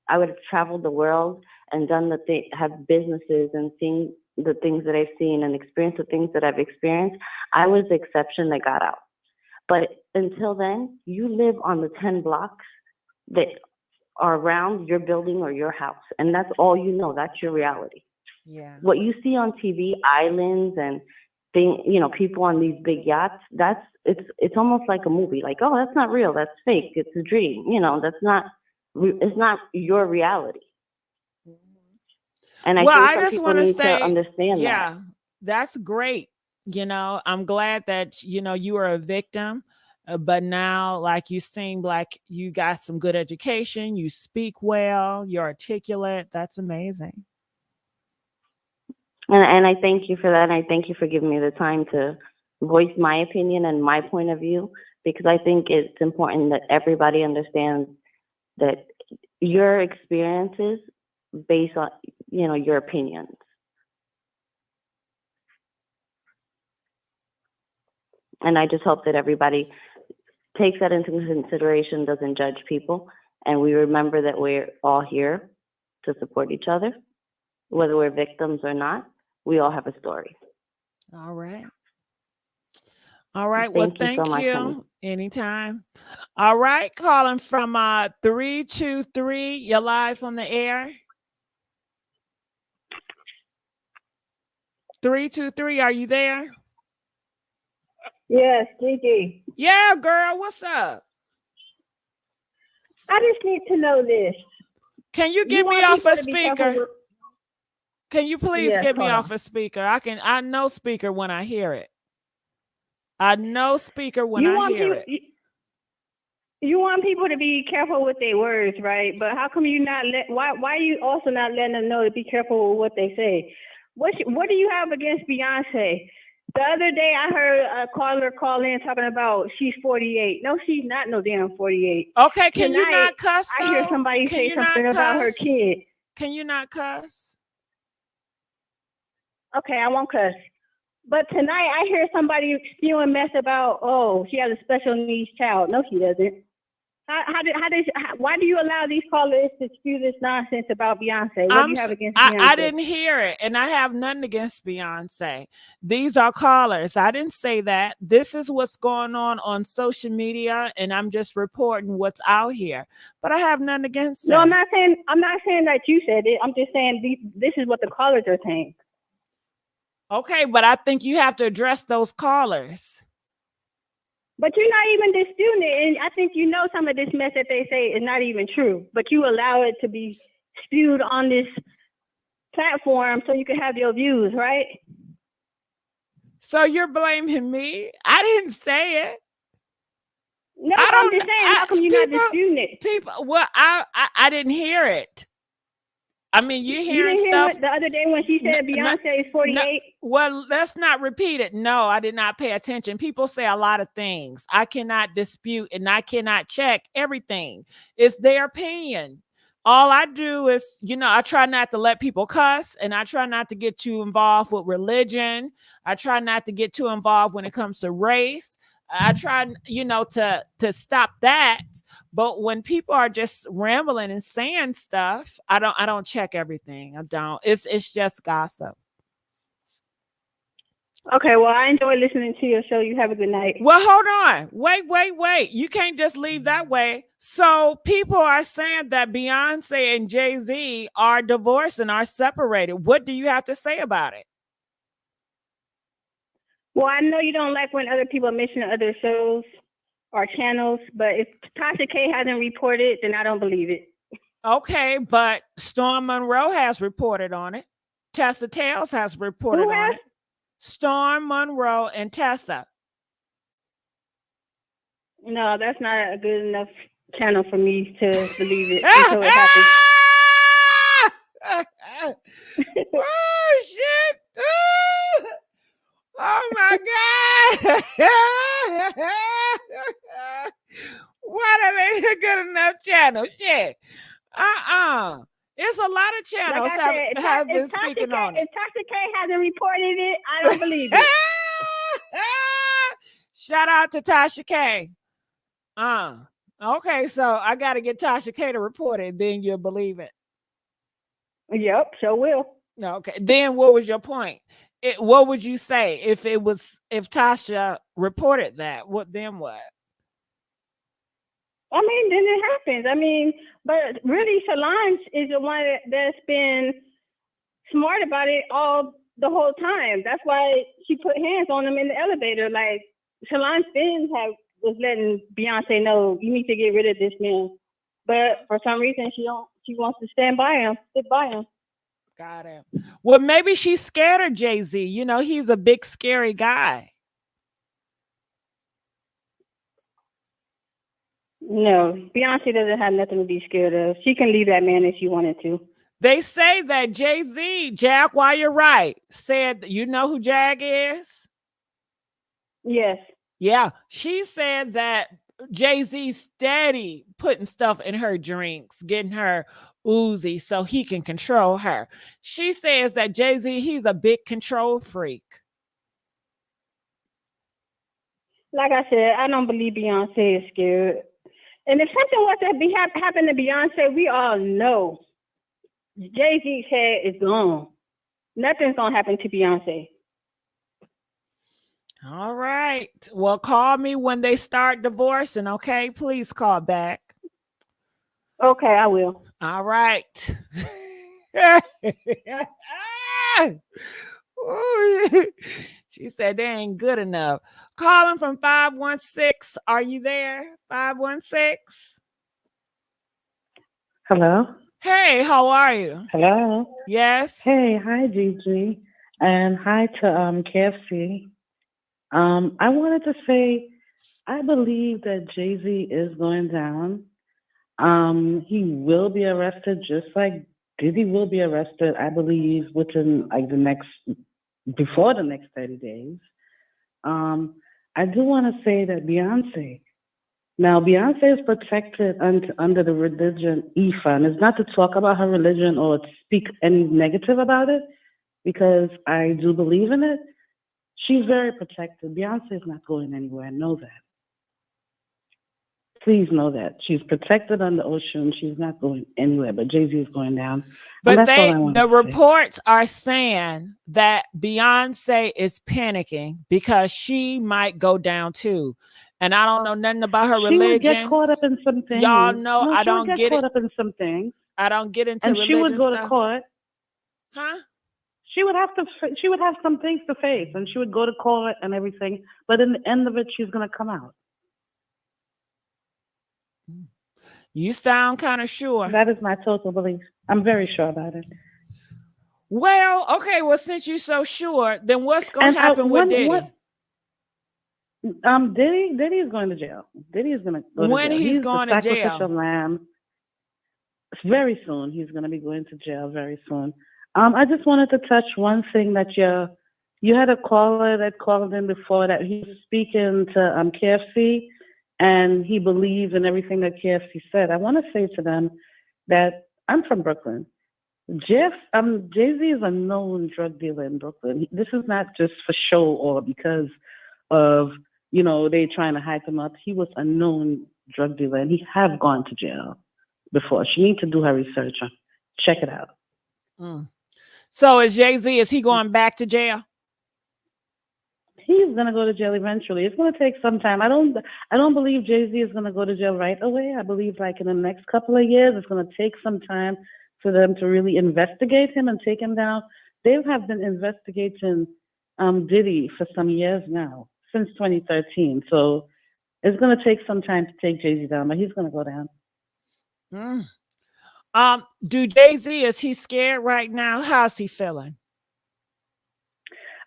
have traveled the world and done have businesses and seen the things that I've seen and experienced the things that I've experienced, I was the exception that got out. But until then, you live on the 10 blocks that are around your building or your house, and that's all you know. That's your reality. Yeah. What you see on TV, islands and people on these big yachts, it's almost like a movie. Like, oh, that's not real. That's fake. It's a dream. It's not your reality. And I think some people need to understand that. Yeah, that's great. I'm glad that, you were a victim, but now, like, you seem like you got some good education. You speak well. You're articulate. That's amazing. And I thank you for that. And I thank you for giving me the time to voice my opinion and my point of view, because I think it's important that everybody understands that your experiences based on, your opinions. And I just hope that everybody takes that into consideration, doesn't judge people, and we remember that we're all here to support each other, whether we're victims or not. We all have a story. All right. All right. Well, thank you so much, honey. Anytime. All right. Calling from 323. You're live on the air. 323. Are you there? Yes, Gigi. Yeah, girl. What's up? I just need to know this. Can you get me off a speaker? Can you please get me off a speaker? I know speaker when I hear it. I know speaker when I hear it. You want people to be careful with their words, right? But how come you not why are you also not letting them know to be careful with what they say? What do you have against Beyonce? The other day I heard a caller call in talking about she's 48. No, she's not no damn 48. Okay, can you not cuss though? I hear somebody say something about her kid. Can you not cuss? Okay, I won't cuss. But tonight I hear somebody spewing mess about, oh, she has a special needs child. No, she doesn't. Why do you allow these callers to spew this nonsense about Beyonce? What do you have against Beyonce? I didn't hear it, and I have nothing against Beyonce. These are callers. I didn't say that. This is what's going on social media, and I'm just reporting what's out here. But I have nothing against No, her. I'm not saying that you said it. I'm just saying this is what the callers are saying. Okay, but I think you have to address those callers. But you're not even disputing it, and I think you know some of this mess that they say is not even true. But you allow it to be spewed on this platform so you can have your views, right? So you're blaming me? I didn't say it. No, I'm just saying, how come you're not disputing it? Well, I didn't hear it. I mean, you're hearing stuff the other day when she said Beyonce is 48. Well, let's not repeat it. No, I did not pay attention. People say a lot of things. I cannot dispute and I cannot check everything. It's their opinion. All I do is, I try not to let people cuss, and I try not to get too involved with religion. I try not to get too involved when it comes to race. I try, to stop that. But when people are just rambling and saying stuff, I don't check everything. I don't. It's just gossip. Okay, well, I enjoy listening to your show. You have a good night. Well, hold on. Wait. You can't just leave that way. So people are saying that Beyonce and Jay Z are divorced and are separated. What do you have to say about it? Well, I know you don't like when other people mention other shows or channels, but if Tasha K hasn't reported, then I don't believe it. Okay, but Storm Monroe has reported on it. Tessa Tales has reported on it. Storm Monroe and Tessa. No, that's not a good enough channel for me to believe it until it happens. Oh, shit. Oh my God. Why that ain't a good enough channel? Shit. It's a lot of channels have been speaking on it. If Tasha K hasn't reported it, I don't believe it. Shout out to Tasha K. Okay, so I got to get Tasha K to report it, then you'll believe it. Yep, sure will. Okay, then what was your point? What would you say if Tasha reported that? What? I mean, then it happens. I mean, but really, Solange is the one that's been smart about it the whole time. That's why she put hands on him in the elevator. Like, Solange was letting Beyonce know, you need to get rid of this man. But for some reason, she wants to sit by him. Got him. Well, maybe she's scared of Jay Z. He's a big, scary guy. No, Beyonce doesn't have nothing to be scared of. She can leave that man if she wanted to. They say that Jay-Z, Jag, why you're right, said, you know who Jag is? Yes. Yeah. She said that Jay-Z steady putting stuff in her drinks, getting her Uzi so he can control her. She says that Jay-Z, he's a big control freak. Like I said, I don't believe Beyonce is scared. And if something was to happen to Beyonce, we all know Jay-Z's head is gone. Nothing's going to happen to Beyonce. All right. Well, call me when they start divorcing, okay? Please call back. Okay, I will. All right. She said they ain't good enough. Calling from 516. Are you there? 516. Hello. Hey, how are you? Hello. Yes. Hey, hi Gigi, and hi to KFC. I wanted to say I believe that Jay Z is going down. He will be arrested just like Diddy will be arrested, I believe, within like before the next 30 days. Um, I do want to say that Beyonce is protected under the religion IFA, and it's not to talk about her religion or to speak any negative about it, because I do believe in it. She's very protected. Beyonce is not going anywhere. Know that. Please know that. She's protected on the ocean. She's not going anywhere, but Jay-Z is going down. And But that's all I want the to say. reports are saying that Beyonce is panicking because she might go down too. And I don't know nothing about her She would get religion. caught up in some things. Y'all know No, I she would don't get get it. caught up in some things. I don't get into And she would religion go to stuff. court. Huh? She would have some things to face, and she would go to court and everything. But in the end of it, she's gonna come out. You sound kind of sure. That is my total belief. I'm very sure about it. Well, okay. Well, since you're so sure, then what's going to happen with Diddy? Diddy is going to jail. Diddy is going to go When to jail. he's going to the jail? sacrificial lamb. Very soon. He's going to be going to jail very soon. I just wanted to touch one thing that you had a caller that called in before that he was speaking to KFC, and he believed in everything that KFC said. I want to say to them that I'm from Brooklyn. Jay-Z is a known drug dealer in Brooklyn. This is not just for show or because of, they trying to hype him up. He was a known drug dealer, and he have gone to jail before. She need to do her research. Check it out. So is Jay-Z, is he going back to jail? He's gonna go to jail eventually. It's gonna take some time. I don't believe Jay-Z is gonna go to jail right away. I believe like in the next couple of years, it's gonna take some time for them to really investigate him and take him down. They have been investigating Diddy for some years now, since 2013. So it's gonna take some time to take Jay-Z down, but he's gonna go down. Do Jay-Z, is he scared right now? How's he feeling?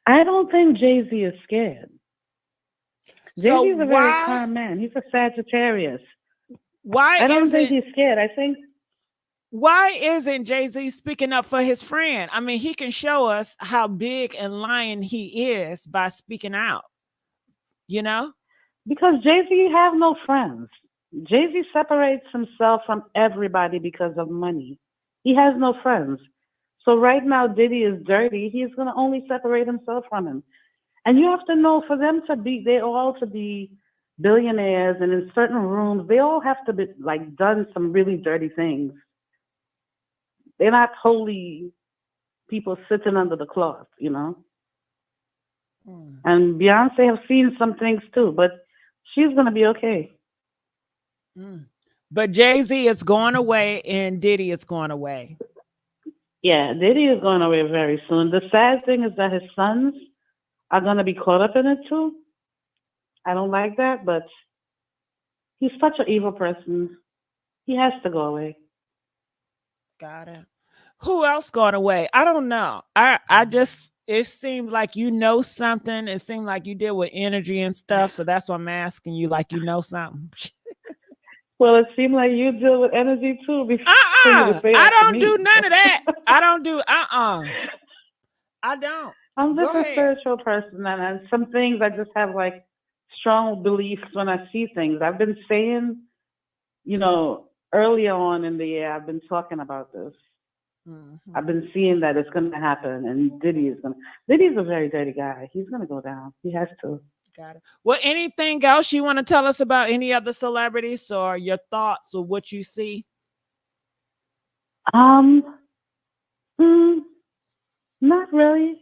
I don't think Jay-Z is scared. So Jay-Z is a very calm man. He's a Sagittarius. I don't think he's scared. I think. Why isn't Jay-Z speaking up for his friend? I mean, he can show us how big and lion he is by speaking out. Because Jay-Z have no friends. Jay-Z separates himself from everybody because of money. He has no friends. So right now, Diddy is dirty. He's going to only separate himself from him. And you have to know, for them to be, they all to be billionaires, and in certain rooms, they all have to be like done some really dirty things. They're not holy people sitting under the cloth, And Beyonce have seen some things too, but she's going to be okay. But Jay-Z is going away and Diddy is going away. Yeah, Diddy is going away very soon. The sad thing is that his sons are going to be caught up in it too. I don't like that, but he's such an evil person. He has to go away. Got it. Who else going away? I don't know. It seemed like something. It seemed like you deal with energy and stuff. So that's why I'm asking you, like something. Well, it seemed like you deal with energy too. I don't do none of that. I don't do, I don't. I'm just a spiritual person, and some things I just have like strong beliefs when I see things. I've been saying, earlier on in the year, I've been talking about this. I've been seeing that it's going to happen, and Diddy's a very dirty guy. He's going to go down. He has to. Got it. Well, anything else you want to tell us about any other celebrities or your thoughts or what you see? Not really.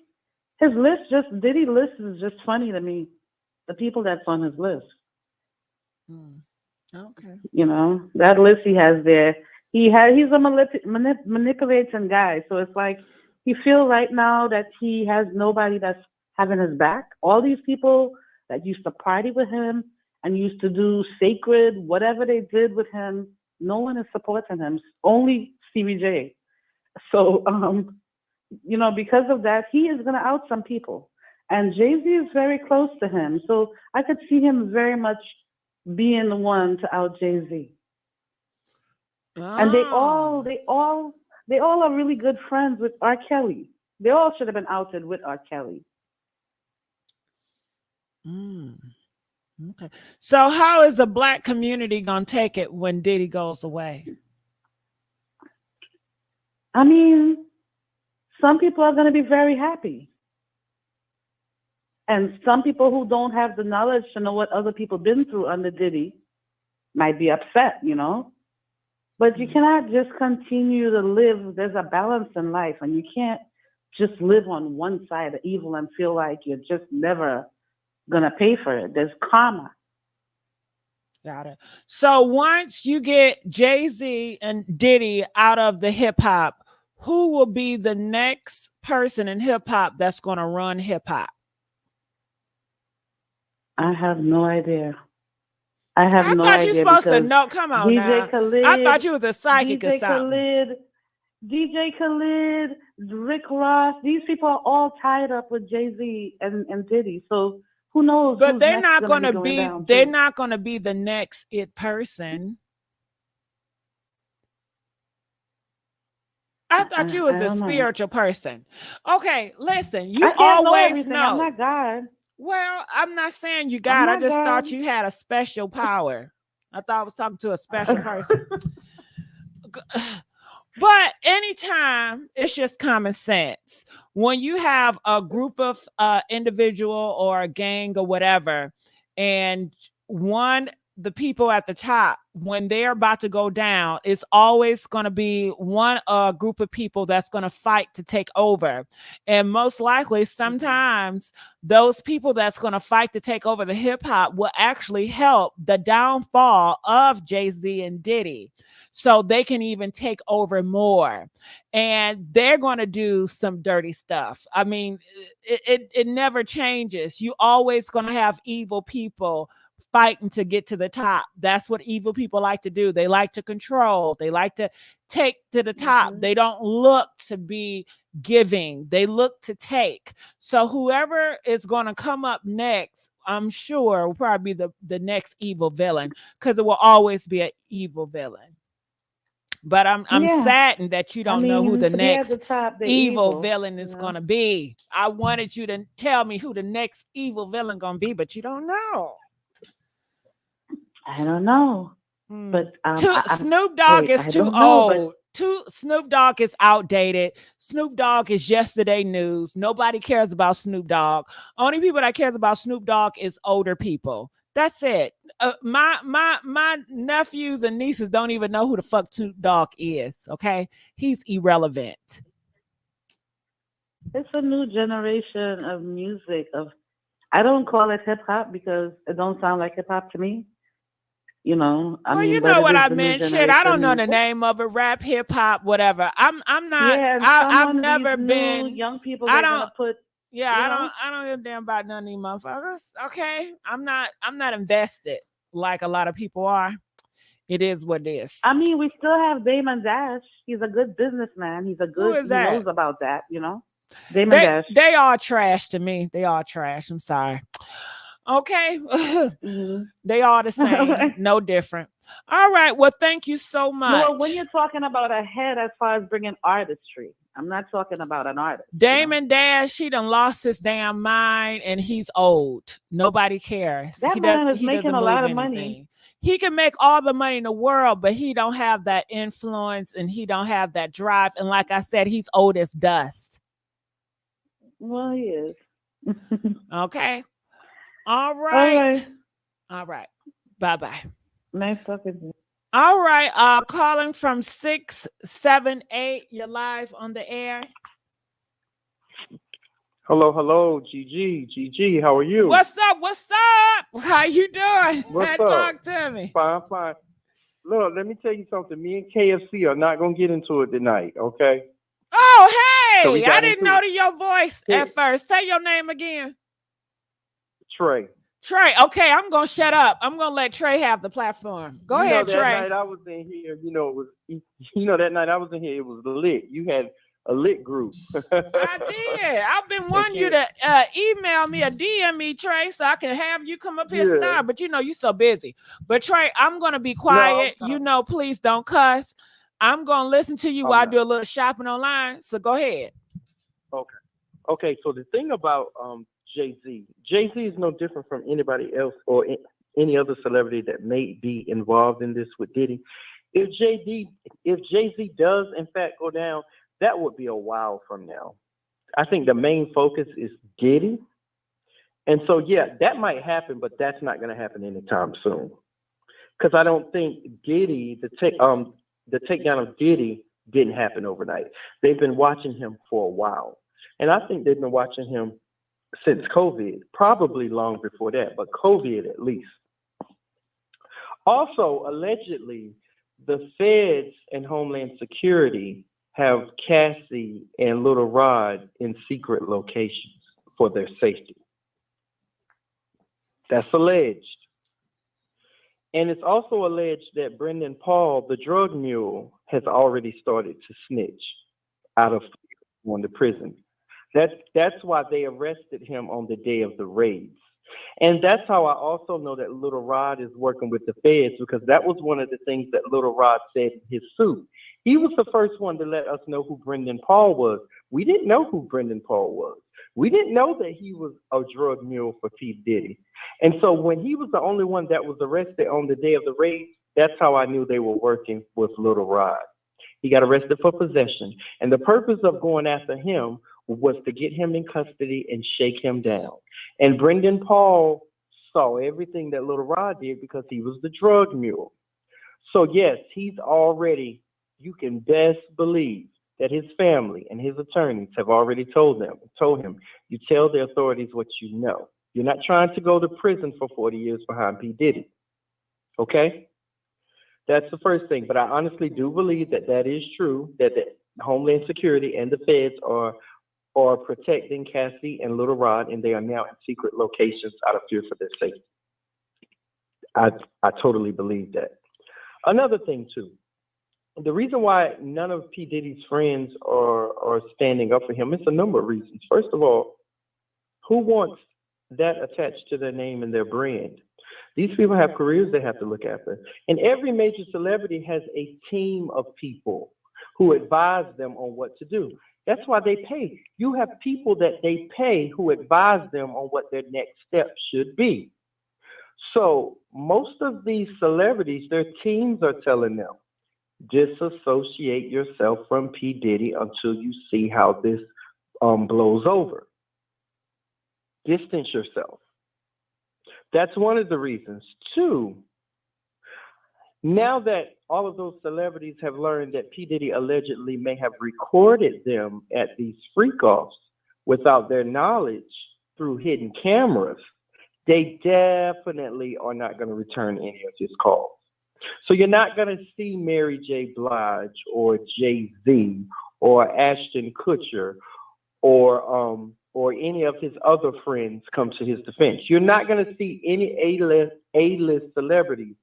Diddy list is just funny to me. The people that's on his list. Okay. That list he has there. He's a manipulating guy. So it's like he feels right now that he has nobody that's having his back. All these people that used to party with him and used to do sacred, whatever they did with him, no one is supporting him. Only Stevie J. So, you know, because of that, he is going to out some people. And Jay-Z is very close to him. So I could see him very much being the one to out Jay-Z. And they all are really good friends with R. Kelly. They all should have been outed with R. Kelly. Okay. So how is the Black community going to take it when Diddy goes away? I mean, some people are going to be very happy. And some people who don't have the knowledge to know what other people been through under Diddy might be upset, you know? But you cannot just continue to live. There's a balance in life, and you can't just live on one side of evil and feel like you're just never going to pay for it. There's karma. Got it. So once you get Jay-Z and Diddy out of the hip hop, who will be the next person in hip hop that's going to run hip hop? I have no idea. I thought you were supposed to know. Come on now. Khalid, I thought you was a psychic or something. DJ Khalid, Rick Ross, these people are all tied up with Jay-Z and Diddy. So who knows? But they're not going to be. They're not going to be the next it person. I thought you was a spiritual person. Okay, listen. You always know. I'm not God. Well, I'm not saying you got. I just thought you had a special power. I thought I was talking to a special person. But anytime, it's just common sense. When you have a group of individual or a gang or whatever, and the people at the top, when they're about to go down, it's always going to be one group of people that's going to fight to take over. And most likely, sometimes those people that's going to fight to take over the hip hop will actually help the downfall of Jay-Z and Diddy. So they can even take over more. And they're going to do some dirty stuff. I mean, it never changes. You always going to have evil people fighting to get to the top. That's what evil people like to do. They like to control. They like to take to the top. They don't look to be giving. They look to take. So whoever is going to come up next, I'm sure will probably be the next evil villain, because it will always be an evil villain. But I'm saddened that you don't know who the next evil villain is going to be. I wanted you to tell me who the next evil villain going to be, but you don't know. I don't know. But Snoop Dogg is too old. Snoop Dogg is outdated. Snoop Dogg is yesterday news. Nobody cares about Snoop Dogg. Only people that cares about Snoop Dogg is older people. That's it. My nephews and nieces don't even know who the fuck Snoop Dogg is. Okay, he's irrelevant. It's a new generation of music. I don't call it hip hop because it don't sound like hip hop to me. You know, I mean, you know what I meant. Shit, I don't know the name of it. Rap, hip hop, whatever. I'm not. Yeah, I've never been. Young people. I don't put. Yeah, I don't give a damn about none of these motherfuckers. Okay, I'm not invested like a lot of people are. It is what it is. I mean, we still have Damon Dash. He's a good businessman. He knows about that. You know, Damon Dash. They all trash to me. They all trash. I'm sorry. Okay. They are the same, no different. All right. Well, thank you so much. Well, when you're talking about a head as far as bringing artistry, I'm not talking about an artist. Damon Dash, he done lost his damn mind and he's old. Nobody cares. That man is making a lot of money. He can make all the money in the world, but he don't have that influence and he don't have that drive. And like I said, he's old as dust. Well, he is. Okay. All right. Bye-bye. Nice talking to you. All right. Calling from 678. You're live on the air. Hello, GG. How are you? What's up? How you doing? What's up? Talk to me. Fine. Look, let me tell you something. Me and KFC are not going to get into it tonight, okay? Oh, hey. I didn't know your voice at first. Say your name again. Trey. Trey, okay, I'm gonna shut up. I'm gonna let Trey have the platform. Go ahead, that Trey. night I was in here, it was, that night I was in here, it was lit. You had a lit group. I did. I've been wanting you to email me or DM me, Trey, so I can have you come up here and star. But you so busy. But Trey, I'm gonna be quiet. Please don't cuss. I'm gonna listen to you while I do a little shopping online. So go ahead. Okay. So the thing about Jay-Z is no different from anybody else or any other celebrity that may be involved in this with Diddy. If Jay-Z does in fact go down, that would be a while from now. I think the main focus is Diddy. And so, yeah, that might happen, but that's not going to happen anytime soon. Because I don't think Diddy, the takedown of Diddy didn't happen overnight. They've been watching him for a while. And I think they've been watching him since COVID, probably long before that, but COVID at least. Also, allegedly, the feds and Homeland Security have Cassie and Little Rod in secret locations for their safety. That's alleged. And it's also alleged that Brendan Paul, the drug mule, has already started to snitch out of going to prison. That's why they arrested him on the day of the raids. And that's how I also know that Little Rod is working with the feds, because that was one of the things that Little Rod said in his suit. He was the first one to let us know who Brendan Paul was. We didn't know who Brendan Paul was. We didn't know that he was a drug mule for P. Diddy. And so when he was the only one that was arrested on the day of the raid, that's how I knew they were working with Little Rod. He got arrested for possession. And the purpose of going after him was to get him in custody and shake him down. And Brendan Paul saw everything that Little Rod did because he was the drug mule. So yes, he's already, you can best believe that his family and his attorneys have already told him, you tell the authorities what you know. You're not trying to go to prison for 40 years behind P. Diddy. Okay? That's the first thing. But I honestly do believe that that is true, that the Homeland Security and the feds are protecting Cassie and Little Rod, and they are now in secret locations out of fear for their safety. I totally believe that. Another thing too, the reason why none of P. Diddy's friends are standing up for him, it's a number of reasons. First of all, who wants that attached to their name and their brand? These people have careers they have to look after. And every major celebrity has a team of people who advise them on what to do. That's why they pay. You have people that they pay who advise them on what their next step should be. So most of these celebrities, their teams are telling them, disassociate yourself from P. Diddy until you see how this blows over. Distance yourself. That's one of the reasons. Two, now that all of those celebrities have learned that P. Diddy allegedly may have recorded them at these freak-offs without their knowledge through hidden cameras, they definitely are not going to return any of his calls. So you're not going to see Mary J. Blige or Jay-Z or Ashton Kutcher or any of his other friends come to his defense. You're not going to see any A-list celebrities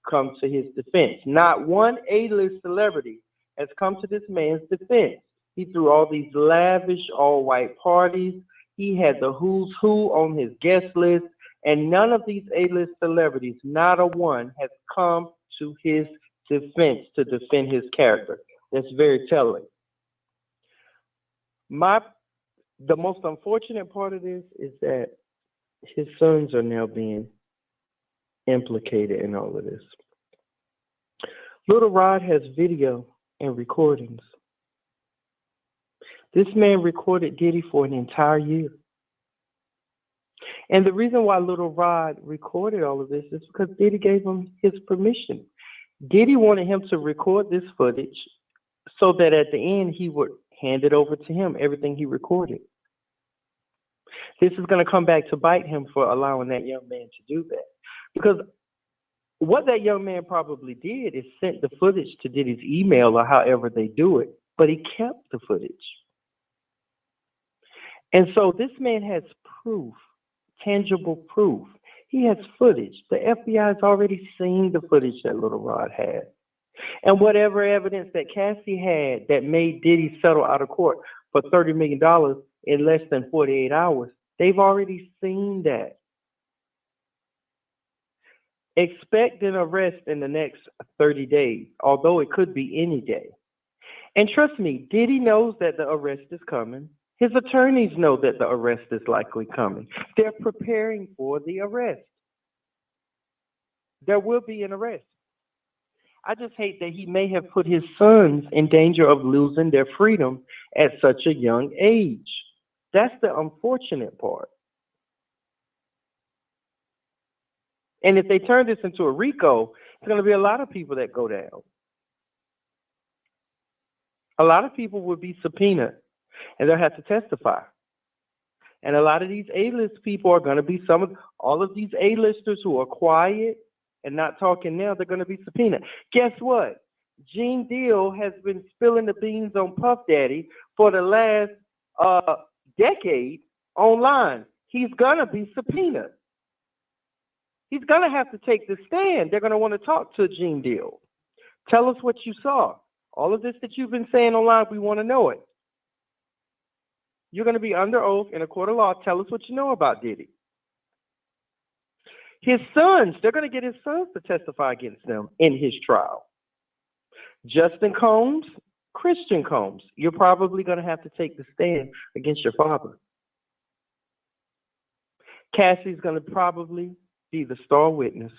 come to his defense. Not one A-list celebrity has come to this man's defense. He threw all these lavish all-white parties. He had the who's who on his guest list, and none of these A-list celebrities, not a one, has come to his defense to defend his character. That's very telling. The most unfortunate part of this is that his sons are now being implicated in all of this. Little Rod has video and recordings. This man recorded Diddy for an entire year. And the reason why Little Rod recorded all of this is because Diddy gave him his permission. Diddy wanted him to record this footage so that at the end he would hand it over to him, everything he recorded. This is going to come back to bite him for allowing that young man to do that. Because what that young man probably did is sent the footage to Diddy's email or however they do it, but he kept the footage. And so this man has proof, tangible proof. He has footage. The FBI has already seen the footage that Little Rod had. And whatever evidence that Cassie had that made Diddy settle out of court for $30 million in less than 48 hours, they've already seen that. Expect an arrest in the next 30 days, although it could be any day. And trust me, Diddy knows that the arrest is coming. His attorneys know that the arrest is likely coming. They're preparing for the arrest. There will be an arrest. I just hate that he may have put his sons in danger of losing their freedom at such a young age. That's the unfortunate part. And if they turn this into a RICO, there's going to be a lot of people that go down. A lot of people will be subpoenaed, and they'll have to testify. And a lot of these A-list people are going to be all of these A-listers who are quiet and not talking now, they're going to be subpoenaed. Guess what? Gene Deal has been spilling the beans on Puff Daddy for the last decade online. He's going to be subpoenaed. He's going to have to take the stand. They're going to want to talk to Gene Deal. Tell us what you saw. All of this that you've been saying online, we want to know it. You're going to be under oath in a court of law. Tell us what you know about Diddy. His sons, they're going to get his sons to testify against them in his trial. Justin Combs, Christian Combs, you're probably going to have to take the stand against your father. Cassie's going to probably be the star witness.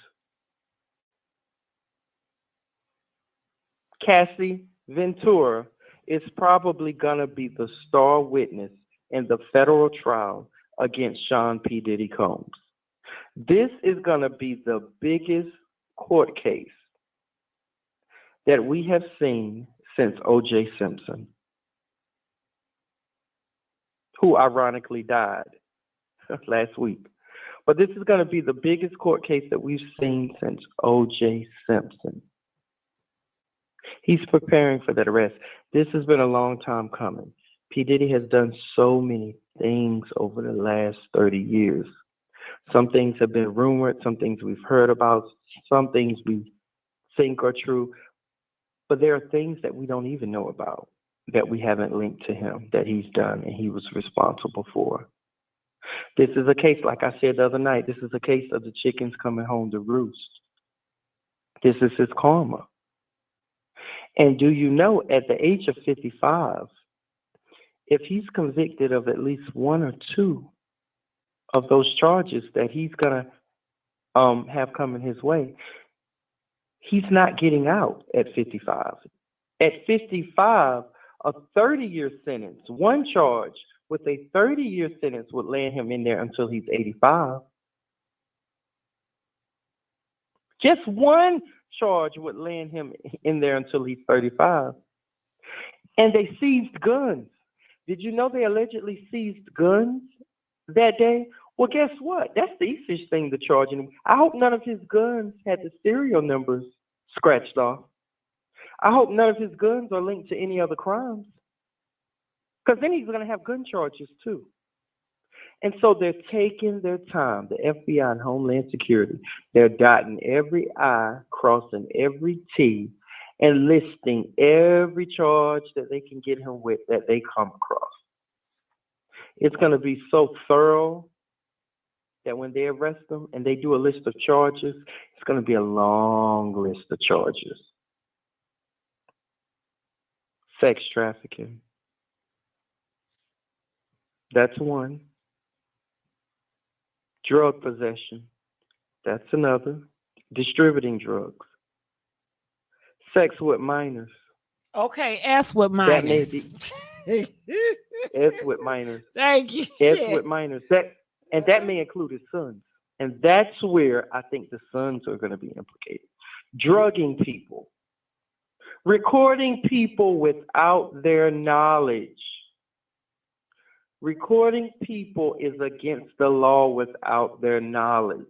Cassie Ventura is probably going to be the star witness in the federal trial against Sean P. Diddy Combs. This is going to be the biggest court case that we have seen since O.J. Simpson, who ironically died last week. But this is going to be the biggest court case that we've seen since O.J. Simpson. He's preparing for that arrest. This has been a long time coming. P. Diddy has done so many things over the last 30 years. Some things have been rumored, some things we've heard about, some things we think are true. But there are things that we don't even know about that we haven't linked to him, that he's done and he was responsible for. This is a case, like I said the other night, this is a case of the chickens coming home to roost. This is his karma. And do you know, at the age of 55, if he's convicted of at least one or two of those charges that he's going to have coming his way, he's not getting out at 55. At 55, a 30-year sentence, one charge with a 30-year sentence would land him in there until he's 85. Just one charge would land him in there until he's 35. And they seized guns. Did you know they allegedly seized guns that day? Well, guess what? That's the easiest thing to charge him. I hope none of his guns had the serial numbers scratched off. I hope none of his guns are linked to any other crimes. Because then he's going to have gun charges too. And so they're taking their time, the FBI and Homeland Security. They're dotting every I, crossing every T, and listing every charge that they can get him with that they come across. It's going to be so thorough that when they arrest them and they do a list of charges, it's going to be a long list of charges. Sex trafficking. That's one. Drug possession. That's another. Distributing drugs. Sex with minors. Okay, S with minors. That may be S with minors. Thank you. S with minors. That may include his sons. And that's where I think the sons are going to be implicated. Drugging people. Recording people without their knowledge. Recording people is against the law without their knowledge.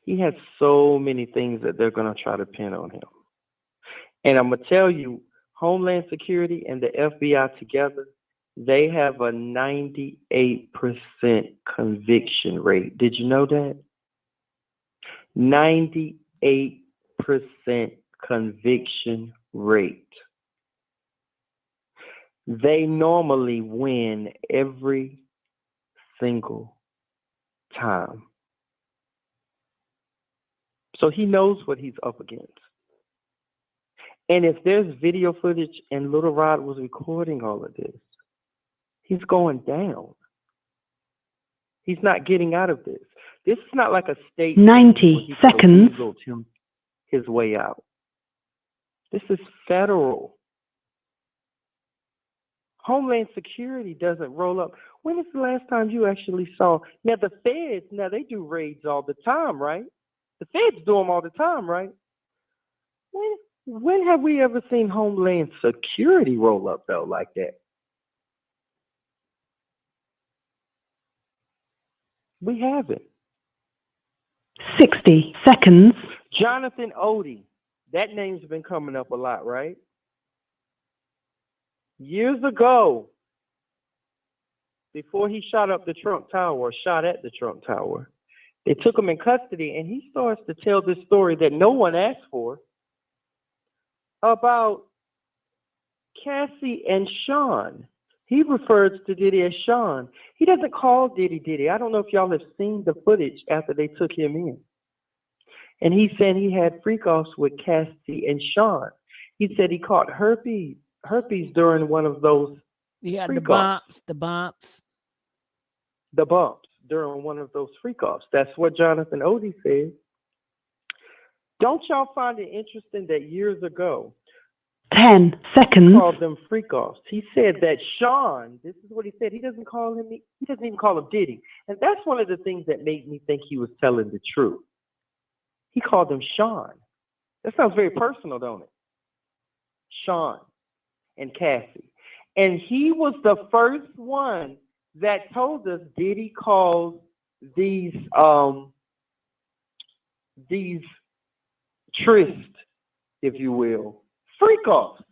He has so many things that they're going to try to pin on him. And I'm going to tell you, Homeland Security and the FBI together They have a 98% conviction rate. Did you know that? 98% conviction rate. They normally win every single time. So he knows what he's up against. And if there's video footage and Little Rod was recording all of this, he's going down. He's not getting out of this. This is not like a state 90 seconds. Him his way out. This is federal. Homeland Security doesn't roll up. When is the last time you actually saw? Now the feds, they do raids all the time, right? The feds do them all the time, right? When have we ever seen Homeland Security roll up though like that? We haven't. 60 seconds. Jonathan Odie. That name's been coming up a lot, right? Years ago, before he shot up the Trump Tower, or shot at the Trump Tower, they took him in custody, and he starts to tell this story that no one asked for about Cassie and Sean. He refers to Diddy as Sean. He doesn't call Diddy Diddy. I don't know if y'all have seen the footage after they took him in. And he said he had freak-offs with Cassie and Sean. He said he caught herpes during one of those Yeah, freak-offs. the bumps. The bumps during one of those freak-offs. That's what Jonathan Odie said. Don't y'all find it interesting that years ago, 10 seconds. He called them freak-offs. He said that Sean, this is what he said, he doesn't even call him Diddy. And that's one of the things that made me think he was telling the truth. He called him Sean. That sounds very personal, don't it? Sean and Cassie. And he was the first one that told us Diddy calls these tryst, if you will, freak-offs.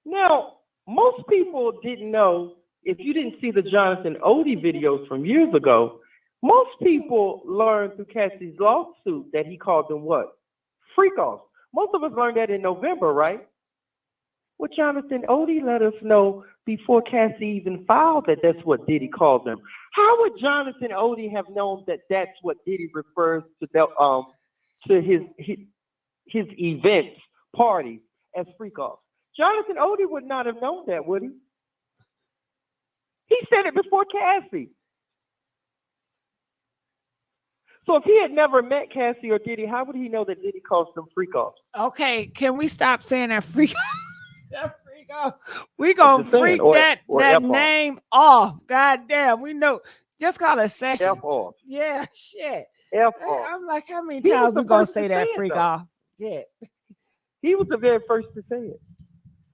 Now, most people didn't know, if you didn't see the Jonathan Odie videos from years ago, most people learned through Cassie's lawsuit that he called them what? Freak-offs. Most of us learned that in November, right? Well, Jonathan Odie let us know before Cassie even filed that that's what Diddy called them. How would Jonathan Odie have known that that's what Diddy refers to his events, parties, as freak-offs? Jonathan Odie would not have known that, would he? He said it before Cassie. So if he had never met Cassie or Diddy, how would he know that Diddy calls them freak-offs? Okay, can we stop saying that freak? That freak off. We gonna freak that name off. God damn, we know. Just call it Sessions. F off. Yeah, shit. F off. I'm like, how many times we gonna say that freak off? Yeah. He was the very first to say it.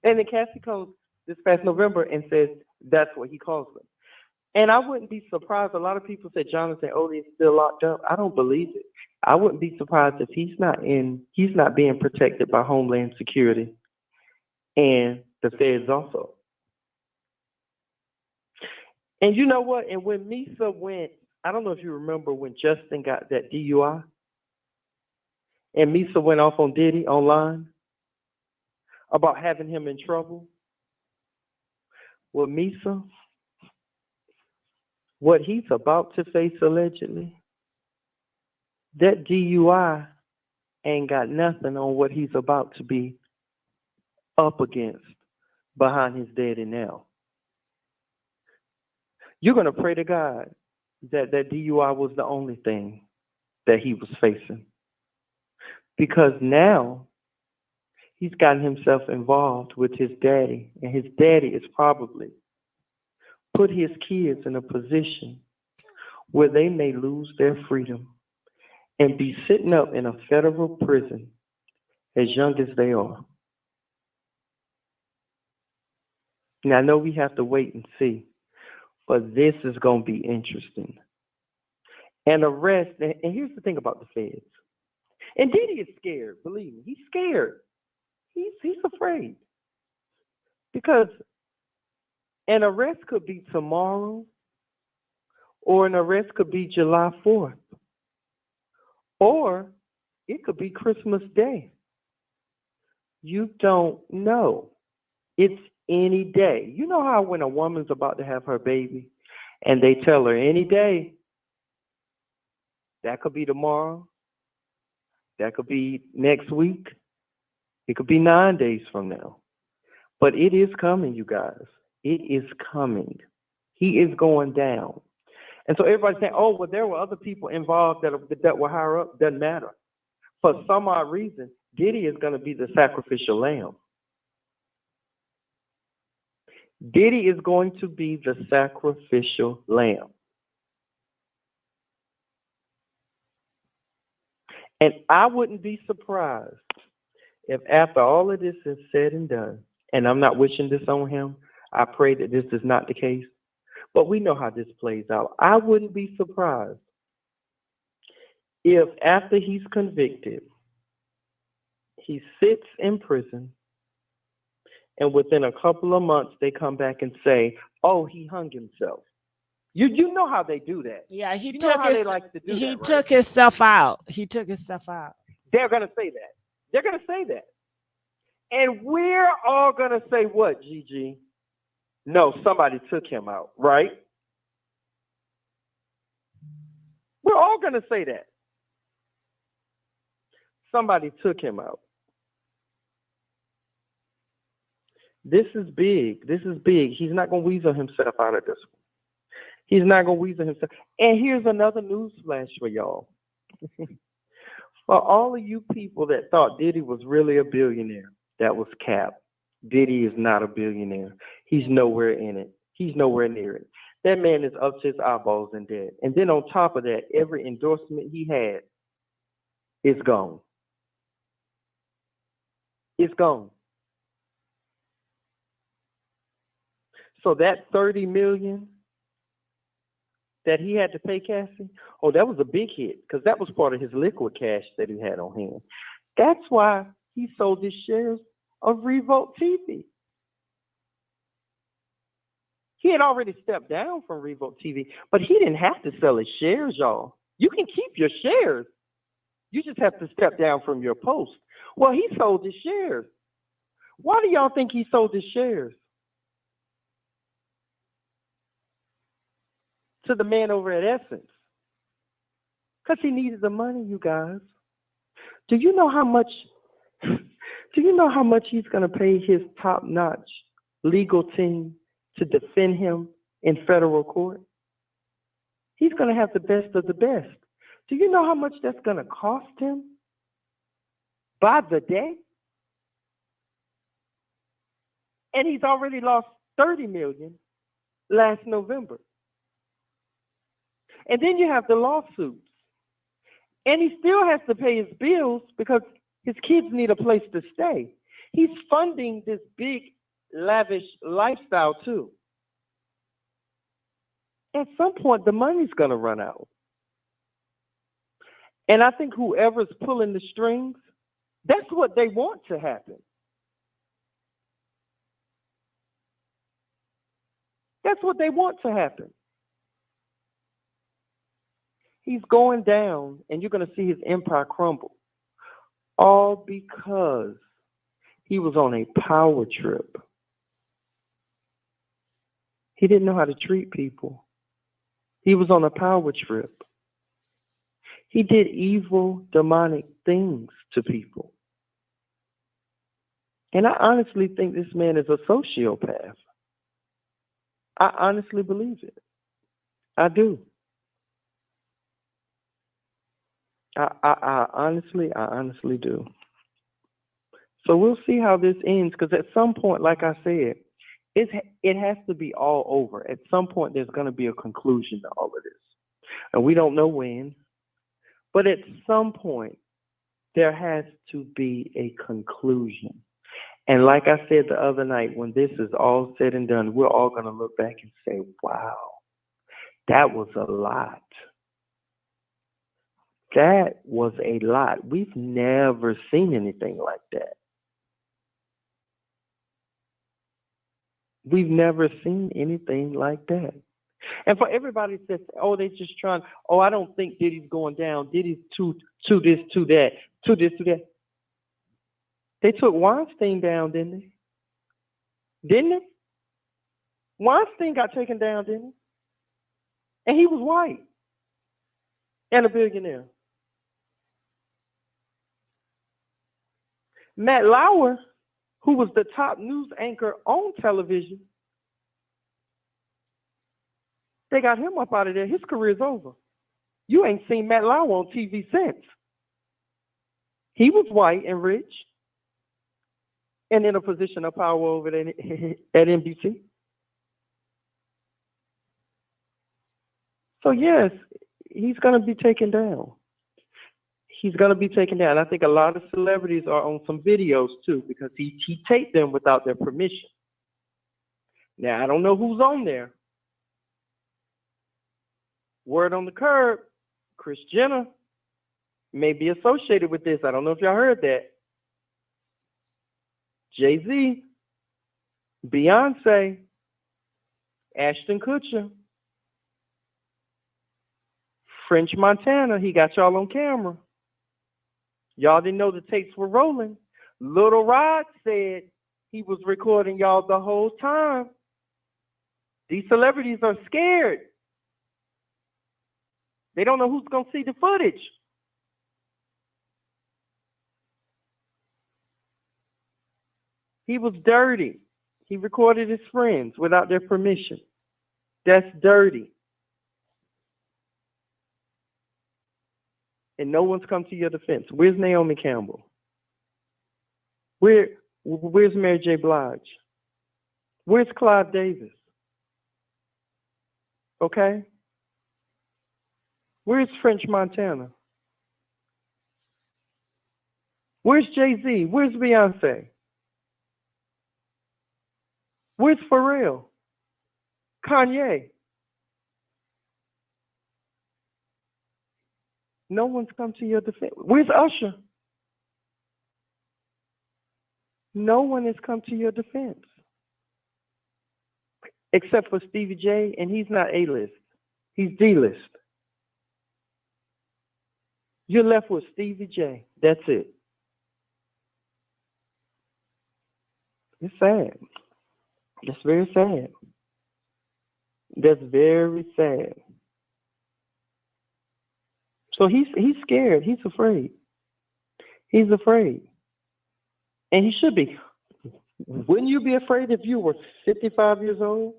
And then Cassie comes this past November and says that's what he calls them. And I wouldn't be surprised. A lot of people said Jonathan Odie is still locked up. I don't believe it. I wouldn't be surprised if he's not being protected by Homeland Security and the feds also. And you know what? And when Misa went, I don't know if you remember when Justin got that DUI and Misa went off on Diddy online about having him in trouble. Well, Misa, what he's about to face allegedly, that DUI ain't got nothing on what he's about to be up against behind his daddy now. You're going to pray to God that that DUI was the only thing that he was facing. Because now he's gotten himself involved with his daddy, and his daddy is probably put his kids in a position where they may lose their freedom and be sitting up in a federal prison as young as they are. Now, I know we have to wait and see, but this is going to be interesting. And arrest, and here's the thing about the feds. And Diddy is scared, believe me. He's scared. He's afraid. Because An arrest could be tomorrow, or an arrest could be July 4th, or it could be Christmas Day. You don't know. It's any day. You know how when a woman's about to have her baby and they tell her any day, that could be tomorrow, that could be next week, it could be 9 days from now. But it is coming, you guys. It is coming. He is going down. And so everybody's saying, oh, well, there were other people involved that were higher up. Doesn't matter. For some odd reason, Diddy is going to be the sacrificial lamb. Diddy is going to be the sacrificial lamb. And I wouldn't be surprised if after all of this is said and done, and I'm not wishing this on him, I pray that this is not the case, but we know how this plays out. I wouldn't be surprised if after he's convicted, he sits in prison, and within a couple of months, they come back and say, oh, he hung himself. You know how they do that. Yeah, he you took know how his, they like to do he that, right? took himself out. He took himself out. They're going to say that. They're going to say that. And we're all going to say what, Gigi? No, somebody took him out, right? We're all going to say that. Somebody took him out. This is big. This is big. He's not going to weasel himself out of this one. He's not going to weasel himself. And here's another news flash for y'all. For all of you people that thought Diddy was really a billionaire, that was cap. Diddy is not a billionaire. He's nowhere in it. He's nowhere near it. That man is up to his eyeballs in debt. And then on top of that, every endorsement he had is gone. It's gone. So that $30 million that he had to pay Cassie, oh, that was a big hit because that was part of his liquid cash that he had on hand. That's why he sold his shares of Revolt TV. He had already stepped down from Revolt TV, but he didn't have to sell his shares, y'all. You can keep your shares. You just have to step down from your post. Well, he sold his shares. Why do y'all think he sold his shares? To the man over at Essence. Because he needed the money, you guys. Do you know how much he's going to pay his top-notch legal team to defend him in federal court? He's going to have the best of the best. Do you know how much that's going to cost him by the day? And he's already lost $30 million last November. And then you have the lawsuits. And he still has to pay his bills because his kids need a place to stay. He's funding this big, lavish lifestyle too. At some point, the money's going to run out. And I think whoever's pulling the strings, that's what they want to happen. That's what they want to happen. He's going down, and you're going to see his empire crumble. All because he was on a power trip. He didn't know how to treat people. He was on a power trip. He did evil, demonic things to people. And I honestly think this man is a sociopath. I honestly believe it. I do. I honestly do. So we'll see how this ends, because at some point, like I said, it has to be all over. At some point, there's going to be a conclusion to all of this. And we don't know when, but at some point, there has to be a conclusion. And like I said the other night, when this is all said and done, we're all going to look back and say, wow, that was a lot. That was a lot. We've never seen anything like that. We've never seen anything like that. And for everybody that says, oh, they just trying, oh, I don't think Diddy's going down. Diddy's to this, to that, to this, to that. They took Weinstein down, didn't they? Didn't they? Weinstein got taken down, didn't he? And he was white and a billionaire. Matt Lauer, who was the top news anchor on television, they got him up out of there. His career's over. You ain't seen Matt Lauer on TV since. He was white and rich and in a position of power over there at NBC. So yes, he's going to be taken down. He's going to be taken down. I think a lot of celebrities are on some videos too because he taped them without their permission. Now, I don't know who's on there. Word on the curb, Kris Jenner may be associated with this. I don't know if y'all heard that. Jay-Z, Beyonce, Ashton Kutcher, French Montana, he got y'all on camera. Y'all didn't know the tapes were rolling. Little Rod said he was recording y'all the whole time. These celebrities are scared. They don't know who's going to see the footage. He was dirty. He recorded his friends without their permission. That's dirty. And no one's come to your defense. Where's Naomi Campbell? Where's Mary J. Blige? Where's Clive Davis? Okay? Where's French Montana? Where's Jay-Z? Where's Beyonce? Where's Pharrell? Kanye? No one's come to your defense. Where's Usher? No one has come to your defense. Except for Stevie J, and he's not A-list. He's D-list. You're left with Stevie J. That's it. It's sad. It's very sad. That's very sad. So he's scared. He's afraid. He's afraid. And he should be. Wouldn't you be afraid if you were 55 years old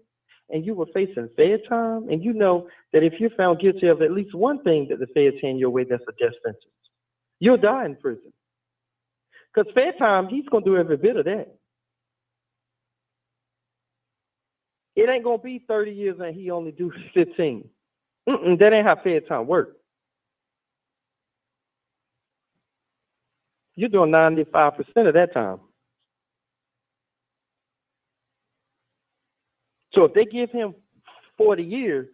and you were facing Fed time and you know that if you're found guilty of at least one thing that the Feds hand your way, that's a death sentence? You'll die in prison. Because Fed time, he's going to do every bit of that. It ain't going to be 30 years and he only do 15. That ain't how Fed time works. You're doing 95% of that time. So if they give him 40 years,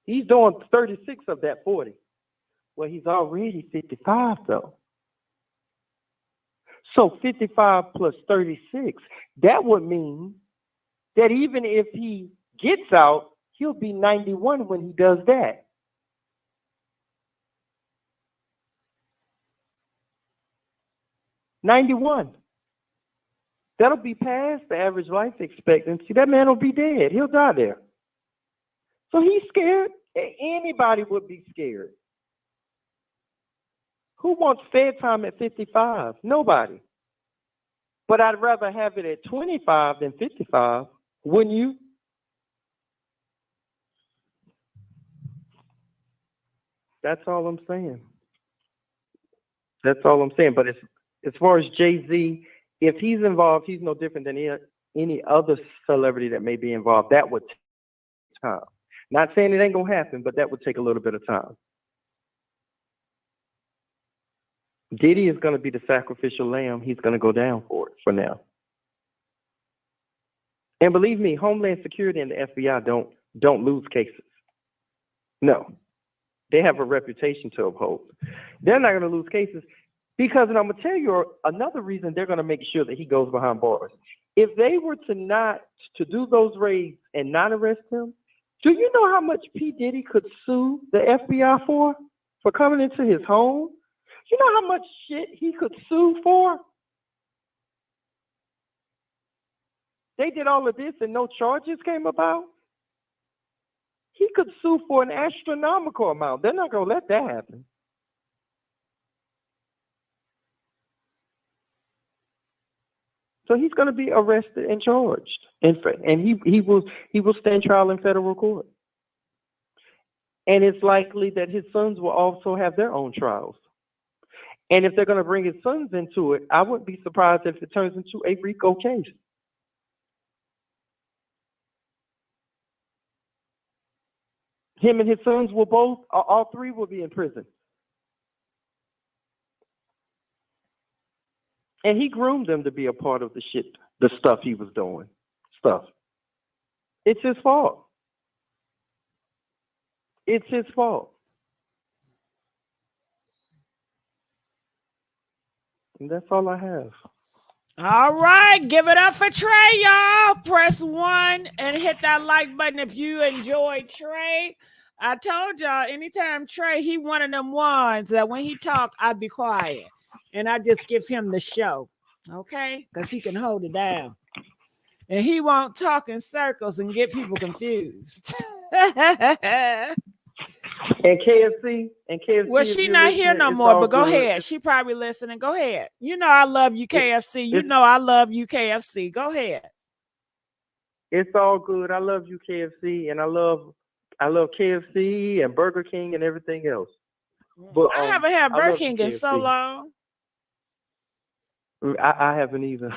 he's doing 36 of that 40. Well, he's already 55 though. So 55 plus 36, that would mean that even if he gets out, he'll be 91 when he does that. '91. That'll be past the average life expectancy. That man will be dead. He'll die there. So he's scared. Anybody would be scared. Who wants Fed time at 55? Nobody. But I'd rather have it at 25 than 55. Wouldn't you? That's all I'm saying. That's all I'm saying. But as far as Jay-Z, if he's involved, he's no different than any other celebrity that may be involved. That would take time. Not saying it ain't going to happen, but that would take a little bit of time. Diddy is going to be the sacrificial lamb. He's going to go down for it for now. And believe me, Homeland Security and the FBI don't lose cases. No. They have a reputation to uphold. They're not going to lose cases. Because, and I'm going to tell you another reason they're going to make sure that he goes behind bars. If they were to do those raids and not arrest him, do you know how much P. Diddy could sue the FBI for coming into his home? You know how much shit he could sue for? They did all of this and no charges came about. He could sue for an astronomical amount. They're not going to let that happen. So he's going to be arrested and charged, and he will stand trial in federal court. And it's likely that his sons will also have their own trials. And if they're going to bring his sons into it, I wouldn't be surprised if it turns into a RICO case. Him and his sons will all three will be in prison. And he groomed them to be a part of the stuff he was doing. It's his fault. It's his fault. And that's all I have. All right, give it up for Trey, y'all. Press 1 and hit that like button if you enjoyed Trey. I told y'all, anytime Trey, he one of them ones that when he talk, I be quiet. And I just give him the show, okay? Because he can hold it down. And he won't talk in circles and get people confused. And KFC. Well, she not here no more, but go ahead. She probably listening. Go ahead. You know I love you, KFC. You know I love you, KFC. Go ahead. It's all good. I love you, KFC, and I love KFC and Burger King and everything else. But I haven't had Burger King in so long. I haven't either.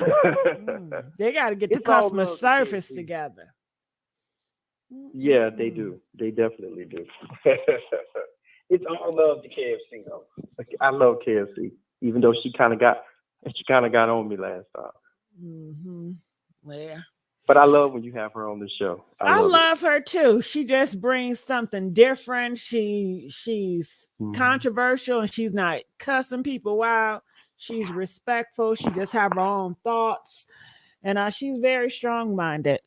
They got to get the customer service together. Yeah, they do. They definitely do. It's all love to KFC though. I love KFC, even though she kind of got on me last time. Yeah. But I love when you have her on the show. I love her too. She just brings something different. She's controversial and she's not cussing people out. She's respectful. She just have her own thoughts, and she's very strong-minded.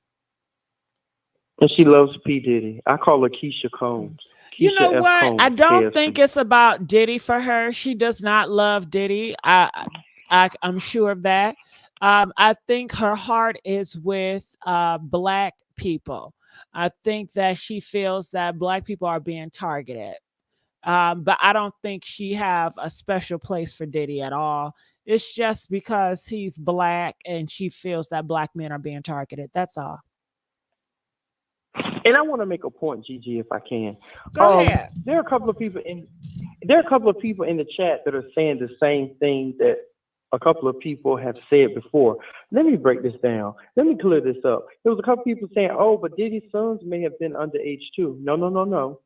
And she loves P. Diddy. I call her Keisha Combs. You know Keisha F. what? Combs, I don't KFC. think it's about Diddy for her. She does not love Diddy. I'm sure of that. I think her heart is with Black people. I think that she feels that Black people are being targeted. But I don't think she have a special place for Diddy at all. It's just because he's Black and she feels that Black men are being targeted. That's all. And I want to make a point, Gigi, if I can. Go ahead. There are a couple of people in the chat that are saying the same thing that a couple of people have said before. Let me break this down. Let me clear this up. There was a couple of people saying, "Oh, but Diddy's sons may have been underage too." No.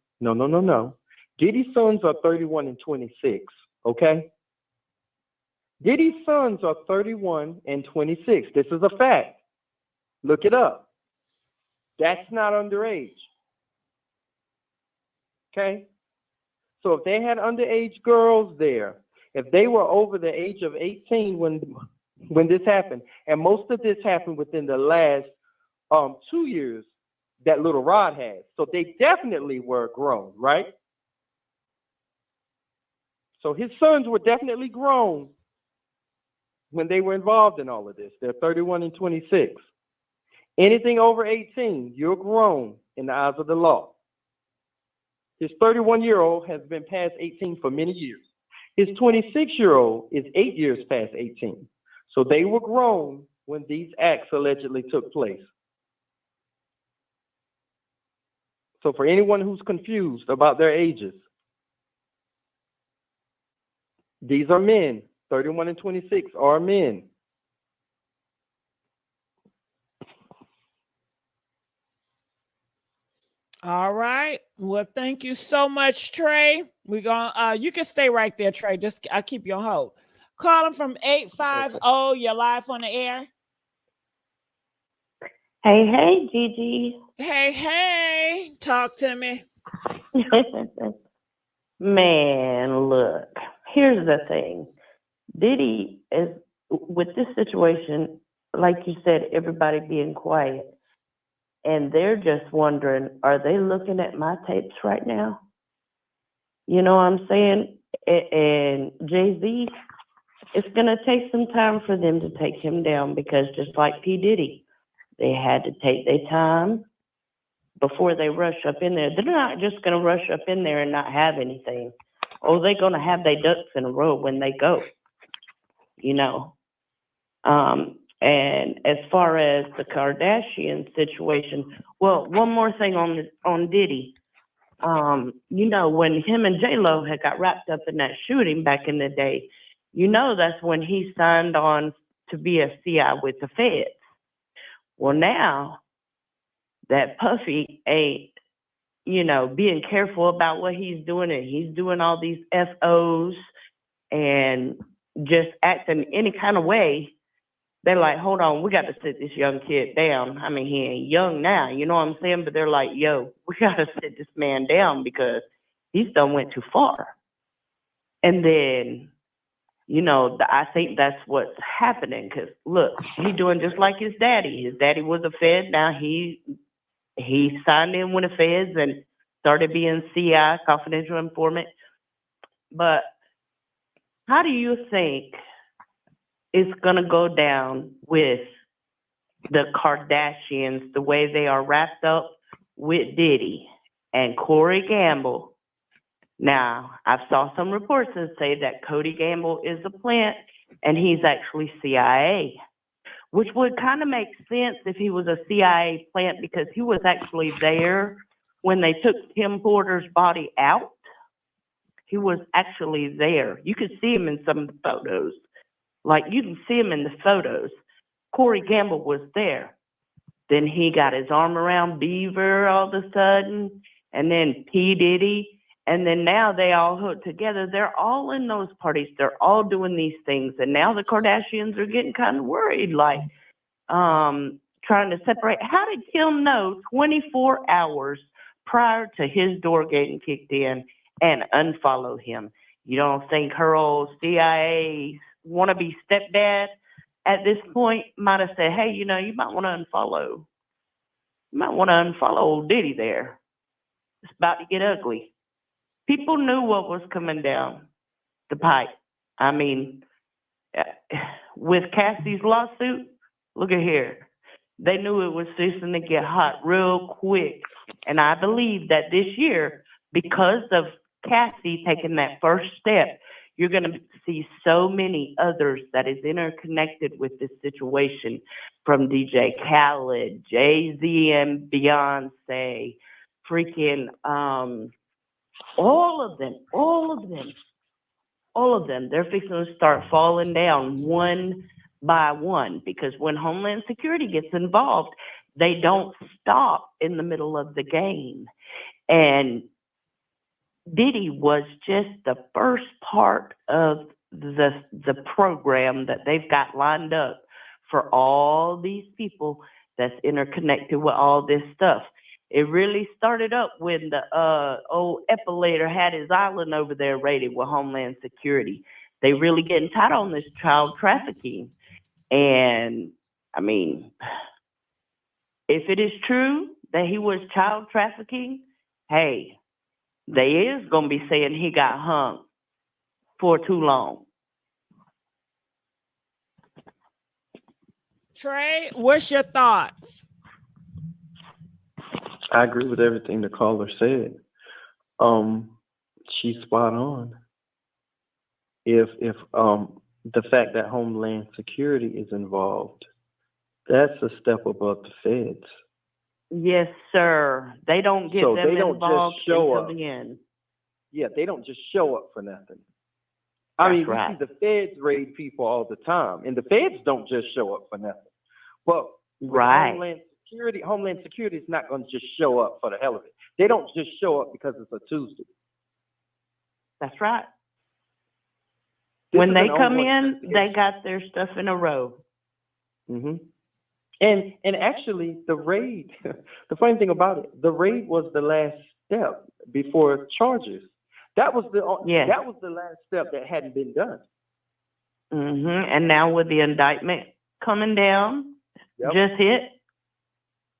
Diddy's sons are 31 and 26. Okay. Diddy's sons are 31 and 26. This is a fact. Look it up. That's not underage. Okay? So if they had underage girls there, if they were over the age of 18 when this happened, and most of this happened within the last 2 years that Little Rod had. So they definitely were grown, right? So his sons were definitely grown when they were involved in all of this. They're 31 and 26. Anything over 18, you're grown in the eyes of the law. His 31-year-old has been past 18 for many years. His 26-year-old is 8 years past 18. So they were grown when these acts allegedly took place. So for anyone who's confused about their ages, these are men. 31 and 26 are men. All right. Well, thank you so much, Trey. We're gonna you can stay right there, Trey. Just I'll keep you on hold. Call him from 850. You're live on the air. Hey, Gigi. Hey. Talk to me. Man, look. Here's the thing. Diddy is with this situation. like you said, everybody being quiet. And they're just wondering, are they looking at my tapes right now? You know what I'm saying? And Jay-Z, it's going to take some time for them to take him down because just like P. Diddy, they had to take their time before they rush up in there. They're not just going to rush up in there and not have anything. Oh, they're going to have their ducks in a row when they go, you know. And as far as the Kardashian situation, well, one more thing on Diddy. You know, when him and J-Lo had got wrapped up in that shooting back in the day, you know, that's when he signed on to be a CI with the feds. Well, now that Puffy ain't, you know, being careful about what he's doing, and he's doing all these FOs and just acting any kind of way, they're like, hold on, we got to sit this young kid down. I mean, he ain't young now, you know what I'm saying? But they're like, yo, we got to sit this man down because he's done went too far. And then, you know, I think that's what's happening because, look, he's doing just like his daddy. His daddy was a Fed. Now he signed in with the Feds and started being CI, confidential informant. But how do you think it's going to go down with the Kardashians, the way they are wrapped up with Diddy and Corey Gamble? Now, I've saw some reports that say that Cody Gamble is a plant and he's actually CIA, which would kind of make sense if he was a CIA plant because he was actually there when they took Tim Porter's body out. He was actually there. You could see him in some of the photos. Like, you can see him in the photos. Corey Gamble was there. Then he got his arm around Beaver all of a sudden, and then P. Diddy, and then now they all hooked together. They're all in those parties. They're all doing these things, and now the Kardashians are getting kind of worried, like trying to separate. How did Kim know 24 hours prior to his door getting kicked in and unfollow him? You don't think her old CIA wannabe stepdad at this point might have said, hey, you know, you might want to unfollow. You might want to unfollow old Diddy there. It's about to get ugly. People knew what was coming down the pipe. I mean, with Cassie's lawsuit, look at here. They knew it was fixing to get hot real quick. And I believe that this year, because of Cassie taking that first step, you're going to see so many others that is interconnected with this situation, from DJ Khaled, Jay-Z and Beyonce, freaking all of them. They're fixing to start falling down one by one, because when Homeland Security gets involved, they don't stop in the middle of the game. And Diddy was just the first part of the program that they've got lined up for all these people that's interconnected with all this stuff. It really started up when the old Epilator had his island over there raided with Homeland Security. They really getting tight on this child trafficking. And I mean, if it is true that he was child trafficking, hey, they is going to be saying he got hung for too long. Trey, what's your thoughts? I agree with everything the caller said. She's spot on. If the fact that Homeland Security is involved, that's a step above the feds. Yes, sir. They don't get them involved until the end. Yeah, they don't just show up for nothing. I mean, we see the feds raid people all the time, and the feds don't just show up for nothing. But Homeland Security is not going to just show up for the hell of it. They don't just show up because it's a Tuesday. That's right. When they come in, they got their stuff in a row. Mm-hmm. And actually, the raid, the funny thing about it, the raid was the last step before charges. That was the last step that hadn't been done. Mm-hmm. And now with the indictment coming down. Yep. Just hit.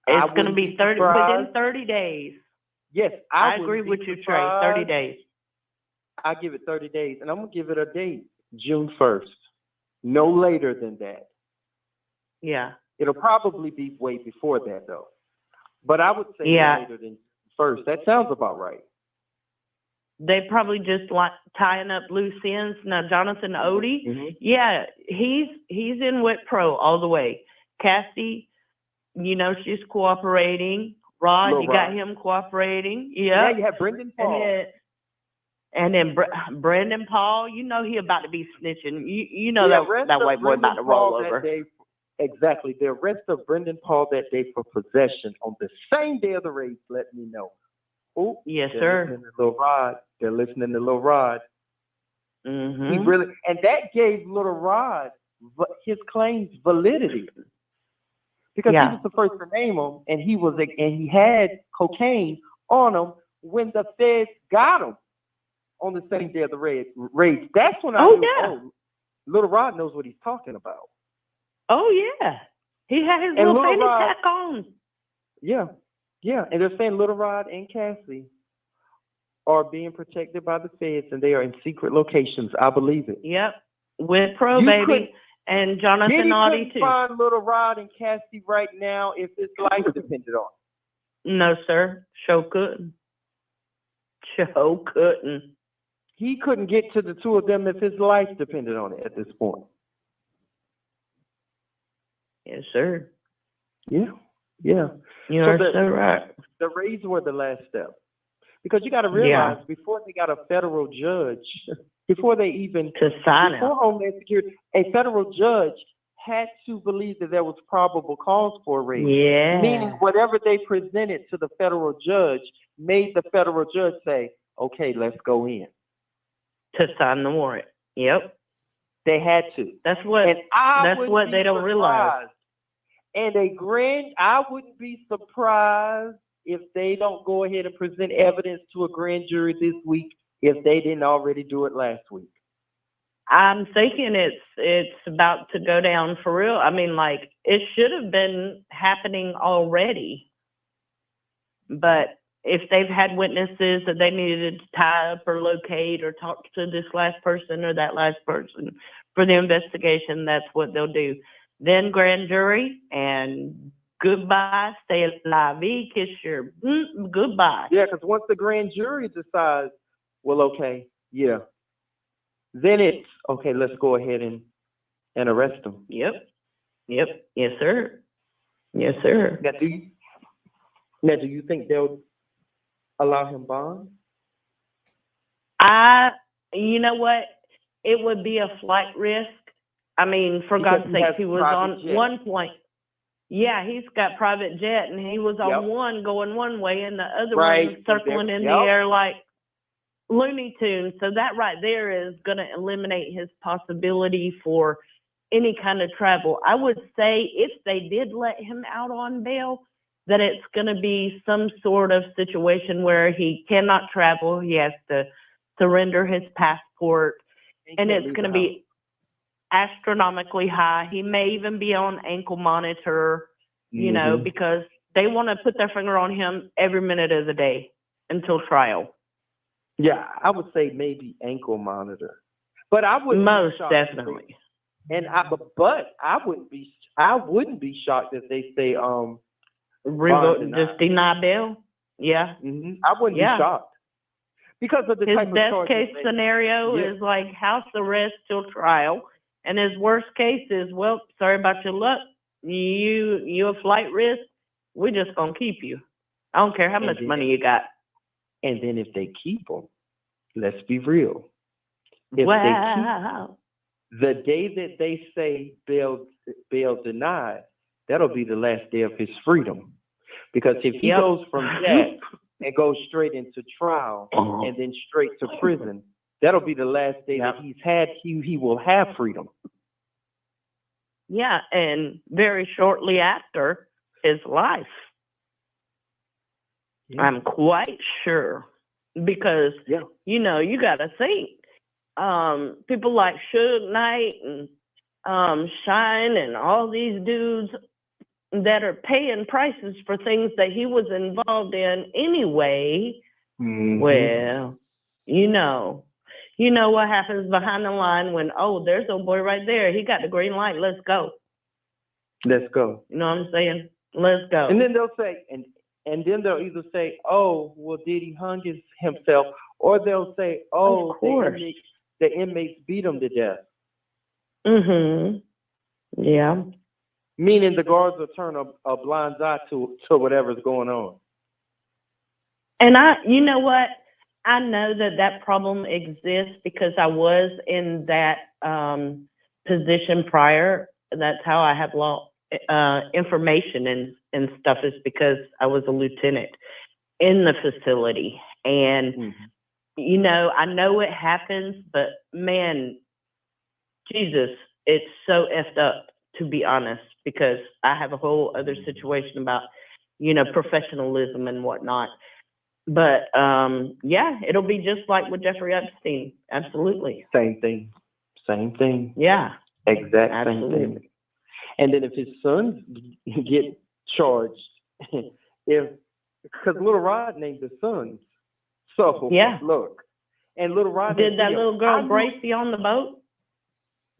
I It's going to wouldn't be be 30 within surprised. 30 days. Yes, I wouldn't agree be with you, Trey. surprised. 30 days. I give it 30 days, and I'm gonna give it a date, June 1st. No later than that. Yeah. It'll probably be way before that though. But I would say Yeah. no later than first. That sounds about right. They probably just like tying up loose ends. Now, Jonathan Odie, Mhm. yeah, he's in with Pro all the way. Cassie, you know, she's cooperating. Rod, Lil you got Rod. him cooperating. Yeah, Yeah. you have Brendan Paul. And then Brandon Paul, you know he about to be snitching. You know The arrest that of white boy about Brendan to roll Paul that over. day- Exactly. The arrest of Brendan Paul that day for possession on the same day of the raid let me know. Oh, Yes, they're sir. listening to Lil Rod. They're listening to Lil Rod. He Mm-hmm. really, and that gave Lil Rod his claims validity because he Yeah. was the first to name him, and he had cocaine on him when the feds got him on the same day of the raid. That's when I Oh, knew, yeah. Lil Rod knows what he's talking about. Oh, yeah. He had his And little Lil fanny Rod- pack on. Yeah, yeah, and they're saying Lil Rod and Cassie are being protected by the feds, and they are in secret locations. I believe it. Yep. With Pro, You baby. couldn't- And Jonathan Diddy Naughty, couldn't too. find Lil Rod and Cassie right now if his life depended on it. No, sir. Show couldn't. Show couldn't. He couldn't get to the two of them if his life depended on it at this point. Yes, sir. Yeah, yeah. You are so right. The raids were the last step. Because you got to realize, before they got a federal judge, before they even to sign before Homeland Security, a federal judge had to believe that there was probable cause for a raid. Yeah. Meaning whatever they presented to the federal judge made the federal judge say, okay, let's go in. To sign the warrant. Yep. They had to. That's what And I that's wouldn't what be they don't realize. surprised. I wouldn't be surprised if they don't go ahead and present evidence to a grand jury this week if they didn't already do it last week. I'm thinking it's about to go down for real. I mean, like, it should have been happening already. But if they've had witnesses that they needed to tie up or locate or talk to this last person or that last person for the investigation, that's what they'll do. Then grand jury and goodbye, stay alive, kiss your goodbye. Yeah, because once the grand jury decides, well, okay, yeah, then it's, okay, let's go ahead and arrest them. Yep. Yep. Yes, sir. Yes, sir. Now, do you think they'll allow him bond? You know what? It would be a flight risk. I mean, for Because God's he sake, has he was private on jet. one point. Yeah, he's got private jet, and he was on Yep. one going one way, and the other Right. one circling in the Yep. air like Looney Tunes. So that right there is going to eliminate his possibility for any kind of travel. I would say if they did let him out on bail, that it's going to be some sort of situation where he cannot travel. He has to surrender his passport, and can't it's leave going to the be astronomically high. He may even be on ankle monitor, you know, Mhm. because they want to put their finger on him every minute of the day until trial. Yeah, I would say maybe ankle monitor, but I wouldn't Most be shocked if they- definitely. and I wouldn't be shocked if they say bond denied. Just deny bail. Yeah. I wouldn't Yeah. be shocked because of the His type of best charges case scenario Yeah. is like house arrest till trial, and his worst case is, well, sorry about your luck. You a flight risk. We're just gonna keep you. I don't care how And much then- money you got. And then if they keep him, let's be real. If Wow. the day that they say bail denied, that'll be the last day of his freedom. Because if he Yep. goes from that and goes straight into trial and then straight to prison, that'll be the last day that he will have freedom. Yeah, and very shortly after his life. I'm quite sure, because you know, you got to think, people like Suge Knight and Shine and all these dudes that are paying prices for things that he was involved in anyway. Well, you know what happens behind the line when, oh, there's old boy right there. He got the green light. Let's go. Let's go. You know what I'm saying? Let's go. And then they'll say, and then they'll either say, oh, well, Diddy hung himself, or they'll say, oh, the inmates beat him to death. Yeah. Meaning the guards will turn a blind eye to whatever's going on. And you know what? I know that problem exists because I was in that position prior. That's how I have information and stuff, is because I was a lieutenant in the facility. And, you know, I know it happens, but man, Jesus, it's so effed up, to be honest, because I have a whole other situation about, you know, professionalism and whatnot. But yeah, it'll be just like with Jeffrey Epstein. Absolutely. Same thing. Yeah. Exact Absolutely. same thing. And then if his sons get charged, because Little Rod named his sons. So yeah, look, and Little Rod did that little girl Gracie on the boat?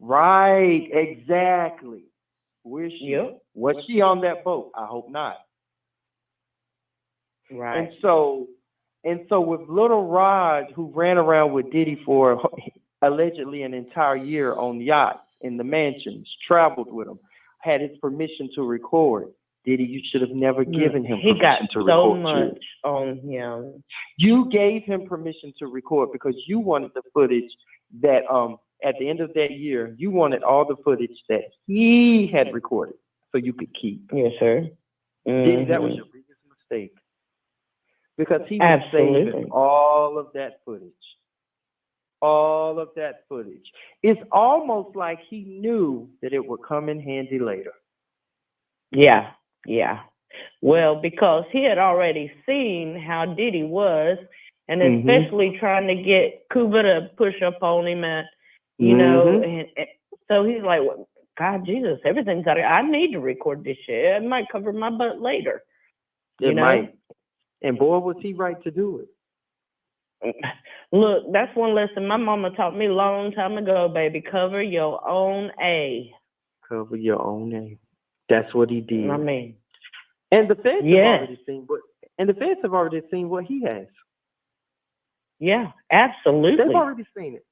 Right, exactly. Where's she? Yep. Was she on that boat? I hope not. Right. And so with Little Rod, who ran around with Diddy for allegedly an entire year on yachts in the mansions, traveled with him, had his permission to record. Diddy, you should have never given him permission to record. He got so much on him. You gave him permission to record because you wanted the footage that at the end of that year, you wanted all the footage that he had recorded so you could keep. Yes, sir. Diddy, that was your biggest mistake. Because he was saving all of that footage. All of that footage. It's almost like he knew that it would come in handy later. Yeah, yeah. Well, because he had already seen how Diddy was, and especially trying to get Cuba to push up on him, and you know, and so he's like, well, God, Jesus, everything's got to. I need to record this shit. It might cover my butt later. It might. And boy, was he right to do it. Look, that's one lesson my mama taught me a long time ago, baby. Cover your own A. Cover your own A. That's what he did. I mean, and the feds have already seen what he has. Yeah, absolutely. They've already seen it.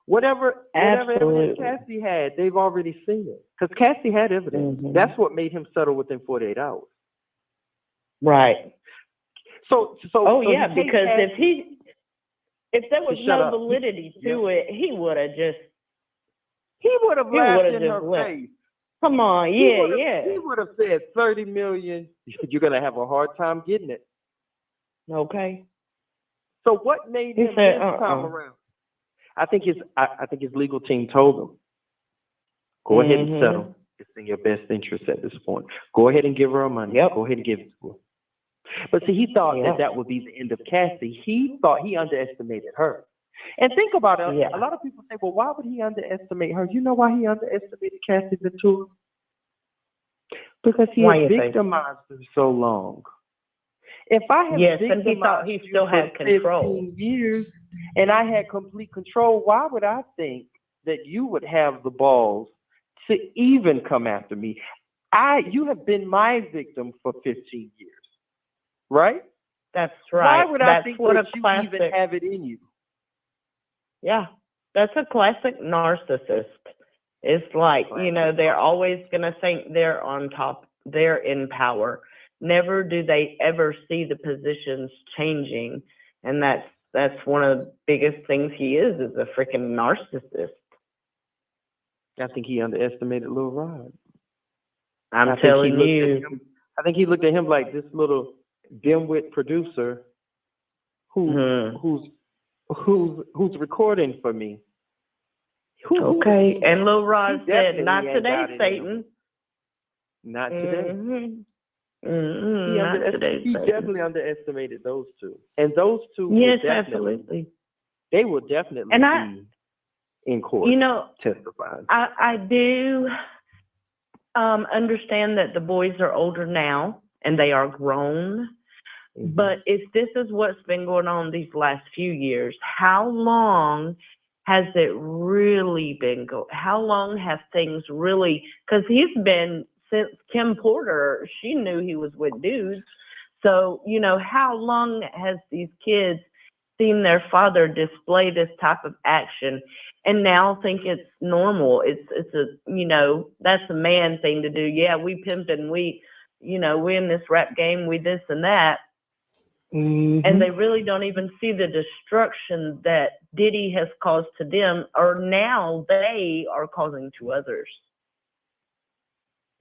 Whatever evidence Cassie had, they've already seen it. Because Cassie had evidence. That's what made him settle within 48 hours. Right. So yeah, because if there was no validity to it, he would have laughed in her face. Come on, yeah. He would have said 30 million. You're gonna have a hard time getting it. Okay. So what made him this time around? I think his legal team told him, go ahead and settle. It's in your best interest at this point. Go ahead and give her money. Yep. Go ahead and give it to her. But see, he thought that would be the end of Cassie. He thought he underestimated her. And think about it. A lot of people say, well, why would he underestimate her? You know why he underestimated Cassie Ventura? Because he had victimized her so long. If I had and he thought he still had control. 15 years and I had complete control, why would I think that you would have the balls to even come after me? You have been my victim for 15 years. Right? That's right. Why would I think that you even have it in you? Yeah, that's a classic narcissist. It's like, you know, they're always going to think they're on top, they're in power. Never do they ever see the positions changing. And that's one of the biggest things he is a freaking narcissist. I think he underestimated Lil Rod. I'm telling you. I think he looked at him like this little dimwit producer who's recording for me. Okay, and Lil Rod said, "Not today, Satan." Not today. He definitely underestimated those two, and those two. Yes, absolutely. They will definitely in court testifying. I do understand that the boys are older now and they are grown. Mm-hmm. But if this is what's been going on these last few years, how long has it really been how long have things really, because he's been, since Kim Porter, she knew he was with dudes. So, you know, how long has these kids seen their father display this type of action and now think it's normal? It's a, you know, that's a man thing to do. Yeah, we pimped and we, you know, we in this rap game, we this and that. Mm-hmm. And they really don't even see the destruction that Diddy has caused to them, or now they are causing to others.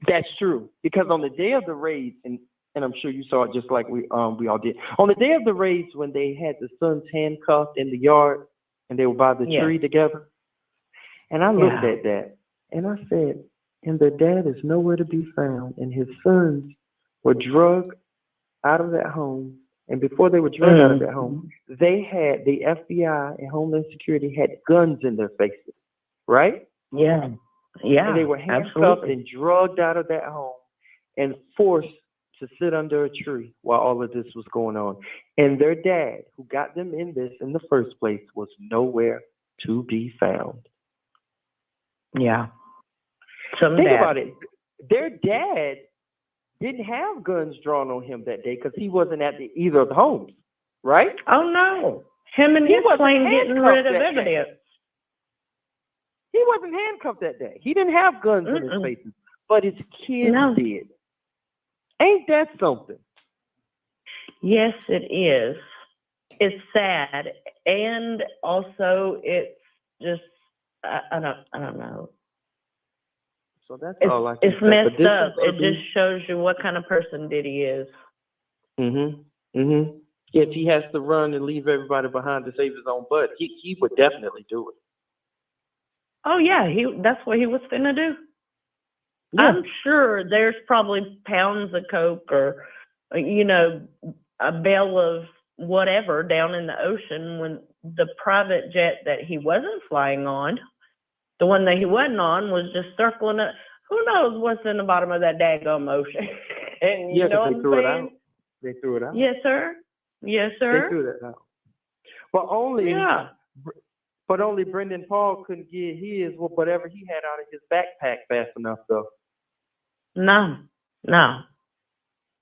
That's true. Because on the day of the raids, and I'm sure you saw it just like we all did. On the day of the raids, when they had the sons handcuffed in the yard and they were by the tree together, and I looked at that and I said, and their dad is nowhere to be found, and his sons were drugged out of that home. And before they were drugged out of that home, they had, the FBI and Homeland Security had guns in their faces, right? Yeah. Yeah. And they were handcuffed absolutely. and drugged out of that home and forced to sit under a tree while all of this was going on. And their dad, who got them in this in the first place, was nowhere to be found. Yeah. Think about it. Their dad didn't have guns drawn on him that day because he wasn't at either of the homes, right? Oh, no. Him and his plane getting rid of evidence. He wasn't handcuffed that day. He didn't have guns in his faces, but his kids did. Ain't that something? Yes, it is. It's sad. And also it's just, I don't know. So that's all I can It's say. messed up. It just shows you what kind of person Diddy is. If he has to run and leave everybody behind to save his own butt, he would definitely do it. Oh yeah, that's what he was finna do. Yeah. I'm sure there's probably pounds of coke or, you know, a bale of whatever down in the ocean when the private jet that he wasn't flying on, the one that he wasn't on, was just circling it. Who knows what's in the bottom of that daggone ocean? And you know they what threw I'm it saying? out. They threw it out. Yes, sir. Yes, sir. They threw that out. But only Brendan Paul couldn't get his, whatever he had out of his backpack fast enough, though. No.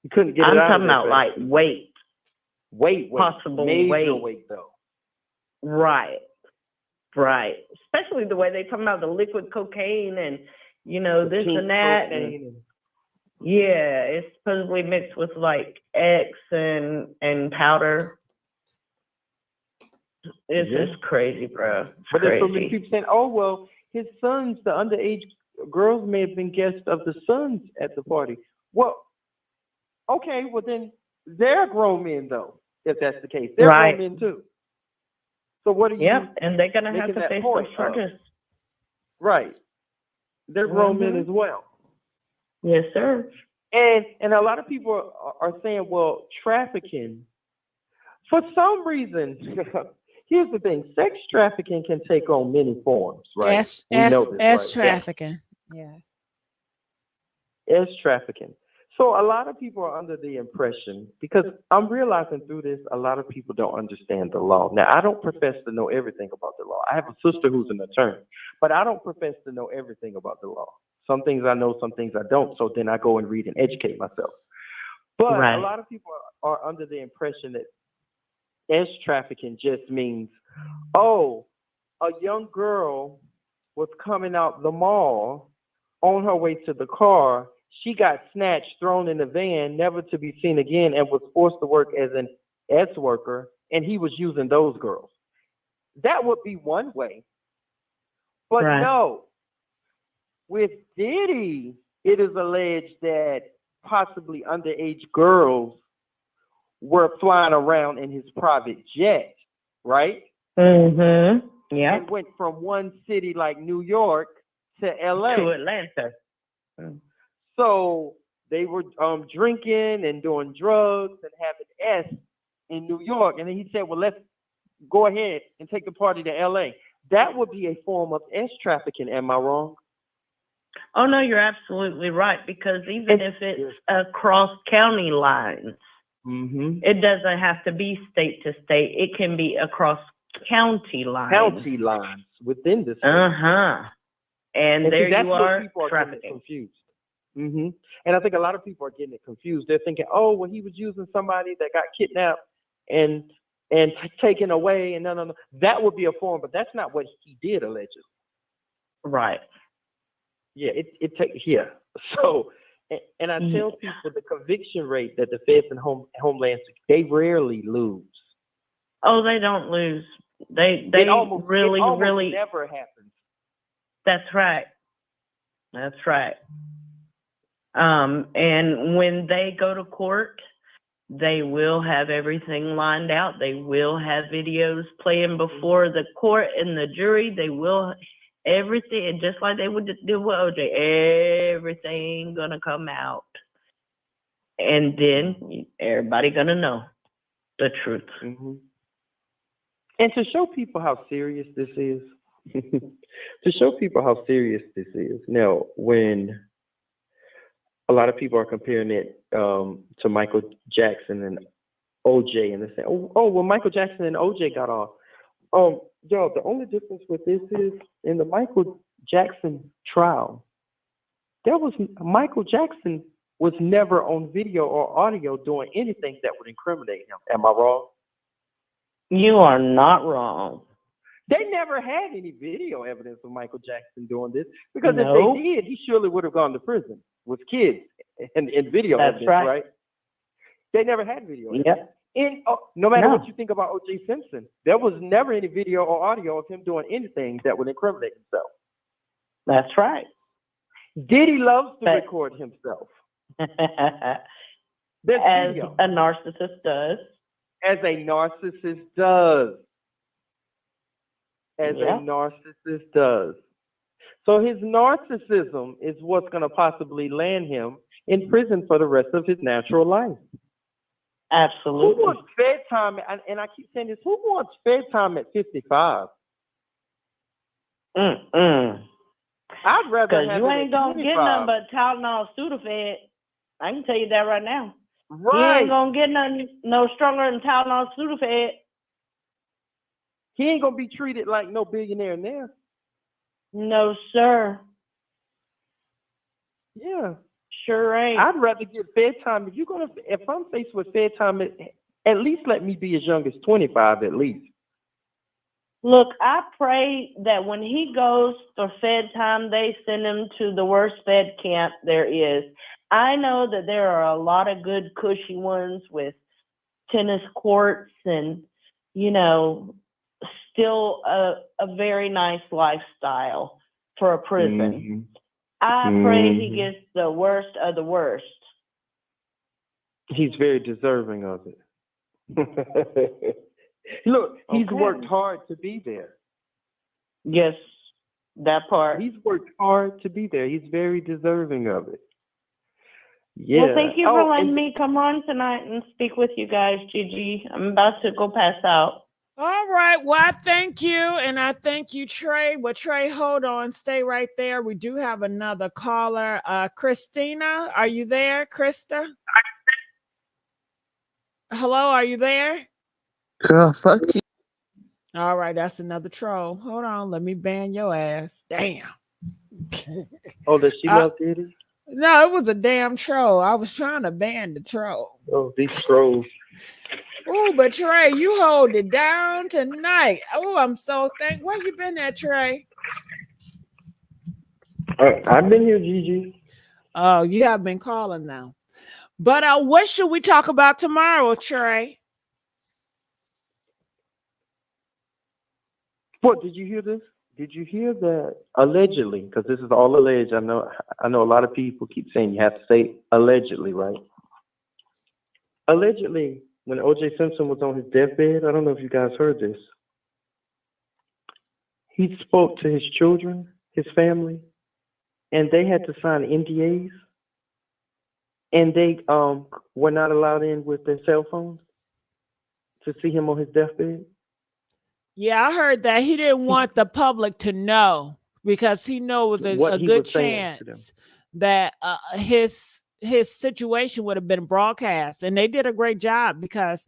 He couldn't get it I'm out talking of there about fast. like weight. Possible Major weight. weight, though. Right. Especially the way they talking about the liquid cocaine and, you know, this and that. And yeah, it's supposedly mixed with like X and powder. It's just crazy, bro. But there's so many people saying, oh, well, his sons, the underage girls may have been guests of the sons at the party. Well, okay, well then they're grown men, though, if that's the case. They're grown men, too. So what are you? Yep, and they're going to have to face those charges. Right. They're grown men as well. Yes, sir. And a lot of people are saying, well, trafficking, for some reason, here's the thing, sex trafficking can take on many forms, right? S trafficking. Yeah. S trafficking. So a lot of people are under the impression, because I'm realizing through this, a lot of people don't understand the law. Now, I don't profess to know everything about the law. I have a sister who's an attorney, but I don't profess to know everything about the law. Some things I know, some things I don't. So then I go and read and educate myself. But a lot of people are under the impression that S trafficking just means, oh, a young girl was coming out the mall on her way to the car. She got snatched, thrown in a van, never to be seen again, and was forced to work as an S worker, and he was using those girls. That would be one way. But no, with Diddy, it is alleged that possibly underage girls were flying around in his private jet, right? Yeah. And went from one city like New York to LA. To Atlanta. So they were drinking and doing drugs and having S in New York. And then he said, well, let's go ahead and take the party to LA. that would be a form of S trafficking. Am I wrong? Oh no, you're absolutely right. Because even if it's across county lines, it doesn't have to be state to state. It can be across county lines. County lines within the state. And see, there that's you where are, people are trafficking. getting confused. And I think a lot of people are getting it confused. They're thinking, oh, well, he was using somebody that got kidnapped and taken away, and no. That would be a form, but that's not what he did allegedly. Right. Yeah, it takes So, and I tell people the conviction rate that the feds and Homeland Security, they rarely lose. Oh, they don't lose. They almost really never happens. That's right. That's right. And when they go to court, they will have everything lined out. They will have videos playing before the court and the jury. They will everything, just like they would do with OJ. Everything gonna come out, and then everybody gonna know the truth. And to show people how serious this is, now, when a lot of people are comparing it to Michael Jackson and OJ, and they say, oh, well, Michael Jackson and OJ got off. Yo, the only difference with this is in the Michael Jackson trial, Michael Jackson was never on video or audio doing anything that would incriminate him. Am I wrong? You are not wrong. They never had any video evidence of Michael Jackson doing this, because if Nope. they did, he surely would have gone to prison with kids and video That's evidence, right. They never had video evidence. Yep. No matter what you think about O.J. Simpson, there was never any video or audio of him doing anything that would incriminate himself. That's right. Diddy loves to record himself. There's As video. a narcissist does. As a narcissist does. As Yeah. a narcissist does. So his narcissism is what's going to possibly land him in prison for the rest of his natural life. Absolutely. Who wants fed time? And I keep saying this. Who wants fed time at 55? I'd rather Because have you it ain't at going to get 25. nothing but Tylenol Sudafed. I can tell you that right now. You Right. ain't going to get nothing no stronger than Tylenol Sudafed. He ain't going to be treated like no billionaire now. No, sir. Yeah. Sure ain't. I'd rather get fed time. If I'm faced with fed time, at least let me be as young as 25 at least. Look, I pray that when he goes for fed time, they send him to the worst fed camp there is. I know that there are a lot of good, cushy ones with tennis courts and, still a very nice lifestyle for a prison. I pray he gets the worst of the worst. He's very deserving of it. Look, he's worked hard to be there. Yes, that part. He's worked hard to be there. He's very deserving of it. Yeah. Well, thank you for letting me come on tonight and speak with you guys, Gigi. I'm about to go pass out. All right. Well, I thank you, and I thank you, Trey. Well, Trey, hold on. Stay right there. We do have another caller. Christina, are you there, Krista? Hello, are you there? Girl, fuck you. All right, that's another troll. Hold on. Let me ban your ass. Damn. Oh, does she love Diddy? No, it was a damn troll. I was trying to ban the troll. Oh, these trolls. Oh, but Trey, you hold it down tonight. Oh, I'm so thankful. Where you been at, Trey? I've been here, Gigi. Oh, you have been calling now. But what should we talk about tomorrow, Trey? What, did you hear this? Did you hear that allegedly, because this is all alleged, I know a lot of people keep saying you have to say allegedly, right? Allegedly, when O.J. Simpson was on his deathbed, I don't know if you guys heard this, he spoke to his children, his family, and they had to sign NDAs, and they were not allowed in with their cell phones to see him on his deathbed. Yeah, I heard that he didn't want the public to know because he knows it was What a he good was saying to them. chance that his situation would have been broadcast, and they did a great job because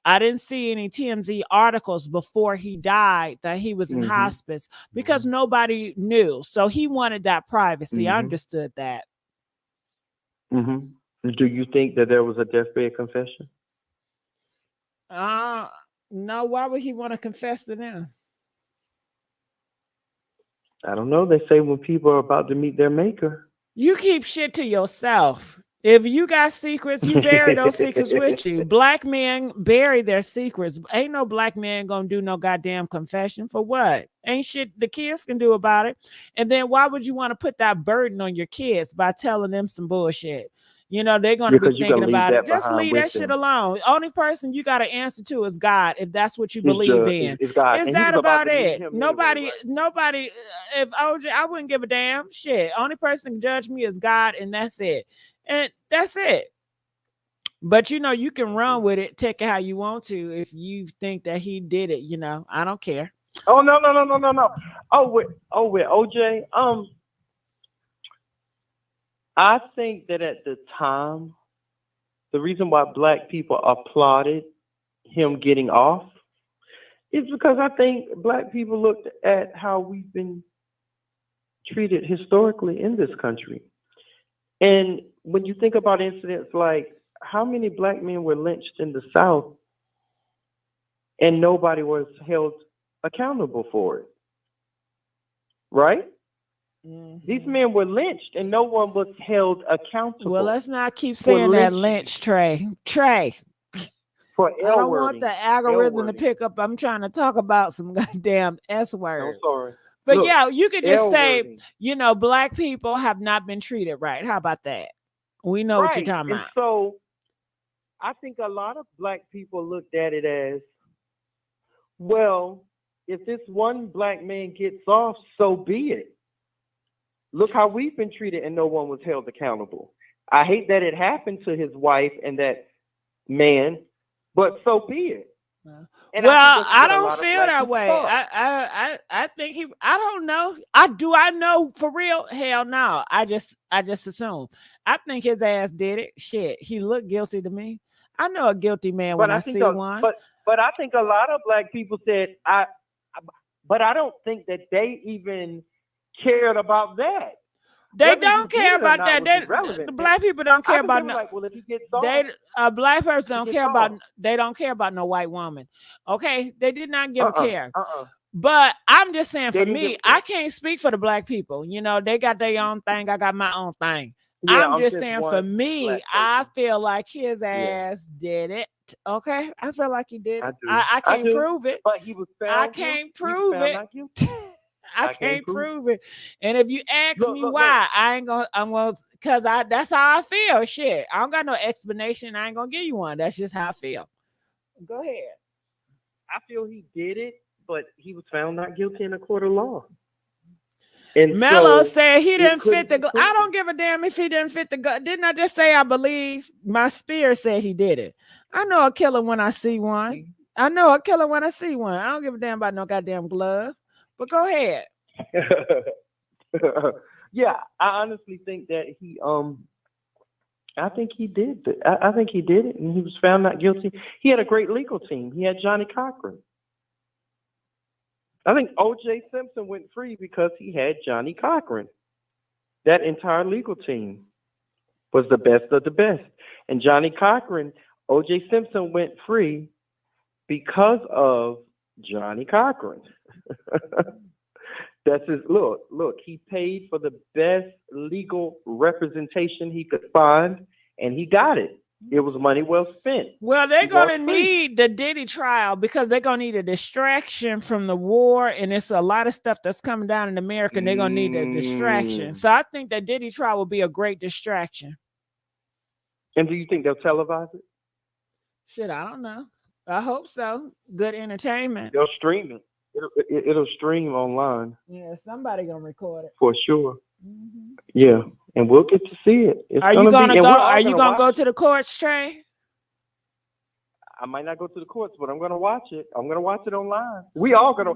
I didn't see any TMZ articles before he died that he was in hospice because nobody knew. So he wanted that privacy. I understood that. Do you think that there was a deathbed confession? No, why would he want to confess to them? I don't know. They say when people are about to meet their maker. You keep shit to yourself. If you got secrets, you bury those secrets with you. Black men bury their secrets. Ain't no black man gonna do no goddamn confession for what? Ain't shit the kids can do about it. And then why would you want to put that burden on your kids by telling them some bullshit? You know, they're going to be thinking about it. Just leave that shit alone. Only person you got to answer to is God, if that's what you believe in. Is God. Is that about it? Nobody, if OJ, I wouldn't give a damn shit. Only person can judge me is God, and that's it. And that's it. But, you know, you can run with it, take it how you want to. If you think that he did it, you know, I don't care. Oh, no. Oh, with OJ, I think that at the time, the reason why black people applauded him getting off is because I think black people looked at how we've been treated historically in this country. And when you think about incidents like how many black men were lynched in the South and nobody was held accountable for it, right? These men were lynched and no one was held accountable. Well, let's not keep saying that lynch, Trey. I don't want the algorithm to pick up. I'm trying to talk about some goddamn S word. I'm sorry. But Look, yeah, you could just say, you know, black people have not been treated right. How about that? We know what you're talking about. So I think a lot of black people looked at it as, well, if this one black man gets off, so be it. Look how we've been treated and no one was held accountable. I hate that it happened to his wife and that man, but so be it. And well, I don't feel that way. I think I don't know. I know for real? Hell no. I just assume. I think his ass did it. Shit. He looked guilty to me. I know a guilty man when I see one. But I think a lot of black people said but I don't think that they even cared about that. They don't care about that. The black people don't care about no. Like, well, if he gets off, a black person don't care about. They don't care about no white woman. Okay, they did not give a care. But I'm just saying, for me, I can't speak for the black people. You know, they got their own thing. I got my own thing. Yeah, I'm just saying, for me, I feel like his ass did it. Okay, I feel like he did it. I can't prove it. But he was found I can't prove it. I can't prove it. And if you ask me why, I'm gonna, cause that's how I feel. Shit. I don't got no explanation. I ain't gonna give you one. That's just how I feel. Go ahead. I feel he did it, but he was found not guilty in a court of law. And Mello said he didn't fit the I don't give a damn if he didn't fit the Didn't I just say I believe? My spirit said he did it. I know a killer when I see one. I know a killer when I see one. I don't give a damn about no goddamn glove. But go ahead. Yeah, I honestly think that he I think he did it. I think he did it, and he was found not guilty. He had a great legal team. He had Johnny Cochran. I think O.J. Simpson went free because he had Johnny Cochran. That entire legal team was the best of the best. And Johnny Cochran, O.J. Simpson went free because of Johnny Cochran. That's his look. He paid for the best legal representation he could find, and he got it. It was money well spent. Well, they're gonna need the Diddy trial because they're gonna need a distraction from the war, and it's a lot of stuff that's coming down in America. And they're gonna need a distraction. So I think that Diddy trial will be a great distraction. And do you think they'll televise it? Shit, I don't know. I hope so. Good entertainment. They'll stream it. It'll stream online. Yeah, somebody gonna record it for sure. Mm-hmm. Yeah, and we'll get to see it. Are you gonna go? Are you gonna go to the courts, Trey? I might not go to the courts, but I'm gonna watch it. I'm gonna watch it online. We all gonna.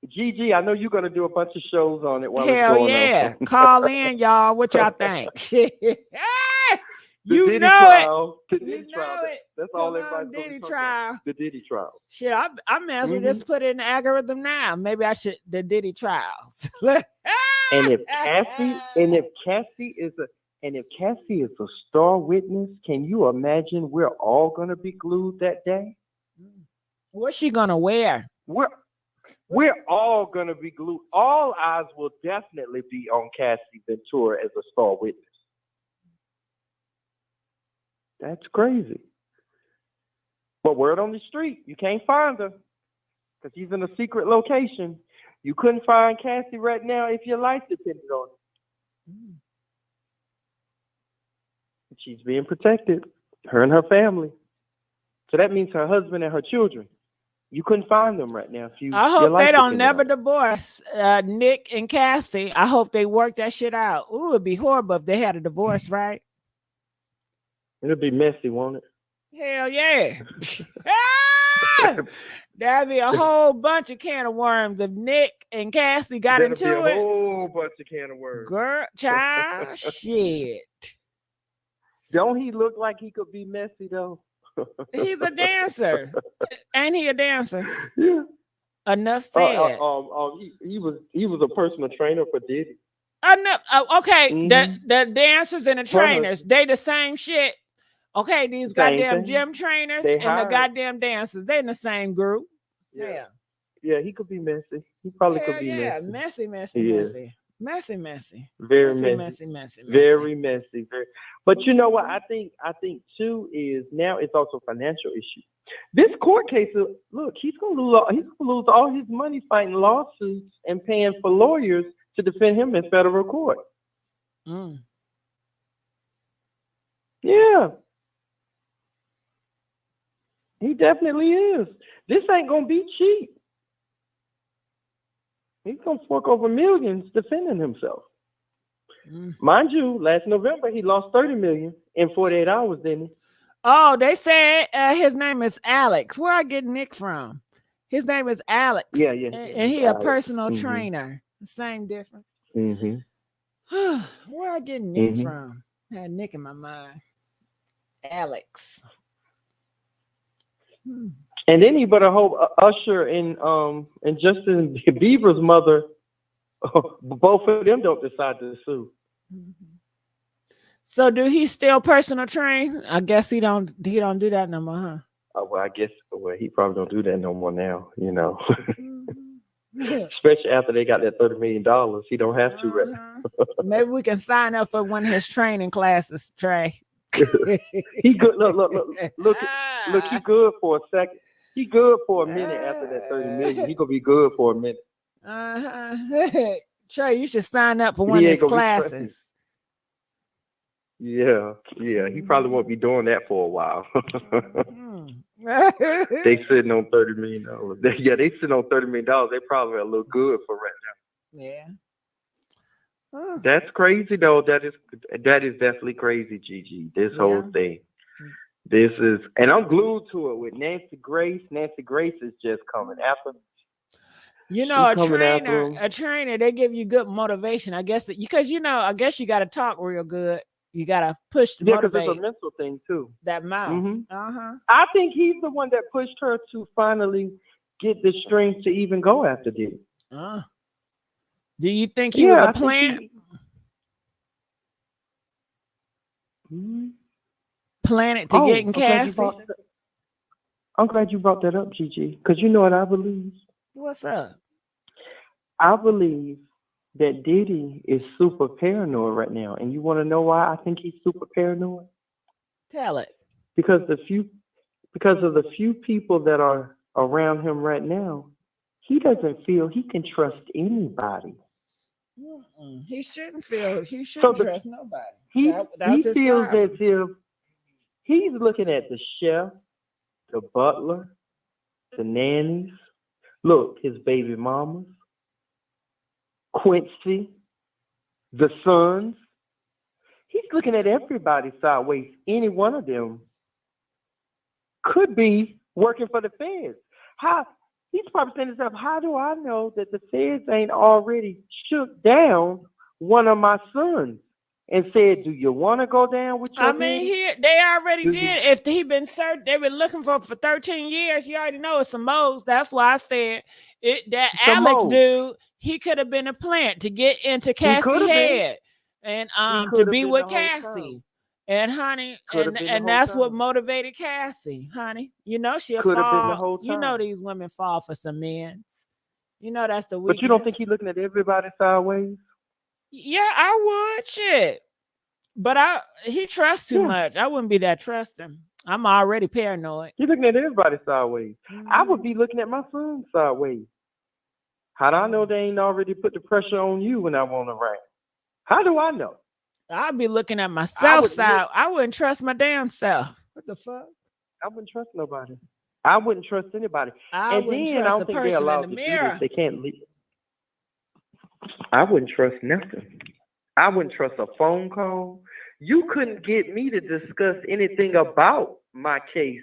Gigi, I know you're gonna do a bunch of shows on it while it's Hell going yeah. on. Call in, y'all. What y'all think? Shit. The You Diddy know trial. The it. You Diddy trial. know it. That's all Come everybody's on, gonna be Diddy talking trial. about. The Diddy trial. Shit, I may as well just put it in the algorithm now. Maybe I should the Diddy trials. And if Cassie is a star witness, can you imagine we're all gonna be glued that day? What's she gonna wear? We're all gonna be glued. All eyes will definitely be on Cassie Ventura as a star witness. That's crazy. But word on the street, you can't find her because she's in a secret location. You couldn't find Cassie right now if your life depended on it. She's being protected, her and her family. So that means her husband and her children. You couldn't find them right now. I hope they don't never divorce Nick and Cassie. I hope they work that shit out. Ooh, it'd be horrible if they had a divorce, right? It'll be messy, won't it? Hell yeah. That'd be a whole bunch of can of worms if Nick and Cassie got into That'll be a it. whole bunch of can of worms. Girl, child, shit. Don't he look like he could be messy though? He's a dancer. Ain't he a dancer? Yeah. Enough said. He was a personal trainer for Diddy. Enough. Okay, the dancers and the trainers, they the same shit. Okay, these goddamn gym trainers and the goddamn dancers, they in the same group. Yeah. Yeah, he could be messy. He probably could be messy. messy. Messy. Very messy. Very messy. But you know what? I think too is now it's also a financial issue. This court case, look, he's gonna lose all his money fighting lawsuits and paying for lawyers to defend him in federal court. Yeah. He definitely is. This ain't gonna be cheap. He's gonna fork over millions defending himself. Mind you, last November he lost $30 million in 48 hours, didn't he? Oh, they said his name is Alex. Where I get Nick from? His name is Alex. Yeah. And he a personal trainer. Same difference. Where I get Nick from? I had Nick in my mind. Alex. And then you better hope Usher and Justin Bieber's mother, both of them don't decide to sue. So do he still personal train? I guess he don't do that no more, huh? Well, I guess he probably don't do that no more now, you know. Especially after they got that $30 million, he don't have to right now. Maybe we can sign up for one of his training classes, Trey. He good. Look. He good for a second. He good for a minute after that 30 million. He gonna be good for a minute. Trey, you should sign up for one of his classes. Yeah. He probably won't be doing that for a while. They sitting on $30 million. They sitting on $30 million. They probably a little good for right now. Yeah. That's crazy though. That is definitely crazy, Gigi. This whole thing. This is, and I'm glued to it with Nancy Grace. Nancy Grace is just coming after. You know, a trainer, they give you good motivation. I guess because I guess you got to talk real good. You got to push to motivate. Because it's a mental thing too. That mouth. I think he's the one that pushed her to finally get the strength to even go after Diddy. Do you think he was a plant? Planet to getting Cassie? I'm glad you brought that up, Gigi, because you know what I believe? What's up? I believe that Diddy is super paranoid right now. And you want to know why I think he's super paranoid? Tell it. Because of the few people that are around him right now, he doesn't feel he can trust anybody. He shouldn't trust nobody. He feels as if he's looking at the chef, the butler, the nannies, look, his baby mamas, Quincy, the sons. He's looking at everybody sideways. Any one of them could be working for the feds. How he's probably saying to himself, how do I know that the feds ain't already shook down one of my sons and said, do you want to go down with your I mean, they already did. If he been searched, they've been looking for 13 years. You already know it's some moguls. That's why I said that Alex dude, he could have been a plant to get into Cassie's head and to be with Cassie. And honey, and that's what motivated Cassie, honey. You know she'll fall. You know these women fall for some men. You know that's the weakness. But you don't think he's looking at everybody sideways? Yeah, I would. Shit. But he trusts too much. I wouldn't be that trusting. I'm already paranoid. You're looking at everybody sideways. I would be looking at my son sideways. How do I know they ain't already put the pressure on you when I want to rap? How do I know? I'd be looking at myself side. I wouldn't trust my damn self. What the fuck? I wouldn't trust nobody. I wouldn't trust anybody. I wouldn't trust the person in the mirror. They can't leave. I wouldn't trust nothing. I wouldn't trust a phone call. You couldn't get me to discuss anything about my case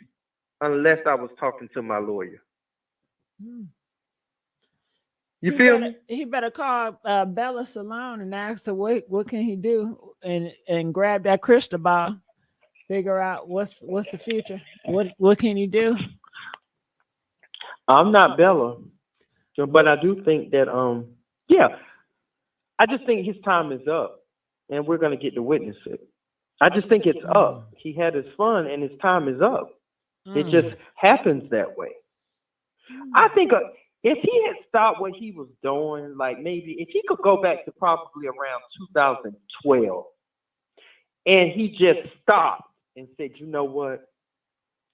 unless I was talking to my lawyer. You feel me? He better call Bella Salone and ask her what can he do and grab that crystal ball, figure out what's the future. What can you do? I'm not Bella, but I do think that I just think his time is up, and we're gonna get to witness it. I just think it's up. He had his fun, and his time is up. It just happens that way. I think if he had stopped what he was doing, like maybe if he could go back to probably around 2012, and he just stopped and said, you know what,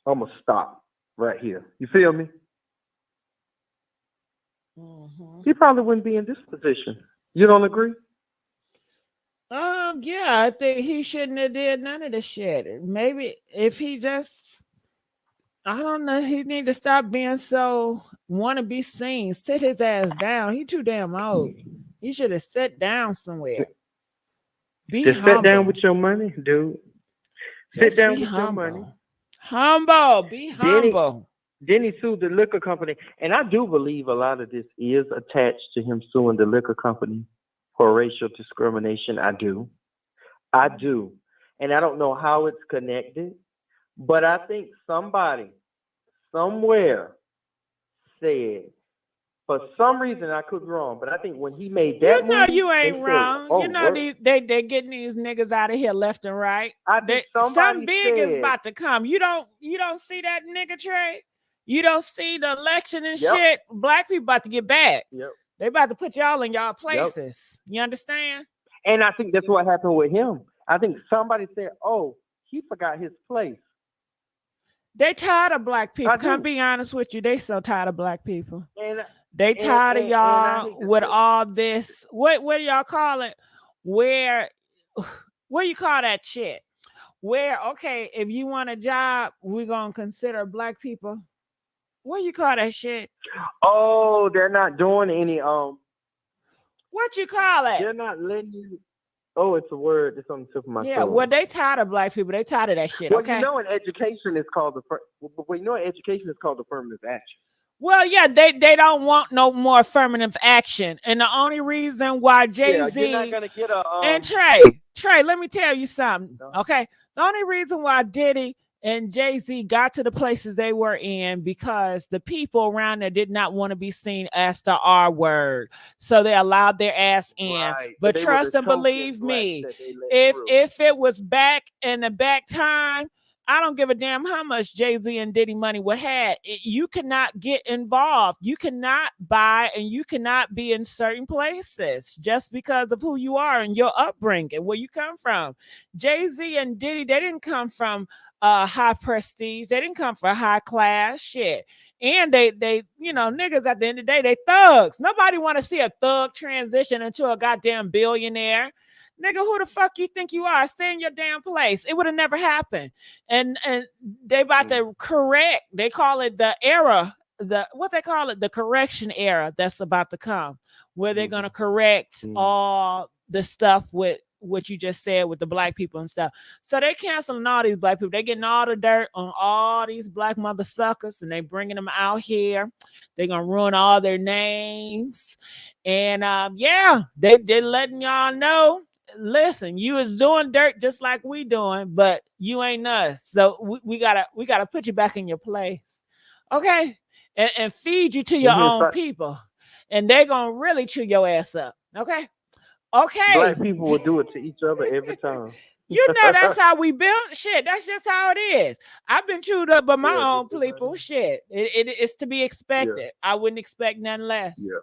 I'm gonna stop right here. You feel me? He probably wouldn't be in this position. You don't agree? Yeah, I think he shouldn't have did none of this shit. Maybe if he just, I don't know, he need to stop being so want to be seen. Sit his ass down. He too damn old. He should have sat down somewhere. Just sit down with your money, dude. Sit down with your money. Humble. Be humble. Then he sued the liquor company. And I do believe a lot of this is attached to him suing the liquor company for racial discrimination. I do. And I don't know how it's connected, but I think somebody somewhere said, for some reason I could be wrong, but I think when he made that movie, you ain't wrong. They getting these niggas out of here left and right. Something big is about to come. You don't see that nigga Trey? You don't see the election and shit? Black people about to get back. They about to put y'all in y'all places. You understand? And I think that's what happened with him. I think somebody said, oh, he forgot his place. They tired of black people. Come be honest with you. They so tired of black people. They tired of y'all with all this. What do y'all call it? What do you call that shit? Where, okay, if you want a job, we're going to consider black people. What do you call that shit? Oh, they're not doing any, what you call it? They're not letting you, oh, it's a word. It's on the tip of my tongue. Well, they tired of black people. They tired of that shit, well, okay? You know in education it's called affirmative action. Well, yeah, they don't want no more affirmative action. And the only reason why Jay-Z you're not gonna get a, and Trey, let me tell you something, okay? The only reason why Diddy and Jay-Z got to the places they were in because the people around there did not want to be seen as the R word. So they allowed their ass in. Right. But trust and believe me, if it was back in the back time, I don't give a damn how much Jay-Z and Diddy money would have. You cannot get involved. You cannot buy and you cannot be in certain places just because of who you are and your upbringing, where you come from. Jay-Z and Diddy, they didn't come from high prestige. They didn't come from high class shit. And they niggas at the end of the day, they thugs. Nobody want to see a thug transition into a goddamn billionaire. Nigga, who the fuck you think you are? Stay in your damn place. It would have never happened. And they about to correct. They call it the era. The correction era that's about to come, where they're gonna correct all the stuff with what you just said with the black people and stuff. So they canceling all these black people. They getting all the dirt on all these black mother suckers, and they bringing them out here. They're gonna ruin all their names, and yeah, they're letting y'all know. Listen, you is doing dirt just like we doing, but you ain't us. So we gotta put you back in your place, okay? And feed you to your own people, and they're gonna really chew your ass up, okay? Okay. Black people will do it to each other every time. You know that's how we build shit. That's just how it is. I've been chewed up by my own people. Shit, it's to be expected. Yeah. I wouldn't expect nothing less. Yeah.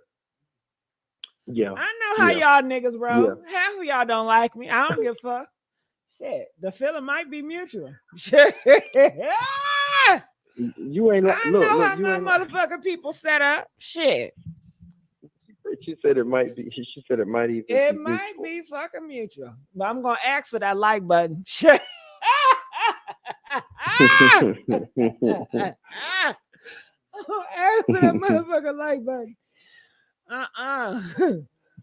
Yeah. I know how y'all niggas roll. Yeah. Half of y'all don't like me. I don't give a fuck. Shit, the feeling might be mutual. Shit. You ain't like. I know how my motherfucking people set up. Shit. She said it might be. She said it might even. It might be fucking mutual. But I'm gonna ask for that like button. Shit. Ask for that motherfucking like button.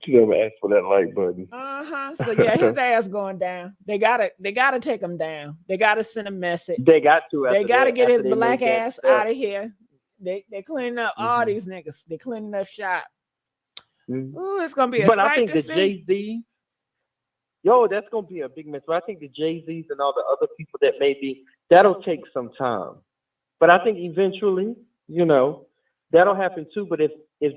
You never asked for that like button. So yeah, his ass going down. They gotta take him down. They gotta send a message. They got to. They gotta get his black ass out of here. They cleaning up all these niggas. They cleaning up shop. Ooh, it's gonna be a sight I think to the see. Jay-Z, that's gonna be a big mess. But I think the Jay-Z's and all the other people that maybe that'll take some time. But I think eventually, that'll happen too. But if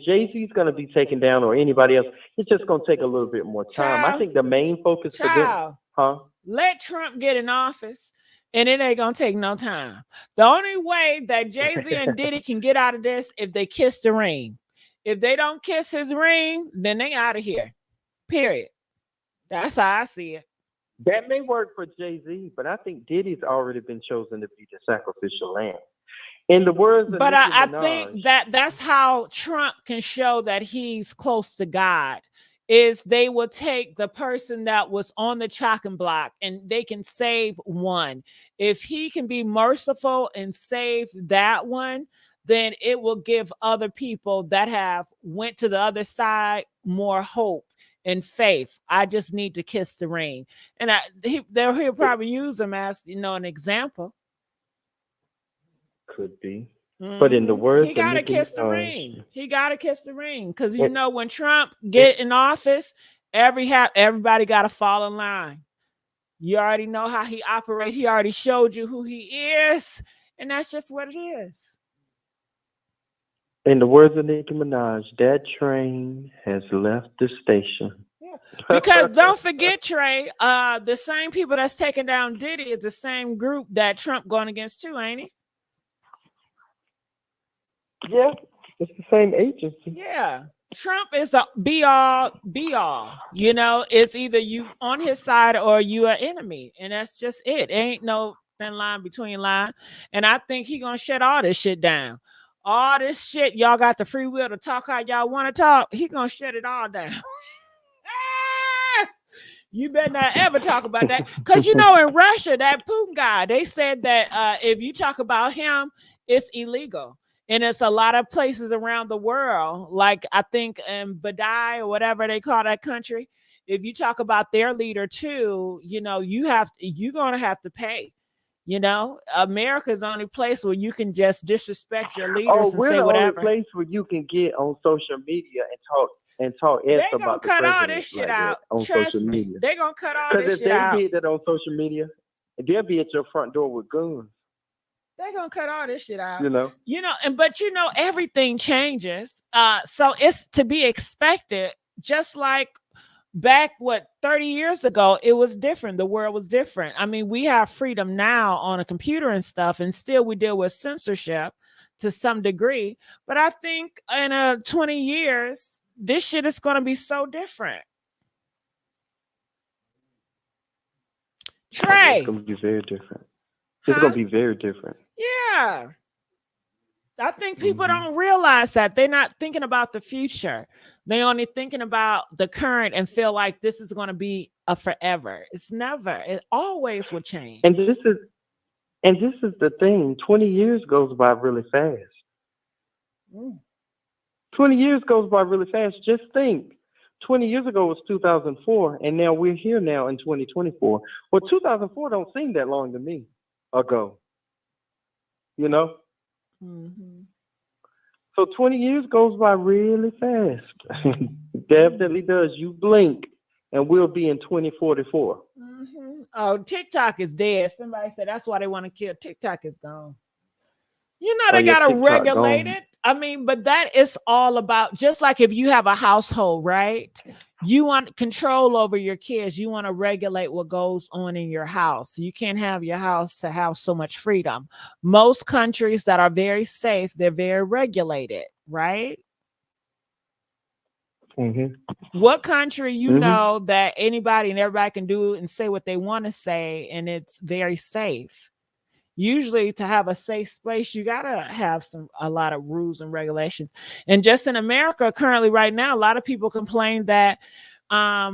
Jay-Z's gonna be taken down or anybody else, it's just gonna take a little bit more time. I think the main focus for them, let Trump get in office, and it ain't gonna take no time. The only way that Jay-Z and Diddy can get out of this if they kiss the ring. If they don't kiss his ring, then they out of here. Period. That's how I see it. That may work for Jay-Z, but I think Diddy's already been chosen to be the sacrificial lamb. In the words of but Nicki I Minaj, think that's how Trump can show that he's close to God, is they will take the person that was on the chopping block and they can save one. If he can be merciful and save that one, then it will give other people that have went to the other side more hope and faith. I just need to kiss the ring. And he'll probably use them as, an example. Could be. But in the words he gotta kiss the ring. He gotta kiss the ring. Because when Trump get in office, everybody gotta fall in line. You already know how he operates. He already showed you who he is. And that's just what it is. In the words of Nicki Minaj, that train has left the station. Yeah. Because don't forget, Trey, the same people that's taking down Diddy is the same group that Trump going against too, ain't he? Yeah, it's the same agency. Yeah. Trump is a be all. It's either you on his side or you are enemy. And that's just it. Ain't no thin line between line. And I think he gonna shut all this shit down. All this shit, y'all got the free will to talk how y'all want to talk. He gonna shut it all down. You better not ever talk about that. Because in Russia, that Putin guy, they said that if you talk about him, it's illegal. And it's a lot of places around the world, like I think in Badai or whatever they call that country. If you talk about their leader too, you're gonna have to pay. America's the only place where you can just disrespect your leaders and say whatever. We're the only place where you can get on social media and talk about the cut all this shit out on social media. They're gonna cut all this shit Because out. if they did that on social media, they'll be at your front door with guns. They're gonna cut all this shit out. But everything changes. So it's to be expected, just like back 30 years ago, it was different. The world was different. I mean, we have freedom now on a computer and stuff, and still we deal with censorship to some degree. But I think in 20 years, this shit is going to be so different. Trey. It's going to be very different. It's going to be very different. Yeah. I think people don't realize that. They're not thinking about the future. They're only thinking about the current and feel like this is going to be a forever. It's never. It always will change. And this is the thing. 20 years goes by really fast. 20 years goes by really fast. Just think. 20 years ago was 2004, and now we're here now in 2024. Well, 2004 don't seem that long to me ago, you know? Mm-hmm. So 20 years goes by really fast. Definitely does. You blink, and we'll be in 2044. Mm-hmm. Oh, TikTok is dead. Somebody said that's why they want to kill. TikTok is gone. You know, they gotta TikTok regulate gone. it. I mean, but that is all about, just like if you have a household, right? You want control over your kids. You want to regulate what goes on in your house. You can't have your house to have so much freedom. Most countries that are very safe, they're very regulated, right? Mm-hmm. What country you Mhm. know that anybody and everybody can do and say what they want to say, and it's very safe? Usually, to have a safe space, you gotta have a lot of rules and regulations. And just in America, currently, right now, a lot of people complain that a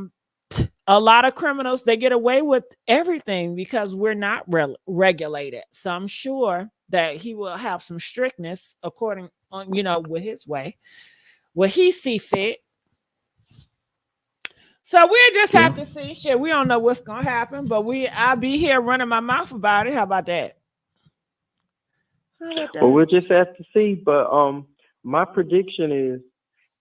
lot of criminals, they get away with everything because we're not regulated. So I'm sure that he will have some strictness according on, with his way, what he see fit. So we'll just have to see. Shit, we don't know what's gonna happen, but I'll be here running my mouth about it. How about that? Well, we'll just have to see. But my prediction is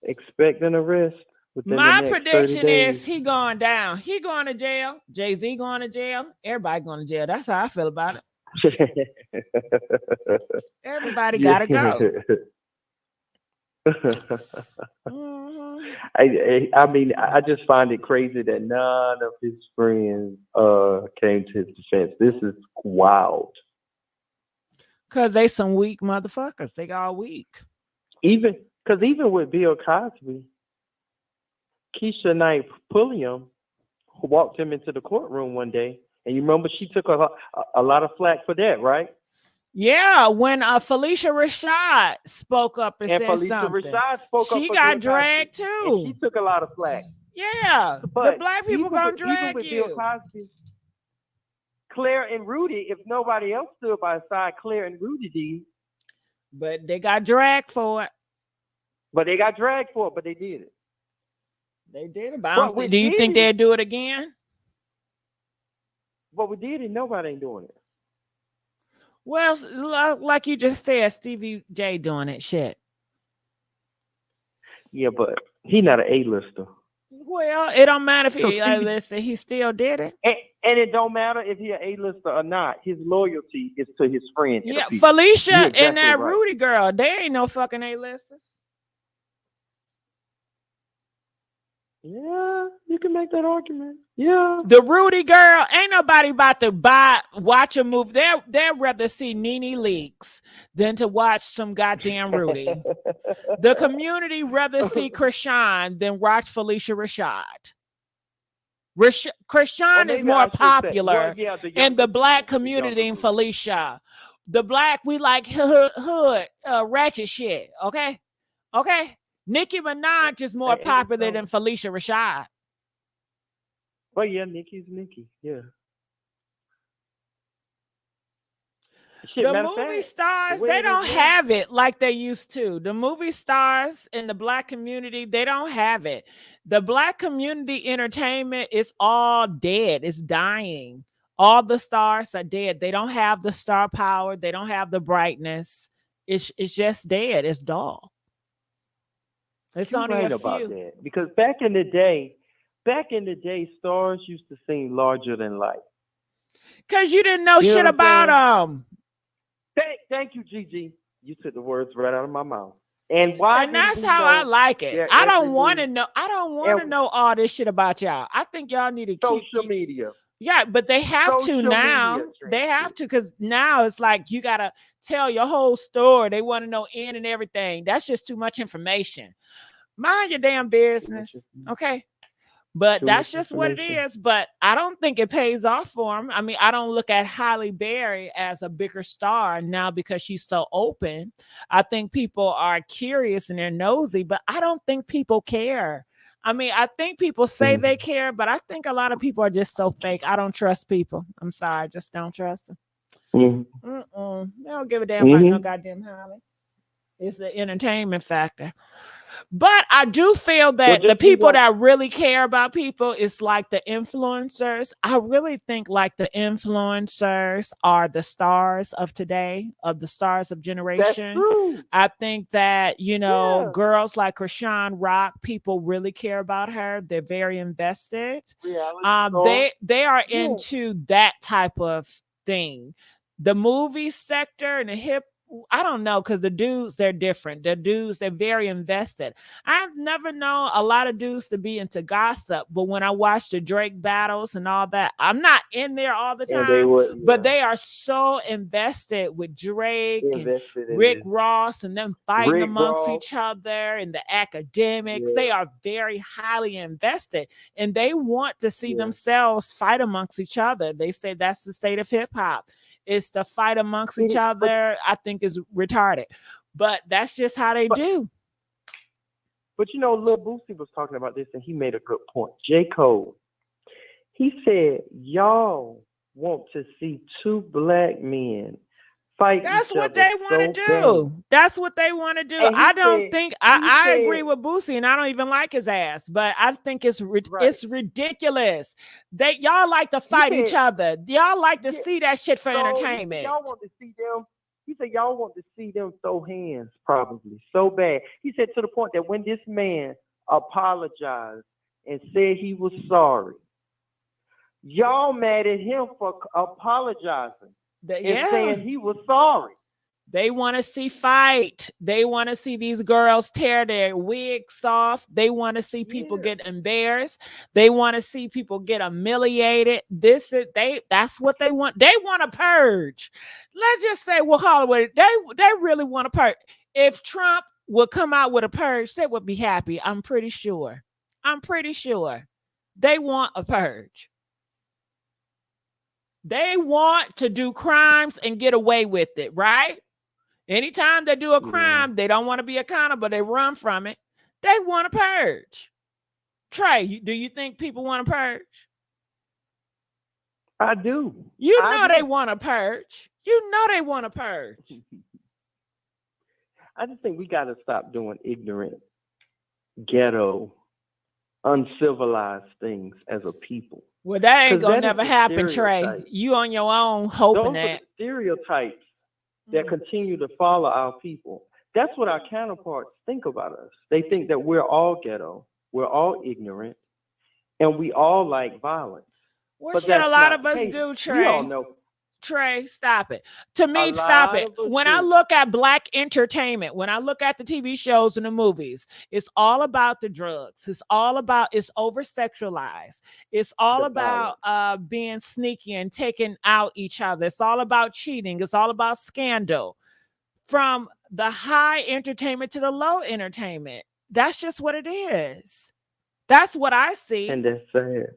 expect an arrest within My the next 30 prediction days. is he going down. He going to jail. Jay-Z going to jail. Everybody going to jail. That's how I feel about it. Everybody gotta go. I mean, I just find it crazy that none of his friends came to his defense. This is wild. Cause they some weak motherfuckers. They all weak. Even with Bill Cosby, Keisha Knight Pulliam walked him into the courtroom one day, and you remember she took a lot of flack for that, right? Yeah, when Felicia Rashad spoke up and said Felicia something, Rashad spoke up she for got Bill dragged Cosby, too. and she took a lot of flack. Yeah, But the black people gonna drag with you. Bill Cosby, Claire and Rudy, if nobody else stood by his side, Claire and Rudy did. But they got dragged for it. But they got dragged for it, but they did it. They did it. But do you think Diddy, they'd do it again? But with Diddy, nobody ain't doing it. Well, like you just said, Stevie J doing it. Shit. Yeah, but he not an A-lister. Well, it don't matter if he A-lister. He still did it. And it don't matter if he an A-lister or not. His loyalty is to his friend. Yeah, Felicia exactly and that right. Rudy girl, they ain't no fucking A-listers. Yeah, you can make that argument. Yeah. The Rudy girl, ain't nobody about to watch a movie. They'd rather see Nene Leakes than to watch some goddamn Rudy. The community rather see Krishan than watch Felicia Rashad. Krishan is more popular in the black community than Felicia. The black, we like hood ratchet shit. Okay? Nicki Minaj is more popular than Felicia Rashad. Oh yeah, Nicki's Nicki. Yeah. The movie stars, they don't have it like they used to. The movie stars in the black community, they don't have it. The black community entertainment is all dead. It's dying. All the stars are dead. They don't have the star power. They don't have the brightness. It's just dead. It's dull. It's You're only right a about few. that. Because back in the day, stars used to seem larger than life. Because you didn't know shit about them. Thank you, Gigi. You took the words right out of my mouth. And why? And that's how I like it. I don't want to know. I don't want to know all this shit about y'all. I think y'all need to social media. Yeah, but they have to now. They have to, because now it's like you gotta tell your whole story. They want to know in and everything. That's just too much information. Mind your damn business, okay? But that's just what it is. But I don't think it pays off for him. I mean, I don't look at Halle Berry as a bigger star now because she's so open. I think people are curious and they're nosy, but I don't think people care. I mean, I think people say they care, but I think a lot of people are just so fake. I don't trust people. I'm sorry, I just don't trust them. They don't give a damn about no goddamn Halle. It's the entertainment factor. But I do feel Well, that the just people that really care about people is like the influencers. I really think like the influencers are the stars of today, of the stars of that's generation. true. I think that, Yeah. girls like Krishan Rock, people really care about her. They're very invested. Reality stars. They are Yeah. into that type of thing. The movie sector and the hip, I don't know, because the dudes, they're different. The dudes, they're very invested. I've never known a lot of dudes to be into gossip, but when I watch the Drake battles and all that, I'm not in there all the And they time, would, but yeah, they are so invested with Drake and invested in Rick this. Ross and them fighting Rick amongst Ross. each other and the academics. Yeah. They are very highly invested and they want to see Yeah. themselves fight amongst each other. They say that's the state of hip hop. It's to fight amongst each other. I think is retarded, but that's just how they do. But Lil Boosie was talking about this, and he made a good point. J. Cole, he said, y'all want to see two black men fight That's each what other they want to so do. That's what they want to do. And he I don't said- think he I said- agree with Boosie, and I don't even like his ass. But I think it's Right. it's ridiculous. Y'all like to fight each said- other. Y'all like to see that shit for So, entertainment. Y'all want to see them. He said y'all want to see them throw hands, probably so bad. He said to the point that when this man apologized and said he was sorry, y'all mad at him for apologizing and saying he was sorry. They want to see fight. They want to see these girls tear their wigs off. They want to see people get embarrassed. They want to see people get humiliated. That's what they want. They want to purge. Let's just say, well, Hollywood, they really want to purge. If Trump would come out with a purge, they would be happy. I'm pretty sure. They want a purge. They want to do crimes and get away with it, right? Anytime they do a crime, they don't want to be accountable. They run from it. They want to purge. Trey, do you think people want to purge? I do. You know they want to purge. You know they want to purge. I just think we got to stop doing ignorant, ghetto, uncivilized things as a people. Well, that ain't 'Cause gonna that is never the happen, Trey. stereotype. You on your own hoping Those are that. the stereotypes that continue to follow our people. That's what our counterparts think about us. They think that we're all ghetto, we're all ignorant, and we all like violence. What But should that's a lot not of the us case. do, We Trey? all know. Trey, stop it. To me, A stop lot it. of us When I do. look at black entertainment, when I look at the TV shows and the movies, it's all about the drugs. It's over sexualized. It's all about being sneaky and taking out each other. It's all about cheating. It's all about scandal. From the high entertainment to the low entertainment. That's just what it is. That's what I see. And that's sad.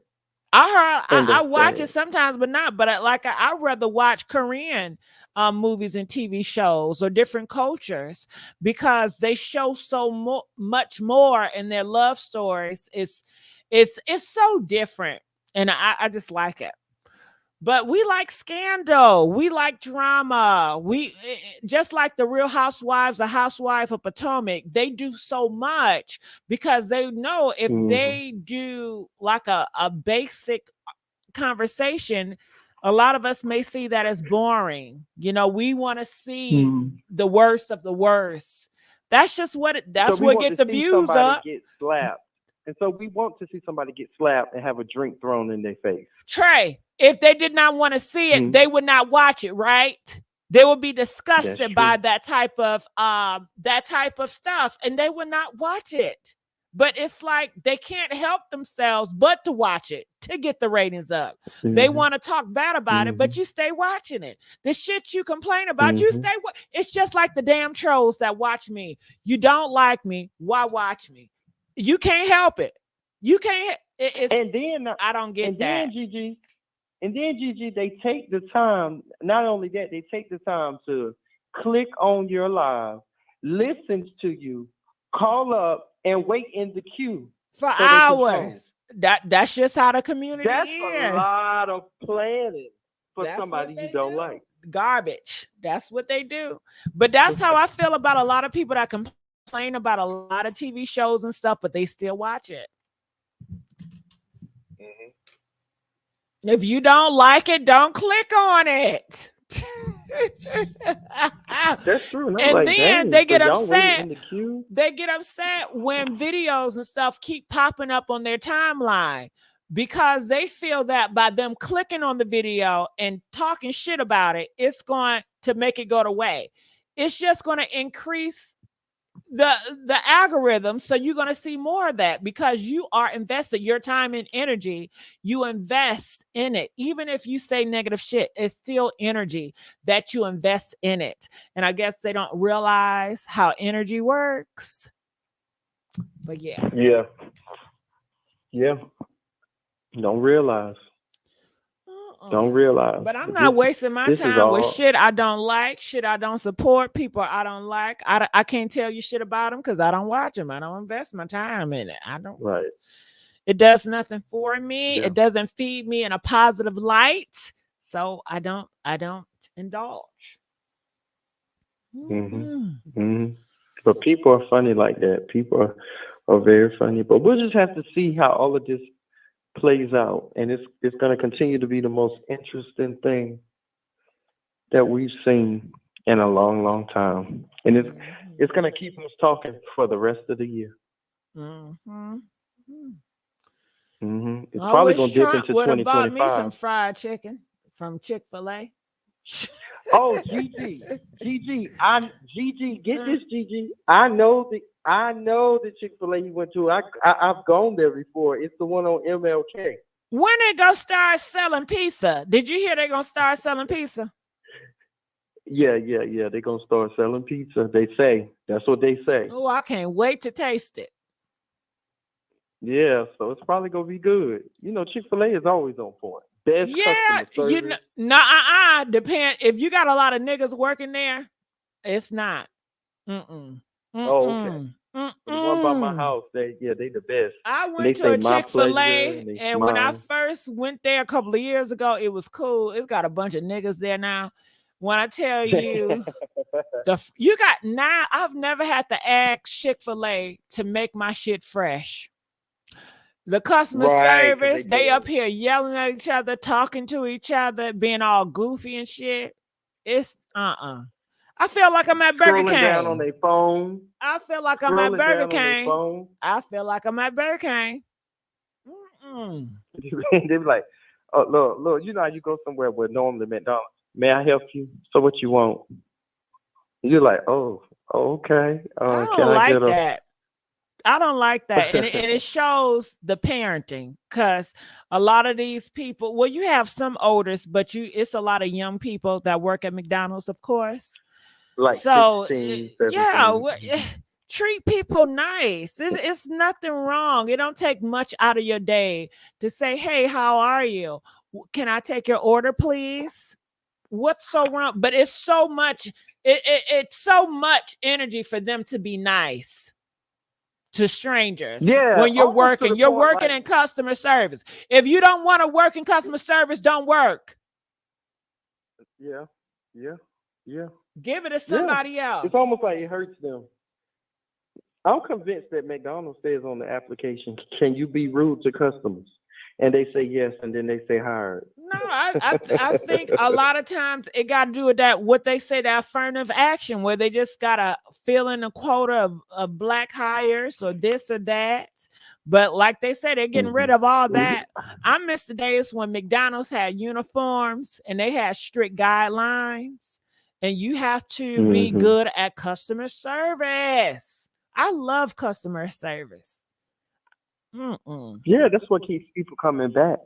I watch it sometimes, but not. But I'd rather watch Korean movies and TV shows or different cultures because they show so much more in their love stories. It's so different, and I just like it. But we like scandal. We like drama. We just like the Real Housewives, the Housewife of Potomac. They do so much because they know if they do like a basic conversation, a lot of us may see that as boring. We want to see the worst of the worst. That's just that's what get the views up. Get slapped. And so we want to see somebody get slapped and have a drink thrown in their face. Trey, if they did not want to see it, they would not watch it, right? They would be disgusted by that type of stuff, and they would not watch it. But it's like they can't help themselves but to watch it to get the ratings up. They want to talk bad about it, but you stay watching it. The shit you complain about, you stay. It's just like the damn trolls that watch me. You don't like me, why watch me? You can't help it. You can't. And then I don't get that. And then Gigi, they take the time. Not only that, they take the time to click on your live, listen to you, call up, and wait in the queue for hours. That's just how the community is. That's a lot of planning for somebody you don't like. Garbage. That's what they do. But that's how I feel about a lot of people that complain about a lot of TV shows and stuff, but they still watch it. If you don't like it, don't click on it. That's true. And, And like, then dang, they get so y'all waited upset. in the queue? They get upset when videos and stuff keep popping up on their timeline because they feel that by them clicking on the video and talking shit about it, it's going to make it go away. It's just going to increase the algorithm, so you're going to see more of that because you are invested your time and energy. You invest in it. Even if you say negative shit, it's still energy that you invest in it. And I guess they don't realize how energy works. But yeah. Don't realize. Don't realize. But I'm not wasting my time with shit I don't like, shit I don't support, people I don't like. I can't tell you shit about them because I don't watch them. I don't invest my time in it. I don't. Right. It does nothing for me. Yeah. It doesn't feed me in a positive light. So I don't indulge. But people are funny like that. People are very funny. But we'll just have to see how all of this plays out, and it's going to continue to be the most interesting thing that we've seen in a long time, and it's going to keep us talking for the rest of the year. It's probably going to dip into 2025. Would have bought me some fried chicken from Chick-fil-A. Oh, Gigi, get this, Gigi. I know the Chick-fil-A you went to. I've gone there before. It's the one on MLK. When they gonna start selling pizza? Did you hear they gonna start selling pizza? Yeah. They're gonna start selling pizza. They say. That's what they say. Oh, I can't wait to taste it. Yeah, so it's probably gonna be good. You know, Chick-fil-A is always on point. Best customer service. Depend. If you got a lot of niggas working there, it's not. Oh, okay. The one by my house, they the best. I went to a Chick-fil-A, and when I first went there a couple of years ago, it was cool. It's got a bunch of niggas there now. When I tell you, I've never had to ask Chick-fil-A to make my shit fresh. The customer service, they up here yelling at each other, talking to each other, being all goofy and shit. It's I feel like I'm at Burger King. Down on their phone. I feel like I'm at Burger King. I feel like I'm at Burger King. They be like, oh, look, you know how you go somewhere where normally McDonald's, may I help you? So what you want? You're like, oh, okay. I don't like that. I don't like that. And it shows the parenting, because a lot of these people, well, you have some olders, but it's a lot of young people that work at McDonald's, of course. Like so 16, treat people nice. It's nothing wrong. It don't take much out of your day to say, hey, how are you? Can I take your order, please? What's so wrong? But it's so much, it's so much energy for them to be nice to strangers. Yeah, when you're working in customer service. If you don't want to work in customer service, don't work. Yeah. Give it to somebody else. It's almost like it hurts them. I'm convinced that McDonald's says on the application, can you be rude to customers? And they say yes, and then they say hired. No, I think a lot of times it got to do with that, what they say, that affirmative action, where they just got to fill in a quota of black hires or this or that. But like they say, they're getting rid of all that. I miss the days when McDonald's had uniforms and they had strict guidelines, and you have to be good at customer service. I love customer service. Yeah, that's what keeps people coming back.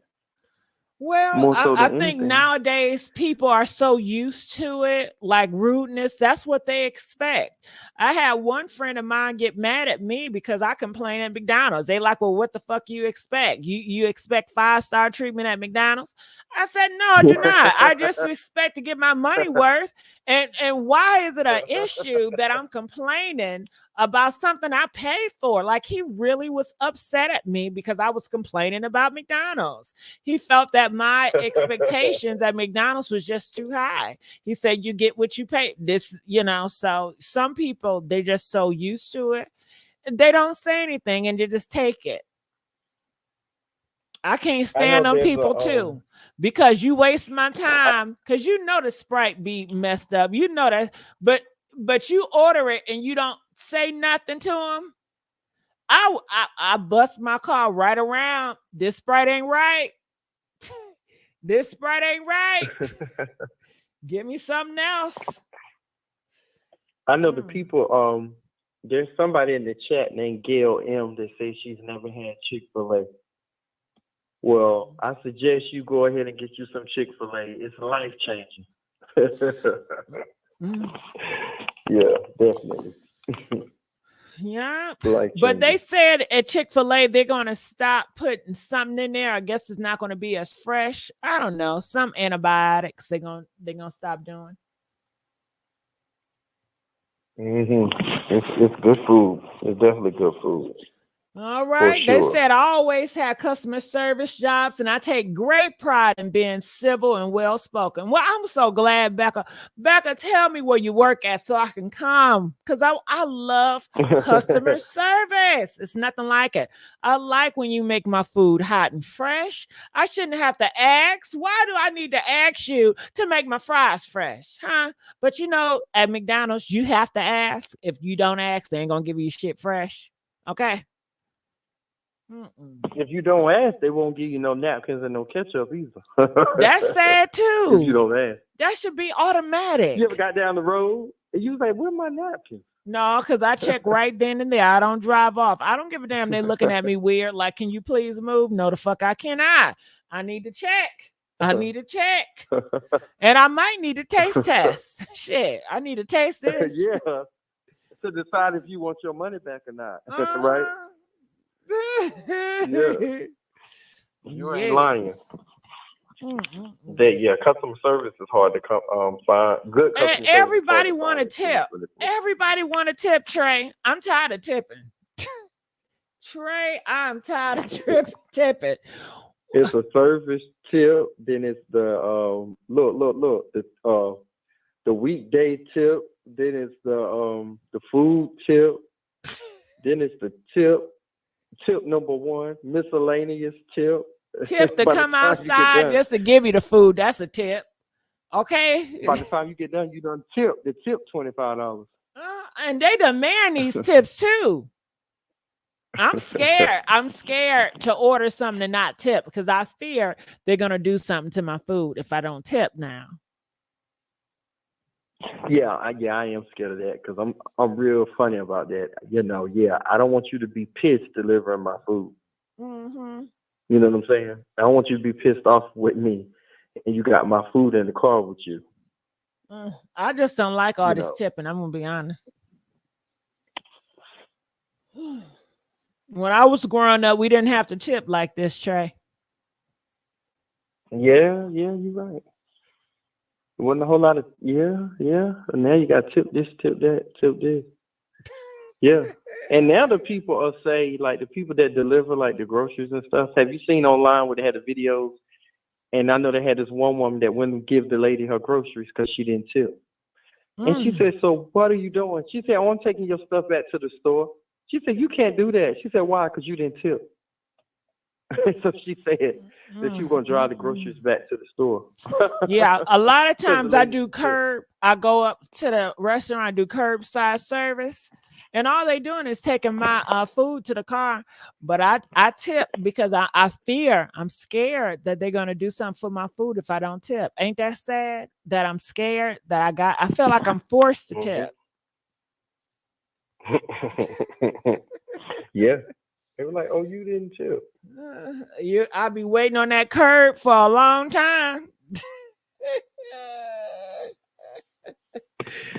Well, I think nowadays people are so used to it, like rudeness. That's what they expect. I had one friend of mine get mad at me because I complain at McDonald's. They like, well, what the fuck you expect? You expect 5-star treatment at McDonald's? I said, no, I do not. I just expect to get my money worth. And why is it an issue that I'm complaining about something I paid for. Like, he really was upset at me because I was complaining about McDonald's. He felt that my expectations at McDonald's was just too high. He said, you get what you pay. This, so some people, they're just so used to it. They don't say anything and they just take it. I can't stand them people too, because you waste my time, because the Sprite be messed up. You know that, but you order it and you don't say nothing to them. I bust my car right around. This Sprite ain't right. This Sprite ain't right. Give me something else. I know the people. There's somebody in the chat named Gail M that says she's never had Chick-fil-A. Well, I suggest you go ahead and get you some Chick-fil-A. It's life changing. Yeah, definitely. Yeah, but they said at Chick-fil-A they're gonna stop putting something in there. I guess it's not gonna be as fresh. I don't know. Some antibiotics they're gonna stop doing. It's good food. It's definitely good food. All right. Sure. They said I always had customer service jobs, and I take great pride in being civil and well spoken. Well, I'm so glad, Becca. Becca, tell me where you work at so I can come, because I love customer service. It's nothing like it. I like when you make my food hot and fresh. I shouldn't have to ask. Why do I need to ask you to make my fries fresh? Huh? But at McDonald's, you have to ask. If you don't ask, they ain't gonna give you shit fresh. Okay. If you don't ask, they won't give you no napkins and no ketchup either. That's sad too. If you don't ask. That should be automatic. You ever got down the road and you was like, "Where's my napkin?" No, because I check right then and there. I don't drive off. I don't give a damn. They're looking at me weird. Like, can you please move? No, the fuck I cannot. I need to check. And I might need a taste test. Shit, I need to taste this. Yeah. To decide if you want your money back or not. Right? Yeah. You ain't lying. Customer service is hard to find. Good customer and everybody want to tip. Everybody want to tip, Trey. I'm tired of tipping. Trey, I'm tired of tipping. It's a service tip, then it's the the weekday tip, then it's the food tip, then it's the tip number one, miscellaneous tip. Tip to come outside just to give you the food. That's a tip. Okay. By the time you get done, you done tip. The tip $25. And they demand these tips too. I'm scared. I'm scared to order something and not tip because I fear they're gonna do something to my food if I don't tip now. Yeah, I am scared of that because I'm real funny about that. I don't want you to be pissed delivering my food. Mm-hmm. You know what I'm saying? I don't want you to be pissed off with me, and you got my food in the car with you. I just don't like all this tipping. I'm gonna be honest. When I was growing up, we didn't have to tip like this, Trey. Yeah, you're right. There wasn't a whole lot of and now you got tip this, tip that, tip this. Yeah. And now the people are say, like the people that deliver like the groceries and stuff, have you seen online where they had the videos? And I know they had this one woman that wouldn't give the lady her groceries because she didn't tip. And she said, "So what are you doing?" She said, "I'm taking your stuff back to the store." She said, "You can't do that." She said, "Why?" "Because you didn't tip." So she said that you were going to drive the groceries back to the store. Yeah, a lot of times I do curb. I go up to the restaurant, I do curbside service, and all they doing is taking my food to the car. But I tip because I'm scared that they're going to do something for my food if I don't tip. Ain't that sad that I'm scared that I feel like I'm forced to tip. Yeah. They were like, "Oh, you didn't tip." I'll be waiting on that curb for a long time.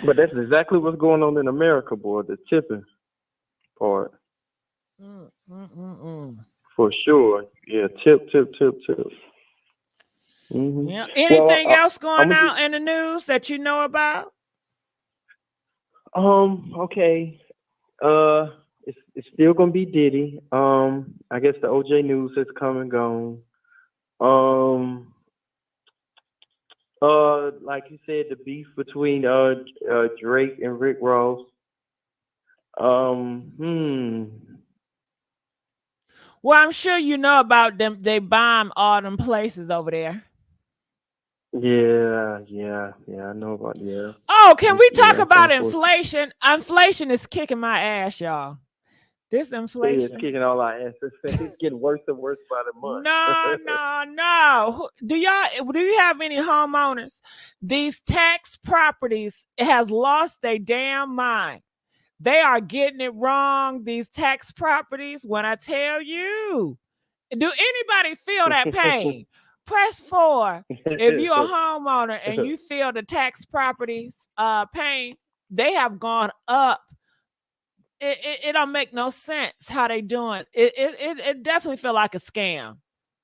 But that's exactly what's going on in America, boy. The tipping part. For sure. Yeah, tip. Mm-hmm. Yeah. Anything else going out in the news that you know about? Okay. It's still gonna be Diddy. I guess the OJ news has come and gone. Like you said, the beef between Drake and Rick Ross. Well, I'm sure you know about them. They bomb all them places over there. Yeah, I know about Oh, can we talk about of course. inflation? Inflation is kicking my ass, y'all. This It's inflation. kicking all our asses. It's getting worse and worse by the month. No. Do you have any homeowners? These tax properties has lost their damn mind. They are getting it wrong. These tax properties, when I tell you, do anybody feel that pain? Press 4 if you're a homeowner and you feel the tax properties pain. They have gone up. It don't make no sense how they doing. It definitely feel like a scam.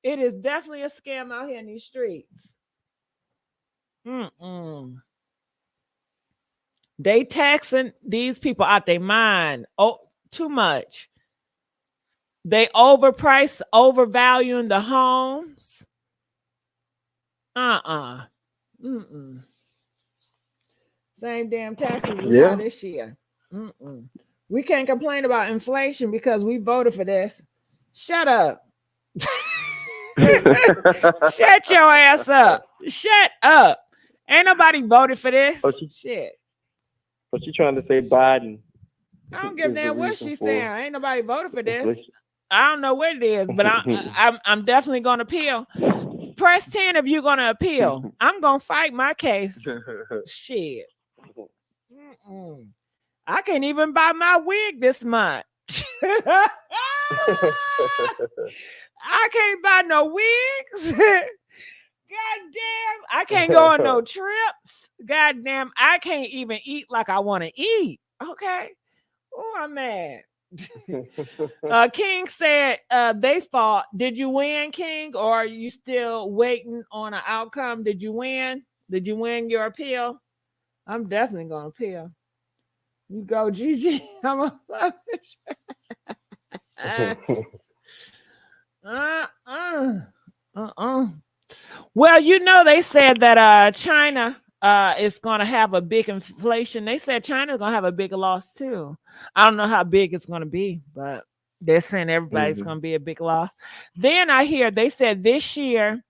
It is definitely a scam out here in these streets. They taxing these people out their mind. Oh, too much. They overvaluing the homes. Same damn taxes we saw this year. We can't complain about inflation because we voted for this. Shut up. Shut your ass up. Shut up. Ain't nobody voted for this. Shit. But you trying to say Biden? I don't give a damn what she's saying. Ain't nobody voted for this. I don't know what it is, but I'm definitely gonna appeal. Press 10 if you're gonna appeal. I'm gonna fight my case. Shit. I can't even buy my wig this month. I can't buy no wigs. Goddamn, I can't go on no trips. Goddamn, I can't even eat like I want to eat. Okay. Oh, I'm mad. King said they fought. Did you win, King, or are you still waiting on an outcome? Did you win? Did you win your appeal? I'm definitely gonna appeal. You go, Gigi. I'm a Well, you know, they said that China is going to have a big inflation. They said China's going to have a big loss too. I don't know how big it's going to be, but they're saying everybody's going to be a big loss. Then I hear they said this year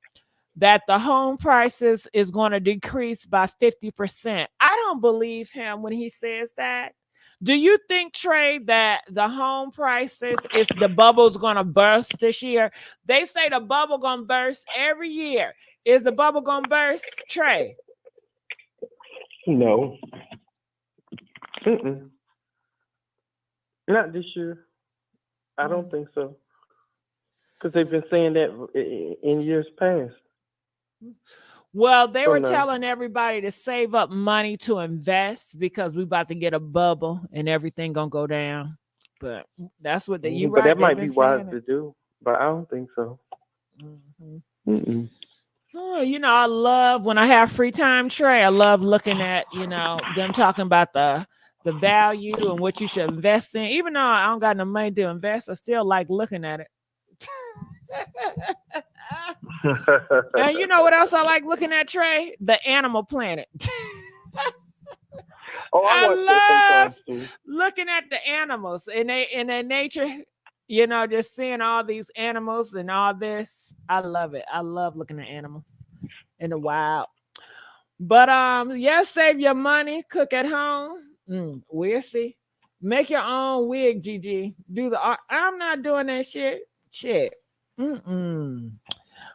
that the home prices is going to decrease by 50%. I don't believe him when he says that. Do you think, Trey, that the home prices is the bubble's gonna burst this year? They say the bubble gonna burst every year. Is the bubble gonna burst, Trey? No. Not this year. I don't think so. Because they've been saying that in years past. Well, they were telling everybody to save up money to invest because we about to get a bubble and everything gonna go down. But that's what they. But that might be wise to do. But I don't think so. Oh, you know, I love when I have free time, Trey. I love looking at them talking about the value and what you should invest in. Even though I don't got no money to invest, I still like looking at it. And you know what else I like looking at, Trey? The Animal Planet. I love looking at the animals in their nature, just seeing all these animals and all this. I love it. I love looking at animals in the wild. But save your money, cook at home. We'll see. Make your own wig, Gigi. Do the art. I'm not doing that shit.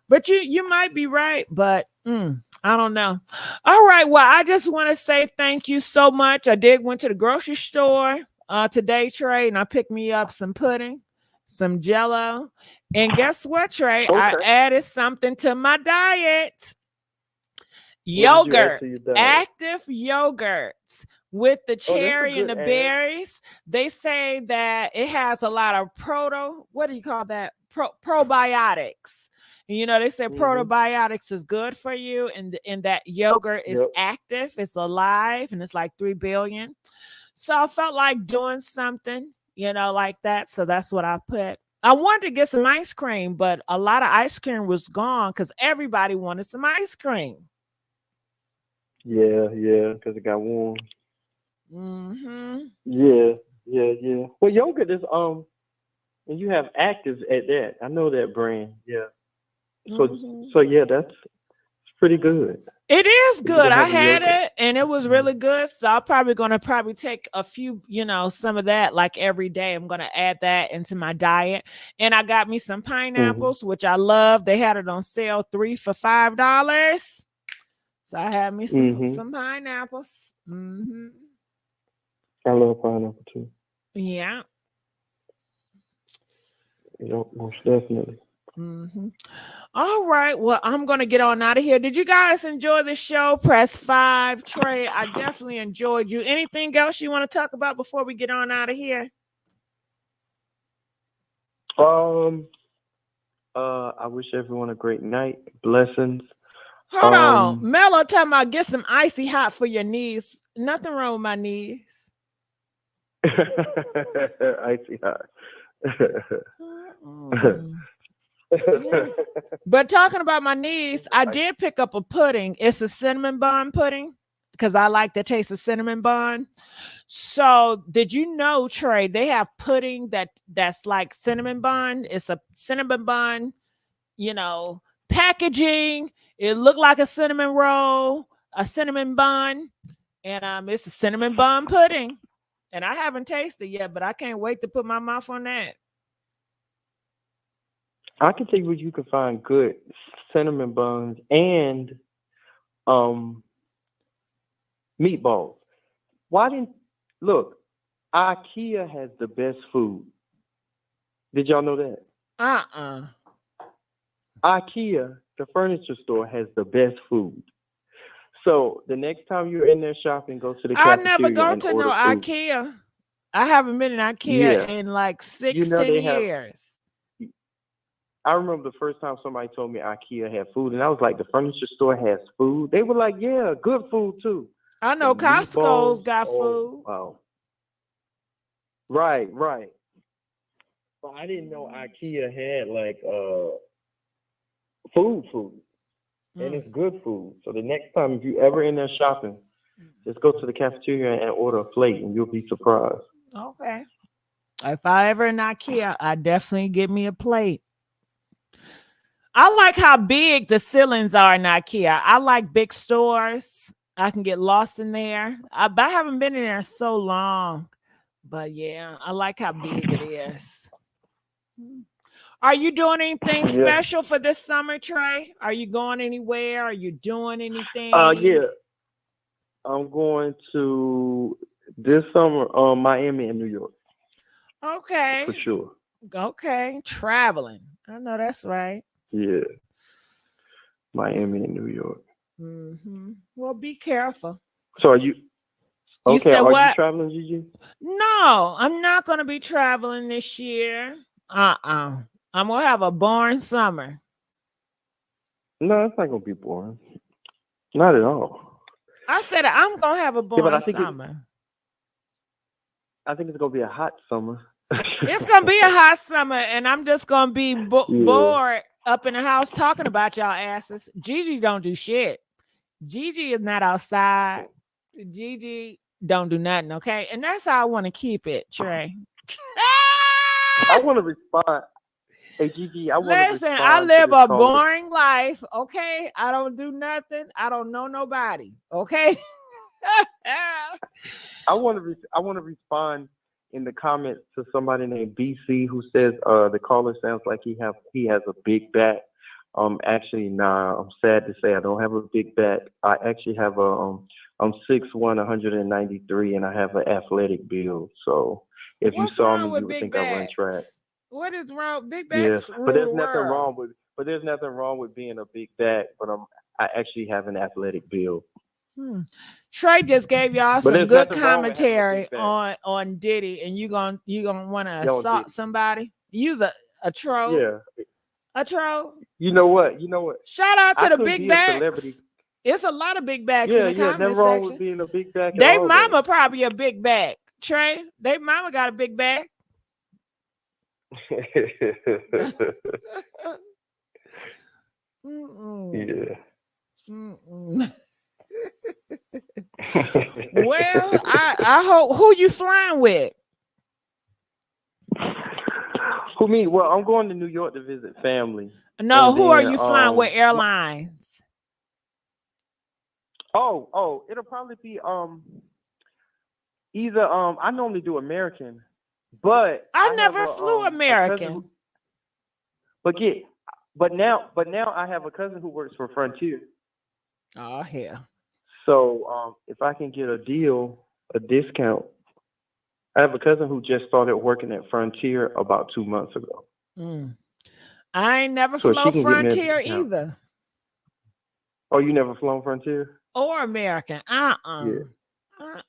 But you might be right, but I don't know. All right, well, I just want to say thank you so much. I went to the grocery store today, Trey, and I picked me up some pudding, some Jello, and guess what, Trey? I added something to my diet. Yogurt, active yogurts with the cherry and the berries. They say that it has a lot of probiotics. And, they say probiotics is good for you, and that yogurt is active, it's alive, and it's like 3 billion. So I felt like doing something, like that. So that's what I put. I wanted to get some ice cream, but a lot of ice cream was gone because everybody wanted some ice cream. Yeah, because it got warm. Mm-hmm. Yeah. Well, yogurt is and you have actives at that. I know that brand. Yeah. So yeah, that's pretty good. It is You good. can I have a had yogurt. it and it was really good. So I'm probably gonna take a few, some of that like every day. I'm gonna add that into my diet. And I got me some pineapples, which I love. They had it on sale 3 for $5. So I had me some pineapples. I love pineapple too. Yeah. Yep, most definitely. All right. Well, I'm going to get on out of here. Did you guys enjoy the show? Press 5. Trey, I definitely enjoyed you. Anything else you want to talk about before we get on out of here? I wish everyone a great night. Blessings. Hold on. Mello talking about get some icy hot for your knees. Nothing wrong with my knees. Icy hot. Yeah. But talking about my knees, I did pick up a pudding. It's a cinnamon bun pudding because I like the taste of cinnamon bun. So did you know, Trey, they have pudding that's like cinnamon bun. It's a cinnamon bun, packaging. It looked like a cinnamon roll, a cinnamon bun, and it's a cinnamon bun pudding. And I haven't tasted yet, but I can't wait to put my mouth on that. I can tell you where you can find good cinnamon buns and meatballs. Look, IKEA has the best food. Did y'all know that? IKEA, the furniture store, has the best food. So the next time you're in there shopping, go to the I cafeteria never go and to order no food. IKEA. I haven't been in IKEA in like 16 years. I remember the first time somebody told me IKEA had food, and I was like, the furniture store has food? They were like, yeah, good food too. I know Costco's got food. food. Wow. Right. But I didn't know IKEA had like food. And it's good food. So the next time if you ever in there shopping, just go to the cafeteria and order a plate and you'll be surprised. Okay. If I ever in IKEA, I definitely get me a plate. I like how big the ceilings are in IKEA. I like big stores. I can get lost in there. I haven't been in there so long. But yeah, I like how big it is. Are you doing anything special for this summer, Trey? Are you going anywhere? Are you doing anything? Yeah. I'm going to this summer Miami and New York. Okay. For sure. Okay. Traveling. I know that's right. Yeah. Miami and New York. Well, be careful. So are you You said what? You traveling, Gigi? No, I'm not going to be traveling this year. I'm going to have a boring summer. No, it's not going to be boring. Not at all. I said I'm going to have a boring summer. I think it's going to be a hot summer. It's going to be a hot summer, and I'm just going to be bored up in the house talking about y'all asses. Gigi don't do shit. Gigi is not outside. Gigi don't do nothing, okay? And that's how I want to keep it, Trey. I want to respond. Hey, Gigi, Listen, I live a boring life, okay? I don't do nothing. I don't know nobody, okay? I want to respond in the comments to somebody named BC who says the caller sounds like he has a big back. Actually, nah. I'm sad to say I don't have a big back. I actually have I'm 6'1", 193, and I have an athletic build. So if you saw me, you would think I run track. What is wrong? Big backs. Yes, but there's nothing wrong with being a big back. But I actually have an athletic build. Trey just gave y'all some good commentary on Diddy, and you gonna want to assault somebody? Use a troll. Yeah. A troll. You know what? Shout out to the big backs. It's a lot of big backs in the comment never wrong section. with being a big back. They mama probably a big back. Trey. They mama got a big bag. Yeah. Well, I hope. Who you flying with? Who me? Well, I'm going to New York to visit family. No, And who are then, you flying with? Airlines. Oh, it'll probably be either I normally do American, but I have never a, flew a cousin American. but now I have a cousin who works for Frontier. Oh hell. So if I can get a discount, I have a cousin who just started working at Frontier about 2 months ago. I ain't never So she flown can get me a Frontier discount. either. Oh, you never flown Frontier? Or American. Yeah.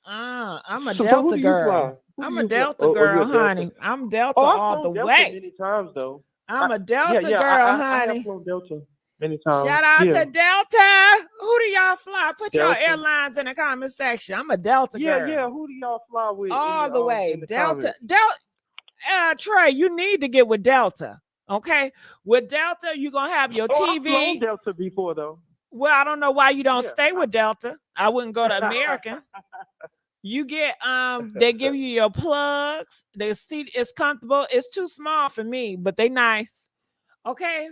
I'm a So who Delta do you girl. fly? Who I'm do a you fly? Delta Oh, girl, you're a Delta. honey. I'm Delta I've all flown the Delta way. many times though. I'm a Delta Yeah, girl, I honey. have flown Delta many times. Shout out Yeah. to Delta. Who do y'all fly? Put your Delta. airlines in the comment section. I'm a Delta girl. Yeah. Who do y'all fly with? All the way. In the Delta. comments? Trey, you need to get with Delta. Okay? With Delta, you're gonna have your I've TV. flown Delta before though. Well, I don't know why you don't stay with Delta. I wouldn't go to American. You get they give you your plugs. The seat is comfortable. It's too small for me, but they nice. Okay.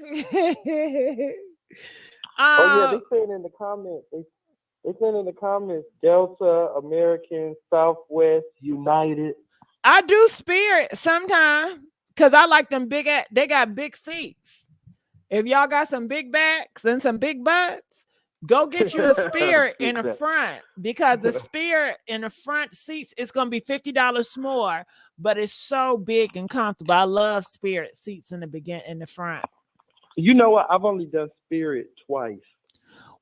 Oh yeah, they saying in the comments. They saying in the comments Delta, American, Southwest, United. I do Spirit sometimes because I like them big. They got big seats. If y'all got some big backs and some big butts, go get you a Spirit in the front because the Spirit in the front seats is gonna be $50 more, but it's so big and comfortable. I love Spirit seats in the front. You know what? I've only done Spirit twice.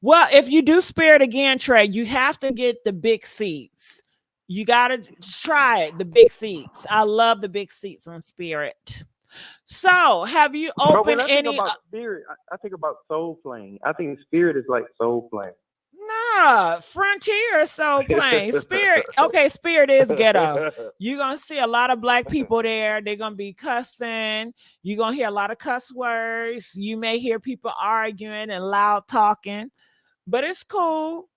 Well, if you do Spirit again, Trey, you have to get the big seats. You gotta try it, the big seats. I love the big seats on Spirit. So, have you opened when I any? think about Spirit, I think about Soul Plane. I think Spirit is like Soul Plane. Nah, Frontier is so plain. Spirit, okay, Spirit is ghetto. You're gonna see a lot of black people there. They're gonna be cussing. You're gonna hear a lot of cuss words. You may hear people arguing and loud talking, but it's cool.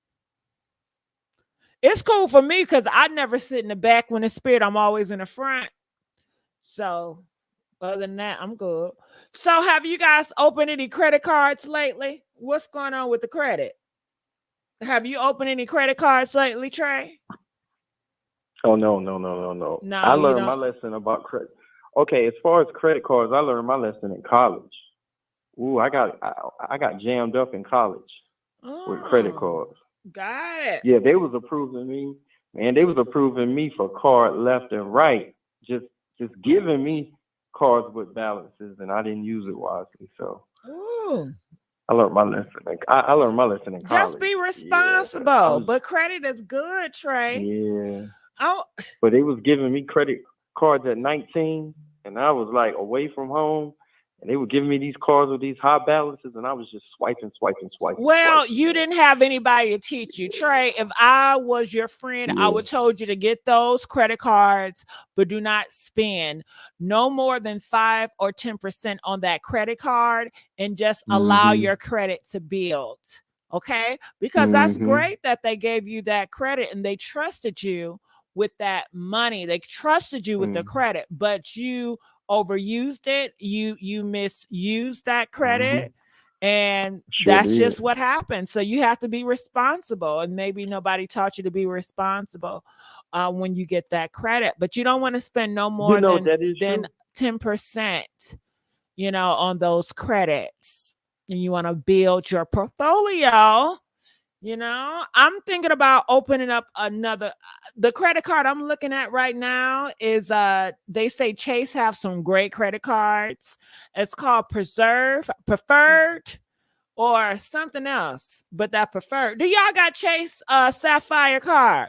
It's cool for me because I never sit in the back when it's Spirit. I'm always in the front. So, other than that, I'm good. So, have you guys opened any credit cards lately? What's going on with the credit? Have you opened any credit cards lately, Trey? Oh no. I you learned don't. my lesson about credit. Okay, as far as credit cards, I learned my lesson in college. Ooh, I got jammed up in college with credit cards. Got it. Yeah, they was approving me. Man, they was approving me for card left and right. Just giving me cards with balances, and I didn't use it wisely. So Ooh. I learned my lesson. I learned my lesson in college. Just be responsible. But credit is good, Trey. Yeah. Oh. But they was giving me credit cards at 19, and I was like away from home, and they were giving me these cards with these high balances, and I was just swiping. Well, you didn't have anybody to teach you, Trey. If I was your friend, I would told you to get those credit cards, but do not spend no more than 5 or 10% on that credit card, and just allow your credit to build. Okay, because that's great that they gave you that credit and they trusted you with that money. They trusted you with the credit, but you overused it. You misused that credit. And that's just what happened. So you have to be responsible. And maybe nobody taught you to be responsible when you get that credit. But you don't want to spend no more than 10%, on those credits. And you want to build your portfolio. I'm thinking about opening up the credit card I'm looking at right now is they say Chase have some great credit cards. It's called Preferred or something else, but that Preferred. Do y'all got Chase Sapphire card?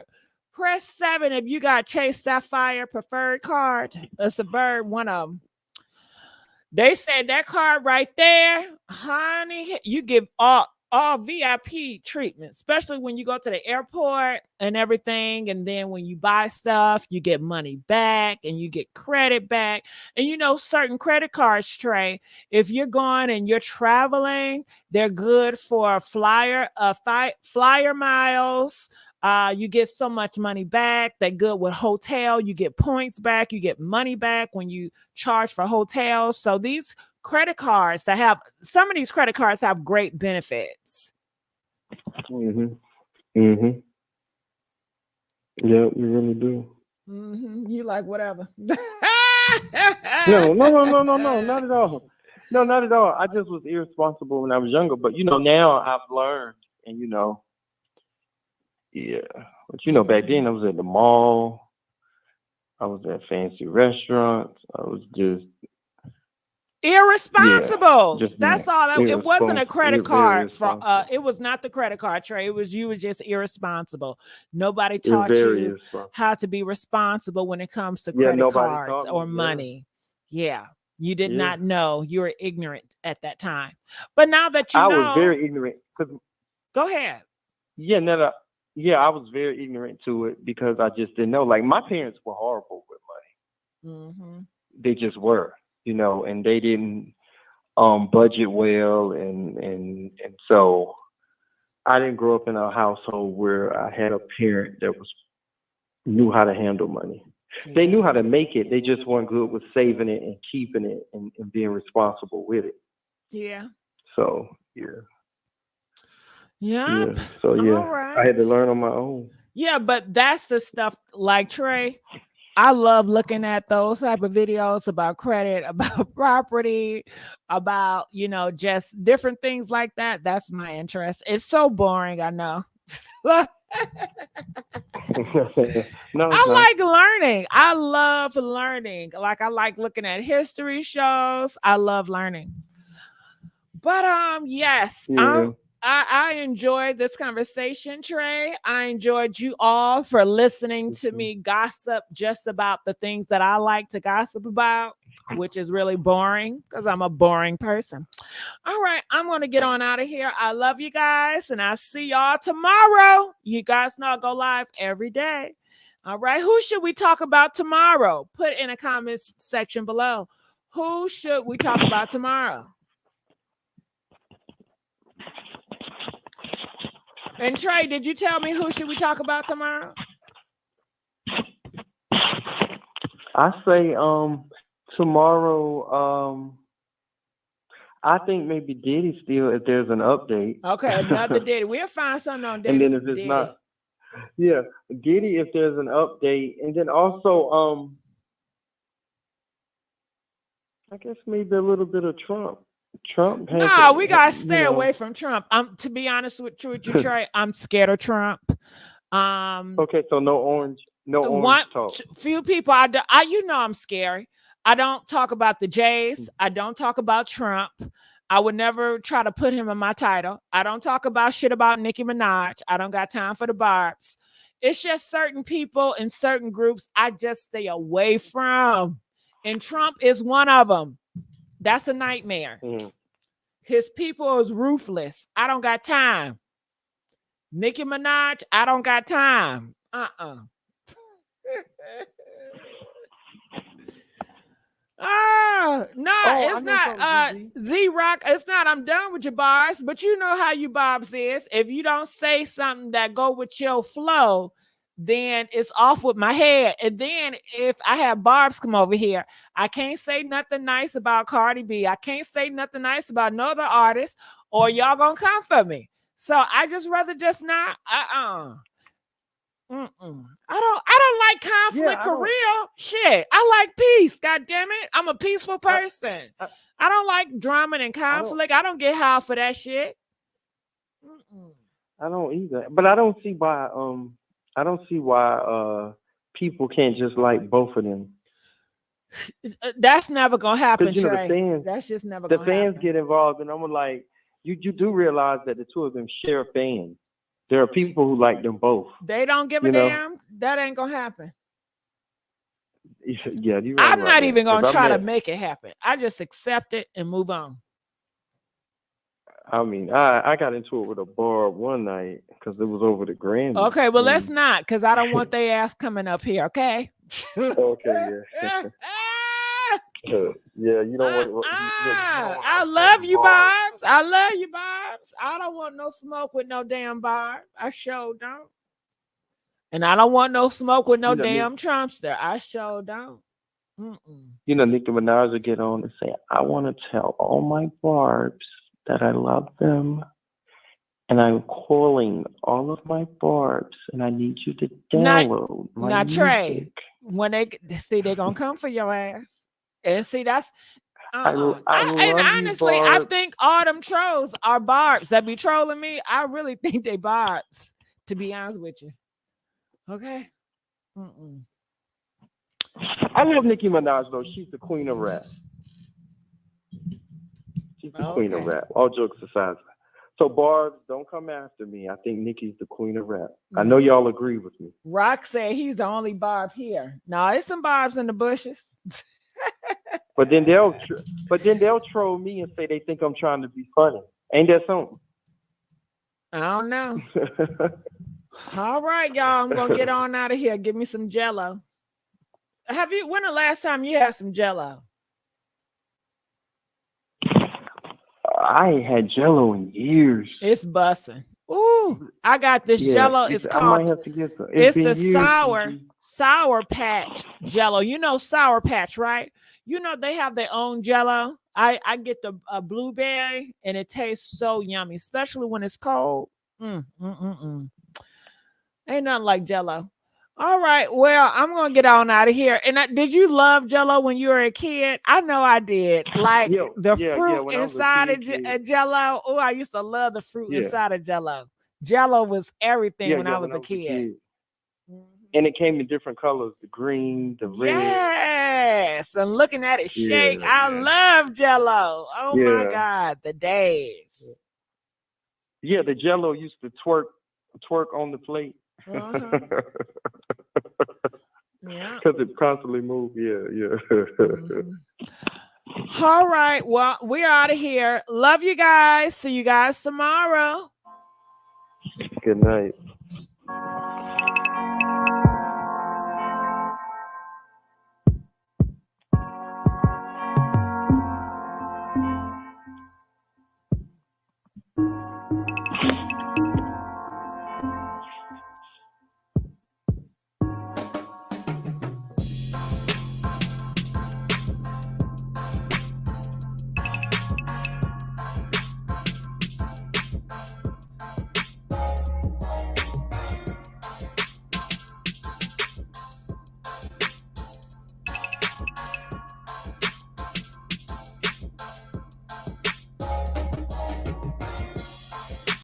Press 7 if you got Chase Sapphire Preferred card. It's a bird, one of them. They said that card right there, honey, you give all all VIP treatment, especially when you go to the airport and everything. And then when you buy stuff, you get money back and you get credit back. And you know, certain credit cards, Trey, if you're going and you're traveling, they're good for flyer miles. You get so much money back. They're good with hotel. You get points back. You get money back when you charge for hotels. So these credit cards that have some of these credit cards have great benefits. Yeah, you really do. You like whatever. No, not at all. No, not at all. I just was irresponsible when I was younger, but now I've learned, and yeah. But back then I was at the mall, I was at fancy restaurants, I was just irresponsible. That's all. It wasn't a irresponsible. credit card for it was not the credit card, Trey. It was you were just irresponsible. Nobody taught you how to be responsible when it comes to credit cards or money. Yeah. You did not know. You were ignorant at that time. But now that you know, I was very ignorant. Go ahead. I was very ignorant to it because I just didn't know. Like, my parents were horrible with money. They just were, and they didn't budget well, and so I didn't grow up in a household where I had a parent that knew how to handle money. They knew how to make it. They just weren't good with saving it and keeping it and being responsible with it. Yeah. So Yeah. So right. I had to learn on my own. Yeah, but that's the stuff like Trey. I love looking at those type of videos about credit, about property, about, just different things like that. That's my interest. It's so boring, I know. I like learning. I love learning. Like, I like looking at history shows. I love learning. But yes, I enjoyed this conversation, Trey. I enjoyed you all for listening to me gossip just about the things that I like to gossip about, which is really boring because I'm a boring person. All right, I'm going to get on out of here. I love you guys, and I'll see y'all tomorrow. You guys know I go live every day. All right, who should we talk about tomorrow? Put in a comments section below. Who should we talk about tomorrow? And Trey, did you tell me who should we talk about tomorrow? I say tomorrow, I think maybe Diddy still, if there's an update. Okay, another Diddy. We'll find something on Diddy. And then if it's Diddy. not, Diddy, if there's an update. And then also, I guess maybe a little bit of Trump. No, we gotta stay away from Trump. To be honest with you, Trey, I'm scared of Trump. Okay, so no orange talk. Few people I'm scary. I don't talk about the Jays. I don't talk about Trump. I would never try to put him in my title. I don't talk about shit about Nicki Minaj. I don't got time for the barbs. It's just certain people in certain groups I just stay away from. And Trump is one of them. That's a nightmare. His people is ruthless. I don't got time. Nicki Minaj, I don't got time. It's not Z-Rock. It's not I'm done with your bars, but you know how you barbs is. If you don't say something that go with your flow, then it's off with my head. And then if I have barbs come over here, I can't say nothing nice about Cardi B. I can't say nothing nice about no other artist, or y'all gonna come for me. So I just rather just not. I don't like conflict for real. Shit, I like peace. God damn it, I'm a peaceful person. I don't like drama and conflict. I don't get high for that shit. I don't either. But I don't see why. I don't see why people can't just like both of them. That's never gonna happen, Trey. The fans, that's just never gonna happen. The fans get involved, and I'm like, you do realize that the two of them share fans. There are people who like them both. They don't give a damn. That ain't gonna happen. Yeah, I'm not even gonna try to make it happen. I just accept it and move on. I mean, I got into it with a barb one night because it was over the Grammys. Okay, well, let's not, because I don't want their ass coming up here, okay? Okay, yeah. Yeah, you don't want. I love you, Barbs. I love you, Barbs. I don't want no smoke with no damn Barb. I sure don't. And I don't want no smoke with no damn Trumpster. I sure don't. You know, Nicki Minaj will get on and say, "I want to tell all my Barbs that I love them, and I'm calling all of my Barbs, and I need you to download my now, music." Trey, when they see, they're gonna come for your ass. And see, that's and honestly, I think all them trolls are Barbs that be trolling me. I really think they Barbs, to be honest with you. Okay. I love Nicki Minaj though. She's the queen of rap. She's the queen of rap. All jokes aside. So Barbs, don't come after me. I think Nicki's the queen of rap. I know y'all agree with me. Rock said he's the only Barb here. No, it's some Barbs in the bushes. But then they'll troll me and say they think I'm trying to be funny. Ain't that something? I don't know. All right, y'all. I'm gonna get on out of here. Give me some Jello. When the last time you had some Jello? I ain't had Jello in years. It's bussin'. Ooh, I got this Jello. It's I might have to get some. It's the years, Sour Patch Jello. You know Sour Patch, right? You know they have their own Jello. I get the blueberry, and it tastes so yummy, especially when it's cold. Ain't nothing like Jello. All right, well, I'm gonna get on out of here. And did you love Jello when you were a kid? I know I did. Like the fruit inside of Jello. Oh, I used to love the fruit inside of Jello. Jello was everything when I was a kid. And it came in different colors: the green, the red. Yes, and looking at it shake. I love Jello. Oh my God, the days. Yeah, the Jello used to twerk on the plate. Yeah, because it constantly moved. All right, well, we're out of here. Love you guys. See you guys tomorrow. Good night.